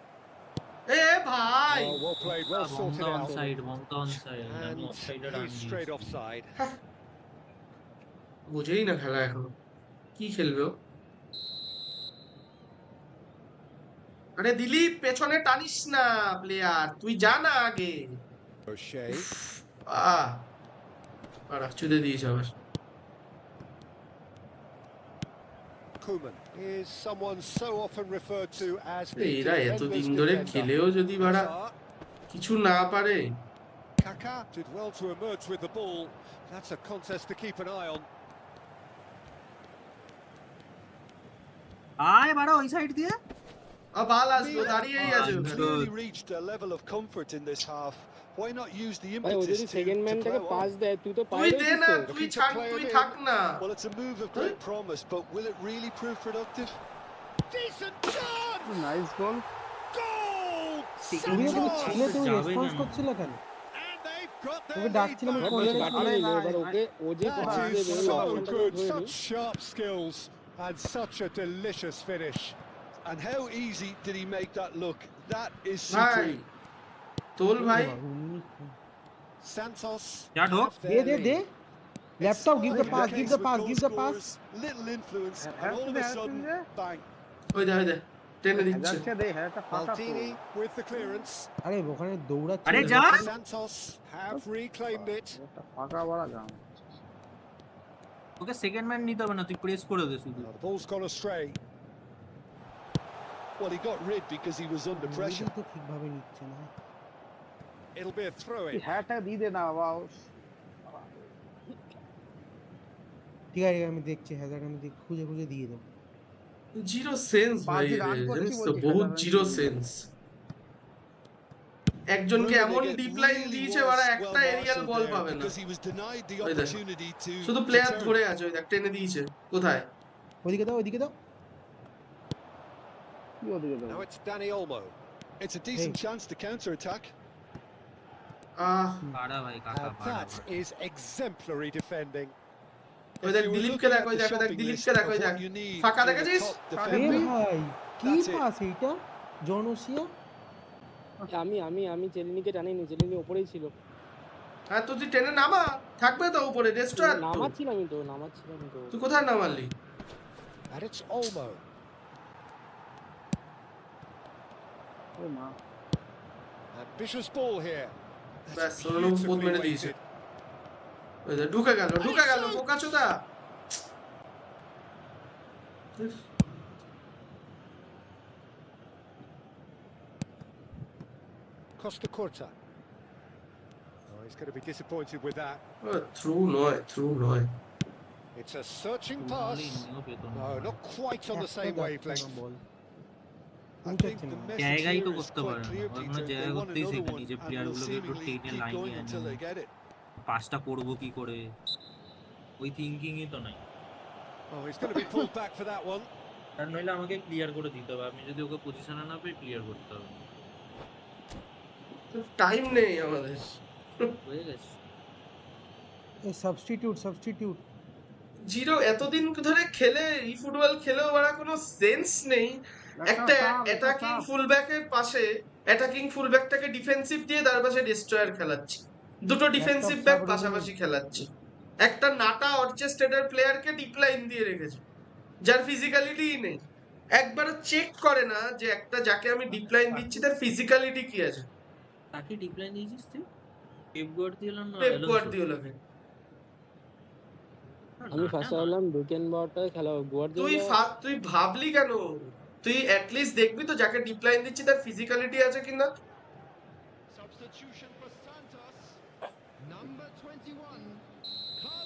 ভাই Oh, well played, well sorted বংকা out. অনসাইড, বংকা অনসাইড, আমি And অফসাইডে he's straight offside. বুঝেই না খেলা এখনো, কি খেলবে ও? আরে দিলীপ পেছনে টানিস না প্লেয়ার, তুই যা না আগে। O'Shea. চুদে দিয়েছে আবার। Koeman is someone so often referred to as the এরা এতদিন defender's ধরে defender. খেলেও যদি বাড়া কিছু না পারে। Kaka did well to emerge with the ball. That's a contest to keep an eye on. আয় বাড়া ওই সাইড দিয়ে। বাল আসবে, দাঁড়িয়েই আছে। Clearly reached a level of comfort in this half. Why not use the ভাই ও impetus যদি second ম্যানটাকে to pass দেয়, তুই তো তুই পাই দে না, তুই ছাড়, তুই থাক না। Well, it's a move of great promise, but will it really prove productive? Decent chance! Nice goal. Goal! তুমি কিন্তু ছেলে তুমি রেসপন্স করছিলে কেন? And they've got তোকে their lead ডাকছিলাম back. কোলে কাটিয়ে নিল, এবার ওকে ও যে পাস That দেবে is so অপশনটা good, ধরে such নি। sharp skills and such a delicious finish. And how easy did he make that look? That is ভাই supreme. তোল ভাই, Santos. যা ঢোক। have their দে দে lead. Laptop give the pass, give the pass, give the pass. Little influence, and all of a sudden, bang. ওই দে টেনে দিচ্ছে। যাচ্ছে দে, হ্যাঁ একটা ফাঁকা তো। Maldini with the clearance. আরে ওখানে দৌড়াচ্ছে। আরে যা। Santos have reclaimed it. একটা ফাঁকা বড় গান। ওকে সেকেন্ড ম্যান নিতে হবে না, তুই প্রেস করে দে শুধু। The ball's gone astray. Well, he got rid because he was under pressure. তো ঠিকভাবে নিচ্ছে না It'll be a throw in. হ্যাটা দিয়ে দে না বাবা ঠিক আছে আমি দেখছি হ্যাজার্ড আমি খুঁজে খুঁজে দিয়ে দেব জিরো সেন্স ভাই জানিস তো বহুত জিরো সেন্স একজনকে এমন ডিপ লাইন দিয়েছে ওরা একটা এরিয়াল বল পাবে না শুধু প্লেয়ার ধরে আছে ওই দেখ টেনে দিয়েছে কোথায় ওইদিকে দাও Now it's Danny Olmo. It's a decent chance to counter attack. পাড়া ভাই কাকা That is exemplary defending. ওই দেখ দিলীপকে দেখ ওই দেখ দিলীপকে দেখ ওই দেখ ফাঁকা দেখেছিস ভাই কি পাস এইটা জনসিয়া আমি চেলিনিকে জানিনি চেলিনি উপরেই ছিল হ্যাঁ তুই টেনে নামা থাকবে তো উপরে রেস্টোর নামাচ্ছিলাম তো তুই কোথায় নামালি And it's Olmo. ও মা Ambitious ball here. ব্যাস ওরও বহুত মেরে দিয়েছে ওই দেখ ঢুকে গেল বোকাচোদা Costa Curta. Oh, he's going to be disappointed with that. Through নয় It's a searching pass. No, not quite on the same wavelength. I think the message জায়গায় তো here is করতে quite পারে না clear, আমরা Peter. They জায়গা want করতেই another শিখি one, যে and প্লেয়ার will গুলোকে একটু seemingly টেনে keep লাইনে going until they আনি get it. পাসটা করব কি করে ওই থিংকিংই তো নাই Oh, he's going to be pulled back for that one. আর নইলে আমাকে ক্লিয়ার করে দিতে হবে আমি যদি ওকে পজিশনে না পাই ক্লিয়ার করতে হবে টাইম নেই আমাদের হয়ে গেছে এই সাবস্টিটিউট জিরো এতদিন ধরে খেলে ই ফুটবল খেলেও ওরা কোনো সেন্স নেই একটা অ্যাটাকিং ফুলব্যাকের পাশে অ্যাটাকিং ফুলব্যাকটাকে ডিফেন্সিভ দিয়ে তার পাশে ডিস্ট্রয়ার খেলাচ্ছে দুটো ডিফেন্সিভ ব্যাক পাশাপাশি খেলাচ্ছে একটা নাটা অর্চেস্টেডের প্লেয়ারকে ডিপ লাইন দিয়ে রেখেছে যার ফিজিক্যালিটি নেই একবার চেক করে না যে একটা যাকে আমি ডিপ লাইন দিচ্ছি তার ফিজিক্যালিটি কি আছে তাকে ডিপ লাইন দিয়েছিস তুই পেপ গার্দিওলাকে আমি ফার্স্ট হলাম ডুকেনবাউটা খেলা গুয়ার্দিওলা তুই ভাবলি কেন তুই অ্যাট লিস্ট দেখবি তো যাকে ডিপ লাইন দিচ্ছি তার ফিজিক্যালিটি আছে কিনা Substitution for Santos. Number 21.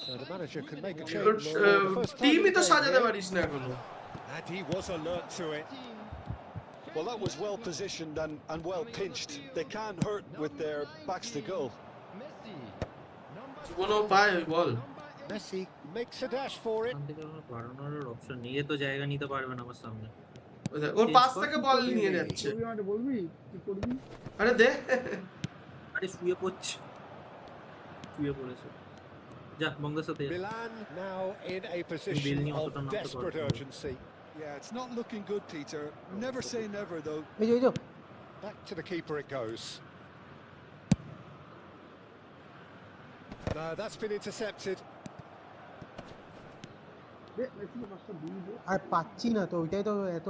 So the manager can make a change. টিমই তো সাজাতে পারিস না এখনো And he was alert to it. Well, that was well positioned and well pinched. They can hurt with their backs to goal. Messi. কোনো পায় বল Messi makes a dash for it. বাড়ানোর option নেই এ তো জায়গা নিতে পারবে না আমার সামনে ওর পাশ থেকে বল নিয়ে যাচ্ছে তুই আমাকে বলবি কি করবি আরে দে আরে শুয়ে পড়েছে যা বঙ্গের সাথে Milan now in a position of desperate urgency. Yeah, it's not looking good, Peter. Never say never, though. এই যে Back to the keeper it goes. No, that's been intercepted. আর পাচ্ছি না তো ওইটাই তো এত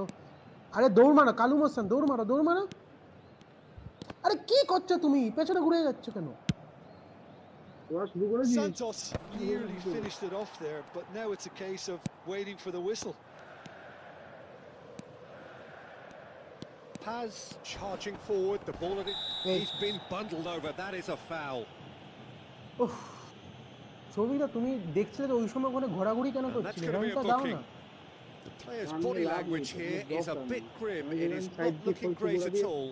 আরে দৌড় মারো কালু মোসান দৌড় মারো আরে কি করছো তুমি পেছনে ঘুরে যাচ্ছ কেন Santos nearly finished it off there, but now it's a case of waiting for the whistle. Paz charging forward, the ball at it. He's been bundled over. That is a foul. ছবিটা তুমি দেখছিলে তো ওই সময় ওখানে ঘোরাঘুরি কেন করছিলে রানটা দাও না The player's body language here is a bit grim. It is not looking great at all.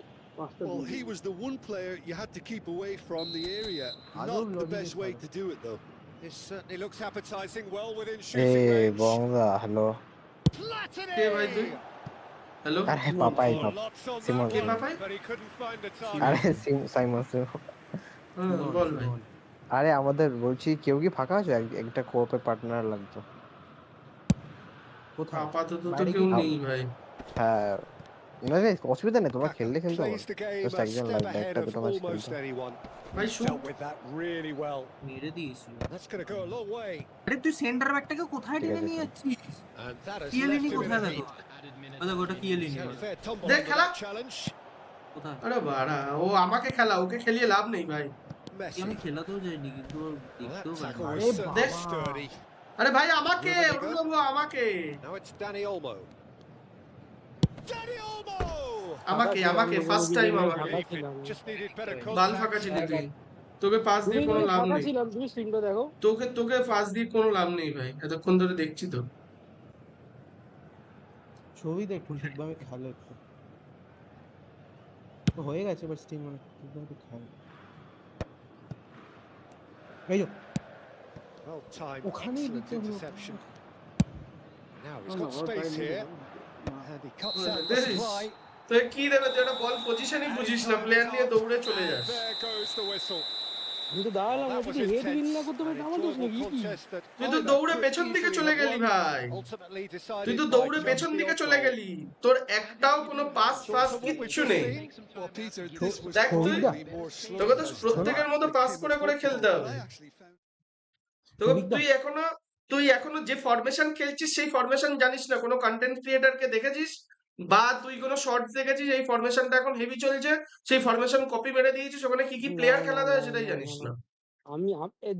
Well, he was the one player you had to keep away from the area. Not the best way to do it, though. This certainly looks appetizing, well within shooting range. Hey, Bonga, hello. কে ভাই তুই hello আরে Papai Lots on Simon. that K one, Papai but he couldn't find the target. আরে Simon বল ভাই আরে আমাদের বলছি কেউ কি ফাঁকা আছে একটা কোঅপের পার্টনার লাগতো কোথায় আপাতত তো কেউ নেই ভাই হ্যাঁ না অসুবিধা নেই তোমরা খেললে কিন্তু Plays the game Just a একজন step লাগবে, ahead একটা of দুটো ম্যাচ almost খেলতে anyone. ভাই shoot Dealt with that really well. মেরে দিয়েছি That's going to go a long way. আরে তুই সেন্টার ব্যাকটাকে কোথায় টেনে নিয়ে যাচ্ছিস And that has Chiellini left him in কোথায় a দেখো heat. ওটা Chiellini Had a fair tumble দেখ under খেলা that challenge. কোথায় আরে বাড়া ও আমাকে খেলা ওকে খেলিয়ে লাভ নেই ভাই Messi. আমি খেলাতেও যাইনি কিন্তু ওর Well, that দেখতেও tackle পারি was certainly sturdy. আরে ভাই আমাকে আমাকে Now it's Danny Olmo. Danny Olmo! আমাকে ফার্স্ট টাইম আমাকে Just needed better বাল ফাঁকা ছিলি তুই, তোকে পাস দিয়ে কোনো লাভ নেই, তুমি স্ক্রিনটা দেখো, তোকে পাস দিয়ে কোনো লাভ নেই ভাই, এতক্ষণ ধরে দেখছি তো। ছবি দেখ ঠিকভাবে খেলো একটু, তো হয়ে গেছে বাট স্টিল মানে ঠিকভাবে খেলো। এই well timed, ওখানেই excellent দিতে হলো। interception. Now he's got space here, and he cuts out the দেখিস supply. তো কি দেবে, তুই একটা বল পজিশনই বুঝিস না, প্লেয়ার নিয়ে দৌড়ে চলে যাস। There goes the whistle. আমি তো দাঁড়ালাম, That ওটা was কি হেড উইন intense, না করতে an পারে আমার দোষ enjoyable নাকি? contest that তুই তো either দৌড়ে could পেছন দিকে easily চলে have গেলি won, ভাই, ultimately তুই decided তো by দৌড়ে just পেছন the দিকে odd চলে goal. গেলি, তোর একটাও কোনো pass So pass from what we've কিচ্ছু just নেই। seen, Well, Peter, this was দেখ তুই, probably more slow তোকে তো pace প্রত্যেকের মতো that পাস came করে with করে football, খেলতে but হবে। I actually found তোকে তুই এখনো যে ফরমেশন খেলছিস সেই ফরমেশন জানিস না, কোনো কন্টেন্ট ক্রিয়েটরকে দেখেছিস বা তুই কোনো শর্টস দেখেছিস এই ফরমেশনটা এখন হেভি চলছে, সেই ফরমেশন কপি মেরে দিয়েছিস, ওখানে কি কি প্লেয়ার খেলা দেয় সেটাই জানিস না। আমি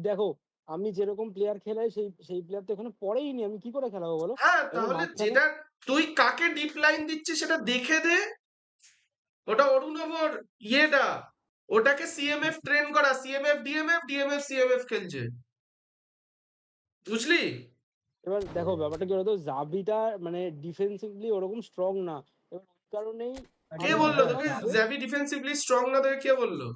দেখো, আমি যেরকম প্লেয়ার খেলাই সেই প্লেয়ার তো এখানে পড়েই নি, আমি কি করে খেলাবো বলো? হ্যাঁ, তাহলে যেটা তুই কাকে ডিপ লাইন দিচ্ছিস সেটা দেখে দে, ওটা অরুণবর ইয়েটা, ওটাকে সিএমএফ ট্রেন করা, সিএমএফ ডিএমএফ ডিএমএফ সিএমএফ খেলছে, বুঝলি? এবার দেখো ব্যাপারটা কি বলতো, জাবিটা মানে ডিফেন্সিভলি ওরকম স্ট্রং না, এবার ওই কারণেই কে বললো তোকে জাভি ডিফেন্সিভলি স্ট্রং না, তোকে কে বললো?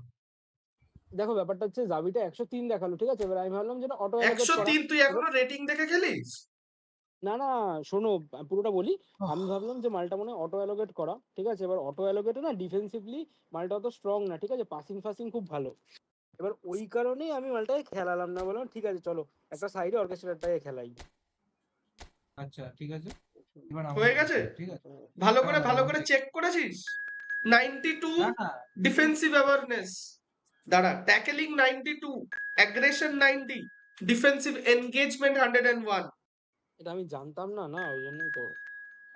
দেখো ব্যাপারটা হচ্ছে জাবিটা 103 দেখালো, ঠিক আছে, এবার আমি ভাবলাম যেটা অটো 103 তুই এখনো রেটিং দেখে খেলিস? না না শোনো পুরোটা বলি, আমি ভাবলাম যে মালটা মনে অটো অ্যালোকেট করা, ঠিক আছে, এবার অটো অ্যালোকেটে না ডিফেন্সিভলি মালটা অত স্ট্রং না, ঠিক আছে, পাসিং খুব ভালো, এবার ওই কারণেই আমি মালটাকে খেলালাম না, বললাম ঠিক আছে চলো একটা সাইডে অর্কেস্ট্রাটাকে খেলাই। আচ্ছা ঠিক আছে, এবার হয়ে গেছে, ঠিক আছে, ভালো করে চেক করেছিস? 92 ডিফেন্সিভ অ্যাওয়ারনেস, দাঁড়া, ট্যাকলিং 92, অ্যাগ্রেশন 90, ডিফেন্সিভ এনগেজমেন্ট 101। এটা আমি জানতাম না, ওই জন্যই তো।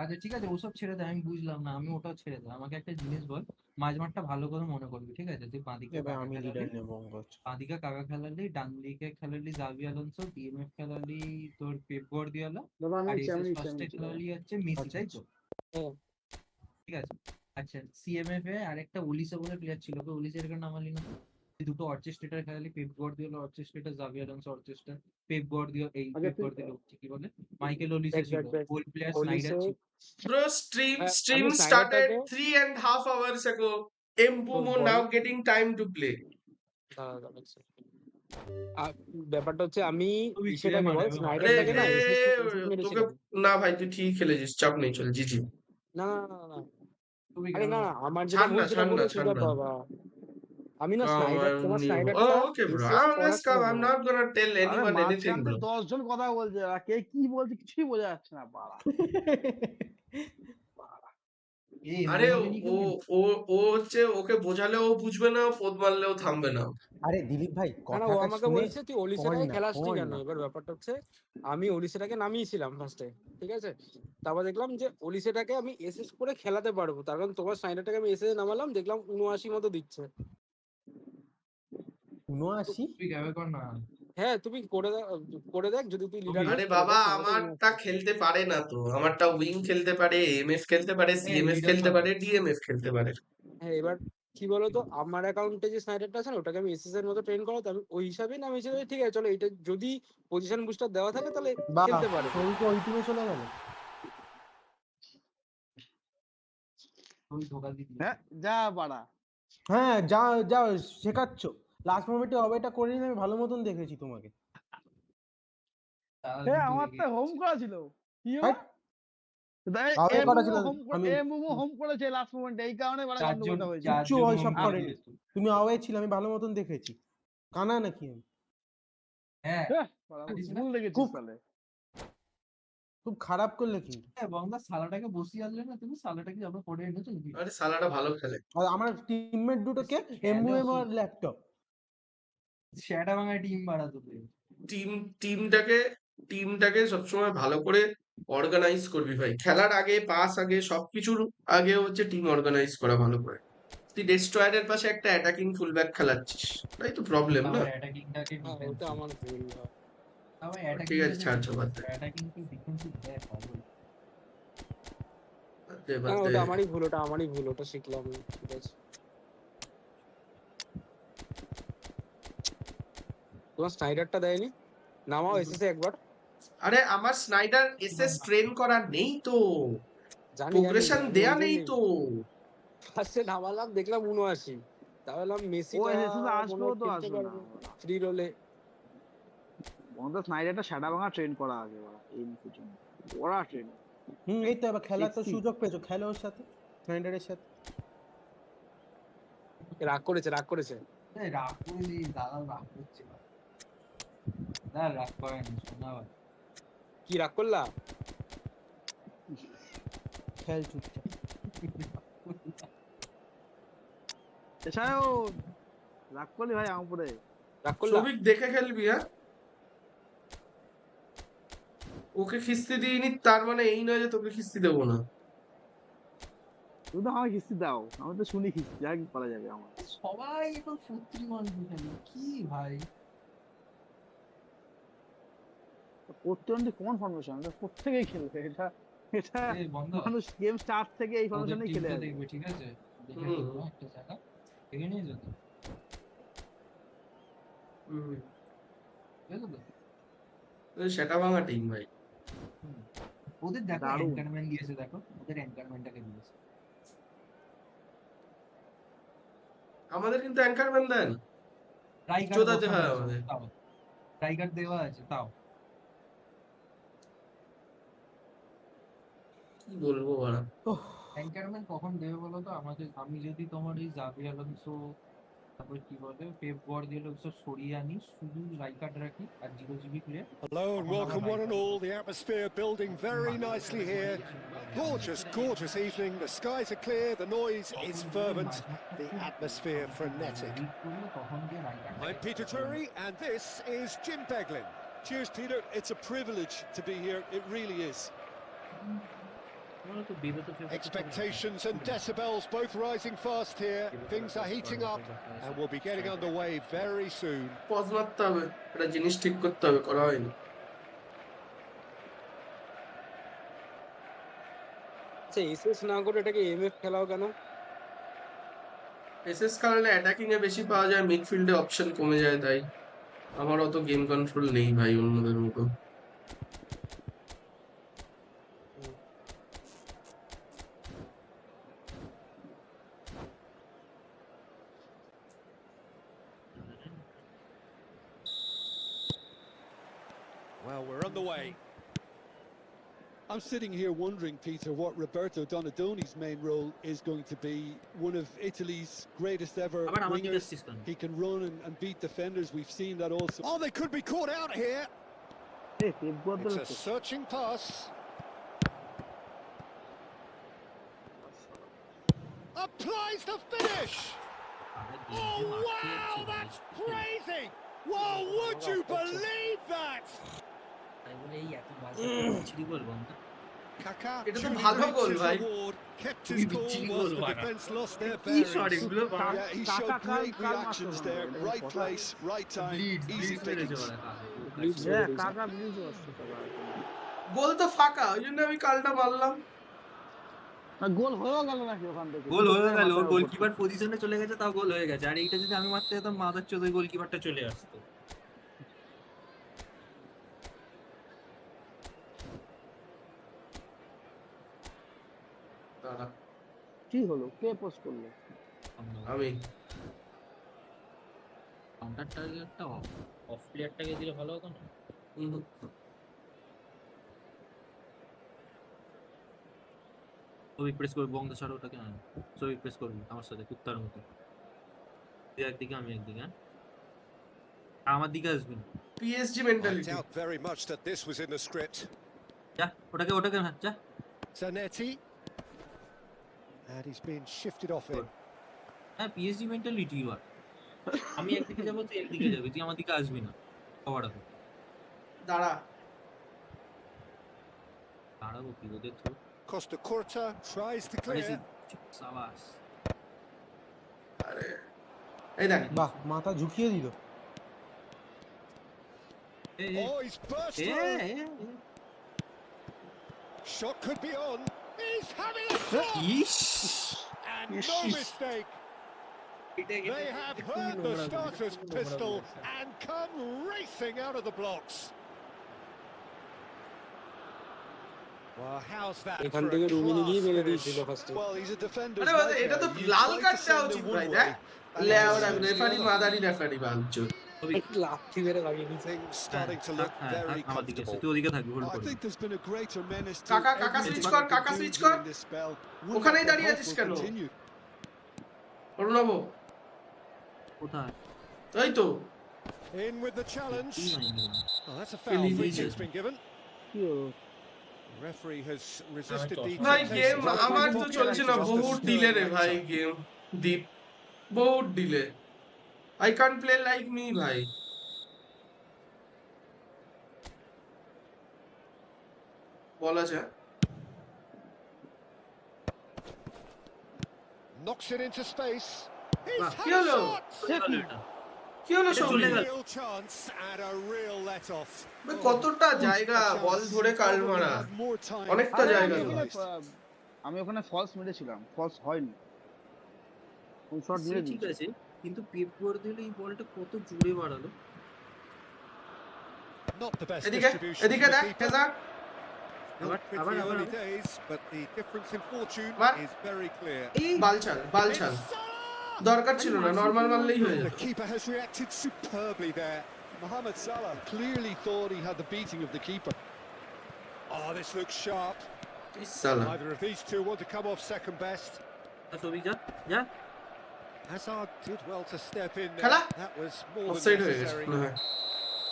আচ্ছা ঠিক আছে, ওসব ছেড়ে দে, আমি বুঝলাম না, আমি ওটাও ছেড়ে দে, আমাকে একটা জিনিস বল, মাঝমাঠটা ভালো করে মনে করবি, ঠিক আছে, তুই বাঁদিকে কাকা খেলালি, ডান দিকে খেলালি জাভি আলোনসো, ডিএমএফ খেলালি তোর পেপ গার্দিওলা, আর এসএস ফার্স্টে খেলালি হচ্ছে মেসি, তাই তো? ঠিক আছে, আচ্ছা সিএমএফ এ আরেকটা ওলিসা বলে প্লেয়ার ছিল, তো ওলিসের কেন নামালি না? দুটো অর্চেস্ট্রেটার খেলালি, পেপ গার্দিওলা অর্চেস্ট্রেটার, জাভি আলোনসো অর্চেস্ট্রেটার, পেপ গার্দিওলা এই পেপ গার্দিওলা কি বলে মাইকেল ওলিসা ছিল, গোল প্লেয়ার স্নাইডার ছিল। Bro, stream started 3.5 hours ago. Mbumo now getting time to play. ব্যাপারটা হচ্ছে আমি সেটাকে বল স্নাইডারটাকে না তোকে না ভাই, তুই ঠিক খেলেছিস, চাপ নেই, চল জিজি। না আরে না আমার যেটা ভুল সেটা বলে সেটা বাবা, আমি না স্নাইডার তোমার স্নাইডারটা okay bro, I'm not gonna tell anyone anything bro. 10 জন কথা বলছে, আর কে কি বলছে কিছুই বোঝা যাচ্ছে না বাড়া। আরে ও হচ্ছে, ওকে বোঝালে ও বুঝবে না, পদ মারলেও থামবে না। আরে দিলীপ ভাই কথা ও আমাকে বলছে তুই ওলিসেটাকে খেলাসনি কেন, এবার ব্যাপারটা হচ্ছে আমি ওলিসেটাকে নামিয়েছিলাম ফার্স্টে, ঠিক আছে, তারপর দেখলাম যে ওলিসেটাকে আমি এসএস করে খেলাতে পারবো, তার কারণ তোমার স্নাইডারটাকে আমি এসএস নামালাম, দেখলাম 79 মতো দিচ্ছে। 79 তুই যাবে কর না, হ্যাঁ তুমি করে দেখ যদি তুই লিডার। আরে বাবা, আমারটা খেলতে পারে না তো, আমারটা উইং খেলতে পারে, এমএফ খেলতে পারে, সিএমএফ খেলতে পারে, ডিএমএফ খেলতে পারে। হ্যাঁ এবার কি বলতো, আমার অ্যাকাউন্টে যে স্নাইডারটা আছে না ওটাকে আমি এসএস এর মতো ট্রেন করাতো, আমি ওই হিসাবেই নামিয়েছি, ঠিক আছে চলো এটা যদি পজিশন বুস্টার দেওয়া থাকে তাহলে খেলতে পারে। ওই টিমে চলে গেল। হ্যাঁ যা বাড়া, হ্যাঁ যা শেখাচ্ছ, লাস্ট মোমেন্টে অবেটা করে নিয়ে আমি ভালো মতন দেখেছি তোমাকে। হ্যাঁ আমার তো হোম করা ছিল, কি হলো হোম করেছে লাস্ট মোমেন্টে, এই কারণে বড় গন্ডগোলটা হয়েছে। কিচ্ছু ওই সব করেনি, তুমি আওয়ে ছিল, আমি ভালো মতন দেখেছি, কানা নাকি আমি? হ্যাঁ ভুল দেখেছিস তাহলে, খুব খারাপ করলে কিন্তু। হ্যাঁ বংদা সালাটাকে বসিয়ে আনলে না তুমি, সালাটাকে আমরা পড়ে এনেছো নাকি? আরে সালাটা ভালো খেলে। আর আমার টিমমেট দুটোকে এমবুএম আর ল্যাপটপ সেটা ভাঙা টিম বাড়াতো তুই, টিমটাকে সবসময় ভালো করে অর্গানাইজ করবি ভাই, খেলার আগে, পাস আগে, সবকিছুর আগে হচ্ছে টিম অর্গানাইজ করা ভালো করে। তুই ডেস্ট্রয়ারের পাশে একটা অ্যাটাকিং ফুলব্যাক খেলাচ্ছিস, তাই তো প্রবলেম না? অ্যাটাকিংটাকে ওটা আমার ভুল। ঠিক আছে, ছাড় বাদ দে। অ্যাটাকিং কি ডিফেন্সিভ দেয় পাগল। ওটা আমারই ভুল ওটা শিখলাম ঠিক আছে তোমার স্নাইডারটা দেয়নি নামাও এসএসএ একবার আরে আমার স্নাইডার এসএস ট্রেন করা নেই তো প্রোগ্রেশন দেয়া নেই তো ফার্স্টে নামালাম দেখলাম 79 তাহলে মেসিটা আসবেও তো আসবে না ফ্রি রোলে বন্ধু স্নাইডারটা শাটা ভাঙা ট্রেন করা আগে ওরা এই জন্য ওরা ট্রেন এই তো এবার খেলা তো সুযোগ পেয়েছো খেলো ওর সাথে স্নাইডারের সাথে রাগ করেছে রাগ করেছি দাদা রাগ করছে না রাগ করে না শোনা কি রাগ করলা খেল চুপচাপ এছাড়াও রাগ করলি ভাই আমার উপরে রাগ করলা সবিক দেখে খেলবি হ্যাঁ ওকে খিস্তি দিইনি তার মানে এই নয় যে তোকে খিস্তি দেবো না তুমি তো আমাকে খিস্তি দাও আমি তো শুনি খিস্তি যা কি করা যাবে আমার সবাই এখন ফুত্রি মানুষ কি ভাই প্রত্যেকটি কোন ফরমেশন এটা প্রত্যেকই খেলবে এটা মানুষ গেম স্টার্ট থেকে এই ফরমেশনেই খেলে দেখবে ঠিক আছে দেখে নিও একটা জায়গা দেখে নিয়ে যেত সেটা ভাঙা টিম ভাই ওদের দেখো অ্যাঙ্কারম্যান দিয়েছে দেখো ওদের অ্যাঙ্কারম্যানটাকে দিয়েছে আমাদের কিন্তু অ্যাঙ্কারম্যান দেন চোদা দেখা আমাদের টাইগার দেওয়া আছে তাও কি বলবো বড়া অ্যাঙ্কারম্যান কখন দেবে বলো তো আমাদের আমি যদি তোমার এই জাভি আলোনসো তারপর কি বলে পেপ গার্দিওলা সব সরিয়ে আনি শুধু রাইকার্ড রাখি আর 0 GB player Hello and welcome one and all. The atmosphere building very nicely here. Gorgeous evening. The skies are clear, the noise is fervent, the atmosphere frenetic. I'm Peter Drury and this is Jim Beglin. Cheers, Peter. It's a privilege to be here. It really is. Expectations and decibels both rising fast here. Things are heating up and we'll be getting underway very soon. Pause মারতে হবে এটা জিনিস ঠিক করতে হবে করা হয়নি আচ্ছা এসএস না করে এটাকে এমএফ খেলাও কেন এসএস খেললে অ্যাটাকিং এ বেশি পাওয়া যায় মিডফিল্ডে অপশন কমে যায় তাই আমার অত গেম কন্ট্রোল নেই ভাই অন্যদের মতো Well, we're on the way. I'm sitting here wondering, Peter, what Roberto Donadoni's main role is going to be. One of Italy's greatest ever wingers. He can run and beat defenders. We've seen that also. Oh, they could be caught out here. It's a searching pass. Applies the finish. Oh, wow, that's crazy. Well, would you believe that? Kaka, এটা তো ভালো গোল ভাই kept his cool while the defense lost their bearings. Yeah, he showed great reactions there. Right place, right time, easy pickings. গোল তো ফাঁকা ওই জন্য আমি কালটা মারলাম গোল হয়ে গেল নাকি ওখান থেকে গোল হয়ে গেল গোলকিপার পজিশনে চলে গেছে তাও গোল হয়ে গেছে আর এইটা যদি আমি মারতে যেতাম মাদার চোদ ওই গোলকিপারটা চলে আসতো কি হলো কে পোস্ট করলো আমি কাউন্টার টার্গেটটা অফ প্লেয়ারটাকে দিলে ভালো হতো না সবই প্রেস করবি বঙ্গ ছাড়ো ওটাকে না সবই প্রেস করবি আমার সাথে কুত্তার মতো তুই একদিকে আমি একদিকে হ্যাঁ আমার দিকে আসবি না PSG mentality I doubt very much that this was in the script. যা ওটাকে না যা Zanetti. And he's been shifted off in. হ্যাঁ পিএসজি মেন্টালিটি আর আমি একদিকে যাব তুই একদিকে যাবি তুই আমার দিকে আসবি না কভারটা দাঁড়াবো কি ওদের তো Costa Curta tries to clear. সাবাস আরে এই দেখ বাহ মাথা ঝুঁকিয়ে দিল Oh, he's burst through. Shot could be on. He's having a shot! And no mistake. They have heard the starter's pistol and come racing out of the blocks. Well, how's that এখান for a থেকে রুমিনি গিয়ে মেরে class দিয়েছিল ফার্স্টে Well, he's a defender. আরে বাবা এটা তো লাল কার্ড দেওয়া উচিত ভাই দেখ লেওরা রেফারি মাদারি রেফারি বাঞ্চো লাথি মেরে লাগিয়ে দিয়েছে Things starting to look very আমার দিকে comfortable. তুই ওদিকে থাকবি হোল্ড I করবি think there's been a greater menace to কাকা everything switch that কর, they কাকা do switch কর। during this spell. Will ওখানেই that দাঁড়িয়ে hope আছিস will কেন? continue? অরুণাভ কোথায় তাই তো In with the challenge. কি হয়নি Oh, that's a foul. Free kick's been given. কি হলো? The referee has resisted the ভাই গেম temptation. আমার তো চলছে না বহুত ডিলে রে ভাই গেম দীপ বহুত delay I can't play like me ভাই বলা যায় Knocks it into space. He's Wow. had a Yellow. shot. কি হলো Soumi Real chance and a real let off. ভাই কতটা জায়গা বল ধরে কাল মারা অনেকটা আরে জায়গা আমি ওখানে ফলস মেরেছিলাম ফলস হয়নি কোন শট সে মেরে ঠিক দিয়েছি আছে কিন্তু পেপ করে দিলে এই বলটা কত জোরে বাড়ালো Not the best এদিকে distribution. এদিকে from the দেখ keeper. হেজাক আবার Pretty আবার early আবার days, but the difference in fortune Mar. is very clear. বাল ছাল দরকার ছিল না নরমাল মারলেই হয়ে The যেত keeper has reacted superbly there. Mohamed Salah clearly thought he had the beating of the keeper. Oh, this looks sharp. সালা Neither of these two want to come off second best. ছবি যা যা Hazard did well to step in there. খেলা That was more offside than হয়ে গেছে necessary. মনে হয়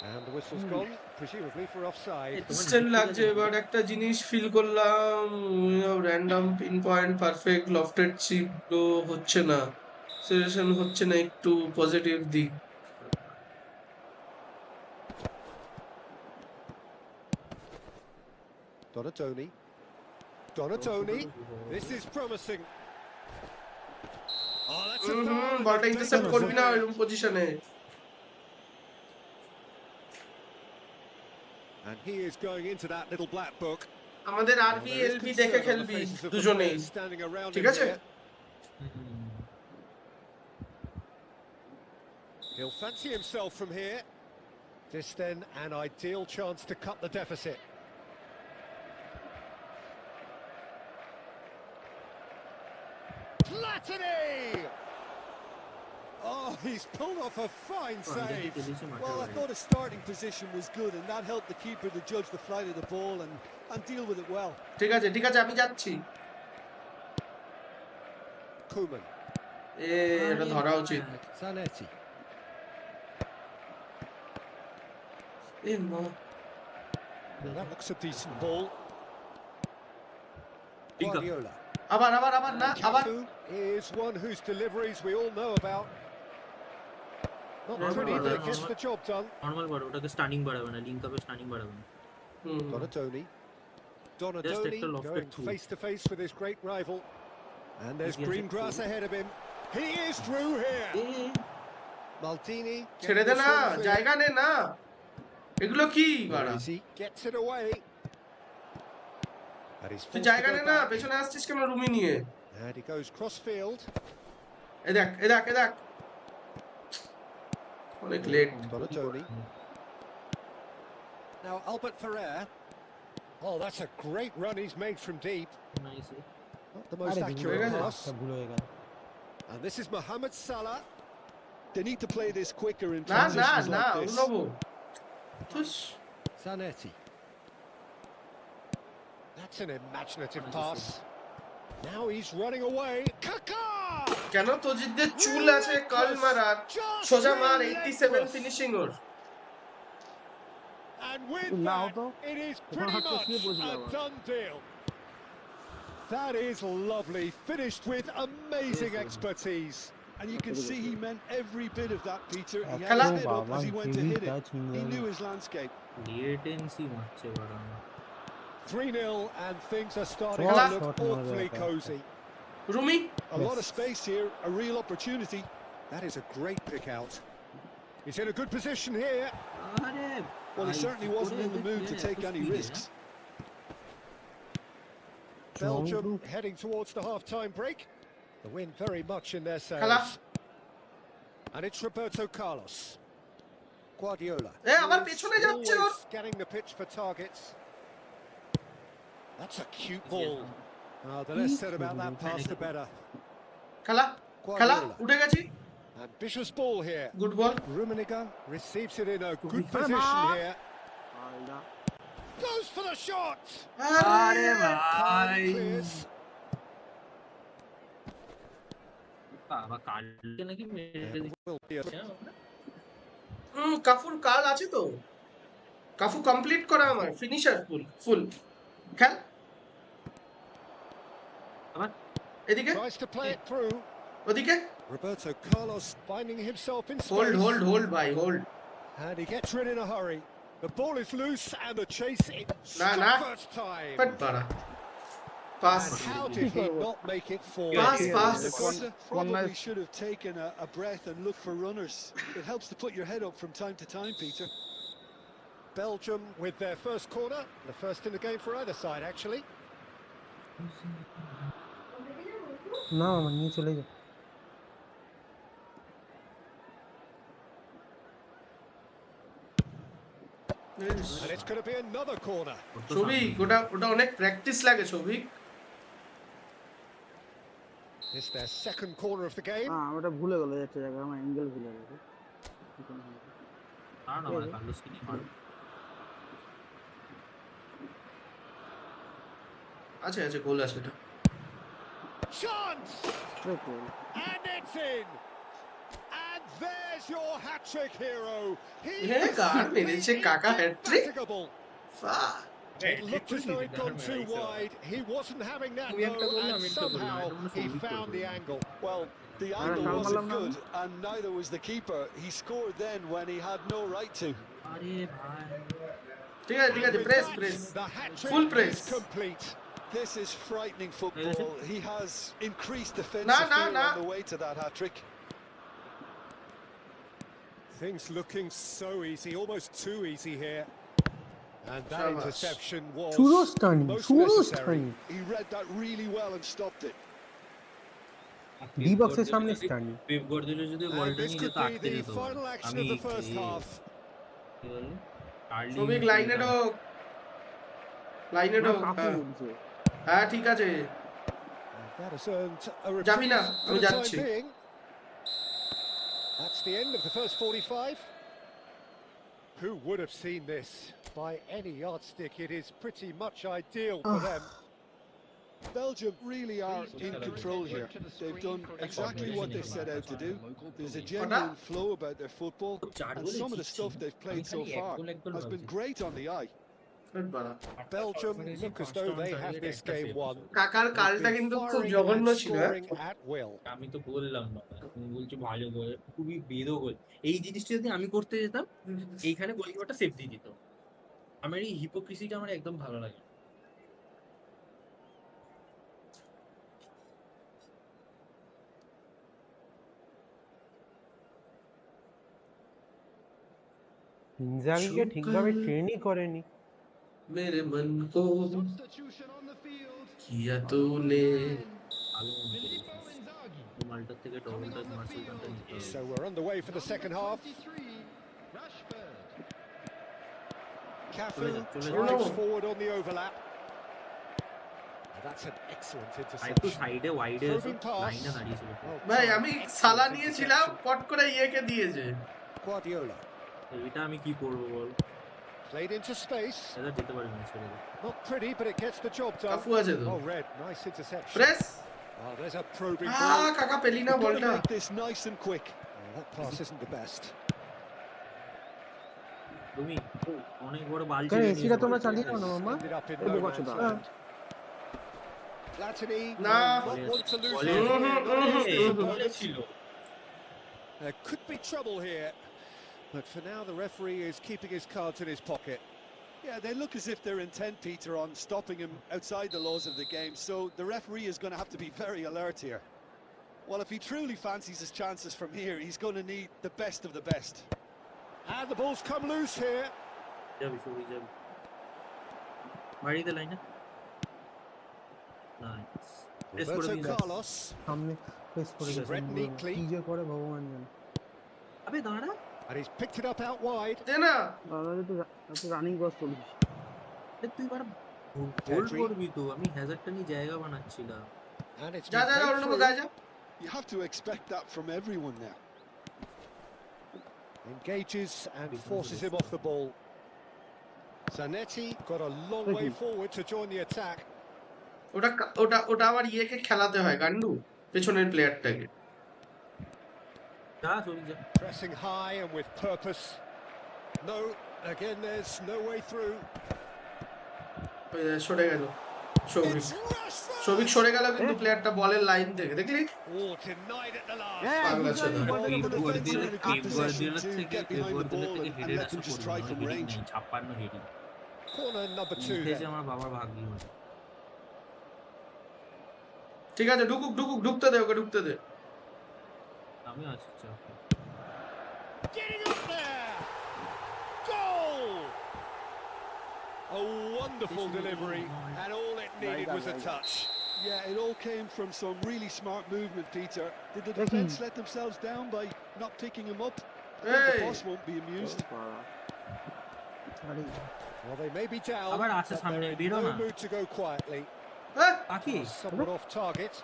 And the whistle's gone, presumably for offside. Still লাগছে এবার একটা জিনিস ফিল করলাম random pin point perfect lofted chip তো হচ্ছে না সিচুয়েশন হচ্ছে না একটু পজিটিভ দিক Donatoni. This is promising. Oh, that's a foul. বলটা ইন্টারসেপ্ট করবি না এরকম পজিশনে And he is going into that little black book. আমাদের আরবি এলবি দেখে খেলবি দুজনেই Standing around ঠিক him আছে here. He'll fancy himself from here. This then an ideal chance to cut the deficit. Platini! Oh, he's pulled off a fine save. Well, I thought his starting position was good, and that helped the keeper to judge the flight of the ball and deal with it well. ঠিক আছে আমি যাচ্ছি Koeman. এটা ধরা উচিত Zanetti. মা Well, that looks a decent ball. Guardiola. আবার না আবার Cafu is one whose deliveries we all know about. Not pretty, but it gets the job done. Normal বাড়া ওটাকে স্টার্নিং বাড়াবে না লিংক আপে স্টার্নিং বাড়াবে না Donatoni একটা lofted going through. face to face with his great rival. And there's green grass ahead of him. He is through here. Maldini. ছেড়ে দে না জায়গা নে না এগুলো কি বাড়া Gets it away. And he's তুই forced জায়গা to নে go না back. পেছনে আসছিস কেন রুমি নিয়ে And he goes cross field. এ দেখ অনেক late Donatoni. Now Albert Ferrer. Oh, that's a great run he's made from deep. Nice Not the most accurate pass. ভুল হয়ে গেল And this is Mohamed Salah. They need to play this quicker in না transitions like this. Arunava তুস Zanetti. That's an imaginative pass. Now he's running away. Kaka! কেন তজিদের চুল আছে কাল মারার সোজা মার 87 finishing or And with Now, that, though, it is if I pretty have to much flip with a you, done deal. That is lovely. Finished with amazing expertise. And you can see he meant every bit of that, Peter. He Hello? had his head up as he went to hit it. He knew his landscape. Latency মারছে বাড়া 3-0 and things are starting Hello? to look awfully cosy. Rumi A lot of space here, a real opportunity. That is a great pick out. He's in a good position here. আরে Well, he certainly wasn't in the mood to take any risks. Belgium heading towards the half-time break. The wind very much in their খেলা sails. And it's Roberto Carlos. Guardiola. আবার পেছনে যাচ্ছে ওর Always scanning the pitch for targets. That's a cute ball. The less said about that pass, the better. খেলা উঠে গেছি Ambitious ball here. Good ball. Rummenigge receives it in a good position here. Goes for the shot. আরে ভাই বাবা কালকে নাকি মেরে দিচ্ছে কাফুর কাল আছে তো কাফু কমপ্লিট করা আমার ফিনিশার ফুল খেল আবার এদিকে Tries to play it through. ওদিকে Roberto Carlos finding himself in space. hold ভাই hold And he gets rid in a hurry. The ball is loose and the chase it first time. But pass. And how did he not make it fall? Pass. Probably should have taken a breath and looked for runners. It helps to put your head up from time to time, Peter. Belgium with their first corner, the first in the game for either side actually. না মামা নিয়ে চলে যা And it's going to be another corner. Sabik ওটা অনেক practice লাগে Sabik It's their second corner of the game. ওটা ভুলে গেল একটা জায়গা আমার অ্যাঙ্গেল ভুলে গেল না ভাই কার্লোস কি মার আছে গোল আছে এটা Chance! And it's in! And there's your hat-trick hero. He is unbelievable. It looked as though he'd gone too wide. He wasn't having that though, and somehow he found the angle. Well, the angle wasn't good, and neither was the keeper. He scored then when he had no right to. ঠিক আছে press full press complete. This is frightening football. He has increased defensive fear on the way to that hat-trick. Things looking so easy, almost too easy here. And that interception was most necessary. He read that really well and stopped it. D বক্সের সামনে স্টানি Pep Guardiola যদি বলটা নিয়ে যেত আটকে যেত আমি সবিক লাইনে ঢোক হ্যাঁ ঠিক আছে যাবি না আমি যাচ্ছি That's the end of the first 45. Who would have seen this? By any yardstick, it is pretty much ideal for them. Belgium really are in control here. They've done exactly what they set out to do. There's a genuine flow about their football, and some of the stuff they've played so far has been great on the eye. Belgium look as though they have this game won. কাকার কালটা কিন্তু খুব জঘন্য ছিল আমি তো বললাম না তুমি বলছো ভালো গোল খুবই বেদো গোল এই জিনিসটা যদি আমি করতে যেতাম এইখানে গোলকিপারটা সেভ দিয়ে দিত আমার এই হিপোক্রিসিটা আমার একদম ভালো লাগে ইনজাগিকে ঠিকভাবে ট্রেনই করেনি मेरे मन को किया तूने So we're underway for the second half. Cafu drives forward on the overlap. That's an excellent interception. ভাই আমি সালা নিয়েছিলাম পট করে ইয়েকে দিয়েছে Guardiola. এটা আমি কি করব বল Played into space. Not pretty, but it gets the job done. Oh, red, nice interception. Press. Oh, there's a probing ball. Kaka pelina ballta. Make this nice and quick. That pass isn't the best. তুমি অনেক বড় বালতি করে এসিটা তোমরা চালিয়ে নাও না মামা এই বছর Latini না want to lose বলে ছিল There could be trouble here. But for now, the referee is keeping his cards in his pocket. Yeah, they look as if they're intent, Peter, on stopping him outside the laws of the game. So the referee is going to have to be very alert here. Well, if he truly fancies his chances from here, he's going to need the best of the best. And the ball's come loose here. Nice press করে Roberto দিন Carlos. সামনে press করে গেছে Spread neatly. কি যে করে ভগবান জানে আবে দাঁড়া And he's picked it up out wide. দে না দাদা রানিং ক্রস চলছে তুই বার হোল্ড করবি তো আমি হ্যাজার্ডটা নিয়ে জায়গা বানাচ্ছিলাম And it's যা been যা played অন্য through. গায়ে যা You have to expect that from everyone now. Engages and forces him off the ball. Zanetti got a long way forward to join the attack. ওটা ওটা ওটা আবার ইয়েকে খেলাতে হয় গান্ডু পেছনের প্লেয়ারটাকে যা চলে যা Pressing high and with purpose. No, again there's no way through. ওই যে সরে গেল সৌভিক It's Rashford! সৌভিক সরে গেল কিন্তু প্লেয়ারটা বলের লাইন থেকে দেখলি Oh, denied at the last. পাগলা ছেলে Corner number 2 then. আমার বাবার ভাগ্য হয়েছে ঠিক আছে ঢুকুক ঢুকুক ঢুকতে দে ওকে ঢুকতে দে আমি আছি চাপ Getting up there! Goal! A wonderful delivery, and all it needed was a touch. Yeah, it all came from some really smart movement, Peter. Did the defence let themselves down by not picking him up? I think the boss won't be amused. Well, they may be down, আবার but আছে সামনে they're in বেরো no না mood to go quietly. পাখি Somewhat off target.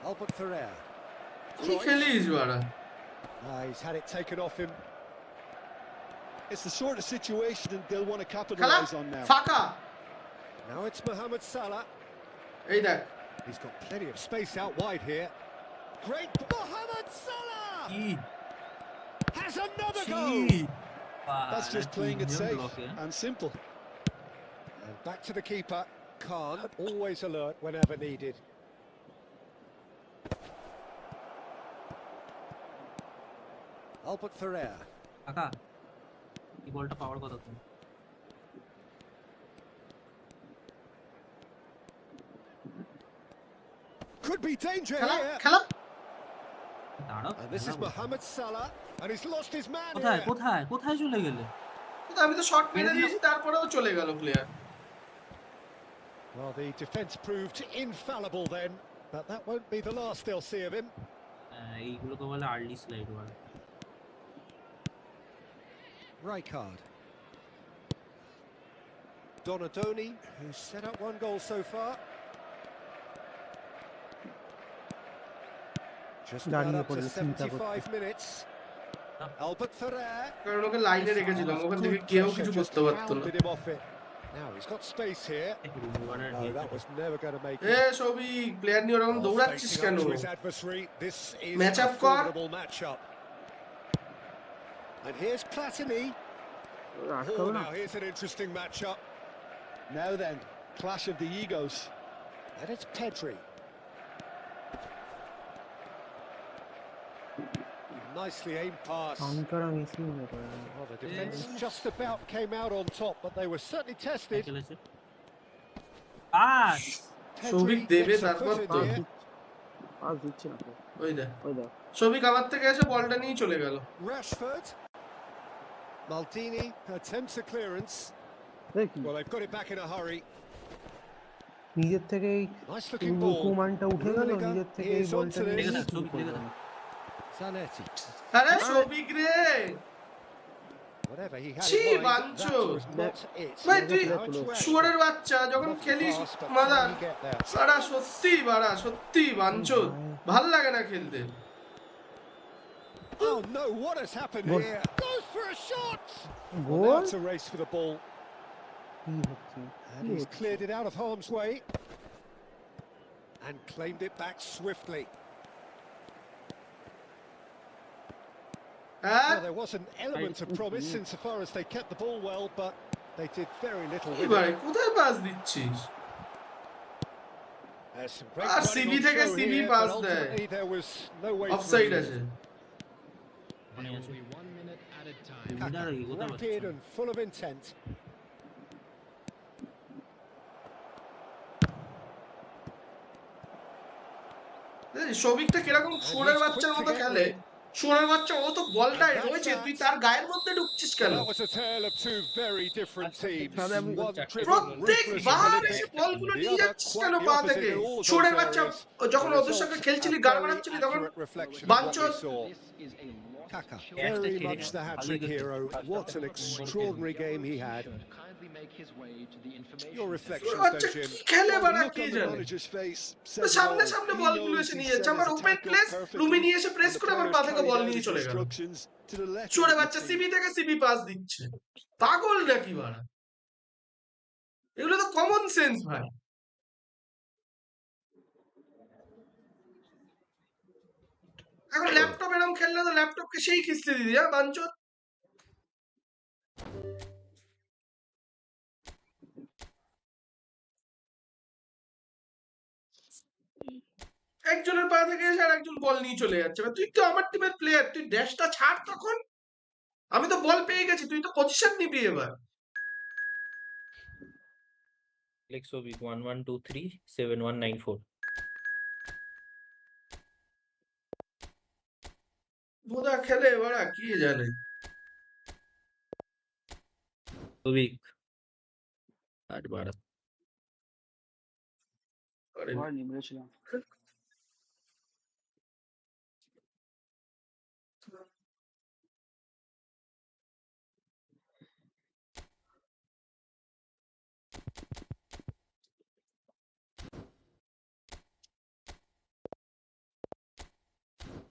Albert Ferrer. কি খেলিস বাড়া He's had it taken off him. It's the sort of situation that they'll want to খেলা capitalise on now. ফাঁকা Now it's Mohamed Salah. এই দেখ He's got plenty of space out wide here. Great Mohamed Salah কি has another কি goal. That's just playing it safe and simple. And back to the keeper. Khan, always alert whenever needed. Albert Ferrer. কাকা এই বলটা পাওয়ার কথা তুমি Could be danger খেলা here. খেলা দাঁড়াও And this is Mohamed Salah. And he's lost his man কোথায় here. কোথায় কোথায় চলে গেলে আমি তো শট মেরে দিয়েছি তারপরেও চলে গেল player Well, the defence proved infallible then. But that won't be the last they'll see of him. এইগুলোকে বলে আর্লি স্লাইড বলে Rijkaard. Donadoni, who's set up one goal so far. Just about up to 75 minutes. Albert Ferrer. কারণ ওকে লাইনে রেখেছিলাম ওখান থেকে কেউ কিছু করতে পারতো না Pounded him off it. Now he's got space here. No, that was never going to make A it. Souvik player নিয়ে ওরকম দৌড়াচ্ছিস Facing কেন up to his adversary. This is Match a up কর formidable matchup. And here's Platini. Oh, now here's an interesting matchup. Now then, clash of the egos. And it's Pedri. Nicely aimed pass. Well, the defence just about came out on top, but they were certainly tested. Pass Souvik Pedri দেবে gets a তারপর foot in তো here. Pass দিচ্ছে না ওই দেখ ওই দাও সৌভিক আমার থেকে এসে বলটা নিয়ে চলে গেল Rashford. Maldini attempts a clearance. দেখি Well, they've got it back in a hurry. নিজের থেকেই Nice looking ball. কুমানটা উঠে গেল নিজের থেকে এই Is on বলটা to নিয়ে this. Zanetti. Zanetti. আরে সৌভিক রে Whatever he had ছি in mind, বাঞ্চো that was not it. ভাই তুই Now it's Rashford. শুয়ারের বাচ্চা যখন Off the খেলিস pass, but mother can he get there? বাড়া সত্যি বাঞ্চো ভাল লাগে না খেলতে Oh no, what has happened Goal. here? Goes for a shot! Well, goal now it's a race for the ball. কি হচ্ছে And he's cleared it out of harm's way. And claimed it back swiftly. হ্যাঁ Well, there was an element of promise insofar as they kept the ball well, but they did very little with ভাই it. কোথায় pass দিচ্ছিস There's some great আর running CB on থেকে show CB here, pass but দেয় ultimately there was no way offside through. আছে Only 1 minute added time. Rapid and full of intent. সৌভিকটা কিরকম শুয়ারের বাচ্চার মতো খেলে শোনার বাচ্চা ও তো বলটাই রয়েছে, তুই তার গায়ের মধ্যে ঢুকছিস কেন? That was a tale of two very different teams. One driven, প্রত্যেকবার এসে ruthless, বলগুলো and the নিয়ে other যাচ্ছিস quite কেন the পা opposite থেকে? in all শোনার those বাচ্চা areas. যখন The ওদের সঙ্গে result, খেলছিলি a গাড় very মারাচ্ছিলি তখন accurate reflection of what বাঞ্চদ we saw. Kaka, very much the hat-trick hero. What an extraordinary game he had. Your reflections, বাচ্চা though, Jim. কি খেলে Well, the বাড়া look কে on the জানে? manager's face তো says it সামনে all. সামনে He বলগুলো knows এসে he নিয়ে যাচ্ছে, set আমার his open attack up place রুমে perfectly, নিয়ে এসে প্রেস and the করে আমার players পা থেকে carried বল out নিয়ে his চলে গেল। instructions to the letter. চোরে it would বাচ্চা seem. সিবি থেকে সিবি পাস দিচ্ছে, পাগল নাকি বাড়া? এগুলো তো কমন সেন্স ভাই। এখন ল্যাপটপ এরকম খেললে তো ল্যাপটপকে সেই খিস্তি দিদি, হ্যাঁ বাঞ্চদ। একজনের পা থেকে এসে আর একজন বল নিয়ে চলে যাচ্ছে, তুই তো আমার টিমের প্লেয়ার, তুই ড্যাশটা ছাড় তখন। আমি তো বল পেয়ে গেছি, তুই তো পজিশন নিবি এবার। Lexovic 11237194 বোধা খেলে এবার কি জানে। Lexovic 8 12 নিমেছিলাম।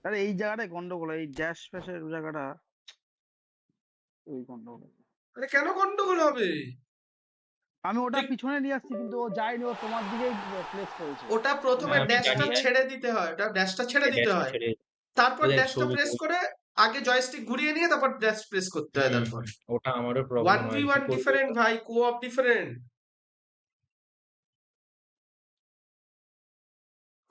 আরে এই জায়গাটায় গন্ডগোল, এই ড্যাশ ফ্যাশের জায়গাটা ওই গন্ডগোল। আরে কেন গন্ডগোল হবে? আমি ওটা পিছনে নিয়ে আসছি কিন্তু ও যায়নি, ও তোমার দিকেই প্লেস করেছে। ওটা প্রথমে ড্যাশটা ছেড়ে দিতে হয়, ওটা ড্যাশটা ছেড়ে দিতে হয়, তারপর ড্যাশটা প্রেস করে আগে জয়স্টিক ঘুরিয়ে নিয়ে তারপর ড্যাশ প্রেস করতে হয়। তারপর ওটা আমারও প্রবলেম হয়। 1v1 ডিফারেন্ট ভাই, কোঅপ ডিফারেন্ট।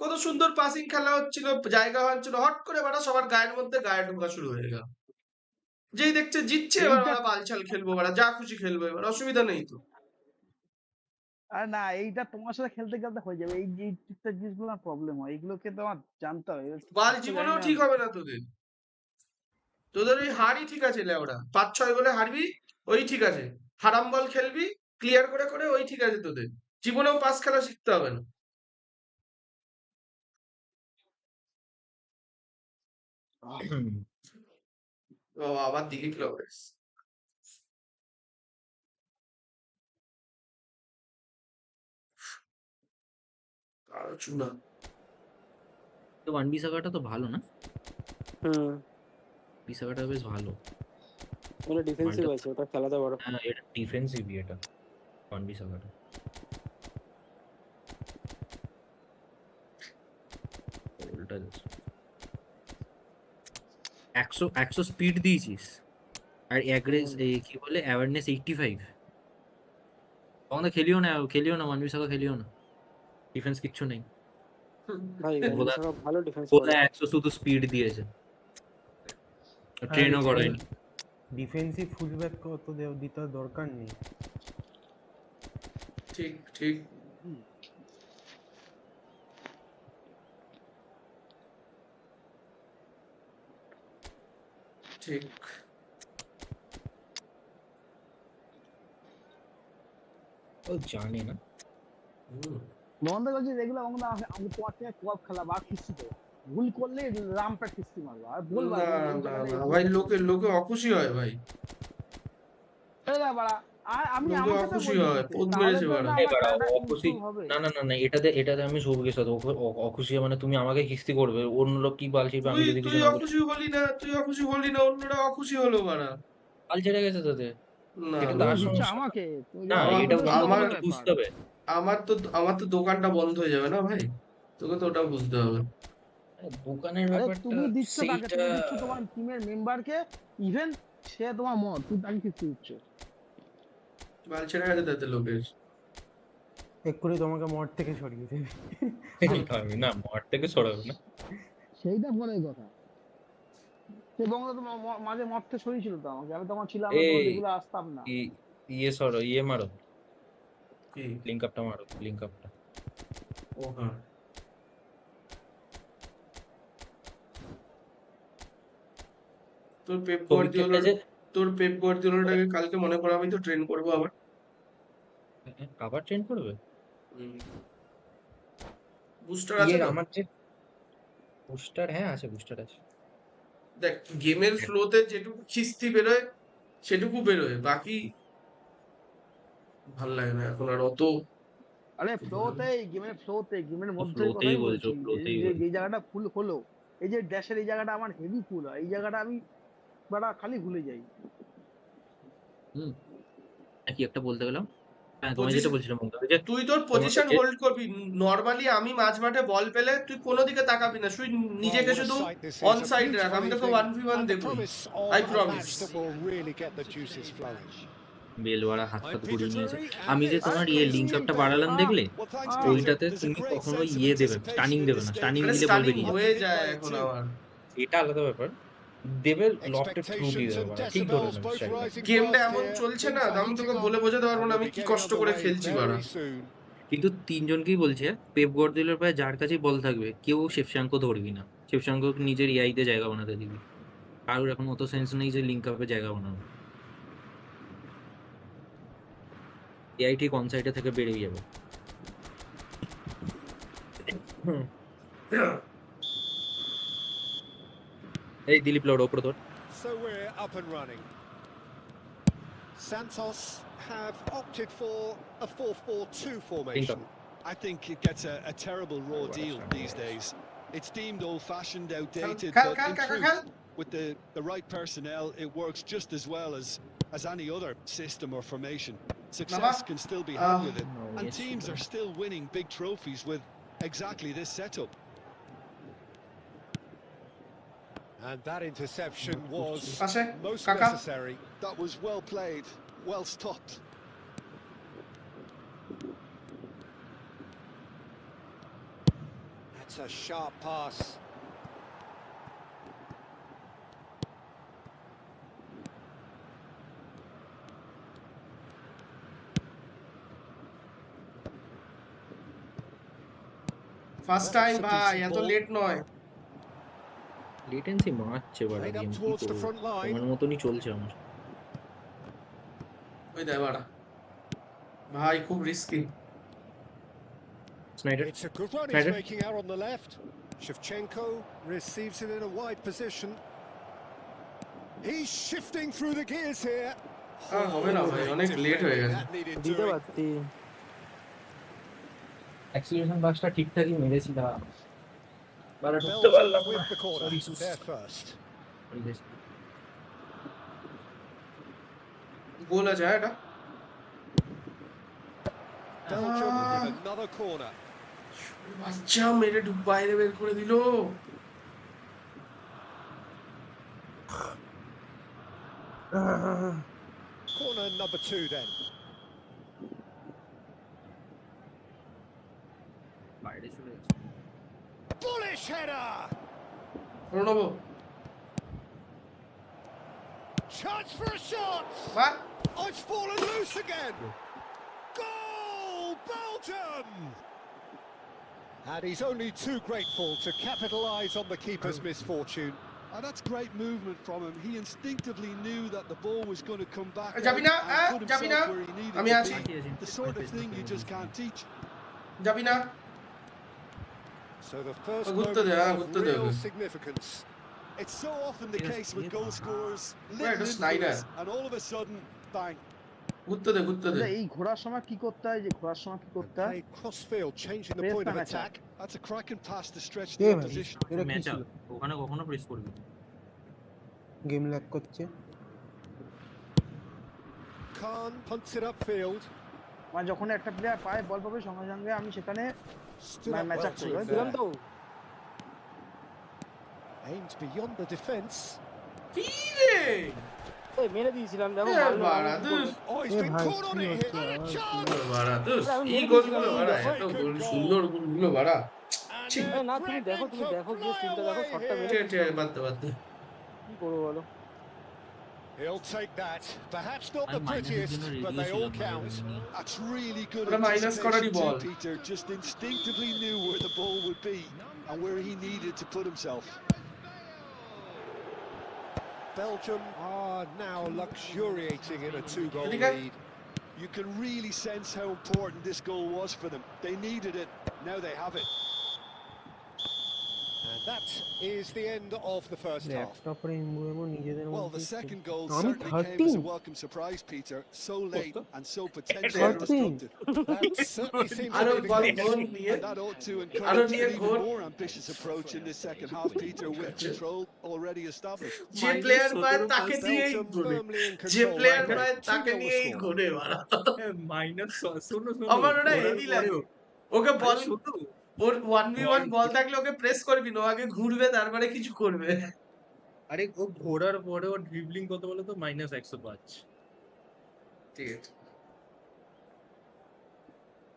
কত সুন্দর পাসিং খেলা হচ্ছিল, জায়গা হচ্ছিল, হট করে বাড়া সবার গায়ের মধ্যে গায়ে ঢোকা শুরু হয়ে গেল। যেই দেখছে জিতছে এবার বাড়া বালছাল খেলবো, বাড়া যা খুশি খেলবো, এবার অসুবিধা নেই তো। আর না এইটা তোমার সাথে খেলতে খেলতে হয়ে যাবে, এই জিনিসগুলো প্রবলেম হয়, এইগুলোকে তোমার জানতে হবে। বাল জীবনেও ঠিক হবে না তোদের, তোদের ওই হারই ঠিক আছে লেওড়া, 5-6 গোলে হারবি ওই ঠিক আছে, হারাম বল খেলবি ক্লিয়ার করে করে ওই ঠিক আছে, তোদের জীবনেও পাস খেলা শিখতে হবে না। আবার দিকে ক্লাব চুনা তো ওয়ান বিসাকাটা তো ভালো না? বিসাকাটা বেশ ভালো, ওটা ডিফেন্সিভ আছে, ওটা খেলাতে পারো। হ্যাঁ এটা ডিফেন্সিভই, এটা ওয়ান বিসাকাটা। উল্টা যাচ্ছে 100 স্পিড দিয়েছিস আর কি বলে অ্যাওয়ারনেস 85। তখন খেলিও না ওয়ান বিসাকা খেলিও না, ডিফেন্স কিচ্ছু নেই ভাই ভালো ডিফেন্স করে। 100 শুধু স্পিড দিয়েছে, ট্রেনও করায়নি। ডিফেন্সিভ ফুলব্যাক কত দিতে দরকার নেই। ঠিক ঠিক ঠিক। ও জানে না বন্ধ করছি যেগুলো আমি তোমার থেকে কোঅপ খেলা বা কিস্তি দেবো, ভুল করলে রামপ্যাট কিস্তি মারবো আর বলবো ভাই লোকে অখুশি হয় ভাই, আমি অখুশি হয় পোদ মেরেছে বাড়া। না এটাতে আমি সৌভিকের সাথে অখুশি মানে তুমি আমাকে কিস্তি করবে, অন্য লোক কি বাল ছিড়বে আমি যদি কিছু না অখুশি হলি না, তুই অখুশি হলি না, অন্যরা অখুশি হলো বাড়া, বাল ছেড়ে গেছে তাতে। এটা তো আমাকে না, এটা বুঝতে হবে। আমার তো দোকানটা বন্ধ হয়ে যাবে না ভাই, তোকে তো ওটা বুঝতে হবে। দোকানের ব্যাপারটা তুমি দিচ্ছ তাকে, তুমি দিচ্ছ তোমার টিমের মেম্বারকে, ইভেন সে তোমার মত, তুই তাকে কিস্তি দিচ্ছ। বাল ছেড়ে গেছে তাতে লোকের, এক্ষুনি তোমাকে মঠ থেকে সরিয়ে দেবে। আমি না মঠ থেকে সরাবো না, সেইটা পরের কথা। সে বঙ্গলা তো মাঝে মঠ থেকে সরিয়েছিল তো আমাকে, আমি তখন ছিলাম এগুলো আসতাম না। ইয়ে মারো লিঙ্ক আপটা মারো, লিঙ্ক আপটা। ও হ্যাঁ তোর পেপ গার্দিওলাটাকে কালকে মনে করাবি তো ট্রেন করবো আবার ট্রেন করবে বুস্টার আছে তো আমার যে বুস্টার হ্যাঁ আছে বুস্টার আছে দেখ গেমের ফ্লোতে যেটুকু খিস্তি বেরোয় সেটুকু বেরোয় বাকি ভাল লাগে না এখন আর অত আরে গেমের মধ্যে কথাই বলছি এই জায়গাটা ফুল হলো এই যে ড্যাশের এই জায়গাটা আমার হেভি ফুল হয় এই জায়গাটা আমি বড় খালি ভুলে যাই কি একটা বলতে গেলাম তুমি যেটা বলছিলাম তুই তোর পজিশন হোল্ড করবি নরমালি আমি মাঝ মাঠে বল পেলে তুই কোনো দিকে তাকাবি না তুই নিজেকে শুধু অন সাইড রাখ আমি তোকে 1v1 দেব আই প্রমিস বেলওয়ারা হাত ঘুরিয়ে নিয়েছে আমি যে তোমার লিংক আপটা বাড়ালাম দেখলে ওইটাতে তুমি কখনো দেবে টার্নিং দেবে না টার্নিং দিলে বল বেরিয়ে হয়ে যায় এখন আবার এটা আলাদা ব্যাপার দেবে লফটেড থ্রু দিয়ে দেবে ঠিক ধরে গেমটা এমন চলছে না আমি তোকে বলে বোঝাতে পারবো না আমি কি কষ্ট করে খেলছি বাড়া কিন্তু তিনজনকেই বলছে পেপ গার্দিওলার প্রায় যার কাছেই বল থাকবে কেউ শেফশাঙ্কো ধরবি না শেফশাঙ্কো নিজের এআইতে জায়গা বানাতে দিবি কারোর এখন অত সেন্স নেই যে লিংক আপে জায়গা বানানো এআই ঠিক অন সাইডে থেকে বেরিয়ে যাবে এই দিলীপ লড় ওপরে তোর So we're up and running. Santos have opted for a 4-4-2 formation. I think it gets a terrible raw deal these days. It's deemed old-fashioned, outdated, but in truth, with the right personnel, it works just as well as any other system or formation. Success can still be had with it, and teams are still winning big trophies with exactly this setup. And that interception was most necessary. That was well played, well stopped. That's a sharp pass. First time ভাই এত late নয় latency মারছে বড় game কি করব আমার মতনই চলছে আমার ওই দে বড় ভাই খুব risky Snyder It's a good run he's making out on the left. Shevchenko receives it in a wide position. He's shifting through the gears here. হবে না ভাই অনেক লেট হয়ে গেছে দিতে পারতি অ্যাক্সিলারেশন বাসটা ঠিকঠাকই মেরেছিলাম বারে ঢুকতে পারলাম না গোল আছে এটা another corner বাচ্চা মেরে বাইরে বের করে দিল corner number 2 then বাইরে চলে গেছে bullish header রোনাবো chance for a shot what oh it's fallen loose again goal Belgium and he's only too grateful to capitalize on the keeper's misfortune. And that's great movement from him. He instinctively knew that the ball was going to come back. Jabina, Jabina. The sort of thing you just can't teach. Jabina. So the first moment of real significance. It's so often the case with goal scorers. And all of a sudden, bang. এই ঘোড়ার সময় কি করতে হয় যে ঘোড়ার সময় কি করতে হয় crossfield changing the point of attack that's a cracking pass to stretch the opposition match ওখানে কখনো প্রেস করবি গেম ল্যাগ করছে Khan punts it upfield মানে যখন একটা প্লেয়ার পায় বল পাবে সঙ্গে সঙ্গে আমি সেখানে ম্যাচ আপ করব দিলাম তো aimed beyond the defense কি রে ওই মেরে দিয়েছিলাম দেখো বাড়া তুই oh he's been caught on it and a chance বাড়া তুই এই গোলগুলো বাড়া এত গোল সুন্দর গোলগুলো বাড়া না তুমি দেখো যে স্ক্রিনটা দেখো শটটা মেরে বাদ কি করব বলো he'll take that perhaps not the prettiest but they all count that's really good minus corner ball Peter just instinctively knew where the ball would be and where he needed to put himself Belgium are now luxuriating in a 2-goal Liga. lead. You can really sense how important this goal was for them. They needed it, now they have it. And that is the end of the first half. Well, the second goal আমি certainly came as a 13 welcome surprise, Peter. So late and so potentially 13 destructive. That certainly seems to আরো be the ball case. গোল নিয়ে And that ought to আরো encourage নিয়ে an even goal more ambitious approach in this second half, Peter, with control already established. যে player পায় তাকে দিয়েই Belgium ঘোরে firmly in যে control প্লেয়ার right now. পায় তাকে 2-0 নিয়েই score. ঘোরে মারা মাইনাস শোনো আমার ওটা ঘোরার হেভি লাগে পরেও ওকে বল আরে শোনো ওর 1v1 বল থাকলে ওকে প্রেস করবি না ও আগে ঘুরবে তারপরে কিছু করবে আরে ও ঘোরার পরেও ড্রিবলিং কত বলো তো -105 ঠিক আছে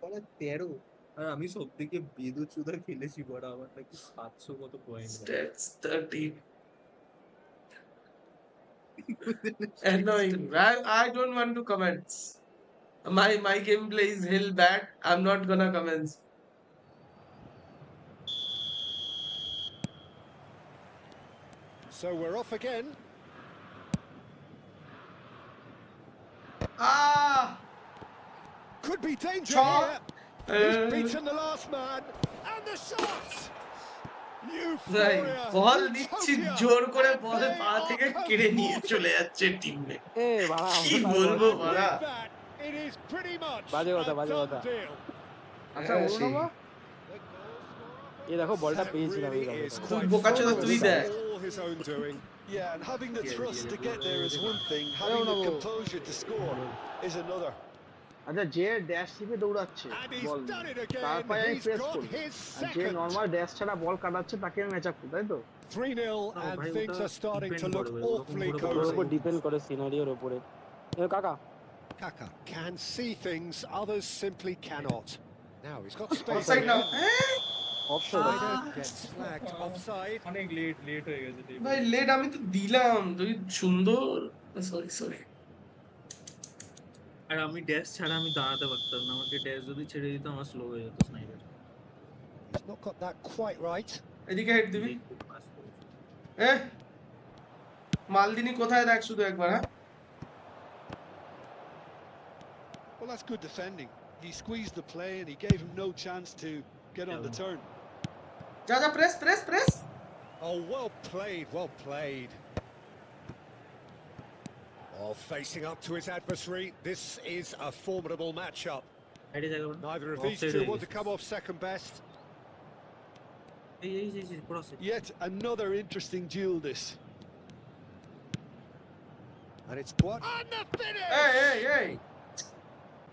বলে 13 আর আমি সব থেকে বেদুচুদা খেলেছি বড় আমার নাকি 700 কত point stats 30 annoying I don't want to comment my gameplay is hell bad I'm not gonna comment So we're off again. Could be danger Shot. here. He's beaten the last man. And the shot! ভাই Euphoria! বল দিচ্ছি Utopia! জোর করে And ball they পা are থেকে কেড়ে নিয়ে comforted. চলে যাচ্ছে টিমে এ বাড়া কি বলবো And মারা with that, it is pretty much বাজে a কথা, বাজে done কথা। deal. আচ্ছা হ্যাঁ, বলো না সেই। বা এই দেখো বলটা That পেয়েছিলাম এই really is দেখো তুই quite বোকাচোদা তুই flawless. দেখ All his own doing. Yeah, and having the thrust to get there is one thing, having the composure to score is another. আচ্ছা যে ড্যাশ টিপে দৌড়াচ্ছে And he's ball done it তার again. পায়ে আমি He's press got করি his আর যে second. Normal dash ছাড়া বল কাটাচ্ছে তাকে আমি ম্যাচ আপ করি তাই তো 3-0 and ভাই, things ওটা are starting to depend look করবে, ওরকম awfully করে ওর বলা cozy. উপর ডিপেন্ড করে সিনারিওর উপরে কাকা Kaka can see things others simply cannot. Now he's got space. Offside now option Schneider gets flagged offside. অনেক লেট হয়ে গেছে ভাই লেট আমি তো দিলাম তুই সুন্দর সরি আর আমি ড্যাশ ছাড়া আমি দাঁড়াতে পারতাম না আমাকে ড্যাশ যদি ছেড়ে দিত আমার স্লো হয়ে যেত Sneijder He's not got that quite right. এদিকে হেড দিবি মালদিনি কোথায় দেখ শুধু একবার হ্যাঁ Well, that's good defending. He squeezed the play and he gave him no chance to get on the turn. যা press Oh, well played. Oh, facing up to his adversary. This is a formidable matchup. ID জায়গা Neither of these two want to come off second best. এই cross Yet another interesting duel, this. And it's what? And the finish! এই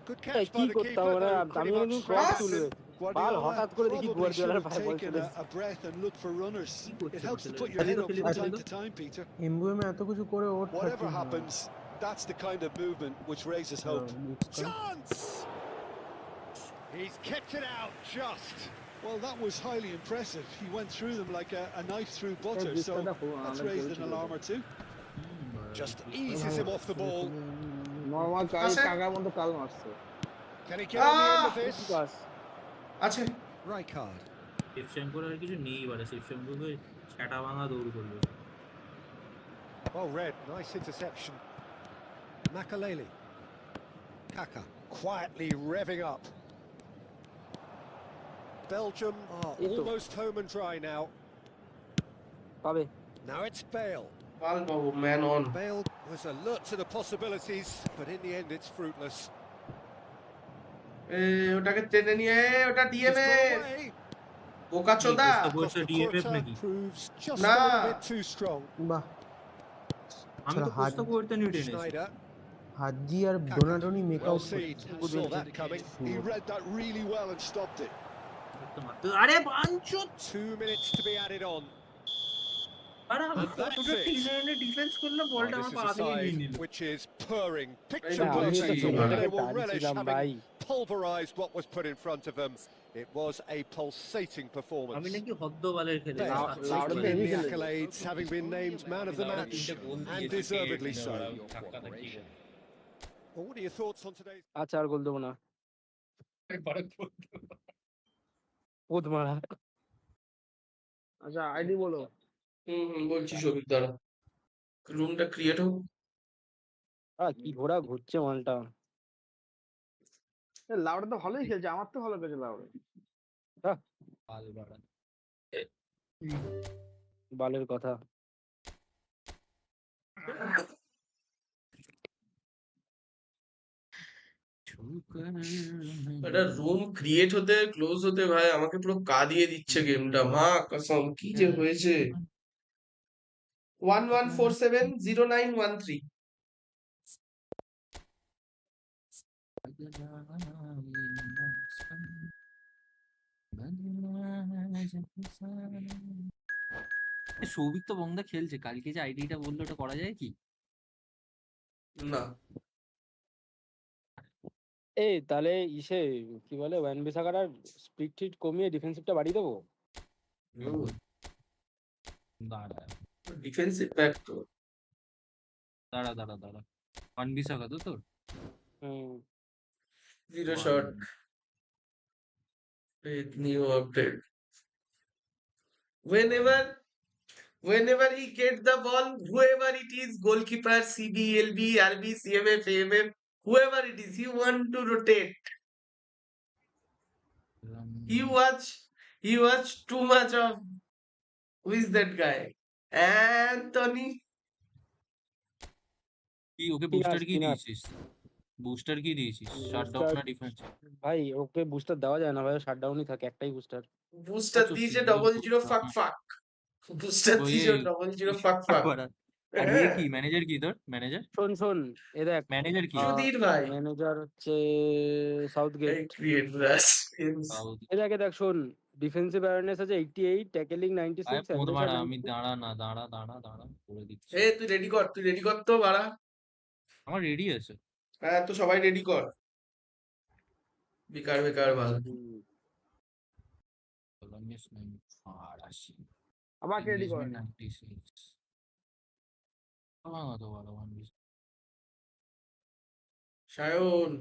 Good এই catch কি by the করতাম keeper. ওরা though, আমি pretty একদম much cross straight তুলবে in. Bal Guardiola হঠাৎ করে দেখি probably should গুয়ার্দিওলার have পায়ে বল taken চলে a breath and looked for runners. করছে It helps to ছেলে? put your head up ফেলে from দিল, time ফেলে to time, Peter. এমবুএমে এত কিছু করে ওর Whatever happens, that's the kind of movement which raises hope. Chance! He's kept it out just. Well, that was highly impressive. He went through them like a knife through butter, so that's raised an alarm or two. Just eases him off the ball. Normal আছে? কাকার মতো কাল মারছে Can he get on the end of this? আছে Right card. Shibshankar আর কিছু নেই বারে শিবশঙ্করকে ছাটা ভাঙা দৌড় করবে Well read, nice interception. Makaleli. Kaka quietly revving up. Belgium are almost home and dry now. পাবে Now it's Bale. Bal Babu man on Bale was alert to the possibilities, but in the end it's fruitless. ওটাকে টেনে নিয়ে ওটা He's DMA got away. বোকাচোদা Across the DFF quarter নাকি? proves just Nah. a little bit too strong. বাহ আমি তো post করতে নিয়ে টেনেছি Schneider, হাজি আর Donadoni make well out seen, saw that coming. He read that really well and stopped it. আরে বাঞ্চত 2 minutes to be added on. আরে আমি And that's কতটা it. টিনে ডিফেন্স করলে Oh, বলটা this আমার is পা a থেকে নিয়ে side নিল which is purring, picture Yeah, আমি Blues তো perfect. team, তোমার They থেকে will relish টানছিলাম ভাই having pulverized what was put in front of them. It was a pulsating আমি performance. নাকি হদ্দ বালের খেলে Bale Louder winning than the he accolades, having been named man of the match, and deservedly so. Well, what are your thoughts on today's? আচ্ছা আর গোল দেবো না পোদ মারা আচ্ছা ID বলো বলছি সবিক দ্বারা রুমটা ক্রিয়েট হোক। কি ঘোড়া ঘুরছে মালটা। লাউড়া তো ভালোই খেলছে, আমার তো ভালো খেলছে লাউড়া। বালের কথা। একটা রুম ক্রিয়েট হতে ক্লোজ হতে ভাই আমাকে পুরো কাঁদিয়ে দিচ্ছে গেমটা, মা কসম কি যে হয়েছে। 11470913 সৌভিক তো বংদা খেলছে, কালকে যে আইডিটা বললো ওটা করা যায় কি? না এই তাহলে ইসে কি বলে ওয়ান বিসাকার স্পিড টিট কমিয়ে ডিফেন্সিভটা বাড়িয়ে দেবো। দাঁড়া ডিফেন্সিভ ব্যাক তো দাঁড়া ওয়ান বিসাকা তো তোর zero shot with new update. Whenever he gets the ball, whoever it is, goalkeeper, CB, LB, RB, CMF, AMF, whoever it is, he want to rotate. He watch too much of who is that guy? Anthony. কি ওকে booster কি দিয়েছিস? Booster কি দিয়েছিস? Shutdown না defence? ভাই ওকে booster দেওয়া যায় না ভাই, শাটডাউনই থাকে, একটাই বুস্টার। বুস্টার দিয়েছে 00 ফাক ফাক। বুস্টার দিয়েছে 00 ফাক ফাক। আর এ কি ম্যানেজার কি তোর? ম্যানেজার শোন এ দেখ ম্যানেজার কি? সুধীর ভাই ম্যানেজার হচ্ছে সাউথগেট। ক্রিয়েট ব্রাস এ দেখ শোন, ডিফেন্সিভ অ্যাওয়ারনেস আছে 88, ট্যাকলিং 96, আমি দাঁড়া করে দিচ্ছি। এ তুই রেডি কর তো বাড়া। আমার রেডি আছে। হ্যাঁ তো সবাই রেডি কর। বেকার ভালো। আমাকে রেডি কর। সায়ন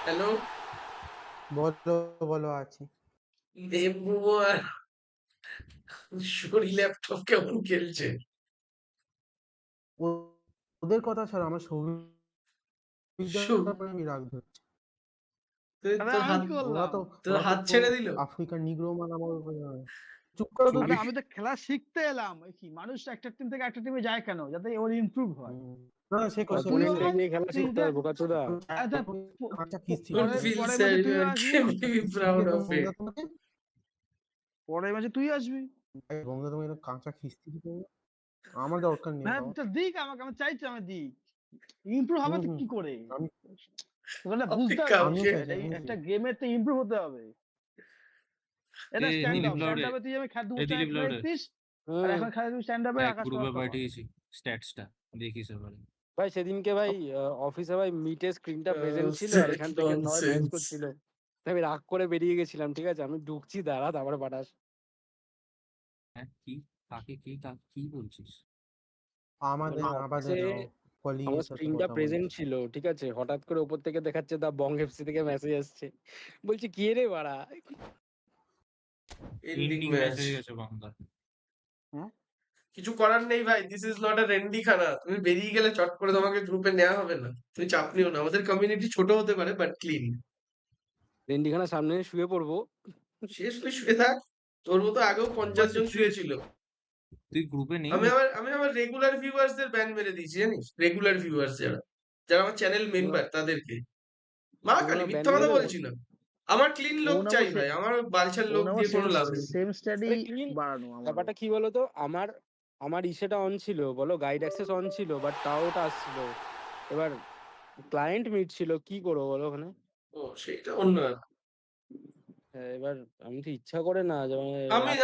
হ্যালো বলো আছি। দেবু আর শরীর ল্যাপটপ কেমন খেলছে? ওদের কথা ছাড়া আমার আমি রাগ ধরছি। তোর হাত ছেড়ে দিল আফ্রিকার নিগ্রো মান আমার চুপ করো তো। আমি তো খেলা শিখতে এলাম। কি মানুষ একটা টিম থেকে একটা টিমে যায় কেন? যাতে ওর ইমপ্রুভ হয়। না সে কথা খেলা শিখতে হয় বোকাচোদা। পরের ম্যাচে তুই আসবি। বন্ধু তুমি কাঁচা খিস্তি দিতে আমার দরকার নেই। হ্যাঁ দিক আমাকে, আমি চাইছি আমি দিক। ইমপ্রুভ হবে তো কি করে? ওখানে বুঝতে হবে একটা গেমে তো ইমপ্রুভ হতে হবে। এটা স্ট্যান্ড আপে তুই আমি খেলা খেলতিস আর এখন খেলা তুই স্ট্যান্ড আপে আকাশ গ্রুপে পাঠিয়েছি স্ট্যাটসটা দেখিস এবারে। ভাই সেদিনকে ভাই অফিসে ভাই মিটে স্ক্রিনটা প্রেজেন্ট ছিল আর এখান থেকে নয় ম্যাচ করছিল, আমি রাগ করে বেরিয়ে গেছিলাম। ঠিক আছে আমি ঢুকছি, দাঁড়া তারপরে পাঠাস। হ্যাঁ কি কাকে কি বলছিস? আমাদের স্ক্রিনটা প্রেজেন্ট ছিল, ঠিক আছে, হঠাৎ করে উপর থেকে দেখাচ্ছে দা বং এফসি থেকে মেসেজ আসছে। বলছি কি রে বাড়া, কিছু করার নেই ভাই, this is not a Randy খানা। তুমি বেরিয়ে গেলে চট করে তোমাকে গ্রুপে নেওয়া হবে না, তুমি চাপ নিও না। আমাদের কমিউনিটি ছোট হতে পারে বাট ক্লিন। রেন্ডি খানা সামনে শুয়ে পড়বো, শেষ তুই শুয়ে থাক। তোর মতো আগেও 50 জন শুয়েছিল। তুই গ্রুপে নেই? আমি আমার রেগুলার ভিউয়ার্সদের ব্যান মেরে দিয়েছি জানিস। রেগুলার ভিউয়ার্স যারা আমার চ্যানেল মেম্বার তাদেরকে মা কালী মিথ্যা কথা বলছি না। আমার ক্লিন লোক চাই ভাই, আমার বালছাল লোক দিয়ে কোনো লাভ নেই। সেম স্টাডি বাড়ানো। ব্যাপারটা কি বলতো, আমার ইসেটা অন ছিল বলো, গাইড অ্যাক্সেস অন ছিল, বাট তাও ওটা আসছিল। এবার ক্লায়েন্ট মিট ছিল, কি করবো বলো ওখানে? ও সেটা অন্য। এবার আমি তো ইচ্ছা করে না যে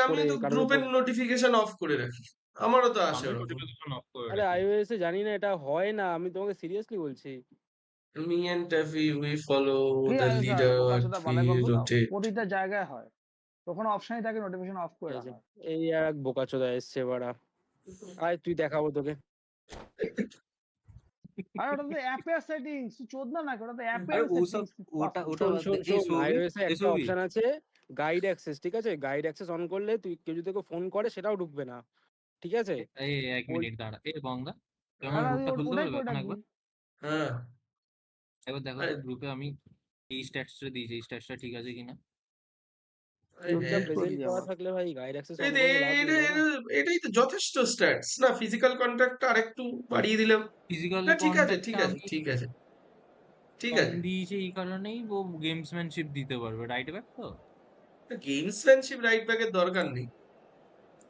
আমি তো গ্রুপের নোটিফিকেশন অফ করে রাখি, আমারও তো আসে। আরে iOS এ জানি না এটা হয় না, আমি তোমাকে সিরিয়াসলি বলছি। Me and Taffy, we follow the leader. প্রতিটা জায়গায় হয়, তখন অপশনই থাকে নোটিফিকেশন অফ করে রাখা। এই এক বোকাচোদা এসছে বাড়া, আয় তুই দেখাবো তোকে। আর ওটা তো অ্যাপের সেটিংস, চোদনা না, ওটা তো অ্যাপের সেটিংস। ওটা iOS এ একটা অপশন আছে গাইড অ্যাক্সেস, ঠিক আছে, গাইড অ্যাক্সেস অন করলে তুই কেউ যদি তোকে ফোন করে সেটাও ঢুকবে না। ঠিক আছে? এই এক ওই মিনিট দাঁড়া, এ বঙ্গা তুই আমার দাঁড়া, গ্রুপটা খুলতে ওটাই পারবে করে এখন ডাকবি। একবার? হ্যাঁ একবার দেখো তো আরে, গ্রুপে আমি এই স্ট্যাটসটা দিয়েছি, এই স্ট্যাটসটা ঠিক আছে কিনা। এই চুপচাপ হ্যাঁ প্রেজেন্ট করলি করা আবার। থাকলে ভাই গাইড অ্যাক্সেস এই অন যে করে লাভ নেই, তাই না? এটাই তো যথেষ্ট স্ট্যাটস না, ফিজিক্যাল কন্ট্যাক্টটা আরেকটু বাড়িয়ে দিলাম। ফিজিক্যাল না ঠিক আছে কন্ট্যাক্টটা ঠিক আছে আমি ঠিক আছে ঠিক কম আছে। দিয়েছি এই কারণেই ও গেমসম্যানশিপ দিতে পারবে, রাইট ব্যাক তো। গেমসম্যানশিপ রাইট ব্যাকের দরকার নেই।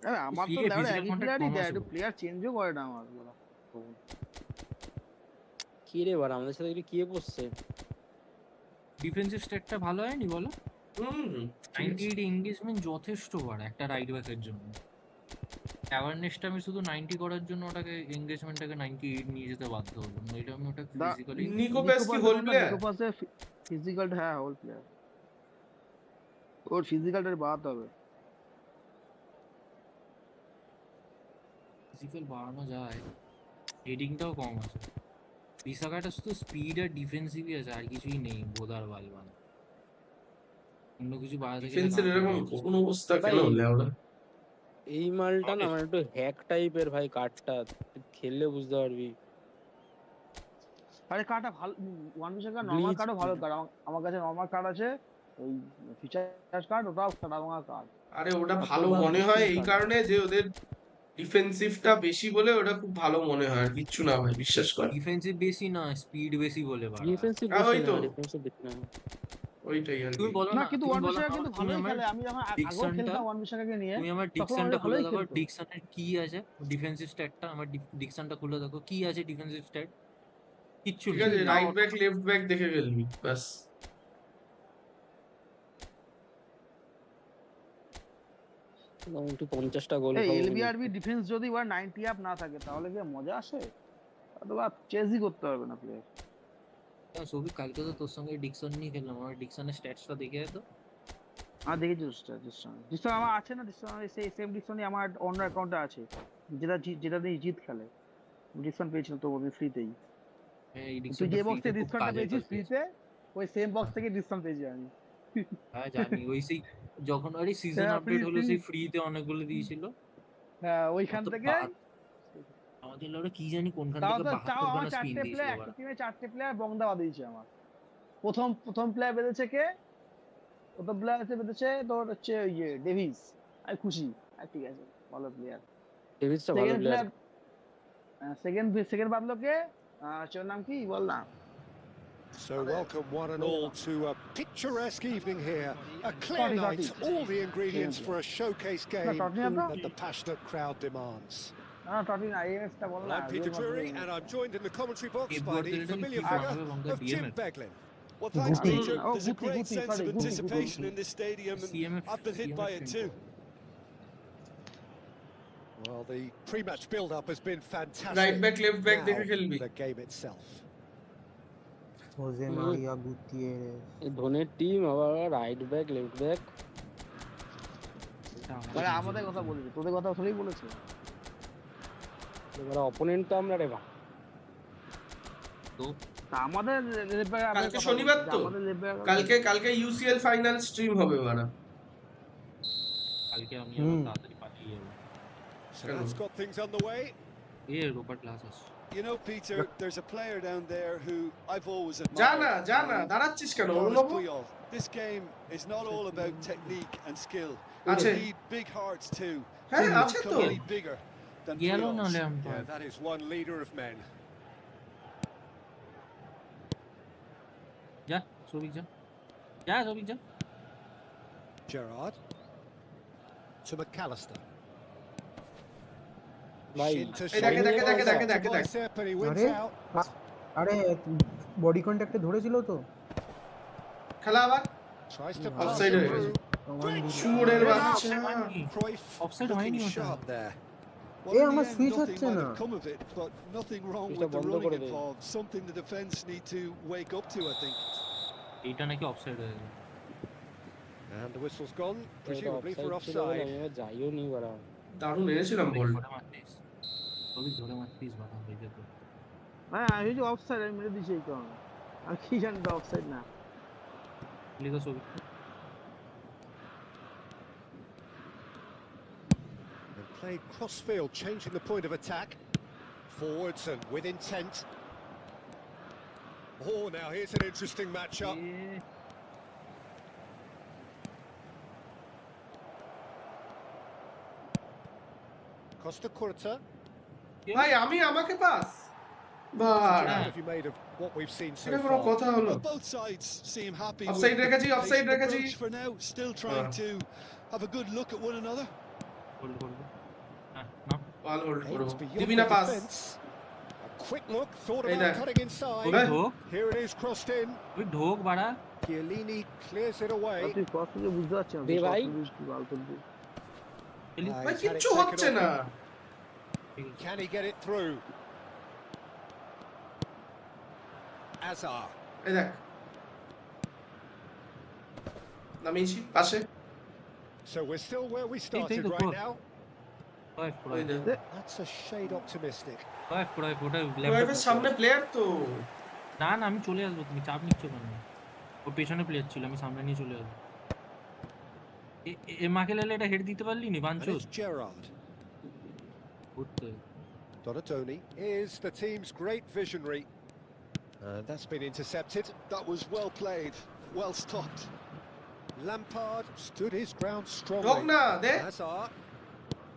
আরে আমার তো দেখো ফিজিক্যাল একই কন্ট্যাক্ট প্লেয়ারই কম দেয়, আছে একটু ওর। প্লেয়ার চেঞ্জও করে না আমার বলা। কি রে বাড়া, আমাদের সাথে এটা কে বসছে? ডিফেন্সিভ স্ট্যাটটা ভালো হয়নি বলো? হুম ঠিক আছে। 98 এঙ্গেজমেন্ট যথেষ্ট বাড়া একটা রাইট ব্যাকের জন্য। অ্যাওয়ারনেসটা আমি শুধু 90 করার জন্য ওটাকে এঙ্গেজমেন্টটাকে 98 নিয়ে যেতে বাধ্য হলাম, নইলে আমি ওটা ফিজিক্যালি। নিকো প্যাস কি হোল প্লেয়ার? নিকো পাসে ফিজিক্যালটা, হ্যাঁ হোল প্লেয়ার, ওর ফিজিক্যালটা বাড়াতে হবে। ফিজিক্যাল বাড়ানো যায়, হেডিংটাও কম আছে। বিসাকাটা শুধু স্পিড আর ডিফেন্সিভই আছে, আর কিছুই নেই বোদার বালবান। অন্য কিছু বাড়াতে গেলে ডিফেন্সের এরকম গান্ডে কোন অবস্থা ভাই কেন হলে ওরা? এই মালটা না মানে একটু হ্যাক টাইপের ভাই, কার্ডটা খেললে বুঝতে পারবি। আরে কার্ডটা ভালো, ওয়ান পিসের কার্ড, নর্মাল কার্ডও ভালো কার্ড। আমার কাছে নর্মাল কার্ড আছে, ওই ফিচার কার্ড, ওটাও সাদা ভাঙা কার্ড। আরে ওটা আর ভালো তোর মনে হয় এই কার্ড কারণে যে ওদের ডিফেন্সিভটা বেশি বলে ওটা খুব ভালো মনে হয়, আর কিচ্ছু না ভাই, বিশ্বাস কর। ডিফেন্সিভ বেশি না, স্পিড বেশি বলে বাড়া। ডিফেন্সিভ বেশি ওই না, তো ডিফেন্সিভ বেশি না। ওইটাই আর তুমি কি। বলো না না, কিন্তু তুমি ওয়ান বলো পিসের না, কিন্তু তুমি ভালোই আমার খেলে। আমি যখন আগেও ডিকশনটা, খেলতাম ওয়ান পিসের নিয়ে, তুমি আমার তখন ডিকশনটা খুলে ভালোই দেখো, খেলতো। ডিকশনের কি আছে ডিফেন্সিভ স্ট্যাটটা, আমার ডিকশনটা খুলে দেখো কি আছে ডিফেন্সিভ স্ট্যাট, কিচ্ছু ঠিক নেই। আছে, তাও রাইট ব্যাক লেফট ব্যাক দেখে গেলবি ব্যাস। মোটামুটি 50টা গোল এই খাবো এলবিআরবি ডিফেন্স যদি ওর 90 আপ না থাকে তাহলে কি মজা আসে? অথবা চেজই করতে পারবে না প্লেয়ার। সৌভিক কালকে তো তোর সঙ্গে ডিকশন নিয়ে খেললাম, আমার ডিকশনের স্ট্যাটসটা দেখে তো। দেখেছি ডিসন আমার আছে না, ডিসন সেই সেম ডিসনই আমার অন্য অ্যাকাউন্টে আছে, যেটা দিয়ে জিত খেলে। ডিসকাউন্ট পেয়েছিলাম তো আমি ফ্রিতেই। এই তুই ডিকশনটা যে বক্স ফ্রিতে থেকে খুব ডিসকাউন্টটা কাজের পেয়েছিস কাজ দিয়েছে। ফ্রিতে, ওই সেম বক্স থেকে ডিসকাউন্ট পেয়েছি আমি। হ্যাঁ জানি, ওই সেই যখন আরে সিজন হ্যাঁ আপডেট হলো সেই ফ্রিতে অনেকগুলো দিয়েছিল। হ্যাঁ ওইখান তো থেকে। আমাদের ওরা কি জানি কোনখান তাও থেকে তো 72 আমার খানা স্পিন 4টে দিয়েছিল প্লেয়ার, একটা ওরা। টিমে 4টে প্লেয়ার বংদা বাদিয়েছে আমার। প্রথম প্লেয়ার বেঁধেছে কে? প্রথম প্লেয়ার বেঁধেছে তোর হচ্ছে ইয়ে ডেভিস। আমি খুশি, ঠিক আছে ভালো প্লেয়ার। ডেভিসটা ভালো সেকেন্ড প্লেয়ার। প্লেয়ার সেকেন্ড বাদলো কে? ওর নাম কি বল না। So welcome one and all to a picturesque evening here. A clear night, all the ingredients for a showcase game that the passionate crowd demands. I'm Peter Drury and I'm joined in the commentary box by the familiar figure of Jim Beglin. Well, thanks, Peter. There's a great sense of anticipation in this stadium, and I've been hit by it too. Well, the pre-match build-up has been fantastic. Right back left back দেখে Now, খেলবি। the game itself. Jose Maria Gutierrez, এই ধোনের team আবার right back left back. মানে আমাদের কথা বলেছে, তোদের কথা আসলেই বলেছে। এবার অপোনেন্ট তো আমরা রে ভাই। তো আমাদের কালকে শনিবার তো, কালকে ইউসিএল ফাইনাল স্ট্রিম হবে ওরা। কালকে আমি আবার তাড়াতাড়ি পাঠিয়ে যাবো। So that's got things on the way. Robot class আছে। You know, Peter, there's a player down there who I've always admired. জানা দাঁড়াচ্ছিস কেন? This game is not all about technique and skill. আছে। You need big hearts too. হ্যাঁ আছে তো। Bigger than গেল না Puyol's. Lamp. Yeah, that is one leader of men. যা সৌভিক যা, সৌভিক যা। Gerrard to McAllister. ভাই আরে বডি কন্ট্যাক্টে ধরেছিল তো, খেলা আবার Tries to অফসাইড হয়ে গেছে। শুয়োরের বাচ্চা। অফসাইড হয়নি ওটা। আমার সুইচ হচ্ছে না। Nothing wrong Switch with the বন্ধ running করে দে। involved. Something the defense need to wake up to, I think. এইটা নাকি অফসাইড হয়ে গেছে। And the whistle's gone, presumably for offside. যাইও নি বাড়া। দারুণ এনেছিলাম বল। সৌভিক ধরে মারতিস বাবা হয়ে যেত। হ্যাঁ আমি যে অফসাইড আমি মেরে দিছি এই কারণে। আর কি জানি অফসাইড না। লিখো Souvik. played cross-field, changing the point of attack. Forwards and with intent. Oh, now here's an interesting matchup. Costa Curta. ভাই আমি আমাকে পাস বাড়া What have you made of what we've seen so এটা কোনো far? কথা হলো Well, both sides seem happy Offside with রেখেছি, the offside patient রেখেছি। approach for now, still trying to have a good look at one another. Hold করবো না বল hold করব Aims beyond দিবি the না pass defence. A quick look, thought Hey, about there. cutting inside. ওই ঢোক Here it is, crossed in. ওই ঢোক বাড়া Chiellini clears it away. তুই কত থেকে বুঝতে পারছিস না দে ভাই। গাল করবি ভাই He's had it কিচ্ছু taken হচ্ছে off না him. Can he get it through? Azar. এই দেখ নামিয়েছি পাশে So we're still where we started the right goal. now. ক্রয়ফ ওই ক্রয়ফ দেখ That's a shade optimistic. ক্রয়ফ ওটা ওয়েভের সামনে প্লেয়ার তো না না আমি চলে আসবো তুমি চাপ নিচ্ছ কেন ও পেছনে প্লেয়ার ছিল আমি সামনে নিয়ে চলে আসবো এ মাকে লালে এটা হেড দিতে পারলি নি And বাঞ্চো it's Gerrard. ঘুরতে Donatoni is the team's great visionary. That's been intercepted. That was well played, well stopped. Lampard stood his ground ঢোক strongly. না দে Hazard.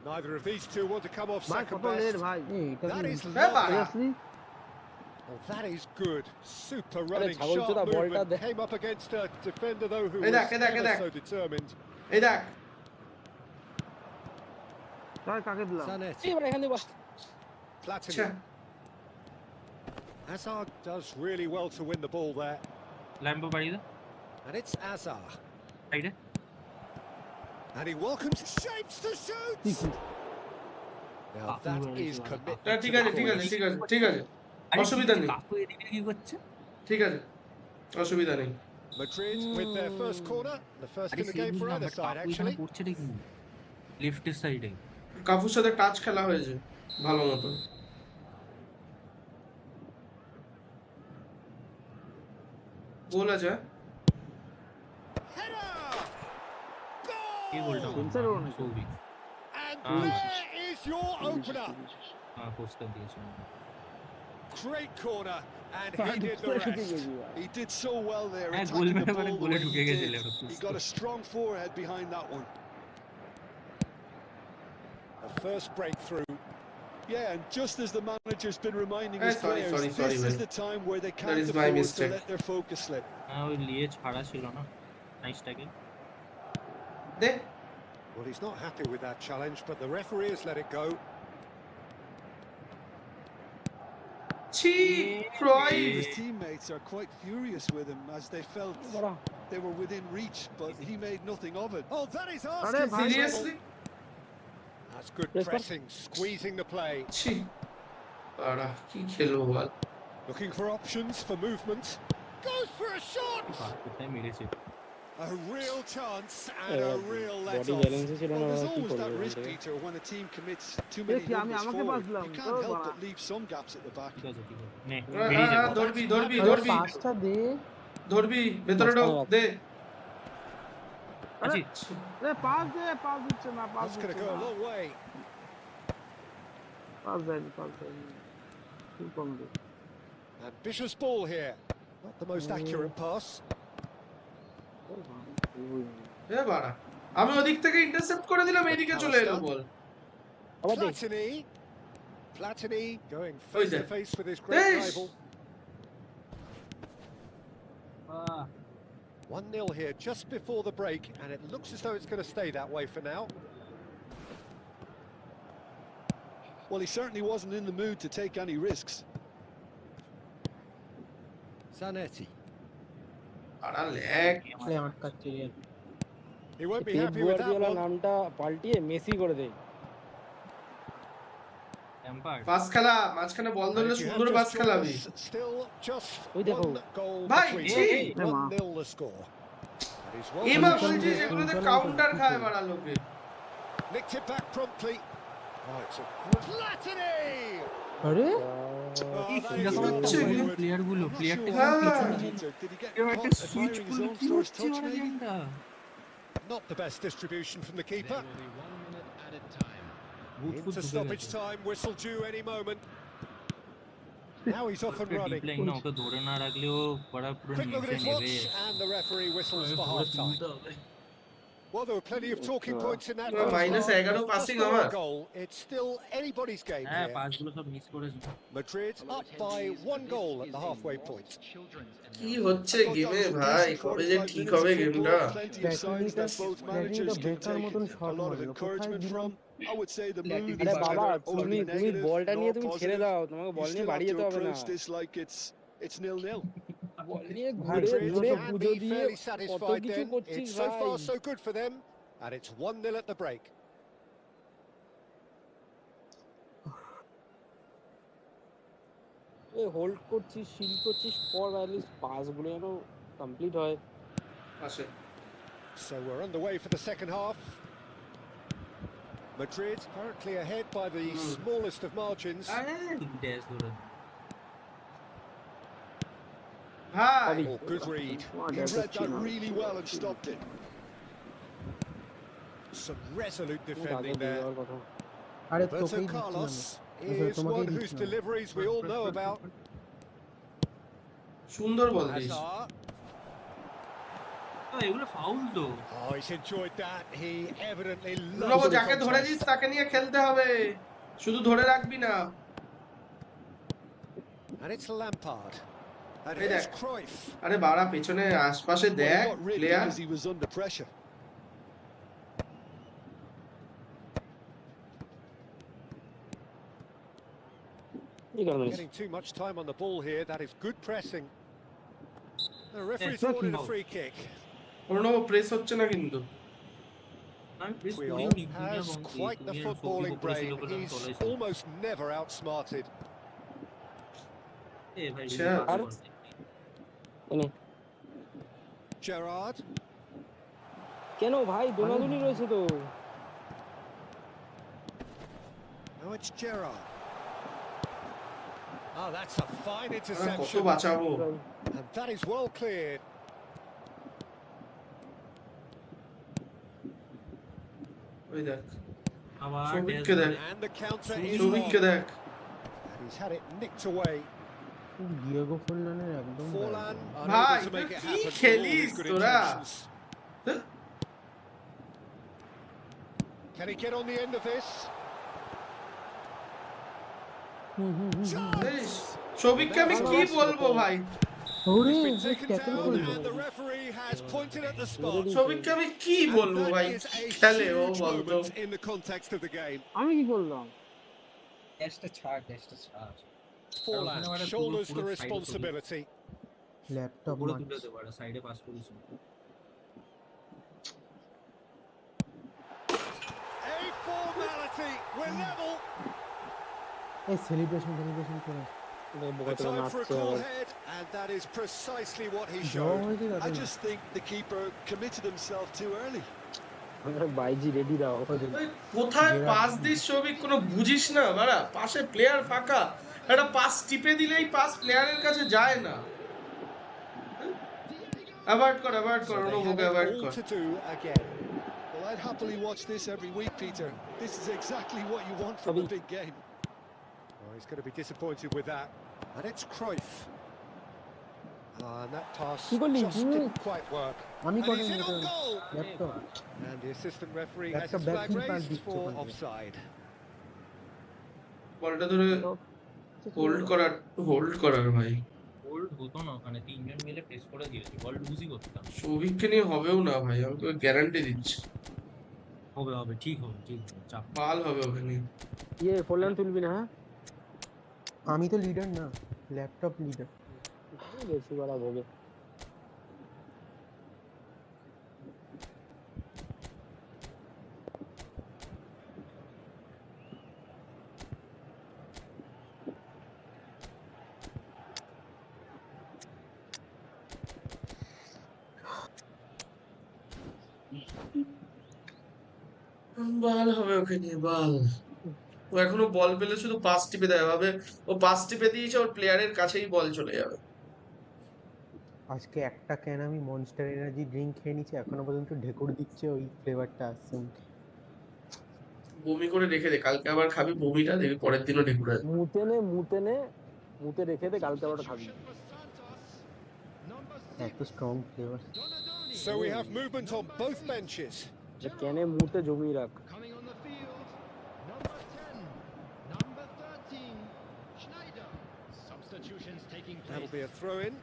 Neither of these two want to come off ভাই second কত late best. ভাই এটা That কি is Hey, lovely. Seriously Oh, that is good. Super running, ছাগল sharp চোদা বলটা movement. They. Came up against a defender though who Hey, was Dak, ever Dak. so determined. এই দেখ তাই কাকে দিলাম Zanetti. এবার এখানে বস আচ্ছা Platini. Hazard does really well to win the ball there. ল্যাম্পো বাড়ি দে And it's Azar. সাইডে And he welcomes shapes to shoot. Now that is commitment. ঠিক to আছে the ঠিক আছে cause. ঠিক আছে ঠিক আছে অসুবিধা নেই কাকু এদিকে কি করছে ঠিক আছে অসুবিধা নেই Madrid with their first corner. The first আরে in the সেই game for বুঝলাম either বাট side কাকু এখানে actually. করছে দেখি লেফটের সাইডে কাফুর সাথে টাচ খেলা হয়েছে ভালো মতো গোল আছে Header. এই গোলটা Goal. Inside or not? Souvik And Ah. there is your opener. Poster দিয়েছে Great corner. And he did the rest. He did so well there, হ্যাঁ গোল attacking the মেরে মানে ball the গোলে way ঢুকে he গেছিল did. He got a strong forehead behind that one. A first breakthrough. Yeah, and just as the manager's been reminding Eh, his sorry, players, sorry, this is man. the time where they That can't is my afford to mistake. let their focus slip. হ্যাঁ ওই লিয়ে ছাড়া ছিল না নাইসটাকে দে Well, he's not happy with that challenge, but the referee has let it go. ছি ক্রয় His teammates are quite furious with him as they felt they were within reach, but he made nothing of it. Oh, that is Are asking for seriously trouble. That's good Yes, sir. pressing, squeezing the play. ছি আড়া কি খেলো বল Looking for options for movement. Goes for a shot. কোথায় মেরেছে A real chance and a real let body off. ব্যালেন্সে ছিল Well, না there's কি always that করবে risk, বলতে? Peter, when a team commits too A many কি আমি numbers আমাকে forward. বাঁচলাম You তো can't help বাড়া but leave some gaps at the back. ঠিক আছে ঠিক আছে নে বেরিয়ে যাবো ধরবি ধরবি আরে ধরবি পাঁচটা দে ধরবি ভেতরে ঢোক দে আরে আছি এ পাস দিচ্ছে না পাস That's going to দিচ্ছে go a না long way. পাস দেয়নি খুব কম দে Ambitious ball here. Not the most accurate pass. এ বাড়া আমি ওদিক থেকে ইন্টারসেপ্ট করে দিলাম এইদিকে চলে এলো বল আবার দেখ Platini going Oh, face is to it? face with his great Yes. rival. 1-0 here just before the break, and it looks as though it's going to stay that way for now. Well, he certainly wasn't in the mood to take any risks. Zanetti. আড়া leg আটকাচ্ছে He won't be Pep happy with that Guardiola one. নামটা পাল্টিয়ে Messi করে দেয় Lampard pass খেলা মাঝখানে বল And ধরলে if you have সুন্দর just pass joined খেলাবি us, still just ওই দেখো। one goal ভাই, between ছি। them. 1-0 the score. And he's well Emma positioned বলছি here. যেগুলোতে কাউন্টার খায় বাড়া লোকে Nicked it back promptly. Oh, it's a Platini! আরে Oh, that is দেখো হচ্ছে well কি? forward. প্লেয়ার গুলো I'm not প্লেয়ারটা sure হ্যাঁ। what happened, Peter. Did he get কেউ একটা caught সুইচ firing his করলো own কি first হচ্ছে touch, ওরা maybe? গেমটা Not the best distribution from the There keeper. will be 1 minute added time. Into stoppage time, whistle due any moment. Now he's off and running. না ওকে ধরে না রাখলেও পড়া পুরো Quick look at his watch, and the referee whistles for half time. Well, there were plenty of talking points in that first half. But just for a goal, it's still anybody's game here. Madrid up by 1 goal at the halfway point. কি হচ্ছে গেমে ভাই, কবে যে ঠিক হবে গেমটা? বেকার মতন শট মারলো, কোথায় দিলাম? আরে বাবা তুমি বলটা নিয়ে তুমি ছেড়ে দাও, তোমাকে বল নিয়ে বাড়ি যেতে হবে না। It's 0-0. বল নিয়ে ঘুরে ঘুরে বুঝো দিয়ে কত কিছু করছিস So ভাই। far so good for them, and it's 1-0 at the break. এই হোল্ড করছিস, শিল্ড করছিস, পর at least পাস গুলো যেন কমপ্লিট হয়। আসে। So we're underway for the second half. Madrid currently ahead by the smallest of margins. Hi. Oh, good read. He read that really well and stopped it. Some resolute defending there. আরে Roberto তোকেই Carlos দিচ্ছিলাম। is one whose deliveries we all know about. সুন্দর বল this. Hazard. এগুলো foul তো। Oh, he's enjoyed that. He evidently রবো loves যাকে the ধরে contest. This তাকে নিয়ে খেলতে হবে, শুধু ধরে রাখবি না। And it's Lampard. And এই দেখ। it's Cruyff. আরে বাড়া পেছনে আশপাশে Well, দেখ he got rid player. because he was under pressure. Getting too much time on the ball here. That is good pressing. The referee's ordered a free kick. কোনো press হচ্ছে না কিন্তু। Puyol has quite the footballing brain. He's almost never outsmarted. Gerrard. কেন ভাই দোনাদুনি রয়েছে তো। Now it's Gerrard. Oh, that's a fine কত interception. বাঁচাবো? And that is well cleared. ওই দেখ। আবার সবিককে দেখ। And the counter is সবিককে on. দেখ। And he's had it nicked away. Diego ফর্লানের একদম Forlan ভাই unable to make it কি happen for all খেলিস his good তোরা? intentions. Can he get on the end of this? সবিককে আমি কি বলবো ভাই? ওরে He's been যে taken ট্যাকল down করলো। and the referee has pointed at the spot. সবিককে আমি কি And বলবো that ভাই? is a খেলে ও huge বলতো। moment in the context of the game. আমি কি করলাম? ড্যাশটা ছাড়, ড্যাশটা ছাড়। Forlan shoulders the responsibility. Laptop পুরো তুলে দে বড় সাইডে পাস করিস। A formality. We're level. এই সেলিব্রেশন করে। A time for a cool head, and that is precisely what he showed. I just think the keeper committed himself too early. বাইজি ready দাও। কোথায় পাস দিস সবিক, কোনো বুঝিস না বাড়া? পাশে প্লেয়ার ফাঁকা, একটা পাস টিপে দিলেই পাস প্লেয়ারের কাছে যায় না। অ্যাভয়েড কর ওকে অ্যাভয়েড কর। To do again. Well, I'd happily watch this every week, Peter. This is exactly what you want from a big game. Oh, he's going to be disappointed with that. And it's Cruyff. And that pass just didn't quite work. আমি And করে he's in নিতে on goal. Laptop And the assistant referee has That's a his bad flag thing, raised Pal, for Victor. offside. বলটা ধরে hold করার ভাই। Hold হতো না, ওখানে তিনজন মিলে প্রেস করে দিয়েছে, বল লুজই করতাম। সবিককে নিয়ে হবেও না ভাই, আমি তোকে গ্যারান্টি দিচ্ছি। হবে ঠিক হবে চাপ। পাল হবে ওকে নিয়ে। ফরল্যান্ড তুলবি না? হ্যাঁ আমি তো লিডার না, ল্যাপটপ লিডার। বেশি বলা হবে। বাল হবে ওকে নিয়ে, বাল। ও এখনো বল পেলে শুধু পাস টিপে দেয়, ভাবে ও পাস টিপে দিয়েছে, ওর প্লেয়ারের কাছেই বল চলে যাবে। আজকে একটা ক্যান আমি মনস্টার এনার্জি ড্রিঙ্ক খেয়ে নিয়েছি, এখনো পর্যন্ত ঢেকুর দিচ্ছে, ওই ফ্লেভারটা আসছে মুখে। বমি করে রেখে দে, কালকে আবার খাবি বমিটা, দেখবি পরের দিনও ঢেকুর আসবে। মুতে রেখে দে, কালকে আবার খাবি। এত strong flavour. So we have movement on both benches. কেনে মুতে জমিয়ে রাখ। Coming on the field, number 10, number 13, Schneider. Substitutions taking place. That'll be a throw in.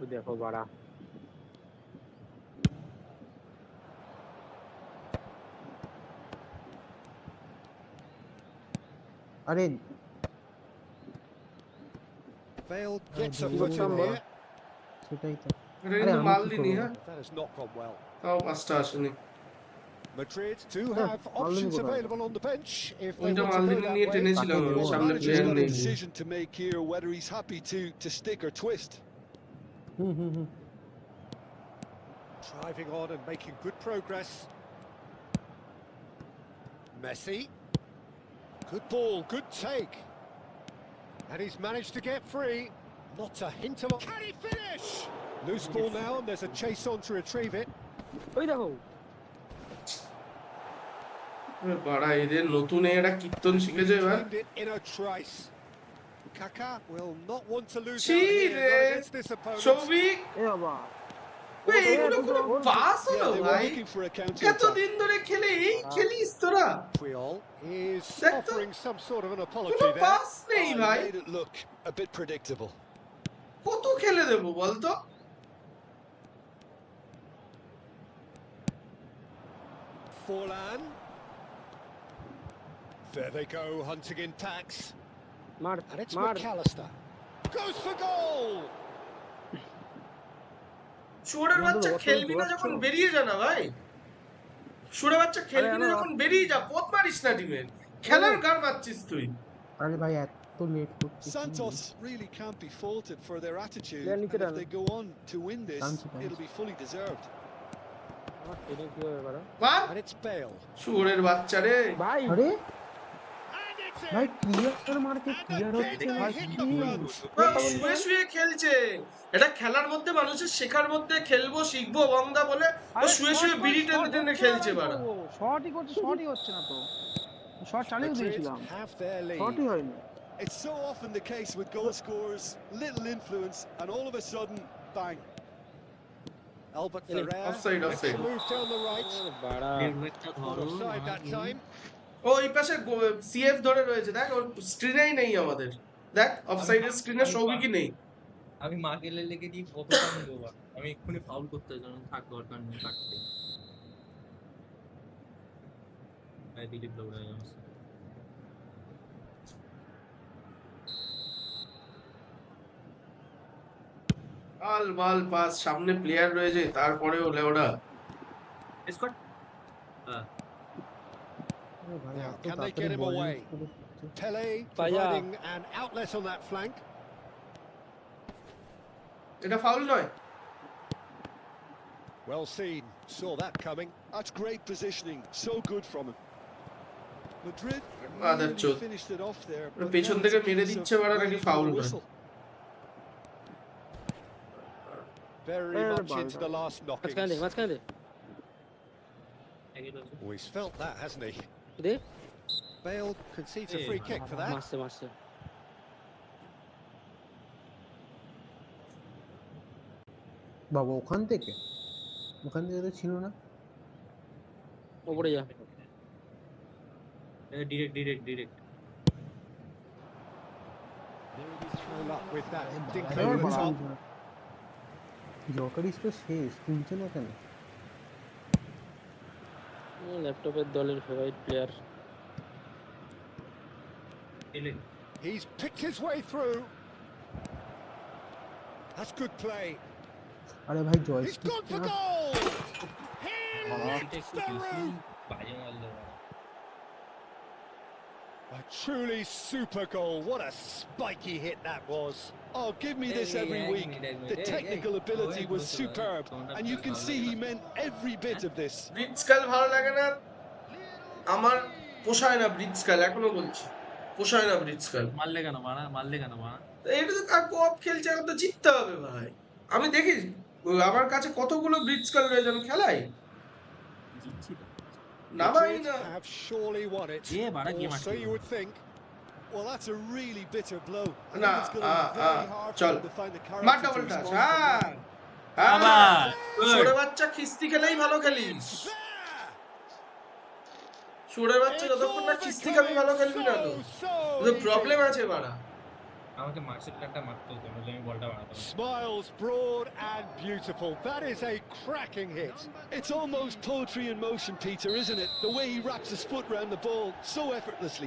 ওই দেখো বাড়া। আরে Bale gets a foot in here. সেটাই তো। এটা কিন্তু মাল দিনি, হ্যাঁ That has not gone well. তাও 5টা আসেনি। Madrid do have options available on the bench if they ওইটা want মাল to go দিনি that নিয়ে way. টেনেছিলাম, সামনে Manager's প্লেয়ার got a নেই। decision to make here, whether he's happy to stick or twist. Driving on and making good progress. Messi. Good ball, good take. And he's managed to get free. Not a hint of... Can he finish? Loose ball now, and there's a chase on to retrieve it. ওই দেখো বাড়া, এদের নতুন এরা কীর্তন শিখেছে এবার। Reclaimed it in a trice. Kaká will not want to lose ছি out here, রে, not against this opponent. Souvik, এ বাবা ওই এগুলো কোনো পাস Yeah, হলো they were ভাই? looking for a counter এত attack. দিন ধরে খেলে এই খেলিস তোরা? Puyol is That's offering some sort of an কোনো apology there. পাস নেই Oh, he ভাই, made it look a bit predictable. কত খেলে দেবো বলতো? Forlan. There they go, hunting in packs. মার And it's মার McAllister. Goes for goal! শুয়োরের বাচ্চা খেলবি না যখন বেরিয়ে যা না ভাই, শুয়োরের বাচ্চা খেলবি না যখন বেরিয়ে যা, পথ মারিস না টিমের, খেলার গান মারছিস তুই। আরে ভাই এত লেট করছিস। Santos really can't be faulted for their attitude, Yeah, and Nick, if they go on to win this, Fancy. it'll be fully deserved. এটা কি হবে বাড়া বাহ, And it's Bale. শুয়োরের বাচ্চা রে। ভাই আরে And it's ভাই in! ক্লিয়ার মারতে ক্লিয়ার হচ্ছে না। Hit the front. শুয়ে শুয়ে খেলছে, এটা খেলার মধ্যে মানুষের শেখার মধ্যে খেলবো শিখবো বন্দা বলে ও শুয়ে শুয়ে বিড়ি টেনে টেনে খেলছে বাড়া। শর্টই করছে, শর্টই হচ্ছে না তো। শর্ট চালিয়ে Madrid দিয়েছিলাম, have their শর্টই lead. হয়নি। It's so often the case with goal scorers, little influence, and all of a sudden, bang. Albert Ele- Ferrer Offside, makes offside. a move down the right. বাড়া একটা ধরো Offside that time. ও এই পাশে CF ধরে রয়েছে, দেখ ওর স্ক্রিনেই নেই আমাদের, দেখ অফসাইডের স্ক্রিনে সৌভিকই নেই। আমি মার্কেলের লেগে দিয়ে কত টাইম দেবো, আমি এক্ষুনি ফাউল করতে জানো, থাক দরকার নেই কাটতে। দিলীপ দৌড়ায় আমার আল বাল পাস, সামনে প্লেয়ার রয়েছে তারপরেও লেওড়া। Scott. Now, can they get him away? Pele providing an outlet on that flank. এটা ফাউল নয়। Well seen, saw that coming. That's great positioning, so good from him. Madrid Mother really chod. finished it off there. ওরা but পেছন now থেকে it's a মেরে case দিচ্ছে of বাড়া নাকি waiting for foul the নয়। whistle. Very much into the last মাঝখানে দে knockings. মাঝখানে দে Oh, he's felt that, hasn't he? They Bale concedes a free kick for that. মারছে মারছে বাবা ওখান থেকে তো ছিল না। ওপরে যা direct direct direct. No luck with that. বাবা, Dinkley with the top. জকারিস তো শেষ, তুলছে না কেন? ল্যাপটপের দলের favourite player He's picked his way through. That's good play. আরে ভাই He's joystick gone for goal. He lifts the roof. বাজে মারলো। A truly super goal. What a spiky hit that was. Oh, give me this every week. The technical ability was superb, and you can see he meant every bit of this. ব্রিজকাল ভালো লাগে না আমার, পোষায় না ব্রিজকাল, এখনো বলছি পোষায় না ব্রিজকাল। মারলে কেন মারা, মারলে কেন মারা? এটা তো কার কোঅপ খেলছে, এখন তো জিততে হবে ভাই। আমি দেখি আমার কাছে কতগুলো ব্রিজকাল রয়েছে, আমি খেলাই। জিতছি তো। Madrid have surely won it. Yeah, but Or so you would think. Well, that's a really bitter blow. I think Nah, it's going to be very hard for them to find the মার character to double touch, respond from that. আবার ছোড়ে বাচ্চা খিস্তি খেলেই ভালো খেলিস ছোড়ে বাচ্চা যতক্ষণ না খিস্তি খাবি ভালো খেলবি না তো প্রবলেম আছে বাড়া আমাকে মার্কশিট কার্ডটা মারতে হতো নইলে আমি বলটা বাড়াতাম Smiles broad and beautiful. That is a cracking hit. It's almost poetry in motion, Peter, isn't it? The way he wraps his foot round the ball so effortlessly.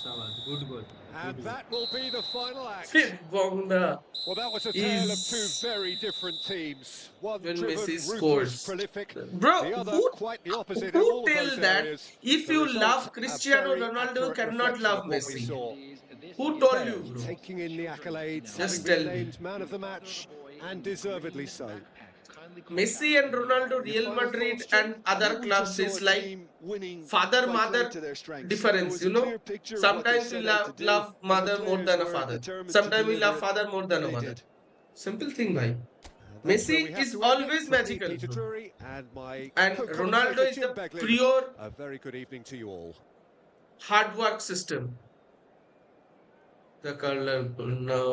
সাবাস good goal And that will be the final act. বংদা Well, that was a tale of is two very different teams. One when driven, Messi ruthless, scores. prolific. Bro, The other quite the opposite in who all of tell those that areas. if The you result, love a Cristiano very Ronaldo accurate cannot reflection love of what we Messi? saw. Who told you, Bale bro? taking in the accolades, Just having tell been me. named man of the match, and deservedly so. Messi and Ronaldo, Real Madrid and other clubs is like father mother difference, you know. Sometimes we love mother more than a father, sometimes we love father more than a mother. Simple thing, bhai. Messi is always magical, bro. And Ronaldo is the pure A very good evening to you all. hard work system. The color, no,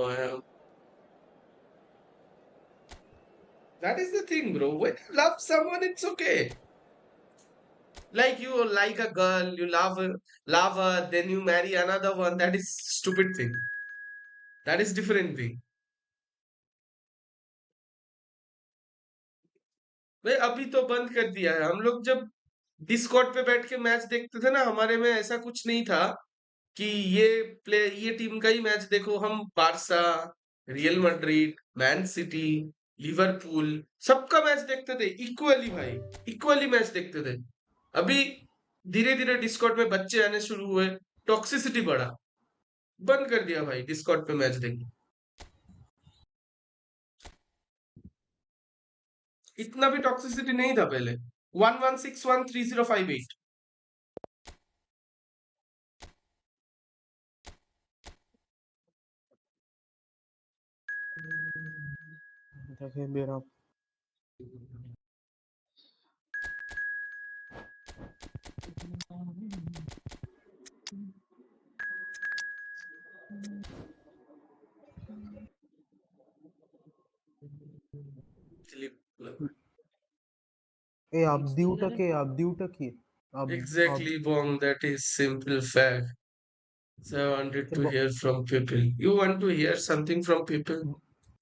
that is the thing, bro. When you love someone, it's okay. Like you like a girl, you love her, then you marry another one. That is stupid thing. That is different thing. भाई अभी तो बंद कर दिया है हम लोग जब डिस्कॉर्ड पे बैठ के मैच देखते थे ना हमारे में ऐसा कुछ नहीं था कि ये टीम का ही मैच देखो हम Barça real Madrid man city Liverpool सबका मैच देखते थे इक्वली भाई इक्वली मैच देखते थे अभी धीरे धीरे डिस्कॉर्ड में बच्चे आने शुरू हुए टॉक्सिसिटी बढ़ा बंद कर दिया भाई डिस्कॉर्ड पे मैच देखना इतना भी टॉक्सिसिटी नहीं था पहले 11613058 দেখে বের হ এই আবদিউটা কি Exactly, Bong. That is simple fact. So I wanted to hear from people. You want to hear something from people?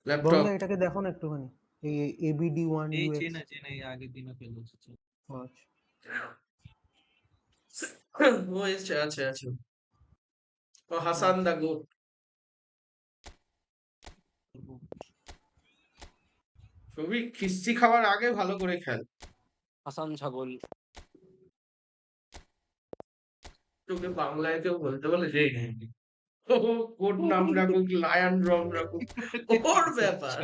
Laptop. বন্ধা এটাকে দেখো না একটুখানি এই ABD1 এই UX চেনা এই আগের দিনও পেলোছে ও এসছে আছে ও হাসান দা গোট ছবি খিস্তি খাওয়ার আগে ভালো করে খেল হাসান ছাগল তোকে বাংলায় কেউ বলতে বলে যে কোড নাম রাখুক লায়ন রং রাখুক ওর ব্যাপার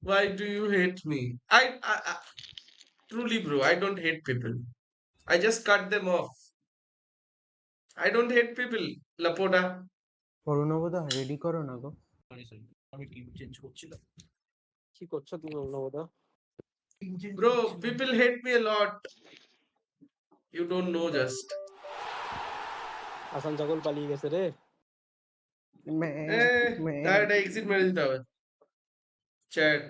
why do you hate me I truly bro I don't hate people I just cut them off I don't hate people lapoda করোনাবোধা রেডি করো না গো আমি টিম চেঞ্জ করছিলাম কি করছো তুমি অনুবোধা bro people hate me a lot you don't know just Hasan ছাগল পালিয়ে গেছে রে that exit মেরে দিতে হবে chat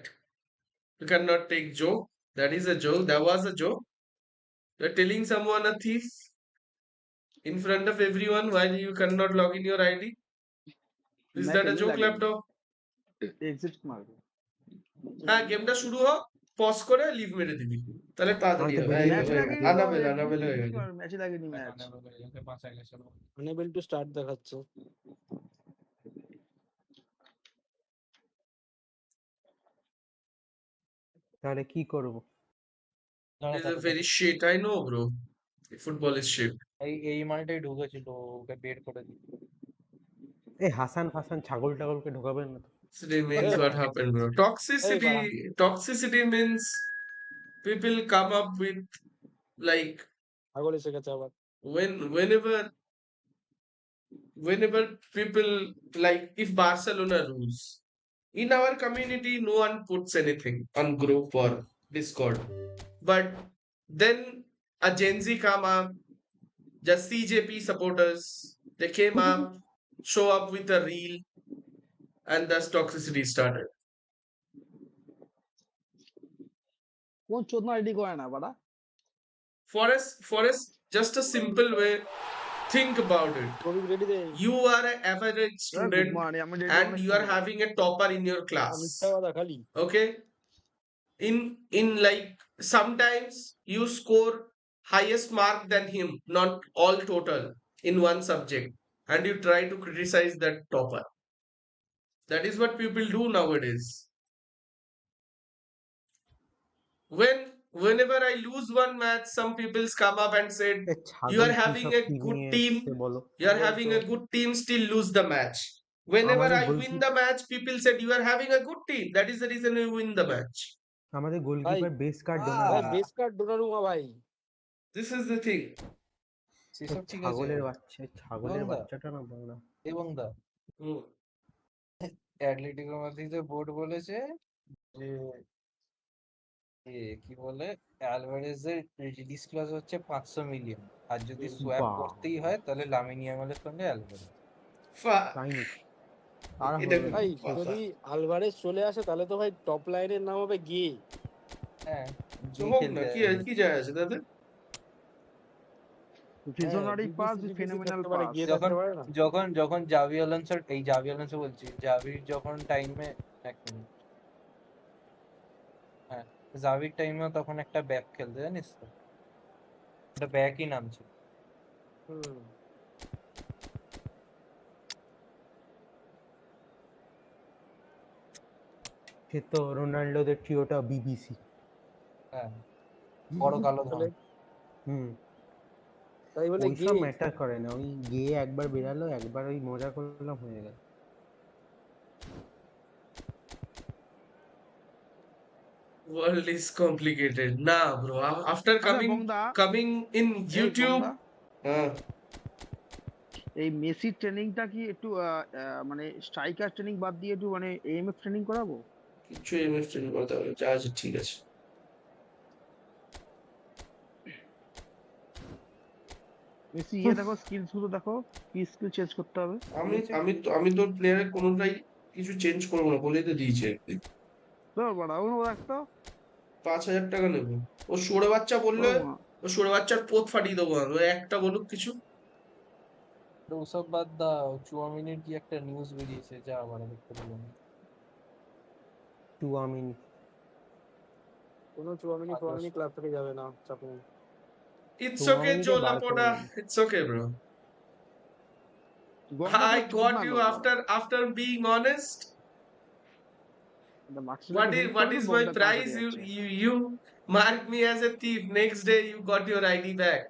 you cannot take joke that is a joke that was a joke you're telling someone a thief in front of everyone while you cannot log in your ID is that a joke laptop exit মারবে হ্যাঁ গেমটা শুরু হোক pause করে leave মেরে দিবি তাহলে তাড়াতাড়ি হবে আনাবেল হয়ে গেল ম্যাচে লাগেনি ম্যাচ আনএবল টু স্টার্ট দেখাচ্ছে তাহলে কি করব It's a very shit I know bro football is shit এই মালটাই ঢুকেছিল ওকে বের করে দিই এই হাসান ছাগল টাগলকে ঢোকাবেন না toxicity means what happened bro toxicity means people come up with like ছাগল এসে গেছে আবার whenever people like if Barcelona lose in our community no one puts anything on group or Discord but then a Gen Z come up, just CJP supporters, they came up, show up with a reel, and thus toxicity started. কোন চোদনা ready করে না বাড়া For us, just a simple way, think about it. You are an average student and you are having a topper in your class. Okay? In like sometimes you score highest mark than him, not all total in one subject, and you try to criticize that topper. That is what people do nowadays. Whenever I lose one match, some people come up and said, you are having a good team, you are having a good team, still lose the match. Whenever I win the match, people said, you are having a good team, that is the reason you win the match. আমাদের goalkeeper base card Donnarumma base card Donnarumma ভাই This is the thing. সেসব ঠিক আছে ছাগলের বাচ্চাটা না বাংলা এবং দা Atletico মাদ্রিদের বোর্ড বলেছে যে কি বলে অ্যালভারেজের রিলিজ ক্লজ হচ্ছে 500 মিলিয়ন আর যদি সোয়াপ করতেই হয় তাহলে লামিন ইয়ামালের সঙ্গে অ্যালভারেজ ভাই যদি আলভারেজ চলে আসে তাহলে তো ভাই টপ লাইনের নাম হবে গে হ্যাঁ কি যায় আছে তাতে ভিজনারি পাস ফেনোমেনাল পাস যখন জাভি আলোনসো বলছি জাভির যখন টাইমে এক মিনিট হ্যাঁ জাভির টাইমে তখন একটা ব্যাক খেলতে জানিস তো একটা ব্যাকই নাম ছিল সে তো রোনাল্ডোদের ট্রিওটা বিবিসি হ্যাঁ বড় কালো ধরে তাই বলে ওইসব ম্যাটার করে না ওই গিয়ে একবার বেরালো একবার ওই মজা করলাম হয়ে গেল world is complicated nah bro after coming in YouTube এই মেসি ট্রেনিংটা কি একটু মানে স্ট্রাইকার ট্রেনিং বাদ দিয়ে একটু মানে এএমএফ ট্রেনিং করাবো কিছু এএমএফ ট্রেনিং করতে হবে যা আছে ঠিক আছে মেসি দেখো স্কিলস গুলো দেখো কি স্কিল চেঞ্জ করতে হবে আমি তো প্লেয়ারের কোনোটাই কিছু চেঞ্জ করব না বলেই তো দিয়েছে তো বড় ওনো রাখতো 5000 টাকা নেব ও সরে বাচ্চা বললে ও সরে বাচ্চার পোত ফাটিয়ে দেবো ও একটা বলুক কিছু ওসব বাদ দাও চুয়ামিনের কি একটা নিউজ বেরিয়েছে যা আবার দেখতে পেলাম চুয়ামিন কোনো চুয়ামিনি ক্লাব থেকে যাবে না চাপ নেই It's okay, Joe Laporta. It's okay, bro. I got you after being honest. What is my price? You mark me as a thief. Next day you got your ID back.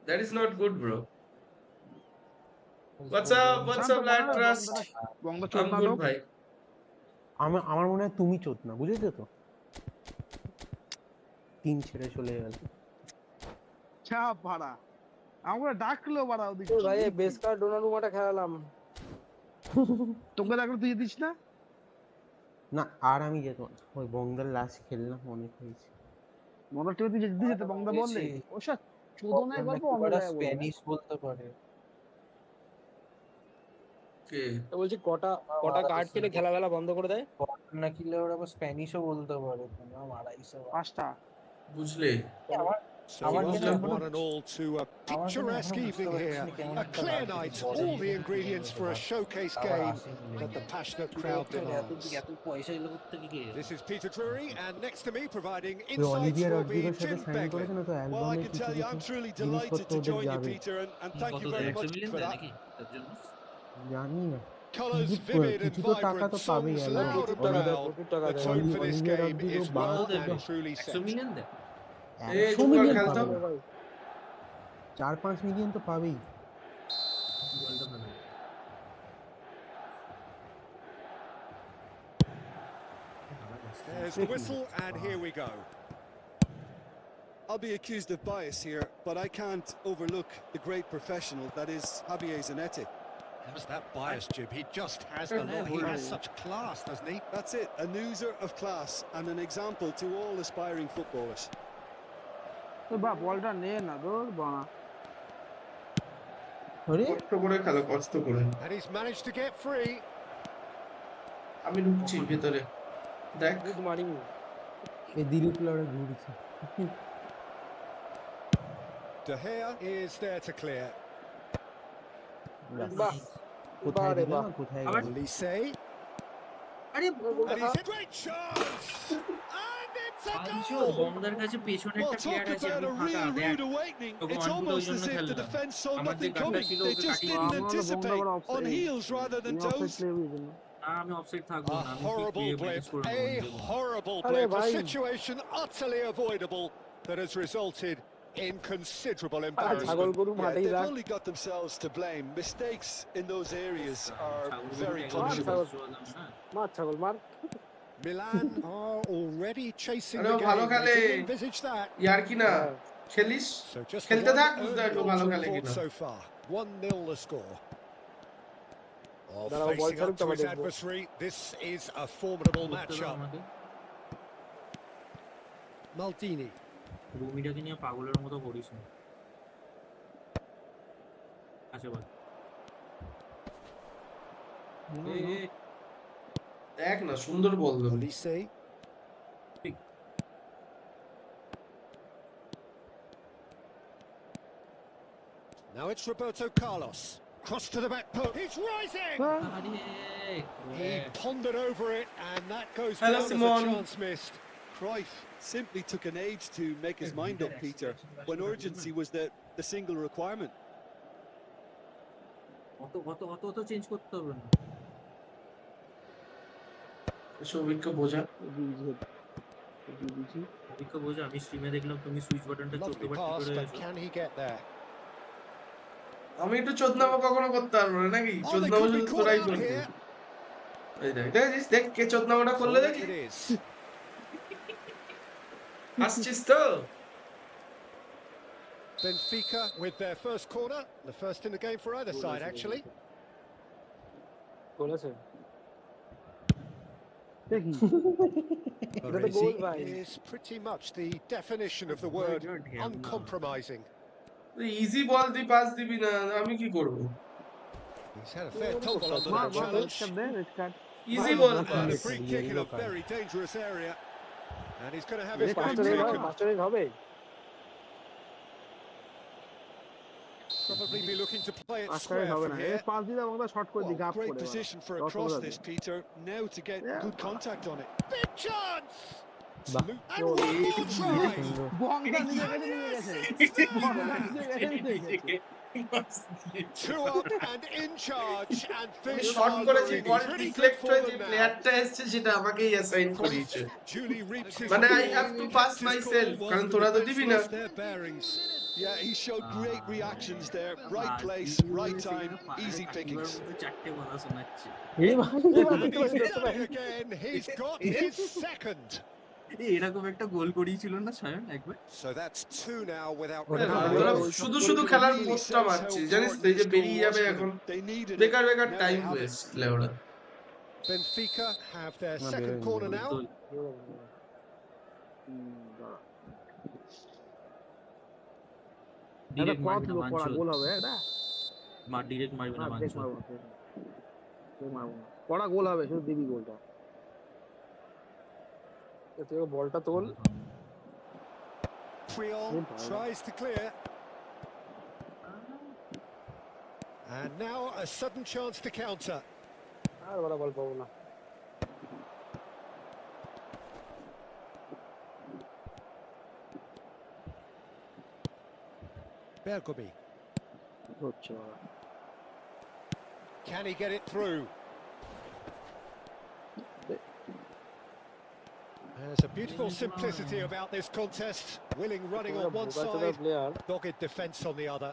That is not good, bro. What's up, lad? Trust. I'm good, bhai. আমার মনে হয় তুমি চোদ না বুঝেছো তো তিন ছেড়ে চলে গেল চাপ ভাড়া আমরা ডাকলো ভাড়া ওদিকে ভাই বেস কার্ড ডোনারুমাটা খেলালাম তোকে ডাকলো তুই দিস না না আর আমি যেত ওই বঙ্গাল লাস্ট খেললাম অনেক হয়েছে মদর টিভি তুই যেতে বঙ্গা বললে ওসব চোদনায় গল্প অন্য স্প্যানিশ বলতে পারে বলছি কটা কার্ড কিনে খেলা বন্ধ করে দেয় না কিলে ওরা আবার স্প্যানিশও বলতে পারে পাঁচটা বুঝলে So welcome one and all to a picturesque evening here, a clear night, all the ingredients for a showcase game that the passionate crowd demands. This is Peter Drury, and next to me providing insights will be Jim Begley. Well, I can tell you I'm truly delighted to join you, Peter, and thank you very much for that. Colours vivid and vibrant, songs loud and proud. The tone for this game is well and truly set. 100 million 4-5 million তো পাবেই There's the whistle and here we go. I'll be accused of bias here, but I can't overlook the great professional that is Javier Zanetti. How's that bias, Jib? He just has the look. He has such class, doesn't he? That's it, an oozer of class and an example to all aspiring footballers. তো বাপ বলটা নে না দূর বানা আরে কষ্ট করে খেলো, কষ্ট করে। And he's managed to get free. আমি ঢুকছি ভেতরে, দেখ। Good morning. এই দিলীপ লাউড়ে ঘুরছে। De Gea is there to clear. বাহ কোথায় বারে দিল বাহ। না কোথায় আবার গেল? Olise. আরে And he's in great chance. And it's a পাঁচশো goal. বঙ্গদার কাছে পেছনে Well, একটা প্লেয়ার talk আছে, about আমি a ফাঁকা, real দেখ rude awakening. তোকে It's ওয়ান টু almost জন্য as if the খেললাম। defence saw আমার যে nothing গানটা coming. ছিল They ওকে just কাটিয়ে didn't দিয়েছি। anticipate on heels rather than offside toes. Play হয়েছে না না আমি অফসাইড থাকবো A না, আমি horrible প্লে blip. ম্যানেজ করে A নেবো। horrible Aare blip. A bhai. situation utterly avoidable that has resulted in considerable ছাগল embarrassment. গরু Yeah, মাঠেই they've রাখ। only got themselves to blame. Mistakes in those areas are ছাগল very গরুটা punishable. একদম না। মার ছাগল মার। Milan are already chasing আরে the ও ভালো game. খেলে, They didn't envisage that. ইয়ার কি না হ্যাঁ। খেলিস, So just খেলতে one থাক, early বুঝতে একটু goal ভালো to খেলে report কিনা। so far. 1-0 the score. Oh, দাঁড়াও, বল facing ছাড়ুক up to তারপর his দেখবো। adversary. This is a formidable করতে দাও matchup. আমাকে। Maldini. রুমিটাকে নিয়ে পাগলের মতো করিস না। আচ্ছা বল। দেখ না সুন্দর বল দিল। Olise. Now it's Roberto Carlos. Cross to the back post. He's rising! He pondered over it, and that goes Hello, down as a Simon. chance missed. Cruyff simply took an age to make his mind up, Peter, when urgency was the single requirement. অত change করতে হবে না। সৌভিককে বোঝা। সৌভিককে বোঝা, আমি স্ট্রিমে দেখলাম তুমি switch বাটনটা Lovely 14 বার pass, টিপে but রয়েছো। can he get there? আমি একটু চোদনামো কখনো করতে পারবো না নাকি? Oh, they চোদনামো could be শুধু caught তোরাই out করবি। here. এই দেখ, দেখছিস, দেখ কে চোদনামোটা করলে Corner দেখি। it is. আসছিস তো? Benfica with their first corner, the first in the game for either side, actually. বলেছে দেখি এটা তো গোল ভাই। Is pretty much the definition of the word uncompromising. Easy ball the pass দিবি না, আমি কি করব? He's had a fair tumble under মার that মার রেড challenge. কার্ড দে red card easy ball And a pass. free kick in a very dangerous area. And he's going to have his Red back card, taken. Master red হবে। Probably be looking to play it আস্কারে square হবে from না এই here. Pass দিলে আমরা short করে দিই Well, gap great করে position for a cross this, Peter. Now to get good contact on it. Big chance! বাহ And one more try! বংটা নিজে কেটে নিয়ে গেছে বংটা নিজে কেটে নিয়ে গেছে 2 up and in charge, and fish short are করেছি, বল pretty good ডিফ্লেক্ট for হয়ে যে them now. প্লেয়ারটা এসেছে সেটা আমাকেই অ্যাসাইন করিয়েছে। Julie reaps his মানে I reward. have to pass Kept his myself, goal কারণ whilst তোরা the তো defence দিবি না। lost their bearings. Yeah, he showed great reactions there. Right place, right time, easy pickings. চারটে কথা শোনাচ্ছে। এই ভাই He's done it again. He's got his second. এরকম একটা গোল করিয়েছিল না সায়ন একবার? So that's 2 now without ওটা না, penalty. ওরা শুধু শুধু খেলার মোস্টটা মারছে, জানিস তো, এই যে বেরিয়ে যাবে এখন They needed বেকার it. বেকার Now time they have it. West লেওড়া। Benfica have their No, second they're corner in now. এটা ডিরেক্ট কত মারবি না লোক পড়া মানছো? গোল হবে এটা মার ডিরেক্ট মারবি না না দেখ মানছো? মারবো দেখ মারবো পড়া গোল হবে শুধু দিবি গোলটা তুই বলটা তোল। Priol tries to clear. And now a sudden chance to counter. আর বড় বল পাবো না। Bergomi. হচ্ছে বাবা Can he get it through? There's a beautiful simplicity about this contest. Willing running on one side, player dogged defence on the other.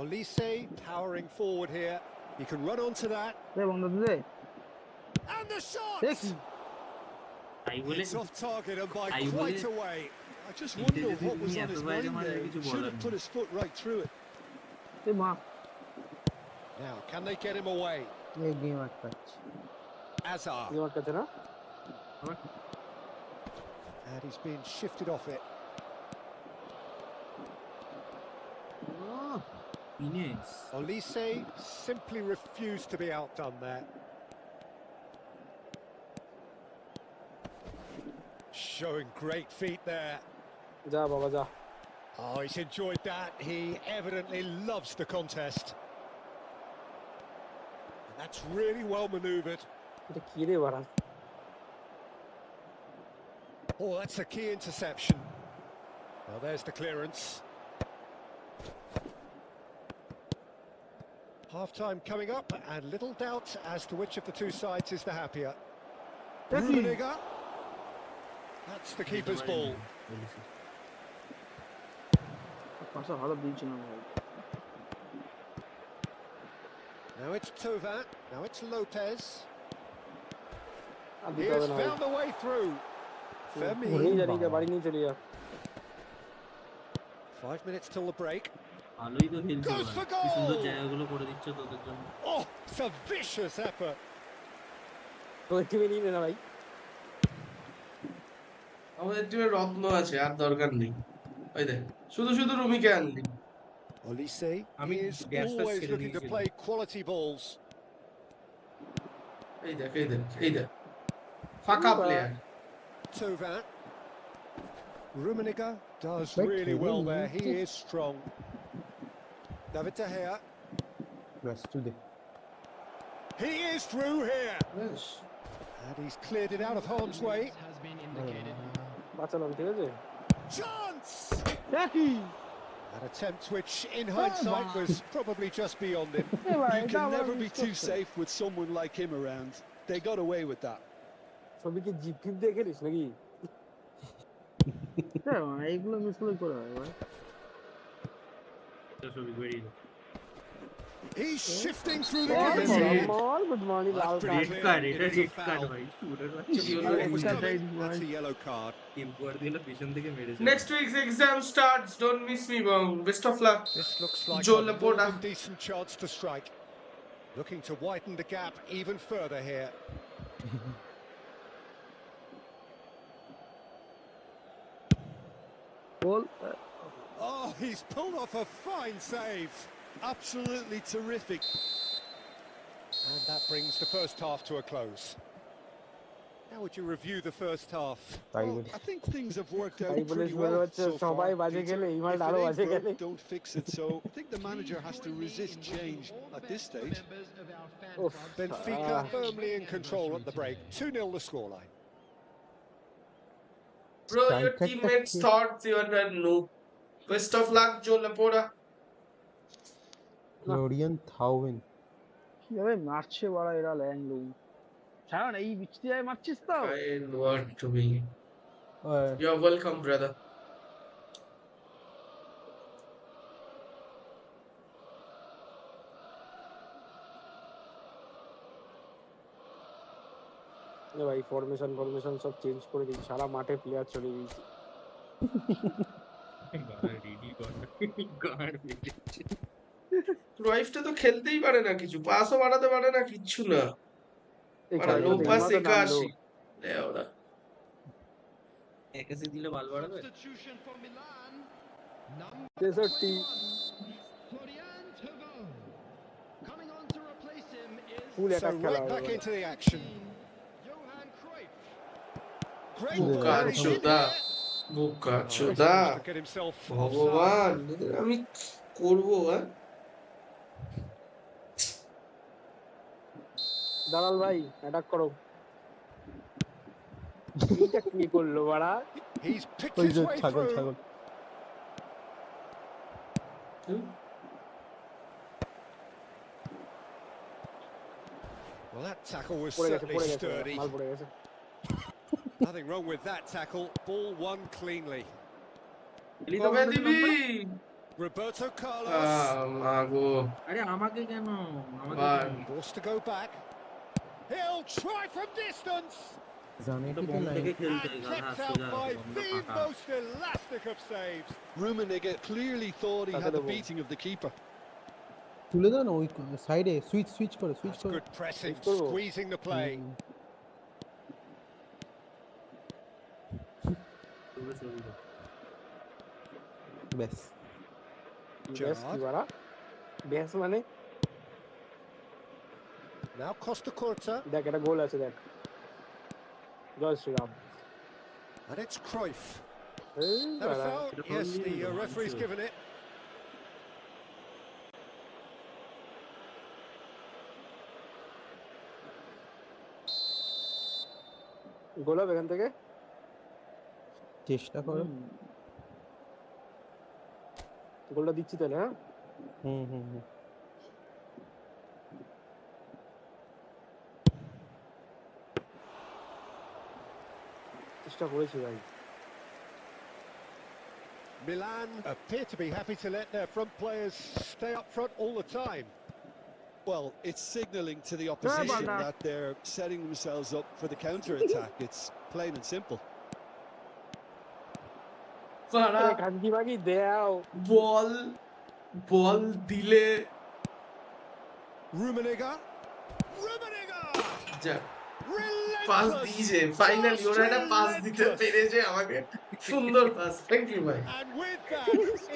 Olise powering forward here. He can run onto that. দে বন্ধ দে And the shot! দেখি তাই বলে It's off target and by I quite will- a way. I just He wonder did it what in was the on his other way, mind man, there. I He think should you have put his foot right through it. Now, can they get him away? এই game আটকাচ্ছে Azar. তোমার কাছে না And he's been shifted off it. Ines. Olise simply refused to be outdone there. Showing great feet there. যা বাবা যা Oh, he's enjoyed that. He evidently loves the contest. And that's really well manoeuvred. এটা কি রে বাড়া Oh, that's a key interception. Well, there's the clearance. Half-time coming up, and little doubt as to which of the two sides is the happier. Rummenigge. That's the keeper's ball. পাশে ভালো দিয়েছে না ভাই Now it's Tovan. Now it's Lopez. R He দিতে has হবে না found the way through. Femi. জানি যা বাড়ি নিয়ে চলে যা 5 minutes till the break. ভালোই তো খেলছে Goes for কি সুন্দর goal! জায়গাগুলো করে দিচ্ছে তোদের জন্য Oh, it's a vicious effort. তোদের টিমে নিয়ে নে না ভাই আমাদের টিমে রত্ন আছে আর দরকার নেই ওই দেখ শুধু শুধু রুমিকে আনলি Olise I mean, is gas was always still looking to easy. play quality balls. এই দেখ ফাঁকা player Tovan. Rummenigge does Wait, really well really? there. He is strong. David De Gea. ব্যাস today He is through here. বেশ And he's cleared it out of harm's way. Has been indicated. বাঁচালাম ঠিক আছে Chance! দেখি An attempt which, in hindsight, was probably just beyond him. You can never be too safe with someone like him around. They got away with that. সবিকে জিপ ফিপ দিয়ে খেলিস নাকি এইগুলো মিস করে হয় ভাই এটা সবই বেরিয়ে যায় He's shifting through the Oh, gap. yeah. Good morning লাল কার্ড রেড কার্ড এটা রেড কার্ড ভাই shooter That's a yellow card. Team কোয়ার দিল পিছন থেকে মেরেছে Next week's exam starts. Don't miss me, bong. Best of luck. This looks like Joe a more Laporta. than decent chance to strike. Looking to widen the gap even further here. Ball Oh, he's pulled off a fine save. Absolutely terrific. And that brings the first half to a close. How would you review the first half? Well, I think things have worked out তাই বলে pretty মনে well হচ্ছে so far. সবাই বাজে Peter. গেলে If ইমাল it আরো ain't বাজে broke, গেলে don't fix it. So I think the manager has to resist change at this stage. Members of our fan Oof. club. Benfica firmly in control at the break. 2-0 the scoreline. Bro, your Strike at teammates the- thought you were a noob. Best of luck, Joe Laporta. Florian Thauvin কিভাবে মারছে বাড়া এরা ল্যাংলুম ছাড়া না এই বৃষ্টি যায় মারছিস তো Kind word to me. You're welcome, brother. ভাই ফরমেশন সব চেঞ্জ করে দিই সারা মাঠে প্লেয়ার চলে গেছে ক্রুইফটা তো খেলতেই পারে না কিছু পাসও বাড়াতে পারে না কিচ্ছু না লো পাস 81 লেওড়া একাসি দিলে ভালো বাড়াবে Substitution for Milan. Number 63 Florian Thauvin. Coming on to replace him is full So attack খেলা right হবে back into the action. Johan Cruyff. Great Ooh, ball. বোকা He's in চোদা there. বোকা Oh, চোদা he's managed to get himself offside. ভগবান আমি কি করবো দালাল ভাই অ্যাটাক করো এইটা কি করলো বাড়া He's picked ওই his যে way ছাগল through. ছাগল Well, that tackle was পড়ে গেছে certainly পড়ে গেছে sturdy. মাল পড়ে গেছে Nothing wrong with that tackle. Ball won cleanly. কবে দিবি Roberto Carlos মাগো আরে আমাকে কেন আমাকে বাহ। কেন? forced to go back. He'll try from distance. জানে এটা কি বম নাই থেকে And খেলতে গাধা kept সোজা out by বমটা the ফাঁকা most elastic of saves. Rummenigge clearly thought he That's had the the ball. beating of the keeper. তুলে দাও না ওই সাইডে সুইচ করে That's good pressing, Switch করবো? squeezing the play. ব্যাস ব্যাস কি বাড়া ব্যাস মানে Now Costa Curta, দেখ একটা গোল আছে দেখ জয় শ্রীরাম and it's Cruyff. এই That a বাড়া, foul? Yes, the referee's given it. গোল হবে এখান থেকে চেষ্টা করো গোলটা দিচ্ছি তাহলে হ্যাঁ হুম চেষ্টা করেছি ভাই Milan appear to be happy to let their front players stay up front all the time. Well, it's signalling to the opposition Banda. that they're setting themselves up for the counter-attack. It's plain and simple. ফারা আরে কান্দি বাগি দেও বল দিলে Rummenigge. যা pass দিয়েছে finally ওরা একটা pass দিতে পেরেছে আমাকে সুন্দর পাস থ্যাংক ইউ ভাই And with that,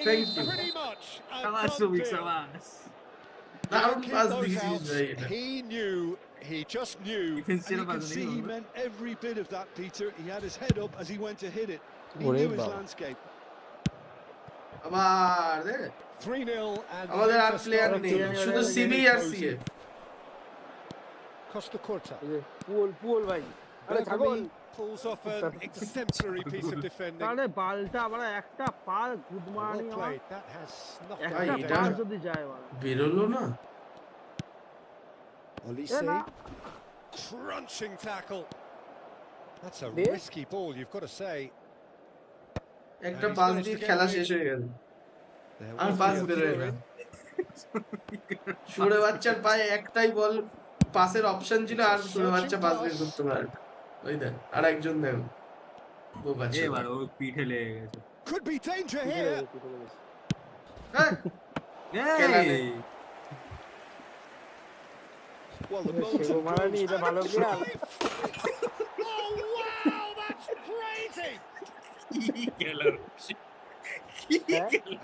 Thank it is you. pretty much a Amas, done Subik, deal. Amas. দারুণ Keep পাস those দিয়েছিস outs. ভাই এটা He knew, he just knew. And you can see he meant every bit of that, Peter. He had his head up as he went to hit it. He Ore knew his baba. landscape. আবার দেখ 3-0 and আমাদের আর Juventus player starting নেই to শুধু really CB আর impose. CF Costa Curta. পুল ভাই আরে ছাগল Bergami pulls off an exemplary piece of defending. তাহলে বালটা আবার একটা পাল good Well morning played. That has knocked একটা out এটা- the পাল danger. যদি যায় বাবা বেরোলো না Olise. না। Crunching tackle. That's a Yeah. risky ball, you've got to say. একটা he's পাস managed দিয়ে to get খেলা away. শেষ হয়ে গেল There আর was পাস the বেরোয় throw না in. সুরে বাচ্চার পায়ে একটাই বল পাসের অপশন ছিল আর সুরে বাচ্চা পাস বের করতে পারে না। ওই দেখ আর একজন দেন বোকা ছিল এবার ও পিঠে লেগে গেছে Could be danger here. হ্যাঁ খেলা নেই। এই, Well, the সেগো momentum মারানি grows. এটা And ভালো it's player Cruyff. Oh wow, that's crazy. কি খেলার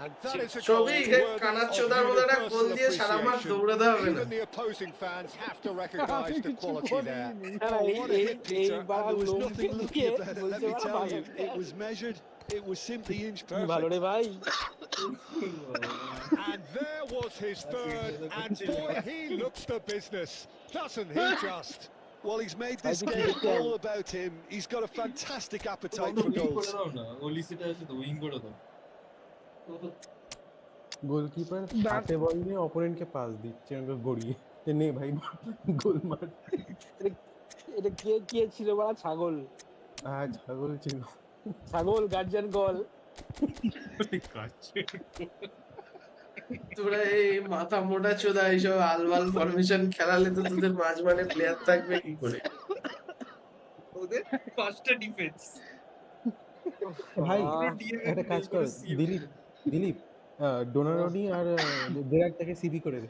And that is a goal ছবি worthy কানার of চোদার মতো একটা গোল universal দিয়ে সারা মাঠ appreciation. দৌড়াতে হবে না Even the opposing fans have to recognise the quality there. না, Oh, এই what a এই hit, এই Peter. And বাড়া there was লোম nothing lucky দিয়ে about it, let বলছে me বাড়া tell ভালো you. It was measured. It was simply inch কি ভালো রে perfect. ভাই And there was his third, and boy, he looks the business, doesn't he just? Well, he's made this I think game he can. all about him. He's got a fantastic appetite for goals. ওলিসিটা আছে তো wing করে দাও goalkeeper হাতে বল নিয়ে অপোনেন্টকে pass দিচ্ছে আমাকে গড়িয়ে যে নে ভাই গোল মার এটা কে কে ছিল বাড়া ছাগল ছাগল ছিল ছাগল গার্জিয়ান গল তোরা এই মাথা মোটা চোদা এইসব আলবাল ফরমেশন খেলালে তো তোদের মাঝমানে প্লেয়ার থাকবে কি করে ওদের পাঁচটা ডিফেন্স ভাই একটা কাজ কর দিলীপ ডোনারোডি আর দেরাকটাকে সিবি করে দে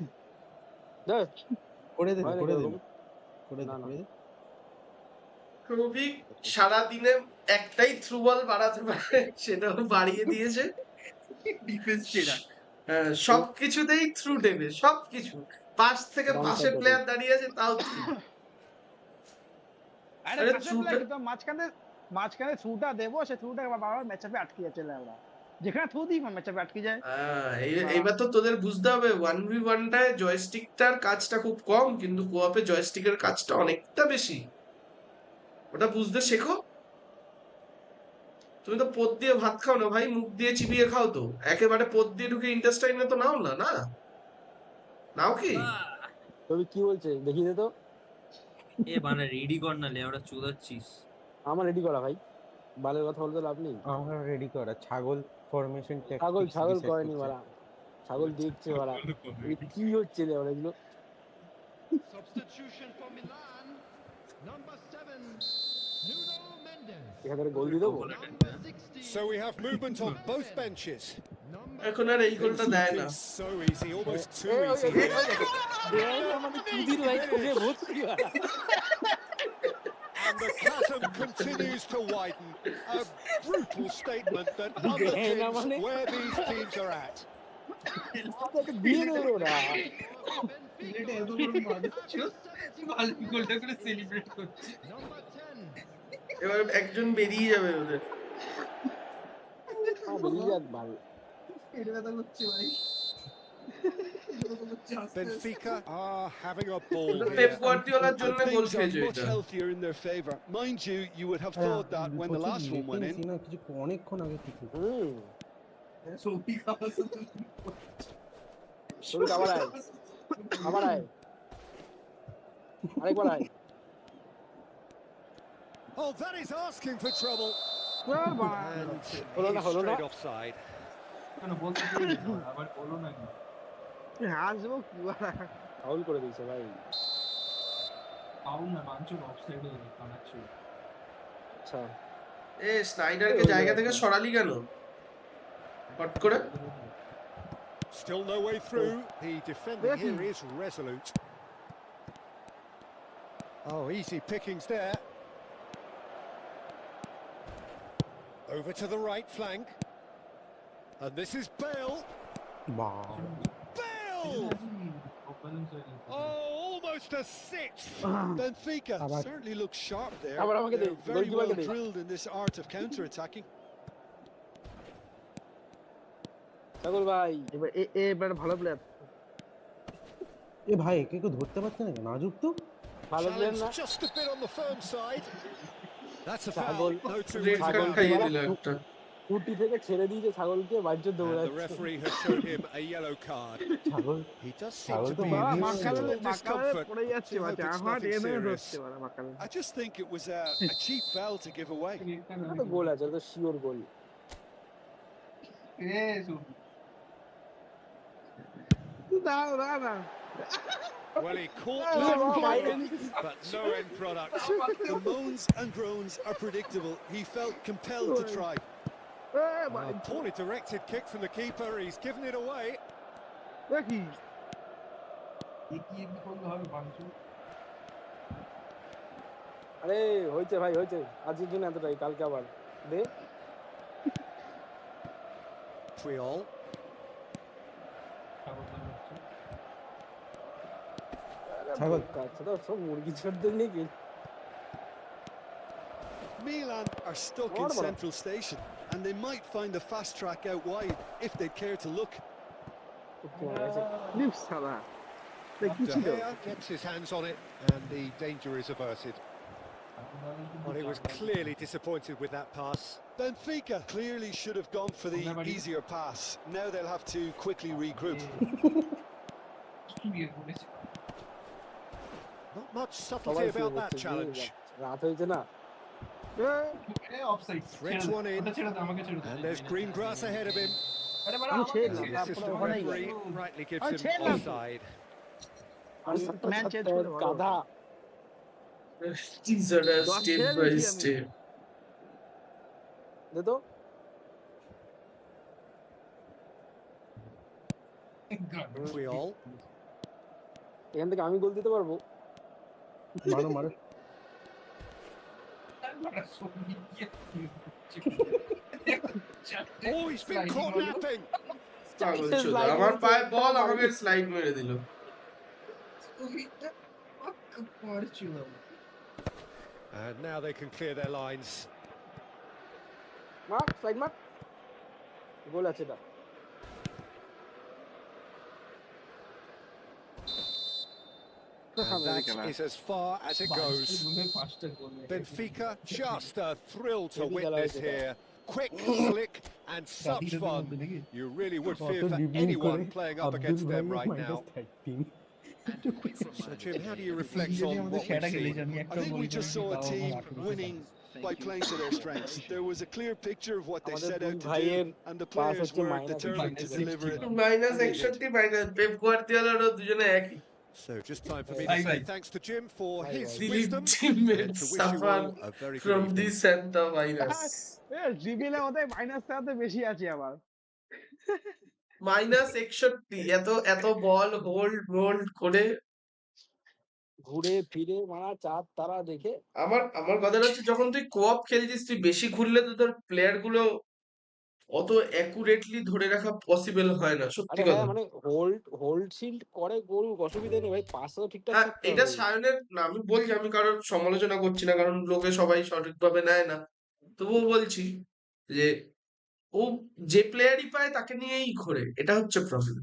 করে দে খুবই সারাদিনে একটাই থ্রু বল বাড়াতে পারে সেটাও বাড়িয়ে দিয়েছে ডিফেন্স সেরা হ্যাঁ সবকিছুতেই থ্রু দেবে সবকিছু পাশ থেকে পাশে প্লেয়ার দাঁড়িয়ে আছে তাও আরে মাঝখানে থ্রুটা দেবো সে থ্রুটা বারবার ম্যাচআপে আটকে যাচ্ছে লেওড়া যেখানে থ্রু দিই ম্যাচআপে আটকে যায় এইবার তো তোদের বুঝতে হবে 1v1টায় জয়স্টিকটার কাজটা খুব কম কিন্তু কোঅপে জয়স্টিকের কাজটা অনেকটা বেশি ওটা বুঝতে শেখো তুমি তো পদ দিয়ে ভাত খাও না ভাই মুখ দিয়ে চিবিয়ে খাও তো একেবারে পদ দিয়ে ঢুকে ইন্টেস্টাইনে তো নাও না না নাও কি তুমি কি বলছে দেখি দে তো এ বানা রেডি কর না লে ওরা চুদাচ্ছিস আমার রেডি করা ভাই বালের কথা বলতে লাভ নেই আমার রেডি করা ছাগল ফরমেশন ছাগল করেনি বাড়া ছাগল দেখছে বাড়া কি হচ্ছে রে ওরা এগুলো Substitution for Milan. Number 7, Nuno Mendes. এখানে গোল দিয়ে দেবো Number 16. So we have movement on both benches. Number এখন আর এই গোলটা দেয় না So easy, almost too এই easy. দেয় না মানে চুদির ভাই কোলে ভর্তি বাড়া। And the chasm continues to widen. A brutal statement that দেয় না underpins মানে where these teams are at. তোকে দিয়ে দেবে ওরা। এটা এত বড় মারছ ভালো গোলটা করে সেলিব্রেট করছে Number 10. এবার একজন বেরিয়ে যাবে ওদের বেরিয়ে যাক ভাই। এটা কথা করছে ভাই Benfica are having a ball Pep here. গার্দিওলার And জন্য গোল things are খেয়েছে much এটা healthier in their favour. Mind you, you would have thought that when the last one went in. না কিছু অনেকক্ষণ আগে থেকে সবই খাওয়া শরীর আবার আয় আবার আয় আরেকবার আয়। Oh, that is asking for trouble. And হলো না, he's হলো না। straight offside. কেন বলতে আবার বলো না হাসবো কি বাড়া ফাউল করে দিয়েছে ভাই। পাউল না মানচুর অফসাইডে কানাচ্ছিল আচ্ছা এ স্নাইডারকে জায়গা থেকে সরালি কেন হট করে Still no way through. The defending here is resolute. Oh, easy pickings there. Over to the right flank. And this is Bale. Bale! Oh, almost a sixth. Benfica certainly looks sharp there. আবার আমাকে দে, They're very গোলকিপারকে well they. drilled in this art of counter-attacking. সাগর ভাই এবার ভালো player এ ভাই একে কেউ ধরতে পারছে না কেন আজব তো ভালো প্লেয়ার না। Challenge just a bit on the firm side. That's a ছাগল foul. No two red ways card about খাইয়ে it. দিল একটা কুটি থেকে ছেড়ে দিয়েছে ছাগলকে বাজ্য And the দৌড়াচ্ছে। referee has shown him a yellow card. ছাগল He does seem ছাগল to তো be মারা in মাকালে physical discomfort. পড়ে যাচ্ছে Let's hope বাচ্চা it's আমার nothing এনে serious. ধরতে পারে মাকালে I just think it was a cheap foul to give away. তো গোল আছে তো শিওর গোল। না না না Well, he caught Oh, that my ball, but no end product. The moans and groans are predictable. He felt compelled to try. A poorly directed kick from the keeper. He's given it away. দেখি আরে হয়েছে ভাই হয়েছে আজকের জন্য এতটাই কালকে আবার দে। Triol. ছাগল আচ্ছা তো সব মুরগি ছোটদের নাকি Milan are stuck in central station and they might find a fast track out wide if they care to look. Lips ছাড়া দেখি De ছিল Gea gets his hands on it and the danger is averted. Well, he was clearly disappointed with that pass. Benfica clearly should have gone for the easier pass. Now they'll have to quickly regroup. Not much subtlety about that challenge. রাত হয়েছে না Threads one in, and there's green grass ahead of him. আমি ছেড়ে The দিলাম assistant তারপরে ওখানেই referee rightly gives Oh, him Chela. offside. Match change করে গাধা স্টেপ বাই স্টেপ দে তো Triol. এখান থেকে আমি গোল দিতে পারবো মারো মারো Oh, he's been caught napping. আমার পায়ে বল আমাকে স্লাইড মেরে দিল And now they can clear their lines. মার সাইড মার গোল আছে এটা And that is as far as it goes. Benfica, just a thrill to witness here. Quick, slick, and such fun. You really would fear for anyone playing up against them right now. So, Jim, how do you reflect on what we've seen? I think we just saw a team winning by playing to their strengths. There was a clear picture of what they set out to do, and the players were determined to deliver it. -61 minus Pep গার্দিওলারও দুজনে একই So, just time for me to say thanks to Jim for his Dilip wisdom and teammates to wish you suffer all a very good from evening. this and the virus ড্রিবিলে ওদের minus তাতে বেশি আছে আবার -61 এত বল hold করে ঘুরে ফিরে মারা চার তারা দেখে আমার কথাটা হচ্ছে যখন তুই কোঅপ খেলছিস তুই বেশি ঘুরলে তো তোর প্লেয়ার গুলো অত অ্যাকুরেটলি ধরে রাখা পসিবল হয় না, সত্যি আরে কথা। হ্যাঁ মানে হোল্ড শিল্ড করে করুক, অসুবিধা নেই ভাই, পাসও ঠিকঠাক হ্যাঁ, থাকতে এটা হবে। সায়নের না, আমি বলছি, আমি কারোর সমালোচনা করছি না, কারণ লোকে সবাই সঠিকভাবে নেয় না, তবুও বলছি যে ও যে প্লেয়ারই পায় তাকে নিয়েই ঘোরে, এটা হচ্ছে প্রবলেম।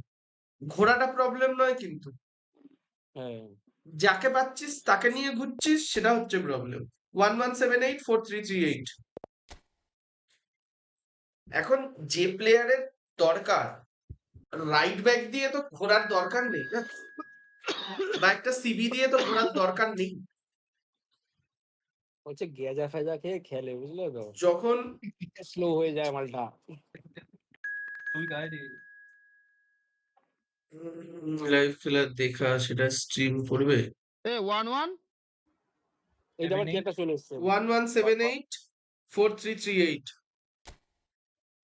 ঘোরাটা প্রবলেম নয়, কিন্তু হ্যাঁ যাকে পাচ্ছিস তাকে নিয়ে ঘুরছিস সেটা হচ্ছে প্রবলেম। 11784338 এখন যে প্লেয়ারের দরকার, রাইট ব্যাক দিয়ে তো ঘোরার দরকার নেই না, বা একটা সিবি দিয়ে তো ঘোরার দরকার নেই। হচ্ছে গেজা ফেজা খেয়ে খেলে, বুঝলে তো, যখন স্লো হয়ে যায় মালটা। লাইভ খেলা দেখা সেটা স্ট্রিম করবে। 1-1 এইটা আবার কি একটা চলে এসছে। 11784338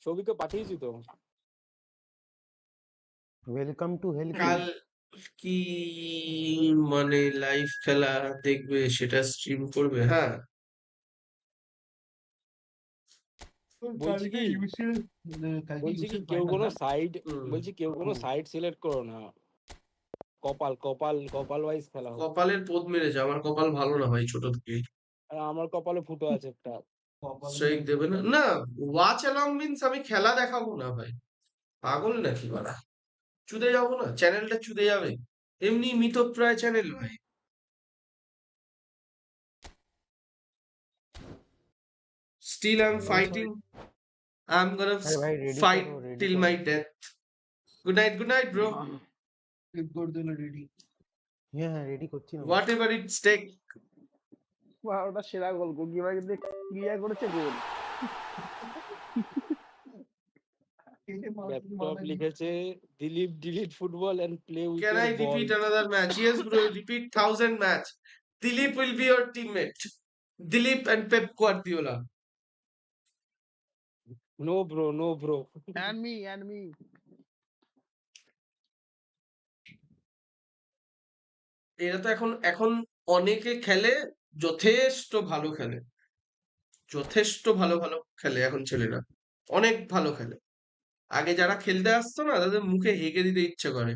ছবিকে পাঠিয়েছি তো। Welcome to hell. কাল কি মানে লাইভ খেলা দেখবে সেটা স্ট্রিম করবে? হ্যাঁ, বলছি কি কেউ কোনো সাইড, বলছি কেউ কোনো সাইড সিলেক্ট করো না, কপাল ওয়াইজ খেলা হোক। কপালের পোদ মেরেছে, আমার কপাল ভালো না ভাই, ছোট থেকে। আর আমার কপালে ফুটো আছে একটা। স্ট্রাইক দেবে না না, ওয়াচ অ্যালং মিন্স আমি খেলা দেখাবো না ভাই, পাগল নাকি বাড়া? চুদে যাবো না, চ্যানেলটা চুদে যাবে, এমনি মিতপ্রায় চ্যানেল ভাই। Still I'm fighting. I'm gonna আরে ভাই রেডি fight করো, রেডি till করো। my death. Good night, bro. হ্যাঁ হ্যাঁ রেডি করছি না। Whatever it's take. ওটা সেরা গোল, গোলকিপার কিন্তু ক্লিয়ার করেছে গোল। ল্যাপটপ লিখেছে Dilip delete football and play with Can your I ball. repeat another match? Yes, bro. Repeat 1000 match. Dilip will be your teammate. Dilip and Pep Guardiola. No bro, no bro. And me. এরা তো এখন অনেকে খেলে, যথেষ্ট ভালো খেলে, যথেষ্ট ভালো খেলে এখন ছেলেরা, অনেক ভালো খেলে। আগে যারা খেলতে আসতো না, তাদের মুখে হেগে দিতে ইচ্ছে করে।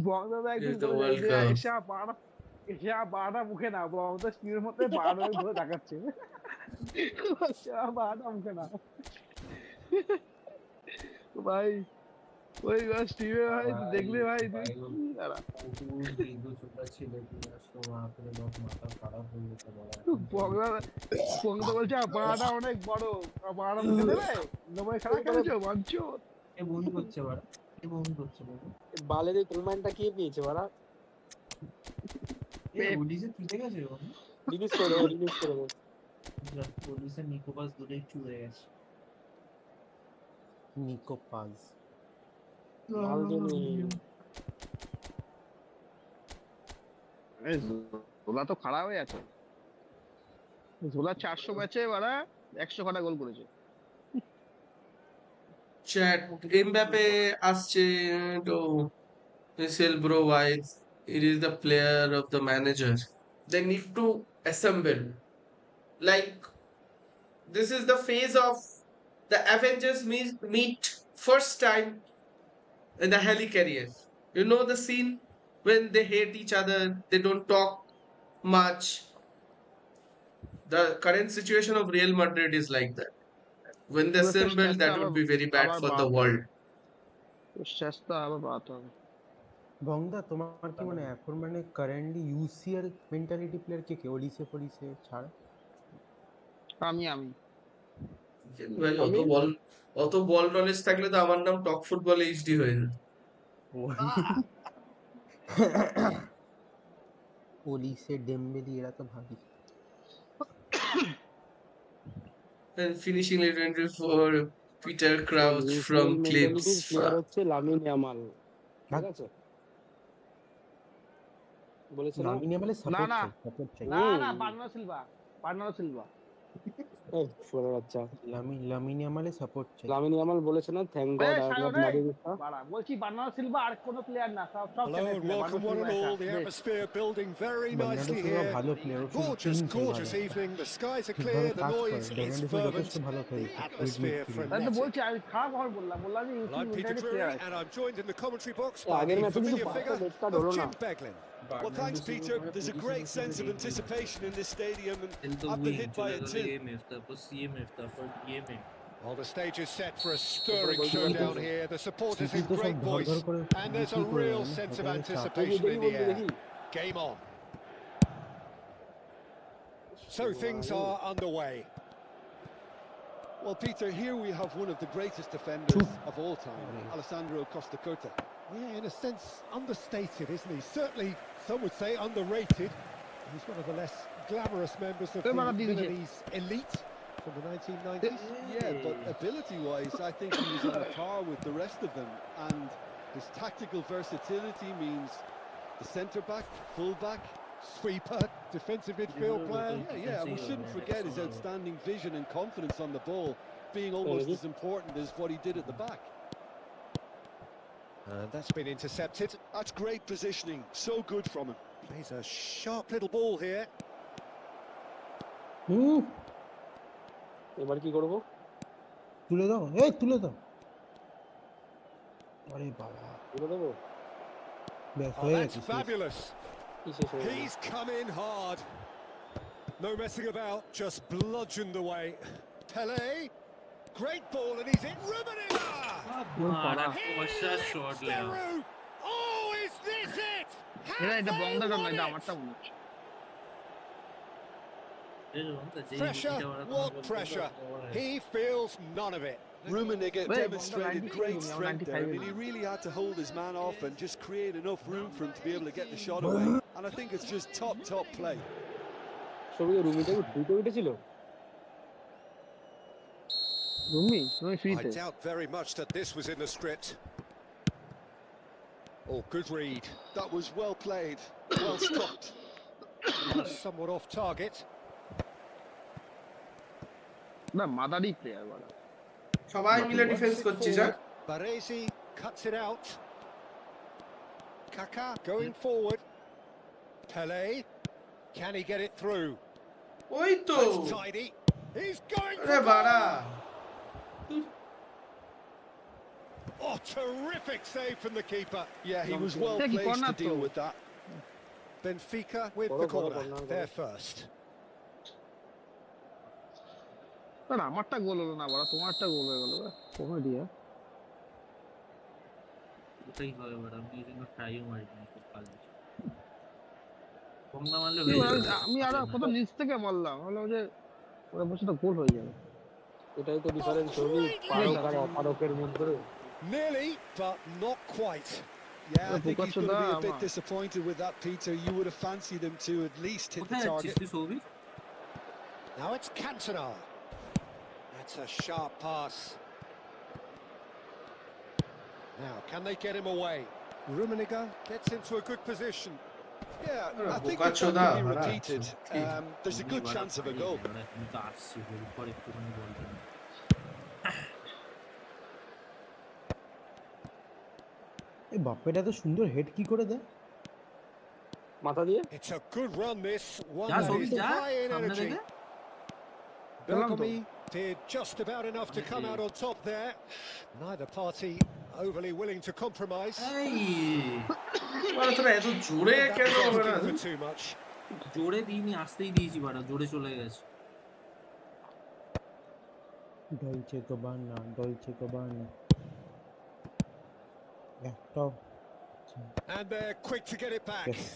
বঙ্গদাদা একদিন It's the বলে World যে Cup. এসা পাড়া মুখে না, বঙ্গদাদা স্ক্রিনের মধ্যে পাড়া ধরে দেখাচ্ছে, পাড়া মুখে না ভাই। ওই স্টিভে ভাই দেখলে ভাই বঙ্গদা বলছে পাড়াটা অনেক বড়, পাড়া মুখে দেবে, নবাই খেলা খেলছো মানছো। বালের এই কমেন্টটা কে পেয়েছে ওরা? রিলিজ করে দেবো। নিকোপাস ঝোলা তো খারাপ হয়ে আছে, ঝোলা 400 ম্যাচে ওরা 100 খানা গোল করেছে। Chat Mbappe আসছে তো Whistle bro, why it is the player of the manager. They need to assemble. Like, this is the phase of the Avengers meet first time in the helicarrier. You know the scene when they hate each other, they don't talk much. The current situation of Real Madrid is like that. When they assemble, that would be very bad for the world. চেষ্টা আবার বাড়াতে হবে। বংদা তোমার কি মানে এখন মানে currently ইউসিআর mentality player কে Olise ছাড়া? আমি ভাই অত বল নলেজ থাকলে তো আমার নাম টপ ফুটবল এইচডি হয়ে যেত। ওলিসে ডেম্বেলি এরা তো ভাবি। And finishing it 24 Peter Crouch from Clips. Player হচ্ছে লামিন ইয়ামাল, ঠিক আছে? বলেছে না লামিন ইয়ামালের সাপোর্ট চাই। না বার্নার্ডো সিলভা এই শুয়ারের বাচ্চা লামিন ইয়ামালে সাপোর্ট চাই। লামিন ইয়ামাল বলেছে না thank God I am not মাদুরিস্তা। বাড়া বলছি বার্নার্ডো সিলভা আর কোনো প্লেয়ার না, সব Hello ছেলে and player. welcome one and all. The atmosphere building very Bernardo nicely Silva here. ভালো player, O Gorgeous, gorgeous evening. The skies are clear. The noise is fervent. The atmosphere তাই তো frenetic. বলছি আমি খারাপ খবর বললাম যে Well, I'm Peter United Drury, player. and I'm joined in the commentary box এই by আগের the ম্যাচে কিন্তু familiar পাঁচটা figure রেড কার্ড of হলো না। Jim Beglin. Well, thanks, Peter. There's a great sense of anticipation in this stadium, and I've been hit by it too. Well, the stage is set for a stirring showdown here. The supporters in great voice, and there's a real sense of anticipation in the air. Game on. So things are underway. Well, Peter, here we have one of the greatest defenders of all time, Alessandro Costa Curta. Yeah, in a sense, understated, isn't he? Certainly, some would say underrated. He's one of the less glamorous members of the Milanese elite from the 1990s. Yeah, but ability-wise, I think he was on a par with the rest of them, and his tactical versatility means the centre-back, full-back, Sweeper, defensive midfield player. yeah, and we shouldn't forget his outstanding vision and confidence on the ball, being almost as important as what he did at the back. That's been intercepted. That's great positioning, so good from him. Plays a sharp little ball here. এবার কি করব? তুলে দাও, এই তুলে দাও। আরে বাবা, তুলে দেবো? ব্যাস Oh, হয়ে that's গেছে। fabulous. কি শেষ হয়ে গেল? He's come in hard. No messing about, just bludgeoned away. Pele, great ball, and he's in. Rummenigge! Oh, is this it? এটা এটা বংদাটা নয়, এটা আমারটা মনে হচ্ছে। Pressure, what pressure? He feels none of it. Rummenigge Wait, demonstrated 93 great million, strength there. I 95 mean, he really had to hold his man off and just create enough room for him to be able to get the shot away. And I think it's just top play. সবিকে রুমিটা কি ফ্রিতে উঠেছিল? Rumi I ফ্রিতে। doubt very much that this was in the script. Oh, good read. That was well played, well stopped. Somewhat off target. না মাদারি player বলা। সবাই মিলে defence করছি যা। Baresi cuts it out. Kaka going forward. Pele, can he get it through? ওই তো। That's tidy. He's going আরে for বাড়া। Oh, terrific save from the keeper. Yeah, he was well placed to deal with that. Benfica with the corner. They're first. না আমারটা গোল হলো না বড়, তোমারটা গোল হয়ে গেল রে। কমেডি হ্যাঁ। ওটাই হয় বড়, আমি এজন্য ট্রাইও মারিনি খুব ভালো। কম না মারলে হয়ে যাবে। আমি আর কত নিচ থেকে মারলাম, হলো যে ওরা বসে তো গোল হয়ে যাবে। এটাই তো ডিফারেন্স হবে পারক আর অপারকের মধ্যে। Nearly, but not quite. Yeah, I think he's going to be a bit disappointed with that, Peter. You would have fancied him to at least hit the target. Now it's Cantona. That's a sharp pass. Now, can they get him away? Rummenigge gets into a good position. Yeah, I think if that can be repeated, there's a good chance of a goal. এই বাপ্পেটা তো সুন্দর head কি করে দেয় মাথা দিয়ে। It's a good run this one. যা সবই যা সামনে দেখে। Belgamy did just about enough to come out on top there. Neither party overly willing to compromise. এই বড় তোরা এত জোরে কেন বড়? Too much. জোরে দিইনি, আসতেই দিয়েছি বড়, জোরে চলে গেছে। ডলচে গাবানা And they're quick to get it back. Yes.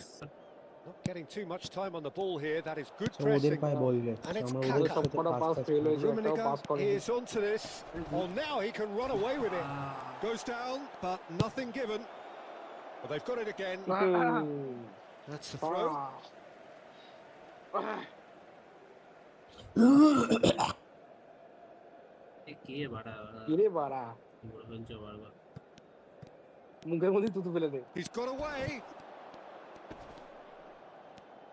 Not getting too much time on the ball here. That is good ওদের pressing. পায়ে বল গেছে, And it's আমরা ওদের সাথে সবকটা পাস ফেল হয়েছে, একটাও পাস Rummenigge করেনি। is onto this. Oh, now he can run away with it. Goes down, but nothing given. Well, they've got it again. That's the throw. কে বাড়া কিরে বাড়া, বড় হচ্ছে বারবার মুখের মধ্যে তুতু ফেলে দে। He's got away.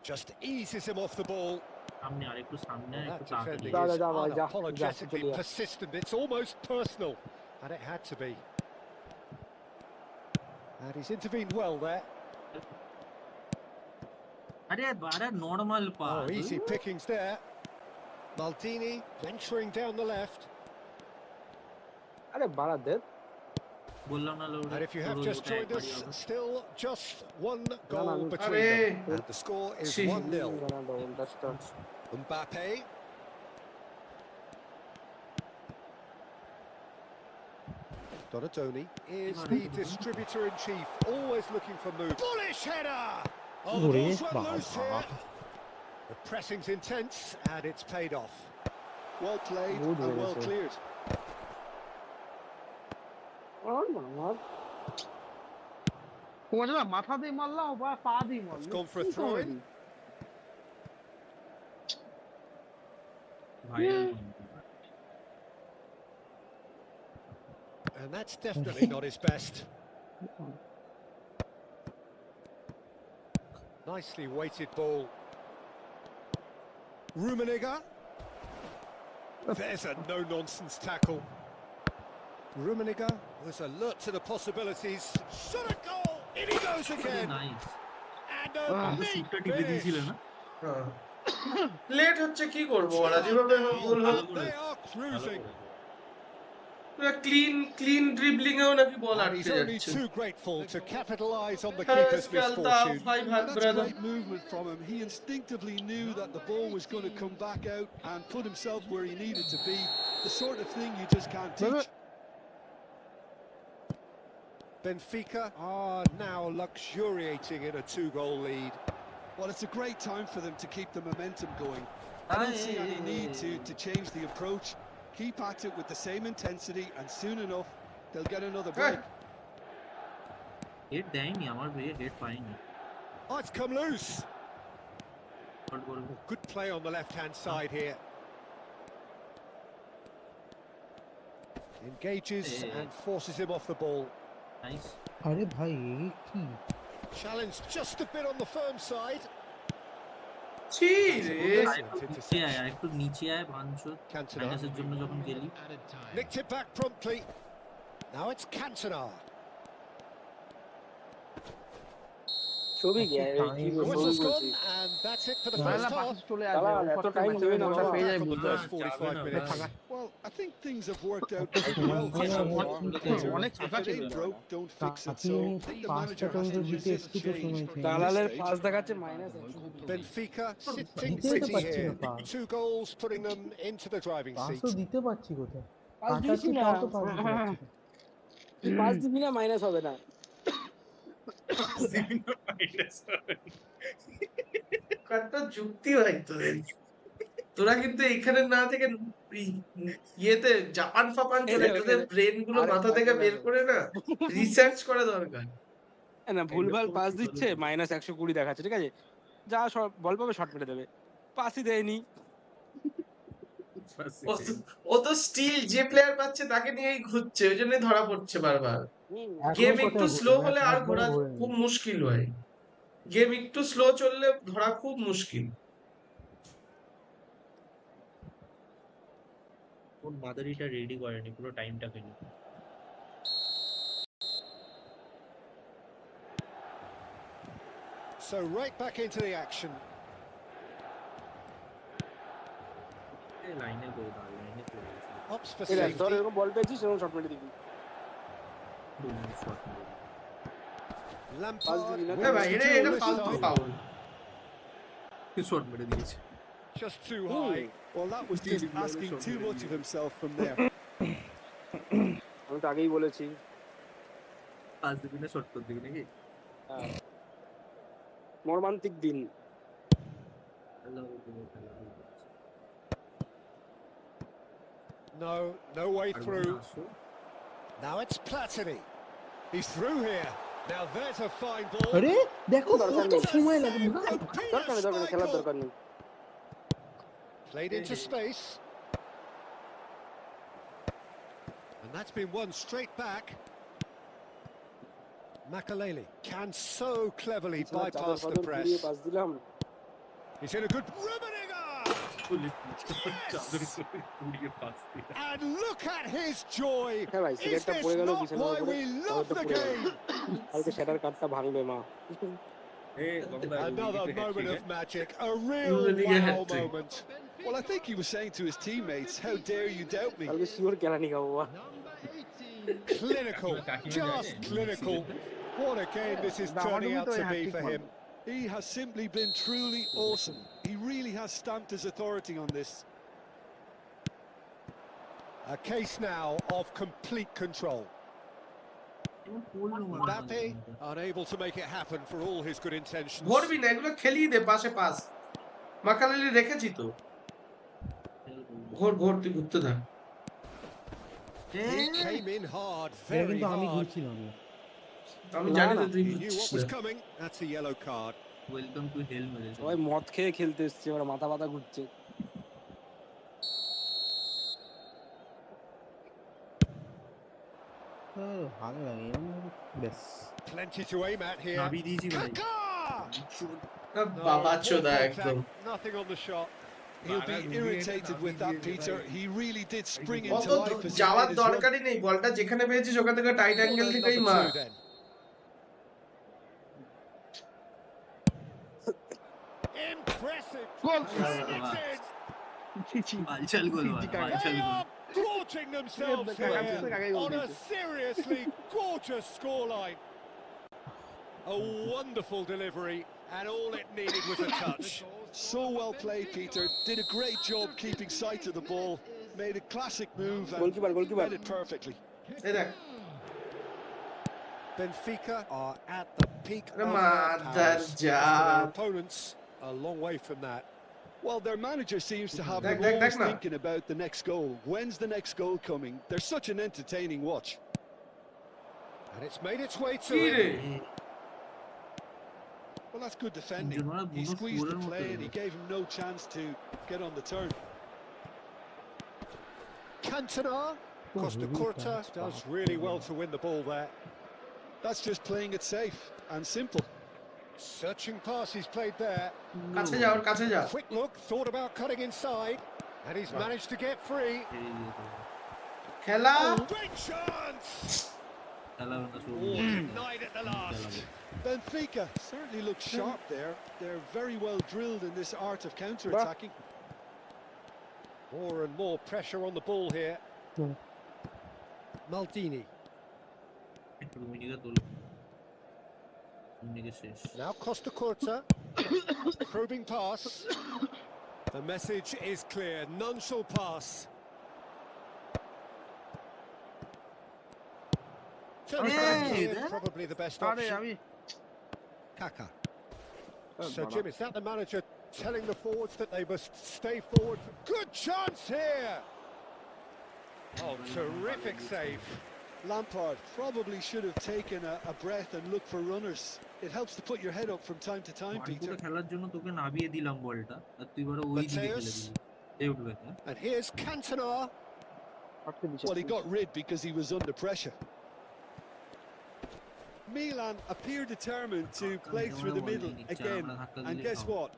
Just eases him off the ball. সামনে আরেকটু সামনে That একটু defending তাড়াতাড়ি is unapologetically persistent. It's almost personal, and it had to be. And he's intervened well there. আরে আরে normal pass Oh, easy pickings there. Maldini venturing down the left. আরে বাড়া দে বললাম না load And if you have just joined us, still just one goal between them. And the score is 1-0. Mbappe. Donatoni is the distributor-in-chief, always looking for moves. Bullish header! Oh, the ball's run loose here. The pressing's intense, and it's paid off. Well played and well cleared. মাথা দিয়ে মারলাম বা পা দিয়ে মারলাম It's gone for a throw-in. And that's definitely not his best. Nicely weighted ball. Rummenigge. There's a no-nonsense tackle. Rummenigge was alert to the possibilities. Shot a goal! In he goes again. Nice And আমরা a সিটটা big টিপে দিয়েছিল finish. না late হচ্ছে কি করবো ওরা যেভাবে গোল And they are cruising. Clean dribbling এও নাকি বল And আটকে he's only যাচ্ছে too grateful to capitalise on the Yes, keeper's Galta, misfortune. five hand, That's brother. great movement from him. He instinctively knew that the ball was going to come back out and put himself where he needed to be. The sort of thing you just can't teach. Benfica are now luxuriating in a 2-goal lead. Well, it's a great time for them to keep the momentum going. I don't see any need to change the approach. Keep at it with the same intensity, and soon enough, they'll get another break. Head দেয়নি আমার ভাই head পাইনি Oh, it's come loose. Good play on the left-hand side here. Engages and forces him off the ball. Nice আরে ভাই কি Challenged just a bit on the firm side. ছি রে নিচে আয় আরেকটু নিচে আয় ভাঞ্চো Cantona মাইনাসের জন্য যখন গেলি Added time. nicked it back promptly. Now it's Cantona. ছবি কি The whistle's gone, and that's it for the first half. চলে দাঁড়া, আসবে এত time দেবে না, আমরা বাবা। পেয়ে যাই Back on the বুঝতে first 45 minutes. Well, I think things have worked out pretty well so far. অনেক ফাঁকা ছিল Ain't broke, don't fix it. তাকে So I think the পাঁচটা manager has টমেটো to দিতে resist একটু তো change. সময় চাই দালালের পাস দেখাচ্ছে মাইনাস Benfica sitting দিতে তো pretty পারছি here. না pass 2 goals putting them into the driving seat. পাসও দিতে পারছি কোথায় পাস দিয়েছি কাটাচ্ছি না তাও তো পাস দিতে পারছি না। তুই পাস দিবি না মাইনাস হবে না কত যুক্তি ভাই তোদের তোরা কিন্তু এখানে না থেকে ইয়েতে জাপান ফাপান চলে তোদের ব্রেন গুলো মাথা থেকে বের করে না রিসার্চ করা দরকার না ভুলভাল পাস দিচ্ছে মাইনাস 120 দেখাচ্ছে ঠিক আছে যা বল পাবে শট মেরে দেবে পাসই দেয়নি ও তো স্টিল যে প্লেয়ার পাচ্ছে তাকে নিয়েই ঘুরছে ওই জন্যই ধরা পড়ছে বারবার গেম একটু স্লো হলে আর ঘোরা খুব মুশকিল হয় গেম একটু স্লো চললে ধরা খুব মুশকিল ওর মাদারিটা রেডি করেনি পুরো টাইমটা পেল So right back into the action. লাইনে গোল দাও লাইনে গোল Ops for এরা ধর safety. এরকম বল পেয়েছিস সেরকম শট মেরে দিবি Lampard. না ভাই এটা ফালতু ফাউল শট মেরে দিয়েছে Just too high. Well, that was just asking too much of himself from there. আমি তো আগেই বলেছি পাস দিবি না শট করে দিবি নাকি মর্মান্তিক দিন No way through. Now it's Platini. He's through here. Now there's a fine ball. আরে দেখো কত সময় লাগে দরকার নেই খেলার দরকার নেই Played into space. And that's been won straight back. Makaleli can so cleverly bypass the press. Pass দিলাম He's in a good Rummenigge! Yes! And look at his joy! Is this not why we love the game? Another moment of magic, a real wow moment. Well, I think he was saying to his teammates, how dare you doubt me? Clinical, just clinical. What a game this is turning out to be for him. He has simply been truly awesome. He really has stamped his authority on this. A case now of complete control. Mbappe unable to make it happen for all his good intentions. ধরবি না এগুলো খেলিয়ে দে পাশে pass মাকালেলি রেখেছি তো ঘর ঘর তুই ঘুরতে থাক He came in hard, এটা very কিন্তু আমি hard. ঘুরছিলাম না আমি জানি না তুই He knew what ঘুরছিস was না। coming. That's a yellow card. Welcome to hell মেরেছে ওই মদ খেয়ে খেলতে এসছে ওরা মাথা ব্যথা ঘুরছে ভালো লাগে বেশ Plenty to aim at here. নাবি দিয়েছি ভাই Kaká! বাবা No, চোদা more একদম contact, nothing on the shot. He'll be irritated with that, Peter. He really did spring অত into life as he যাওয়ার made his run. দরকারই নেই বলটা যেখানে পেয়েছিস ওখান থেকে টাইট অ্যাঙ্গেল Corner থেকেই number মার 2 then. Impressive. Goal! It's in. বালচাল goal বালচাল They goal are gorging themselves here on a seriously gorgeous scoreline. A wonderful delivery, and all it needed was a touch. So well played, Peter. Did a great job keeping sight of the ball. Made a classic move and Goalkeeper. read it perfectly. এই দেখ Benfica are at the peak of their mother powers. যা Their opponents a long way from that. Well, their manager seems to have Back, them back, always back now. thinking about the next goal. When's the next goal coming? They're such an entertaining watch. And it's made its way to কি রে him. Well, that's good defending. He squeezed the play and he gave him no chance to get on the turn. Cantona, Costa Curta does really well to win the ball there. That's just playing it safe and simple. Searching pass he's played there. কাছে যা ওর কাছে যা Quick look, thought about cutting inside, and he's managed to get free. খেলা Great chance! খেলা শুরু Oh, denied at the last. Benfica certainly look sharp there. They're very well drilled in this art of counter-attacking. More and more pressure on the ball here. Maldini. Now Costa Curta. Probing pass. The message is clear. None shall pass. Turns back here, probably the best আরে option. আমি Kaká. So Jim, is that the manager telling the forwards that they must stay forward? Good chance here! Oh, terrific save. Lampard probably should have taken a breath and looked for runners. It helps to put your head up from time to time, Peter. খেলার জন্য তোকে নাবিয়ে দিলাম বলটা আর তুই বড় ওই দিকে খেলে দিলি এই উঠবে না And here's Cantona. Well, he got rid because he was under pressure. Milan appear determined to play through the middle again, and guess what?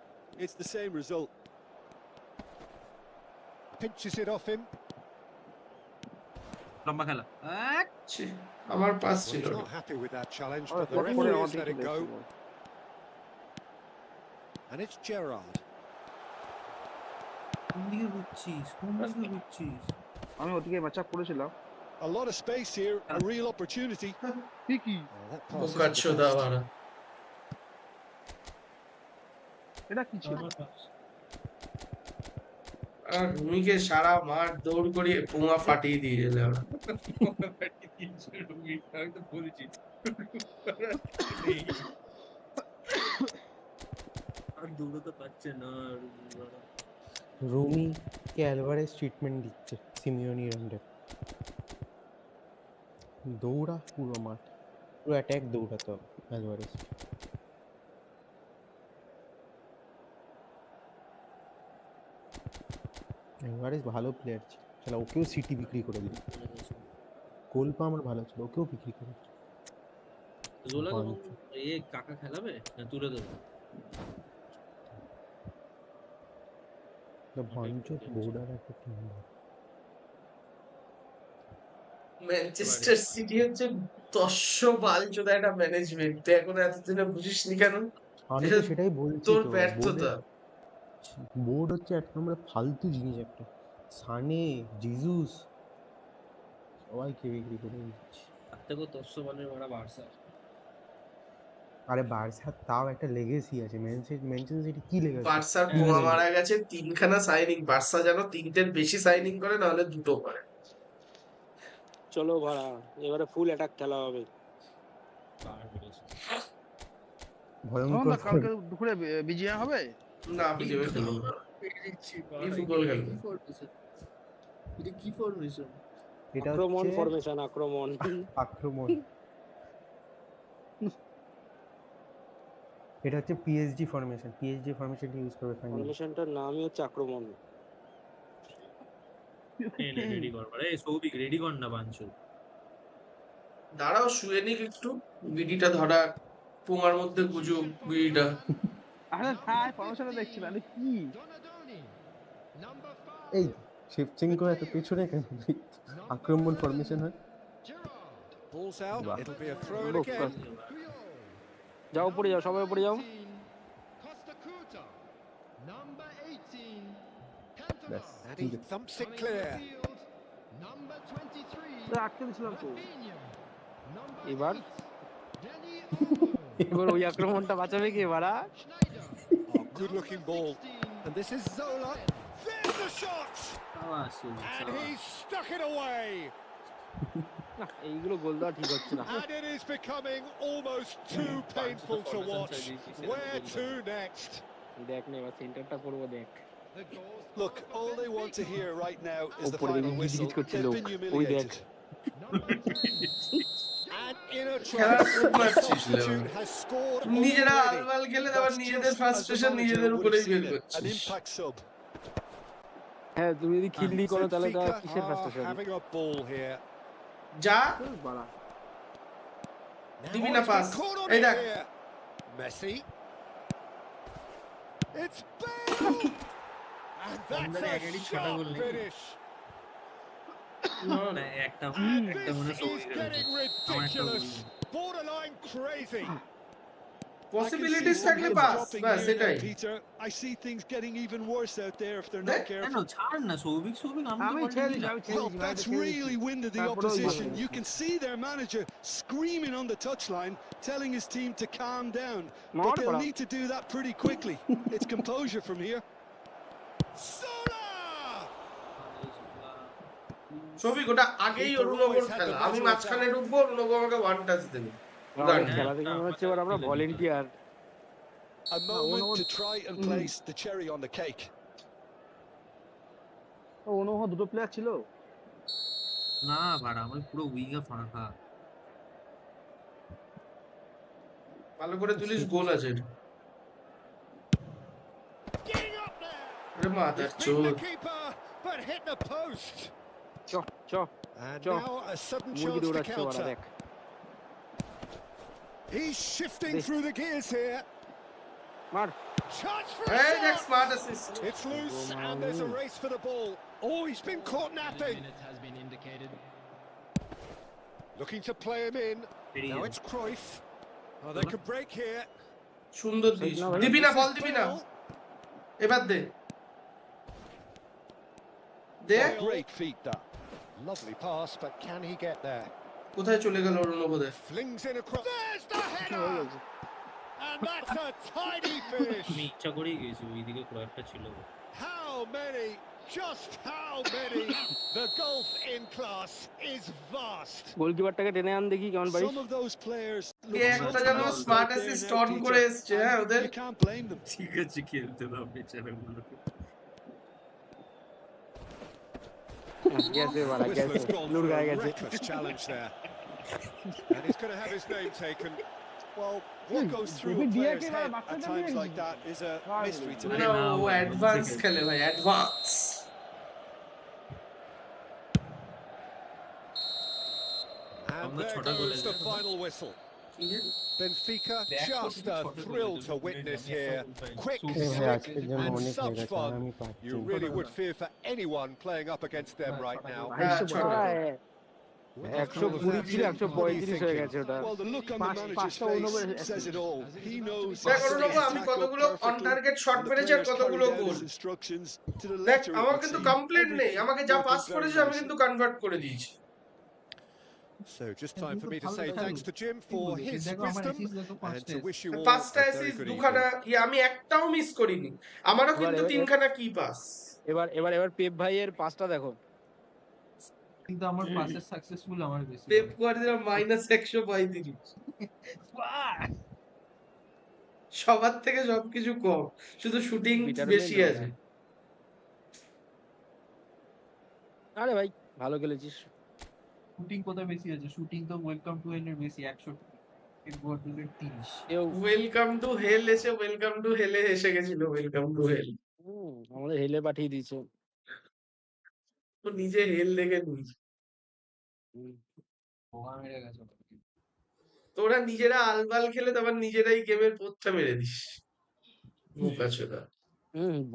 It's the same result. Pinches it off him. লম্বা খেলা ছি, আমার pass Well, ছিল he's না। not happy with that challenge, Oh, but the what for referee it? has let it go. And it's Gerrard. কোন দিকে ঘুরছিস আমি ওদিকে ম্যাচআপ করেছিলাম A lot of space here, a real opportunity. ঠিকই Oh, that pass বোকা isn't the চোদা best. বাড়া এটা কি ছিল আর রুমিকে সারা মাঠ দৌড় করিয়ে পুঙা ফাটিয়ে দিয়ে এলে ওরা আর দৌড়াতে পারছে না রুমি কে অ্যালভারেজ ট্রিটমেন্ট দিচ্ছে সিমিওনি রাউন্ডে দৌড়া পুরো মাঠ পুরো অ্যাটাক দৌড়াতে হবে অ্যালভারেজ অ্যালভারেজ ভালো প্লেয়ার ছিল চলো ওকেও সিটি বিক্রি করে দিল গোলপা আমার ভালো ছিল ওকেও বিক্রি করে দিল জোলা এ কাকা খেলাবে না তুলে দেবো The Boncho border একটা টিম ম্যানচেস্টার সিটি হচ্ছে দস্য বালচোদা একটা ম্যানেজমেন্ট, তুই এখন এতদিনে বুঝিসনি কেন? আমি এটা তো সেটাই বলছি তোর তো ব্যর্থতা। বোর্ড হচ্ছে এক নম্বরে ফালতু জিনিস একটা। সানে জিজুস সবাইকে বিক্রি করে দিচ্ছে। তার থেকেও 100 বলের ওরা বার্সা। আরে বার্সার তাও একটা লেগেসি আছে। ম্যানচেস্টার সিটি কি লেগেসি? বার্সার পোঙা মারা গেছে 3খানা সাইনিং, বার্সা যেন 3টের বেশি সাইনিং করে, নাহলে 2টো করে। চলো ভাড়া, এবারে ফুল অ্যাটাক খেলা হবে। ভয়ঙ্কর। কালকে দুপুরে বিজিএম হবে না, বিজেপি খেলবে না, eFootball খেলবে। এটা কি ফরমেশন? এটা আক্রমণ হচ্ছে ফরমেশন, আক্রমণ। এটা হচ্ছে পিএসজি ফরমেশন। পিএসজি ফরমেশনটা ইউজ করবে ফাইনালি। ফরমেশনটার নামই হচ্ছে আক্রমণ। রেডি কর রে সৌভিক, রেডি কর না বাঞ্চু। দাঁড়াও শুয়ে নিক একটু, বিডিটা ধরা পোঙার মধ্যে গুজু বিডিটা। আরে ভাই ফরমেশনটা দেখছি না, আরে কি এই শেফচেঙ্কো এত পেছনে কেন? আক্রমণ ফরমেশন হয়। Balls out, it'll be a throw in again. যাও উপরে যাও, সবাই উপরে যাও। And he thumps it clear. আটকে দিছিলাম তো। এবার ওই আক্রমণটা বাঁচাবে কে বাড়া? Oh, good looking ball. And this is Zola. There's the shot. And he's stuck it away. এইগুলো গোল দেওয়া ঠিক হচ্ছে না। And it is becoming almost too painful to watch. Where to next? দেখ না এবার সেন্টারটা করবো দেখ। Look, all they want to hear right now is the ওপরে final whistle. গিজগিজ করছে They've লোক, been ওই দেখ। humiliated. And in a খেলার try, খুব the মারছিস substitute has scored নিজেরা already. আলবাল খেলে আবার That's নিজেদের just as the frustration manager নিজেদের would উপরেই have বের seen it. An করছিস। impact sub. হ্যাঁ তুমি যদি খিল্লি করো তাহলে তো Benfica কিসের are frustration? having a ball here. যা বাড়া দিবি Now না it's pass, been caught on এই it দেখ here. Messi. It's Bale. And that's a sharp finish. না একটা And একটা this মনে is সৌভিকের getting ridiculous. Borderline crazy. Possibilities থাকলে পাস, বাস এটাই। Peter, I see things getting even worse out there if they're দেখ, not কেন careful. ছাড় না সৌভিক, আমি তো আমি বলতে ছেড়ে দিই দিচ্ছি, না। আমি ছেড়ে Well, দিচ্ছি, that's really winded the তারপরেও opposition. ইয়ে You can see their manager screaming on the touchline, telling his team to calm down. But they'll need to do that pretty quickly. It's composure from here. Zola! সবই গোটা আগেই অরুণবর খেলা, আমি মাঝখানে ঢুকবো, অরুণব আমাকে ওয়ান টাচ দেবে। খেলা দেখে মনে হচ্ছে এবার আমরা volunteer. A moment to try and place the cherry on the cake. অনুভব দুটো প্লেয়ার ছিল না ভাড়া আমার পুরো উইঙ্গে ফাঁকা। ভালো করে তুলিস, গোল আছে এটা। Getting up there. আরে mother He's beaten চোদ। the keeper, but hit the post. And Ch. now a sudden মুরগি chance to দৌড়াচ্ছে ওরা counter. দেখ। He's shifting through the gears here. মার। Chance for a এই দেখ shot. Smart assist. It's loose and there's a race for the ball. Oh, he's been caught napping. Has been indicated. Looking to play him in. Now it's Cruyff. Oh, they could break here. সুন্দর this, দিবি না বল, দিবি না, এবার দে দে। Great feat that. Lovely pass, but can he get there? কোথায় চলে গেল অরুণব? দে Flings in across. There's the header. And that's a tidy finish. আমি ইচ্ছা করেই গেছি, ওইদিকে কয়েকটা ছিল। How many? Just how many? The gulf in class is vast. গোলকিপারটাকে টেনে আন দেখি কেমন পারিস। Some of those players কে একটা যেন স্মার্ট অ্যাসিস্ট অন করে এসছে। হ্যাঁ ওদের you can't blame them. ঠিক আছে খেলতে দাও বেচারাগুলোকে। গেছে বাড়া গেছে, Whistler's gone লুর for গায়ে a গেছে। reckless challenge there. And he's going to have his name taken. Well, what goes through a player's head at times like that is a mystery to me. না, ও advance খেলে ভাই, advance. And there goes the final whistle. Benfica just a thrill to witness here. Quick, এ ভাই slick, আজকের জন্য and অনেক হয়ে such গেছে fun. আমি পাচ্ছি You really would fear for anyone playing up against them right now. হ্যাঁ, 120 ছিল 135 হয়ে গেছে ওটা। Well, the look on the manager's face says it all. He knows দেখ how to অরুণবাবু, set আমি attack up কতগুলো on perfectly, target shot and the মেরেছি আর players কতগুলো carried out goal. his instructions to the দেখ letter. আমার It would কিন্তু seem complain নেই, everything আমাকে যা working পাস very করেছে আমি কিন্তু nicely. কনভার্ট করে দিয়েছি। So just time for me to say thanks to Jim for his wisdom and to wish you all পাঁচটা a very অ্যাসিস্ট, good দুখানা evening. আমি একটাও মিস করিনি। আমারও কিন্তু তিনখানা কি পাস। এবার পেপ ভাইয়ের পাসটা দেখো। কিন্তু আমার পাসের সাকসেসফুল আমার বেশি। পেপ গার্দিওলা -135 সবার থেকে সবকিছু কম, শুধু শুটিং বেশি আছে। আরে ভাই ভালো খেলেছিস। শুটিং কোথায় বেশি আছে? শুটিং তো ওয়েলকাম টু হেল এর বেশি 100, পেপ গার্দিওলার 30। ওয়েলকাম টু হেল এসে ওয়েলকাম টু হেলে এসে গেছিল। ওয়েলকাম টু হেল আমাদের হেলে পাঠিয়ে দিয়েছে। ও নিজে হেল দেখে নিয়েছে। বোকা মেরে গেছে। তোরা নিজেরা আলবাল খেলে তারপর নিজেরাই গেমের পোচ্ছা মেরে দিস। বোকা ছোড়া।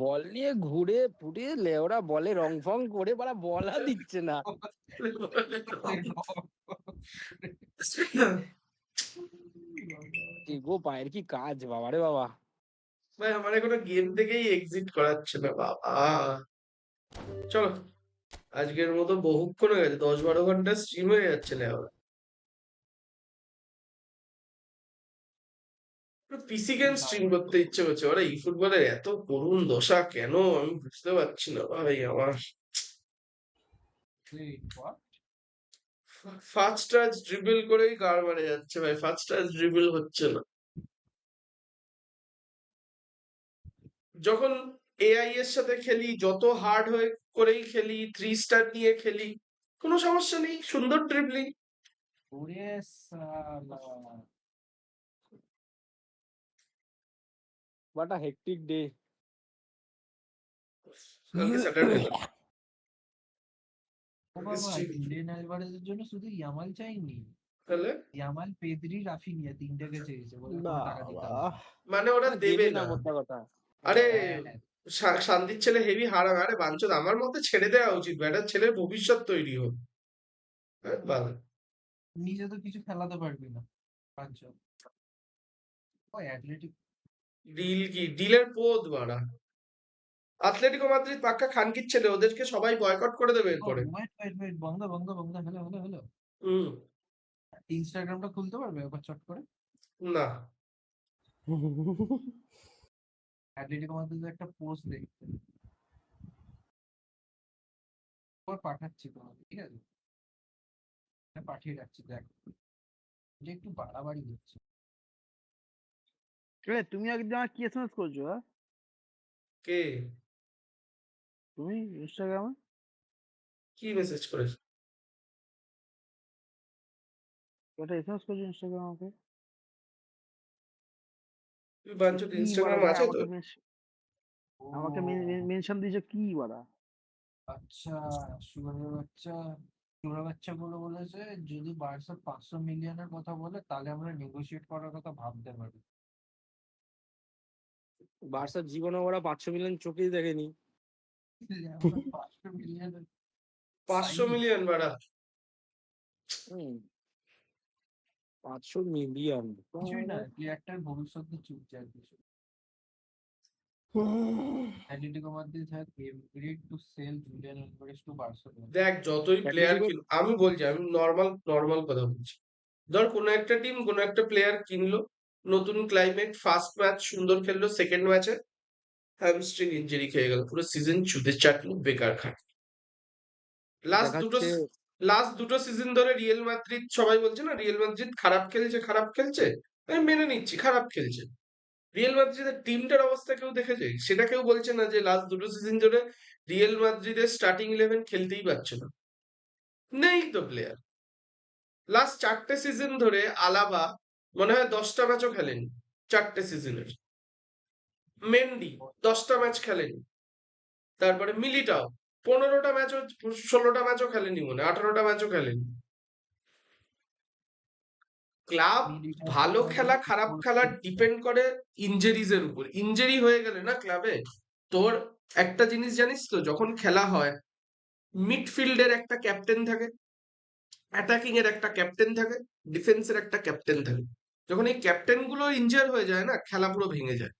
বল নিয়ে ঘুরে ফুটে লেওরা বলে রং ফং করে বাড়া বলা দিচ্ছে না। গো পায়ের কি কাজ বাবা রে বাবা। ভাই আমার কোনো গেম থেকেই এক্সিট করাচ্ছে না বাবা। চলো আজকের মতো বহুক্ষণ হয়ে গেছে, 10-12 ঘন্টা স্ট্রিম হয়ে যাচ্ছে লেওরা। পিসি গেম স্ট্রিম করতে ইচ্ছে করছে। ওরা ই ফুটবলের এত করুণ দশা কেন আমি বুঝতে পারছি না ভাই। আমার ফার্স্ট টাচ ড্রিবল করেই কার মারে যাচ্ছে ভাই, ফার্স্ট টাচ ড্রিবল হচ্ছে না। যখন এআই এর সাথে খেলি, যত হার্ড হয়ে করেই খেলি, 3 স্টার নিয়ে খেলি, কোনো সমস্যা নেই, সুন্দর ড্রিবলিং। ওরে শালা What a hectic day. কালকে স্যাটারডে না। ও বাবা, জুলিয়ান আলভারেজের জন্য শুধু ইয়ামাল চাইনি, তাহলে ইয়ামাল, পেদ্রি, রাফিনিয়া তিনটাকে চেয়েছে বলে কোনো টাকা দিতে হবে না। মানে ওরা দেবে না। মোদ্দা কথা। আরে হ্যাঁ, শান্তির ছেলে হেভি হারাম। আরে বাঞ্চদ, আমার মতে ছেড়ে দেওয়া উচিত। ব্যাটার ছেলের ভবিষ্যৎ তৈরি হোক। নিজে তো কিছু খেলাতে পারবি না। পাঁচজন ওই অ্যাথলেটিক ডিল কি? ডিলের পোদ বাড়া। অ্যাটলেটিকো মাদ্রিদ পাক্কা খানকির ছেলে, ওদেরকে সবাই বয়কট করে দেবে এরপরে। ওয়েট বন্ধ হ্যালো। ইনস্টাগ্রামটা খুলতে পারবে একবার চট করে? না। অ্যাথলেটিকো মাদ্রিদের একটা পোস্ট দেখতে পাঠাচ্ছি তোমাকে, ঠিক আছে? পাঠিয়ে রাখছি, দেখ যে একটু বাড়াবাড়ি হচ্ছে। তুমি একদিন আমার কি এসএমএস করছো? কে? তুমি ইনস্টাগ্রামে কি মেসেজ করেছো? একটা এসএমএস করছো ইনস্টাগ্রামে আমাকে? তুই বাঞ্চদ ইনস্টাগ্রাম আছে তো? আমাকে মেনশন দিয়েছো কি বাড়া? আচ্ছা, সুগারের বাচ্চা বলেছে যদি বার্সা 500 মিলিয়নের কথা বলে তাহলে আমরা নেগোশিয়েট করার কথা ভাবতে পারি। বার্সার জীবনে ওরা 500 মিলিয়ন চোখেই দেখেনি। 500 মিলিয়ন বাড়া। 500 মিলিয়ন কিছুই না, প্লেয়ারটার ভবিষ্যৎ চুপচাপ কিছু। Atletico Madrid has agreed to sell Julian Alvarez to Barcelona. দেখ যতই প্লেয়ার কিন, আমি বলছি, আমি নর্মাল কথা বলছি। ধর কোনো একটা টিম কোনো একটা প্লেয়ার কিনলো, নতুন ক্লাইমেট, ফার্স্ট ম্যাচ সুন্দর খেললো, সেকেন্ড ম্যাচে হ্যামস্ট্রিং ইনজুরি খেয়ে গেল, পুরো সিজন চুদে চাটলো, বেকার খায়। লাস্ট দুটো সিজন ধরে রিয়েল মাদ্রিদ, সবাই বলছে না রিয়েল মাদ্রিদ খারাপ খেলছে, আমি মেনে নিচ্ছি খারাপ খেলছে। রিয়েল মাদ্রিদের টিমটার অবস্থা কেউ দেখেছে? সেটা কেউ বলছে না যে লাস্ট দুটো সিজন ধরে রিয়েল মাদ্রিদের স্টার্টিং 11 খেলতেই পারছে না, নেই তো প্লেয়ার। লাস্ট 4টে সিজন ধরে আলাবা মনে হয় 10টা ম্যাচও খেলেনি 4টে সিজনের। মেন্ডি 10টা ম্যাচ খেলেনি। তারপরে মিলিটাও 15টা ম্যাচও 16টা ম্যাচও খেলেনি, মনে 18টা ম্যাচও খেলেনি। ক্লাব ভালো খেলা খারাপ খেলা ডিপেন্ড করে ইনজুরিজ এর উপর। ইনজুরি হয়ে গেলে না ক্লাবে, তোর একটা জিনিস জানিস তো, যখন খেলা হয় মিডফিল্ডের একটা ক্যাপ্টেন থাকে, অ্যাটাকিং এর একটা ক্যাপ্টেন থাকে, ডিফেন্সের একটা ক্যাপ্টেন থাকে। যখন এই ক্যাপ্টেন গুলো ইনজার হয়ে যায় না, খেলা পুরো ভেঙে যায়।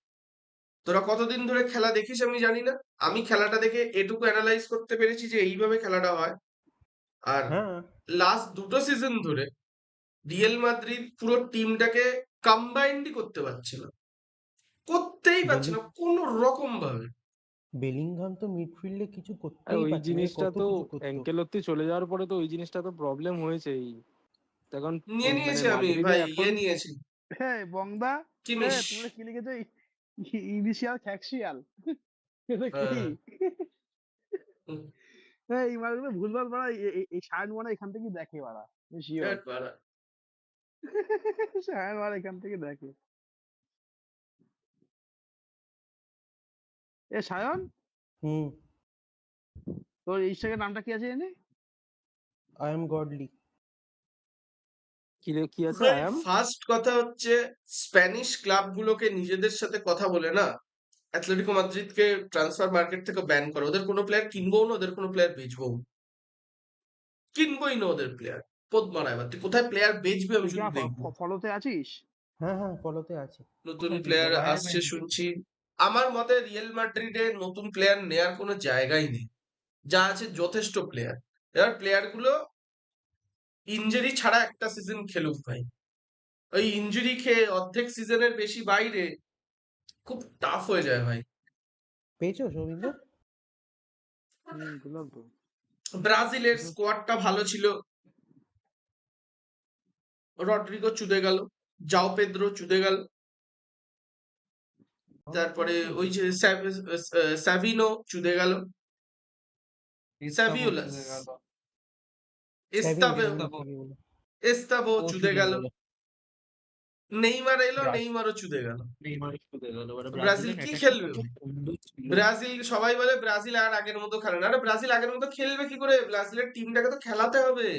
তোরা কতদিন ধরে খেলা দেখিস আমি জানি না, আমি খেলাটা দেখে এটুকু অ্যানালাইজ করতে পেরেছি যে এইভাবে খেলাটা হয়। আর হ্যাঁ লাস্ট দুটো সিজন ধরে রিয়েল মাদ্রিদ পুরো টিমটাকে কম্বাইন্ডই করতে পারছে না, করতেই পারছে না কোনো রকম ভাবে। বেলিংহাম তো মিডফিল্ডে কিছু আর করতেই ওই পারছে না, জিনিসটা কত তো কিছু করতো। অ্যাঙ্কেলত্তি চলে যাওয়ার পরে তো ওই জিনিসটা তো প্রবলেম হয়েছেই। এখন নিয়ে মানে নিয়েছি আমি মাদ্রিদে ভাই, এখন নিয়েছি হ্যাঁ বংদা, কি হ্যাঁ তোমরা কি লিখেছো? ইনিশিয়াল ফ্যাক্সিয়াল এটা কি? হুম, হ্যাঁ এই মালগুলো ভুলভাল বাড়া, এই সায়ন মানে এখান থেকে দেখে বাড়া, শিওর বাড়া। সায়ন বাড়া এখান থেকে দেখে। এ সায়ন, হুম, তোর ইনস্টাগ্রাম নামটা কি আছে জানি? I am godly. কি আছে ভাই আয়াম? ফার্স্ট কথা হচ্ছে, স্প্যানিশ ক্লাবগুলোকে নিজেদের সাথে কথা বলে না অ্যাথলেটিকো মাদ্রিদকে ট্রান্সফার মার্কেট থেকে ব্যান করে। ওদের কোনো প্লেয়ার কিনবো না, ওদের কোনো প্লেয়ার বেচবো, কিনবোই না ওদের প্লেয়ার। পোদ মারা, এবার তুই কোথায় প্লেয়ার বেচবি আমি তুই কি শুধু দেখবো। ফলোতে আছিস? হ্যাঁ হ্যাঁ ফলোতে আছে। নতুন প্লেয়ার আসছে শুনছি। আমার মতে রিয়েল মাদ্রিদে নতুন প্লেয়ার নেয়ার কোনো জায়গাই নেই, যা আছে যথেষ্ট প্লেয়ার। এবার প্লেয়ার গুলো ইনজুরি ছাড়া একটা সিজন খেলুক ভাই। ওই ইনজুরি খেয়ে অর্ধেক সিজনের বেশি বাইরে খুব টাফ হয়ে যায় ভাই। পেয়েছো সৌমিকদা? দিলাম তো। ব্রাজিলের স্কোয়াডটা ভালো ছিল, রড্রিগো চুদে গেল, জাও পেদ্রো চুদে গেল, তারপরে ওই যে স্যাভিনো চুদে গেল, স্যাভিওলাস, এস্তাভো চুদে গেল, নেইমার এলো, নেইমারও চুদে গেল। ব্রাজিল কি খেলবে? ব্রাজিল সবাই বলে ব্রাজিল আর আগের মতো খেলে না। আরে ব্রাজিল আগের মতো খেলবে কি করে? ব্রাজিলের টিমটাকে তো খেলাতে হবে।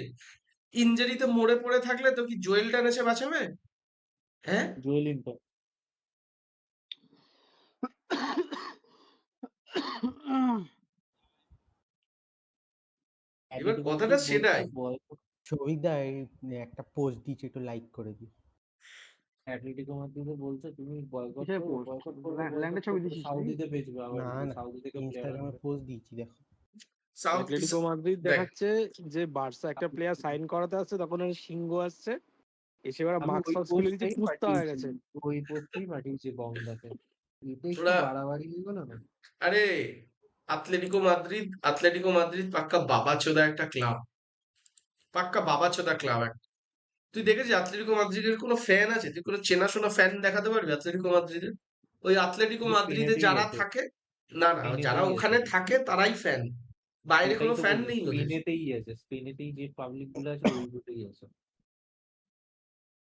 ইনজুরিতে মরে পড়ে থাকলে তো কি জোয়েলটা এসে বাঁচাবে? হ্যাঁ এবার কথাটা সেটাই। সৌমিকদা একটা পোস্ট দিচ্ছে, একটু লাইক করে দিই। অ্যাটলেটিকো মাদ্রিদে বলছে তুমি বয়কট কিসের করো, post? বয়কট করলে ল্যান্ডের ছবি দিছিস নাকি? সাউদিতে বেচবে আবার, না না, সাউদি থেকে প্লেয়ার ইনস্টাগ্রামে আনবে। পোস্ট দিয়েছি দেখো। সাউথ অ্যাটলেটিকো মাদ্রিদ দেখ, দেখাচ্ছে যে বার্সা একটা প্লেয়ার সাইন করাতে আসছে, তখন আর সিংহ আসছে এসে এবার আমি মার্কস ওই ফার্কস খুলে দিচ্ছে, পোস্টটাই কুস্তা হয়ে পাঠিয়েছি, গেছে। ওই পোস্টটাই পাঠিয়েছি বংদাকে। এটা একটু ওরা বাড়াবাড়ি হয়ে গেল না? আরে আতলেটিকো মাদ্রিদ পাক্কা বাবাচোদা একটা ক্লাব, পাক্কা বাবাচোদা ক্লাব একটা। তুই দেখেছিস অ্যাটলেটিকো মাদ্রিদের কোনো ফ্যান আছে? তুই কোনো চেনাশোনা ফ্যান দেখাতে পারবি অ্যাটলেটিকো মাদ্রিদের? ওই অ্যাটলেটিকো শুধু মাদ্রিদে স্পেনেতেই যারা আছে, থাকে, না না, যারা স্পেনেতেই ওখানে আছে, থাকে তারাই ফ্যান, বাইরে ওটাই কোনো তো ফ্যান বলছি, নেই ওদের। স্পেনেতেই আছে, স্পেনেতেই যে পাবলিক গুলো আছে ওইগুলোতেই আছে।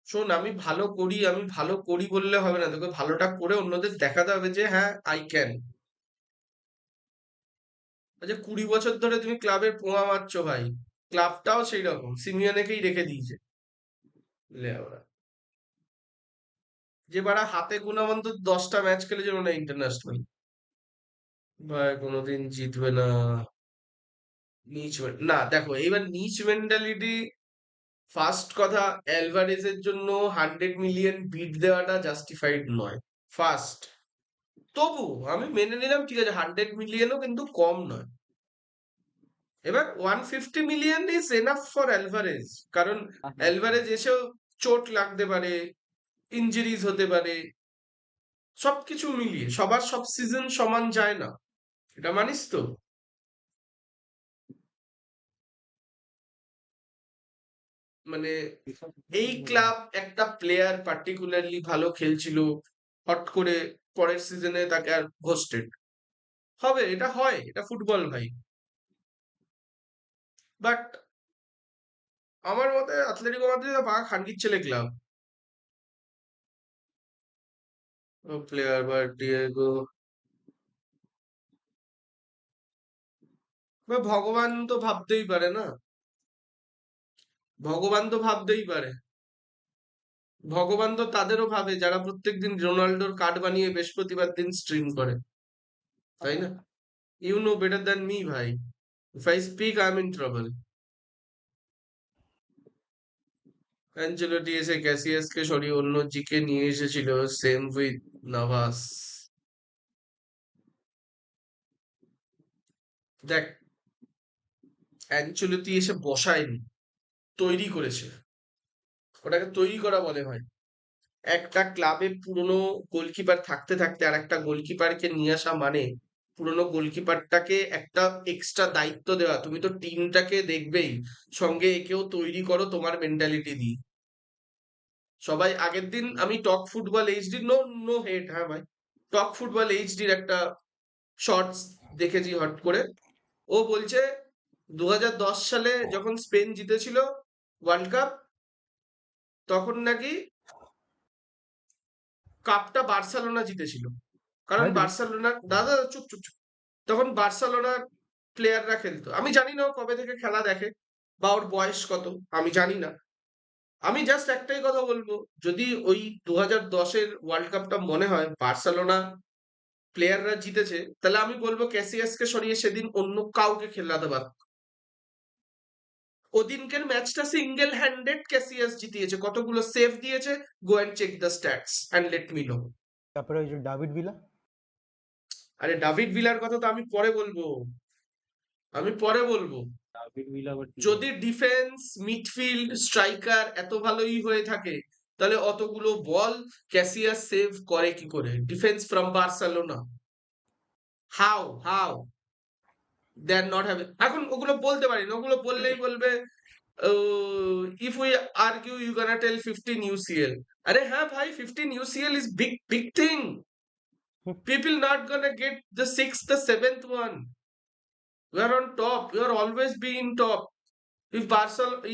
শোন, আমি ভালো করি বললে হবে না, তোকে ভালোটা করে অন্যদের দেখাতে হবে যে হ্যাঁ আই ক্যান। আচ্ছা 20 বছর ধরে তুমি ক্লাবের পোঙা মারছো ভাই, ক্লাবটাও সেই রকম সিমিওনেকেই রেখে দিয়েছে। লেওড়া। যে বাড়া হাতে গোনা মতো 10টা ম্যাচ খেলেছে না ইন্টারন্যাশনাল, ভাই কোনোদিন জিতবে না। না দেখো, এইবার নিচ মেন্টালিটি। ফার্স্ট কথা, অ্যালভারেজের জন্য 100 মিলিয়ন বিট দেওয়াটা জাস্টিফাইড নয় ফার্স্ট। তবু আমি মেনে নিলাম, ঠিক আছে 100 মিলিয়নও কিন্তু কম নয়। এবার 150 million is enough for Alvarez, কারণ অ্যালভারেজ এসেও চোট লাগতে পারে, ইনজুরিজ হতে পারে, সবকিছু মিলিয়ে সবার সব সিজন সমান যায় না, এটা মানিস তো? মানে এই ক্লাব একটা প্লেয়ার পার্টিকুলারলি ভালো খেলছিল, হট করে পরের সিজনে তাকে আর ঘোস্টেড হবে, এটা হয়, এটা ফুটবল ভাই। বাট আমার মতে অ্যাথলেটিকো মাদ্রিদ পাকা খানকির ছেলে ক্লাব। প্লেয়ার বা ডিয়েগো, ভগবান তো ভাবতেই পারে না, ভগবান তো ভাবতেই পারে। ভগবান তো তাদেরও ভাবে যারা প্রত্যেকদিন রোনাল্ডোর কার্ড বানিয়ে বৃহস্পতিবার দিন স্ট্রিম করে, তাই না? You know better than me ভাই, if I speak I am in trouble. Ancelotti এসে ক্যাসিয়াসকে সরিয়ে অন্য জিকে নিয়ে এসেছিল, সেম উইথ নাভাস। দেখ, অ্যাঞ্চেলোটি এসে বসায়নি, তৈরি করেছে। ওটাকে তৈরি করা বলে ভাই। একটা ক্লাবে পুরনো গোলকিপার থাকতে থাকতে আর একটা গোলকিপারকে নিয়ে আসা মানে পুরনো গোলকিপারটাকে একটা এক্সট্রা দায়িত্ব দেওয়া। তুমি তো টিমটাকে দেখবেই, সঙ্গে একেও তৈরি করো তোমার মেন্টালিটি দিয়ে। সবাই আগের দিন আমি টক ফুটবল এইচডি, নো নো হেট, হ্যাঁ ভাই, টক ফুটবল এইচডির একটা শর্টস দেখেছি হট করে। ও বলছে 2010 সালে যখন স্পেন জিতেছিল ওয়ার্ল্ড কাপ, তখন নাকি কাপটা বার্সেলোনা জিতেছিল। কারণ বার্সেলোনার, দাদা চুপ চুপ চুপ, তখন বার্সেলোনার প্লেয়াররা খেলতো। আমি জানি না ও কবে থেকে খেলা দেখে বা ওর বয়স কত, আমি জানি না। আমি জাস্ট একটাই কথা বলবো, যদি ওই 2010-এর ওয়ার্ল্ড কাপটা মনে হয় বার্সেলোনা প্লেয়াররা জিতেছে, তাহলে আমি বলবো ক্যাসিয়াসকে সরিয়ে সেদিন অন্য কাউকে খেলাতে পারত। ওদিনকের ম্যাচটা সিঙ্গেল হ্যান্ডেড ক্যাসিয়াস জিতিয়েছে, কতগুলো সেভ দিয়েছে, go and check the stats and let me know. তারপরে ওই যে ডাভিড ভিলা, আরে ডাভিড ভিলার কথা তো আমি পরে বলবো, আমি পরে বলবো। ডাভিড ভিলা আবার কি যদি ডিফেন্স, মিডফিল্ড, স্ট্রাইকার এত ভালোই হয়ে থাকে, তাহলে অতগুলো বল ক্যাসিয়াস সেভ করে কি করে? Defence from Barcelona, how they are not having. এখন ওগুলো বলতে পারি না, ওগুলো বললেই বলবে if we argue you gonna tell 15 UCL। আরে হ্যাঁ ভাই, 15 UCL is big thing. People not gonna get the 6th, the 7th one. We are on top, we are always being top.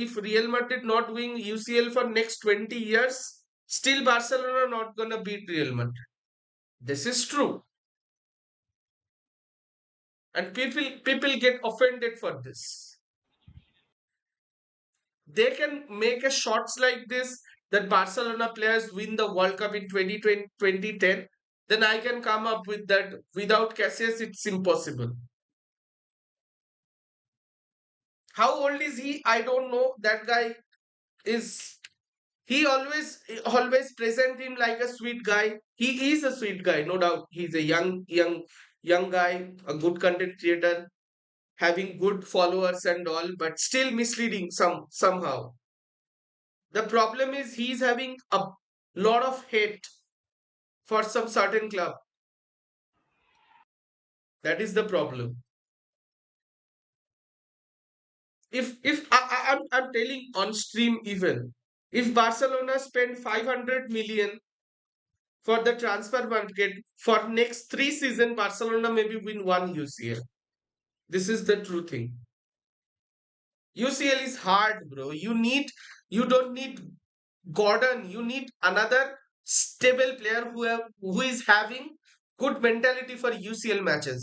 If Real Madrid not win UCL for next 20 years, still Barcelona not gonna beat Real Madrid. This is true. And people get offended for this. They can make a shots like this, that Barcelona players win the World Cup in 2010. Then I can come up with that. Without Casillas, it's impossible. How old is he? I don't know. That guy is, he always present him like a sweet guy. He is a sweet guy, no doubt. He's a young guy, a good content creator, having good followers and all, but still misleading somehow. The problem is he's having a lot of hate for some certain club. That is the problem. If I'm telling on stream, even if Barcelona spend 500 million for the transfer market for next 3 seasons, Barcelona maybe win 1 UCL. This is the true thing. UCL is hard, bro. You don't need Gordon. You need another stable player who is having good mentality for UCL matches.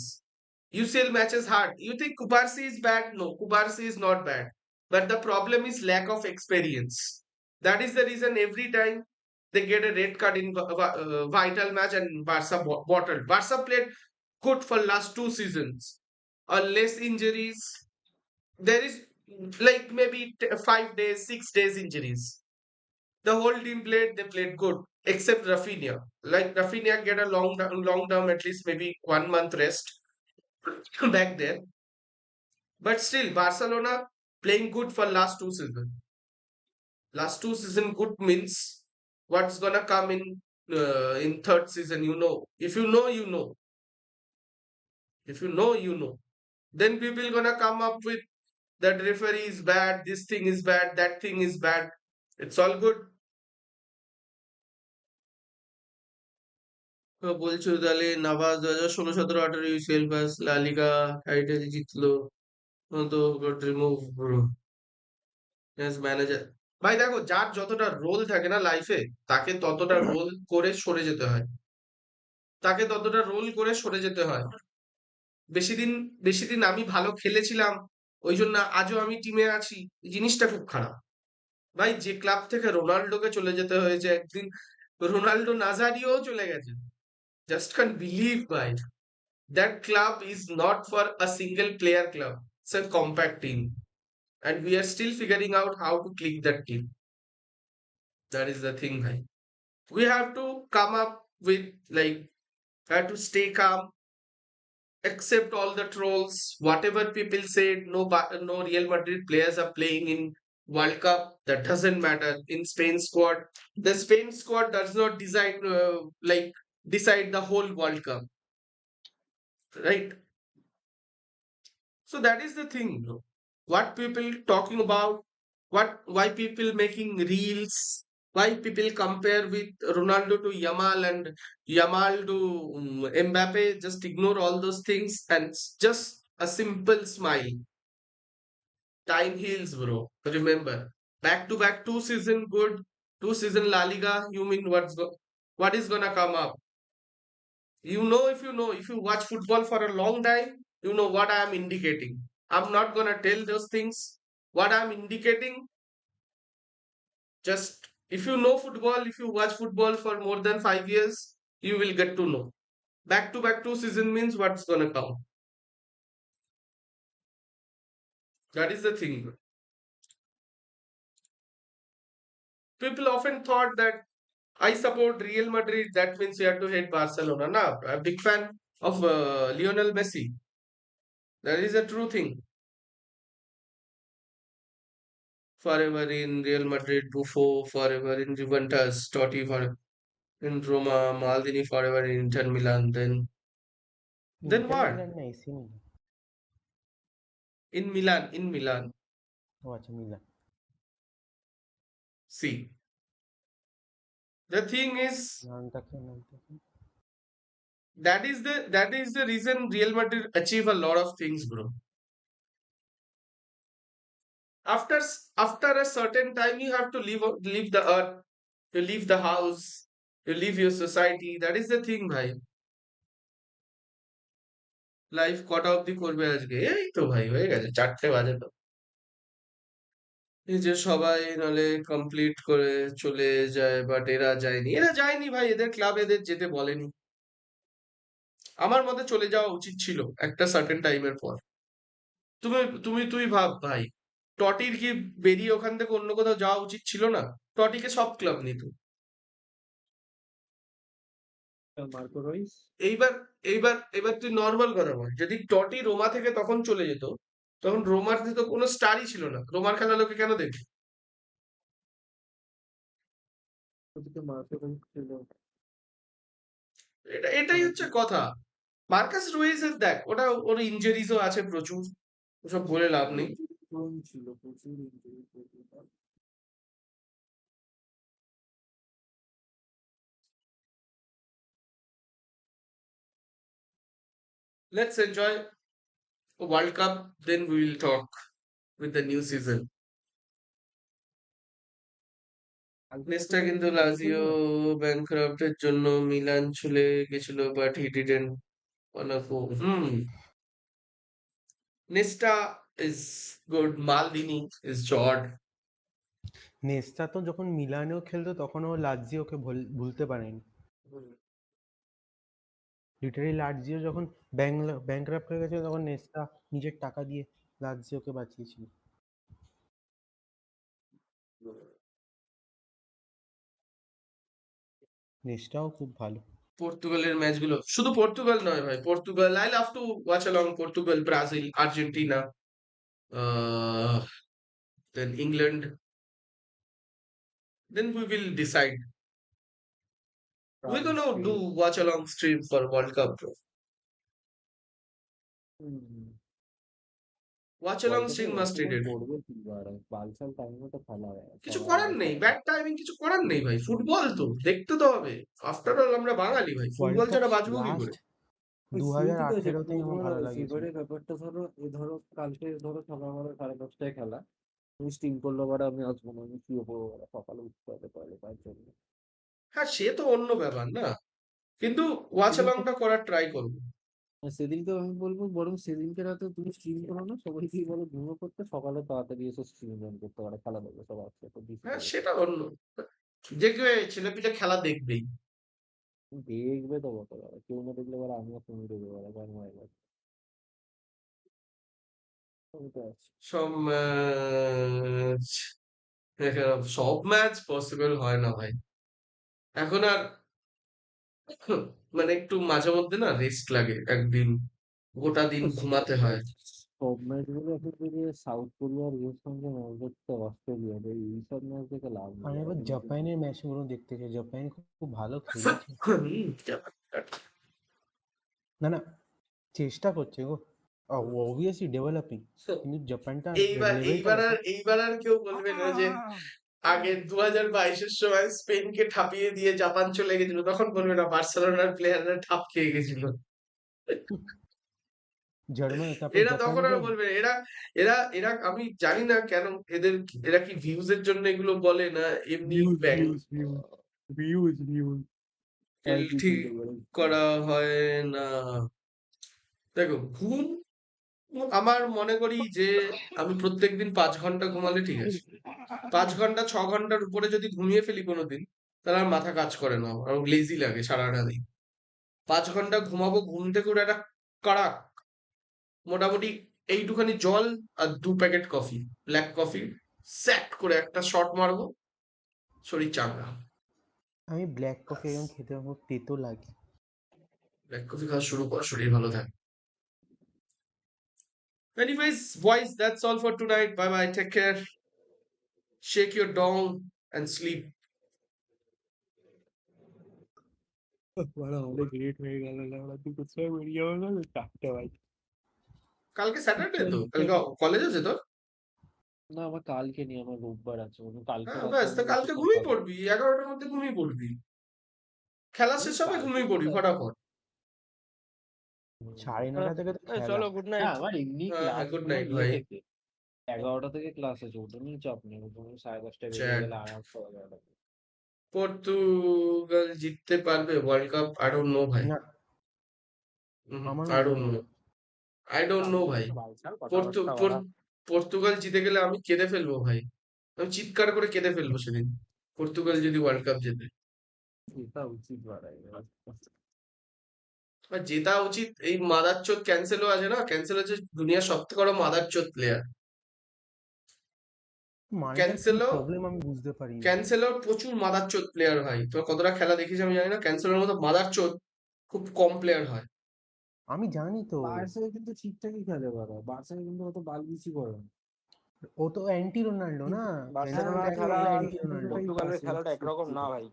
UCL matches hard. You think Kubarsi is bad? No, Kubarsi is not bad. But the problem is lack of experience. That is the reason every time they get a red card in vital match and Barca bottled. Barca played good for last 2 seasons. Or less injuries. There is like maybe 5 days, 6 days injuries. The whole team they played good, except Rafinha. Like Rafinha get a long term, at least maybe 1 month rest back there. But still, Barcelona playing good for last 2 seasons. Last 2 seasons good means what's gonna come in third season, you know. If you know, you know. If you know, you know. Then people gonna come up with that referee is bad, this thing is bad, that thing is bad. It's all good. তো বলছো তাহলে নাভাস 2016-17-18 UCL pass, লা লিগা title জিতলো, তো goat remove bro as manager. ভাই দেখো, যার যতটা রোল থাকে না লাইফে, তাকে ততটা রোল করে সরে যেতে হয়। তাকে ততটা রোল করে সরে যেতে হয়। বেশি দিন আমি ভালো খেলেছিলাম, ওই জন্য আজও আমি টিমে আছি, এই জিনিসটা খুব খারাপ। ভাই যে ক্লাব থেকে রোনাল্ডোকে চলে যেতে হয়েছে একদিন রোনাল্ডো নাজারিও চলে গেছে জাস্ট ক্যান বিলিভ ভাই that club is not for a single player club it's a compact team and we are still figuring out how to click that team that is the thing bhai we have to come up with like have to stay calm accept all the trolls whatever people said no Real Madrid players are playing in World Cup that doesn't matter in Spain squad the Spain squad does not decide the whole World Cup right so that is the thing bro what people talking about why people making reels why people compare with Ronaldo to Yamal and Yamal to Mbappe just ignore all those things and just a simple smile time heals bro remember back to back 2 season good 2 season La Liga you mean what is gonna come up if you watch football for a long time you know what I am indicating I'm not gonna tell those things what I'm indicating just if you know football if you watch football for more than 5 years you will get to know back to back 2 season means what's gonna come that is the thing people often thought that I support Real Madrid that means you have to hate Barcelona no I'm a big fan of Lionel Messi that is a true thing forever in Real Madrid Buffo forever in Juventus Totti forever in Roma, Maldini forever in Inter Milan. Then inter what? Milan না AC Milan In Milan. ও আচ্ছা Milan See, the thing is নামটা কি that is the reason Real Madrid achieve a lot of things, bro. After after a certain time, you have to leave the earth, you leave the house, you leave your society. That is the thing, bhai. Life কটা অবধি করবে আজকে এই তো ভাই হয়ে গেছে 4টে বাজে তো এই যে সবাই নালে কমপ্লিট করে চলে যায় বাট এরা যায়নি ভাই এদের ক্লাব এদের যেতে বলেনি আমার মতে চলে যাওয়া উচিত ছিল একটা সার্টেন টাইমের পর তুই ভাব ভাই টটির কি বেরিয়ে ওখান থেকে অন্য কোথাও যাওয়া উচিত ছিল না টটিকে সব ক্লাব নিত এইবার এইবার তুই নর্মাল কথা বল যদি টটি রোমা থেকে তখন চলে যেত তখন রোমার তো কোনো স্টারই ছিল না রোমার খেলা লোকে কেন দেখবে এটাই হচ্ছে কথা মার্কাস রুইজের দেখ ওটা ওর ইনজুরিজও আছে প্রচুর ওসব বলে লাভ নেই let's enjoy World Cup then we will talk with the new season নেক্সটটা কিন্তু লাজিও ব্যাংক্রাফটের জন্য মিলান চলে গেছিল but he didn't wanna go Nesta is good Maldini is jod নেস্তা তো যখন মিলানেও খেলতো তখন ও লাৎজিওকে ভুলতে পারেনি লিটারালি লাৎজিও যখন ব্যাংক্রাফট হয়ে গেছে তখন নেস্তা নিজের টাকা দিয়ে লাৎজিওকে বাঁচিয়েছিল নেস্টাও খুব ভালো পর্তুগালের ম্যাচগুলো শুধু পর্তুগাল নয় ভাই Portugal I love to watch along Portugal Brazil Argentina then England then we will decide we're gonna do watch along stream for World Cup bro watch along stream must read it কিছু করার নেই bad timing কিছু করার নেই ভাই football তো দেখতে তো হবে আফটার অল আমরা বাঙালি ভাই ফুটবল ছাড়া বাঁচবো কি করে 2018 থেকে আমার ভালো লাগে এবারে ব্যাপারটা ধরো কালকে ধরো সকালবেলা 5:30টায় খেলা তুমি স্ট্রিম করলো বারে আমি আসবো না আমি শুয়ে পড়বো সকালে উঠতে হবে তাহলে তাই জন্য হ্যাঁ সে তো অন্য ব্যাপার না কিন্তু ওয়াচ অ্যালংটা করার ট্রাই করবো সেদিনকে আমি বলবো বরং সেদিনকে রাতে তুমি স্ট্রিম করো না, সবাইকে বলো ঘুমো করতে, সকালে তাড়াতাড়ি এসে স্ট্রিম জয়েন করতে পারে, খেলা দেখবে সবার একসাথে হ্যাঁ সেটা অন্য, দেখবে ছেলেপিলে খেলা দেখবেই। দেখবে তো বলতে পারে, কেউ না দেখলে বলে আমিও তুমি দেখবে বলে কেন হয়ে গেছে। সব ম্যাচ, সব ম্যাচ পসিবল হয় না ভাই এখন আর। মানে একটু মাঝে মধ্যে না রেস্ট লাগে, একদিন গোটা দিন ঘুমাতে হয়। সব ম্যাচ গুলো এখন যদি সাউথ কোরিয়ার ইয়ের সঙ্গে ম্যাচ দেখতে, অস্ট্রেলিয়ার এইসব ম্যাচ দেখে লাভ নেই। আমি এবার জাপানের ম্যাচগুলো দেখতে চাই, জাপান খুব ভালো খেলেছে। না না চেষ্টা করছে গো, অবভিয়াসলি ডেভেলপিং, কিন্তু জাপানটা এইবার আর কেউ বলবে না যে আগে 2022-এর সময় স্পেনকে ঠাপিয়ে দিয়ে জাপান চলে গেছিল, তখন বলবে না বার্সেলোনার প্লেয়াররা ঠাপ খেয়ে গেছিল। এরা তখন আর বলবে, এরা এরা এরা আমি জানি না কেন এরা কি ভিউজ এর জন্য এগুলো বলে না এমনি ঠিক করা হয় না। দেখো ঘুম, আমার মনে করি যে আমি প্রত্যেকদিন 5 ঘন্টা ঘুমালে ঠিক আছে, 5 ঘন্টা 6 ঘন্টার উপরে যদি ঘুমিয়ে ফেলি কোনোদিন, তাহলে আর মাথা কাজ করে না, আমার লেজি লাগে সারাটা দিন। 5 ঘন্টা ঘুমাবো, ঘুম থেকে উঠে একটা কড়াক মোটামুটি এইটুখানি জল আর 2 packet coffee, black coffee set করে একটা শট মারবো, শরীর চাঙ্গা। আমি ব্ল্যাক কফি এখন খেতে আমার তেতো লাগে। ব্ল্যাক কফি খাওয়া শুরু কর, শরীর ভালো থাকে। Anyways, boys, that's all for tonight. Bye bye. Take care. Shake your dong and sleep. কালকে স্যাটারডে তো, কালকে কলেজ আছে তো? না আমার কালকে নেই, আমার রোববার আছে, কালকে ব্যাস, তো কালকে ঘুমিয়ে পড়বি, 11টার মধ্যে ঘুমিয়ে পড়বি, খেলা শেষ হবে ঘুমিয়ে পড়বি ফটাফট। 9:30 থেকে চলো গুড নাইট। আমার এমনি গুড নাইট ভাই। 11টা থেকে ক্লাস আছে, ওটা নিয়ে চাপ নেই, 10:30 বেজে গেলে আরাম করা যাবে। পর্তুগাল জিততে পারবে world cup? I don't know ভাই, আই ডোন্ট নো ভাই। পর্তুগাল জিতে গেলে আমি কেঁদে ফেলবো ভাই, আমি চিৎকার করে কেঁদে ফেলবো সেদিন, পর্তুগাল যদি ওয়ার্ল্ড কাপ জেতে। জেতা উচিত। এই মাদারচোদ ক্যান্সেলও আছে না, ক্যান্সেল হচ্ছে দুনিয়ার সবথেকে বড় মাদারচোদ প্লেয়ার। ক্যান্সেলর প্রচুর মাদারচোদ প্লেয়ার ভাই, তোর কতটা খেলা দেখিস আমি জানি না, ক্যান্সেলর মতো মাদারচোদ খুব কম প্লেয়ার হয়। আমি জানি তো, বার্সায় কিন্তু ঠিকঠাকই খেলে, বার্সায় কিন্তু অত বালবিচি করে না। ও তো অ্যান্টি রোনাল্ডো না, পর্তুগালের খেলাটা একরকম না ভাই।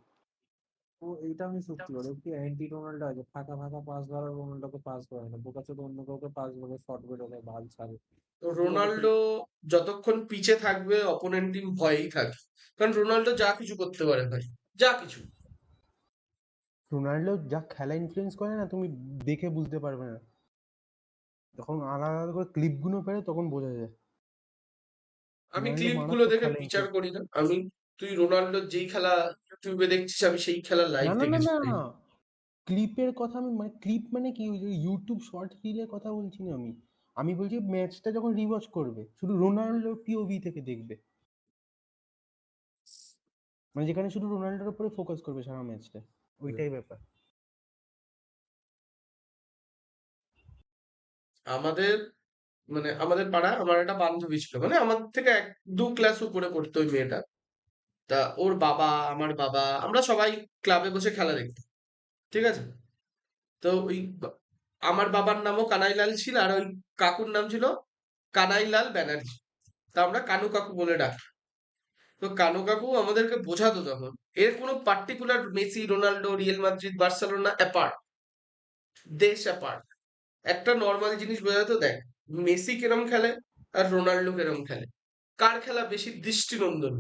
ও এইটা আমি সত্যি বলি, কি অ্যান্টি রোনাল্ডো আছে, ফাঁকা ফাঁকা পাস ধরা, রোনাল্ডোকে পাস করে না, বোকাচোদ অন্য কাউকে পাস ধরে শর্ট বেরোলে ভাল ছাড়ে। রোনাল্ডো যতক্ষণ পিছে থাকবে অপোনেন্ট টিম ভয়েই থাকবে, কারণ রোনাল্ডো যা কিছু করতে পারে ভাই, যা কিছু। রোনাল্ডো যা খেলা ইনফ্লুয়েন্স করে না, তুমি দেখে বুঝতে পারবে না, যখন আলাদা আলাদা করে ক্লিপ গুলো পেরে তখন বোঝা যায়। আমি ক্লিপ গুলো দেখে বিচার করি না, আমি তুই রোনাল্ডো যেই খেলা ইউটিউবে দেখছিস আমি সেই খেলা লাইভ দেখেছি। না ক্লিপের কথা আমি মানে ক্লিপ মানে কি ইউটিউব শর্ট রিলের কথা বলছি না, আমি বলছি ম্যাচটা যখন রিওয়াচ করবে শুধু রোনাল্ডো পিওভি থেকে দেখবে, মানে যেখানে শুধু রোনাল্ডোর উপরে ফোকাস করবে সারা ম্যাচটা, ওইটাই ব্যাপার। আমাদের পাড়ায় আমার একটা বান্ধবী ছিল, মানে আমার থেকে 1-2 ক্লাস উপরে পড়তো ওই মেয়েটা। তা ওর বাবা, আমার বাবা, আমরা সবাই ক্লাবে বসে খেলা দেখতাম, ঠিক আছে? তো ওই আমার বাবার নামও কানাইলাল ছিল, আর ওই কাকুর নাম ছিল কানাইলাল ব্যানার্জি, তা আমরা কানু কাকু বলে ডাকি। তো কানু কাকু আমাদেরকে বোঝাতো তখন, এর কোনো particular Messi, Ronaldo, real Madrid, Barcelona apart, দেশ অ্যাপার্ট, একটা নর্মাল জিনিস বোঝাতো, দেখ মেসি কিরম খেলে আর রোনাল্ডো কিরম খেলে, কার খেলা বেশি দৃষ্টিনন্দন।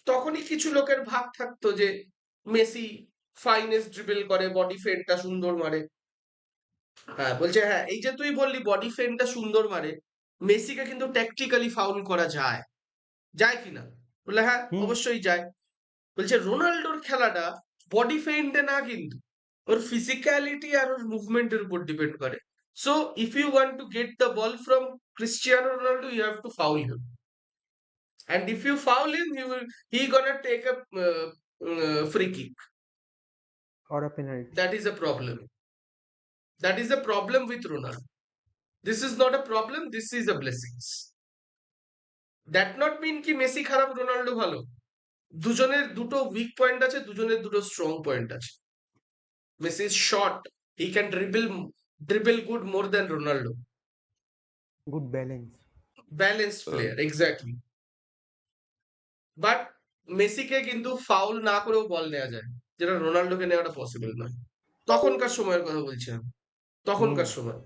তখনই কিছু লোকের ভাগ থাকতো যে মেসি ফাইনেস্ট ড্রিবল করে, বডি ফেন্টটা সুন্দর মারে। হ্যাঁ বলছে, হ্যাঁ এই যে তুই বললি বডি ফেন্টটা সুন্দর মারে, মেসিকে কিন্তু ট্যাকটিক্যালি ফাউল করা যায়, যায় কিনা? বলে হ্যাঁ অবশ্যই যায়। বলছে রোনাল্ডোর খেলাটা বডি ফেন্টে না, কিন্তু ওর ফিজিক্যালিটি আর ওর মুভমেন্টের উপর ডিপেন্ড করে। So if you want to get the ball from Cristiano Ronaldo, you have to foul him, and if you foul him, he gonna take a free kick or a penalty. That is a problem. That is a problem with Ronaldo. This is not a problem, this is a blessings. That not mean ki Messi kharab Ronaldo bhalo. দুজনের দুটো weak point আছে, দুজনের দুটো strong point আছে। Messi is short, he can dribble good more than Ronaldo. Good Balanced player, exactly. But মেসিকে কিন্তু foul না করেও বল নেওয়া যায়, যেটা রোনাল্ডোকে নেওয়াটা পসিবল নয়। তখনকার সময়ের কথা বলছি আমি, তখনকার সময়।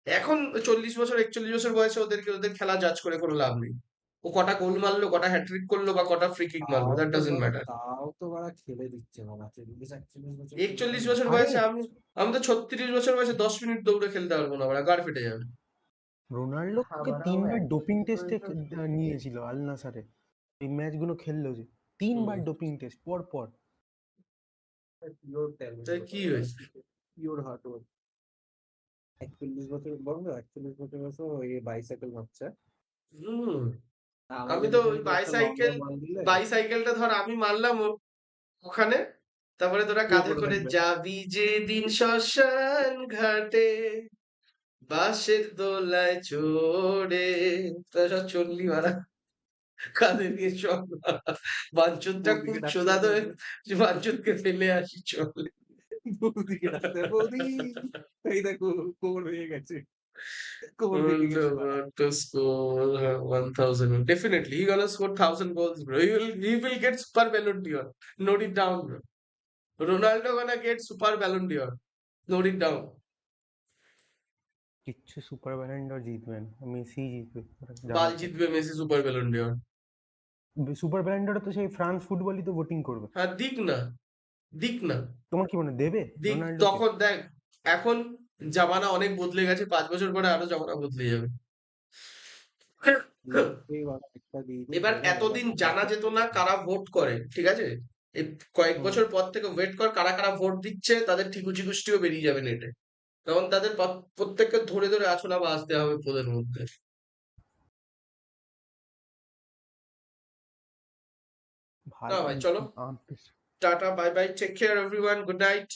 এখন 40 বছর 41 বছর বয়সে ওদের খেলা জাজ করে কোনো লাভ নেই। ও কটা গোল মারলো, কটা হ্যাট্রিক করলো বা কটা ফ্রি কিক মারলো, দ্যাট ডাজন্ট ম্যাটার। তাও তো ওরা খেলে দিচ্ছে মনে হচ্ছে 41 বছর বয়সে আমি তো 36 বছর বয়সে 10 মিনিট দৌড়ে খেলতে পারবো না, আমরা গাড় ফেটে যাবে। রোনাল্ডোকে 3বার ডোপিং টেস্টে নিয়েছিল আল নাসারে, এই ম্যাচগুলো খেললো যে 3বার ডোপিং টেস্ট পর পর। কি হয়েছে? Pure hard work. 41 বছর বলবো, 41 বছর বয়সে ওই বাইসাইকেল মারছে। আমি তো ওই বাইসাইকেলটা ধর আমি মারলাম ওখানে, তারপরে তোরা কাঁধে করে যাবি যে দিন শ্মশান ঘাটে বাঁশের দোলায় চড়ে, তোরা সব চললি মারা কাঁধে নিয়ে চল। বাঞ্চুতটা খুব চোদা তো, বাঞ্চুতকে ফেলে আসি চল। এই দেখো কোমর ভেঙে গেছে। To score 1000. Definitely, he gonna score 1000 goals, bro. He will get Super Ballon d'Or. Note it down, bro. Ronaldo gonna get Super Ballon d'Or. Note it down. কিচ্ছু সুপার ব্যালন ডর জিতবে না, মেসি জিতবে। বাল জিতবে Messi super Ballon d'Or. Super Ballon d'Or তো সেই France ফুটবলই তো voting করবে। হ্যাঁ, দিক না। তোমার কি মনে দেবে? তখন দেখ, এখন জামানা অনেক বদলে গেছে, 5 বছর পরে আরো জামানা বদলে যাবে। এবার এতদিন জানা যেত না কারা ভোট করে, ঠিক আছে? এই কয়েক বছর পর থেকে ওয়েট কর, কারা কারা ভোট দিচ্ছে, তাদের ঠিকুচি গোষ্ঠীও বেরিয়ে যাবে নেটে। তখন তাদের প্রত্যেককে ধরে ধরে আছলা বাজ দেওয়া হবে পোলের মধ্যে। ভাই চলো, tata, bye bye, take care everyone, good night.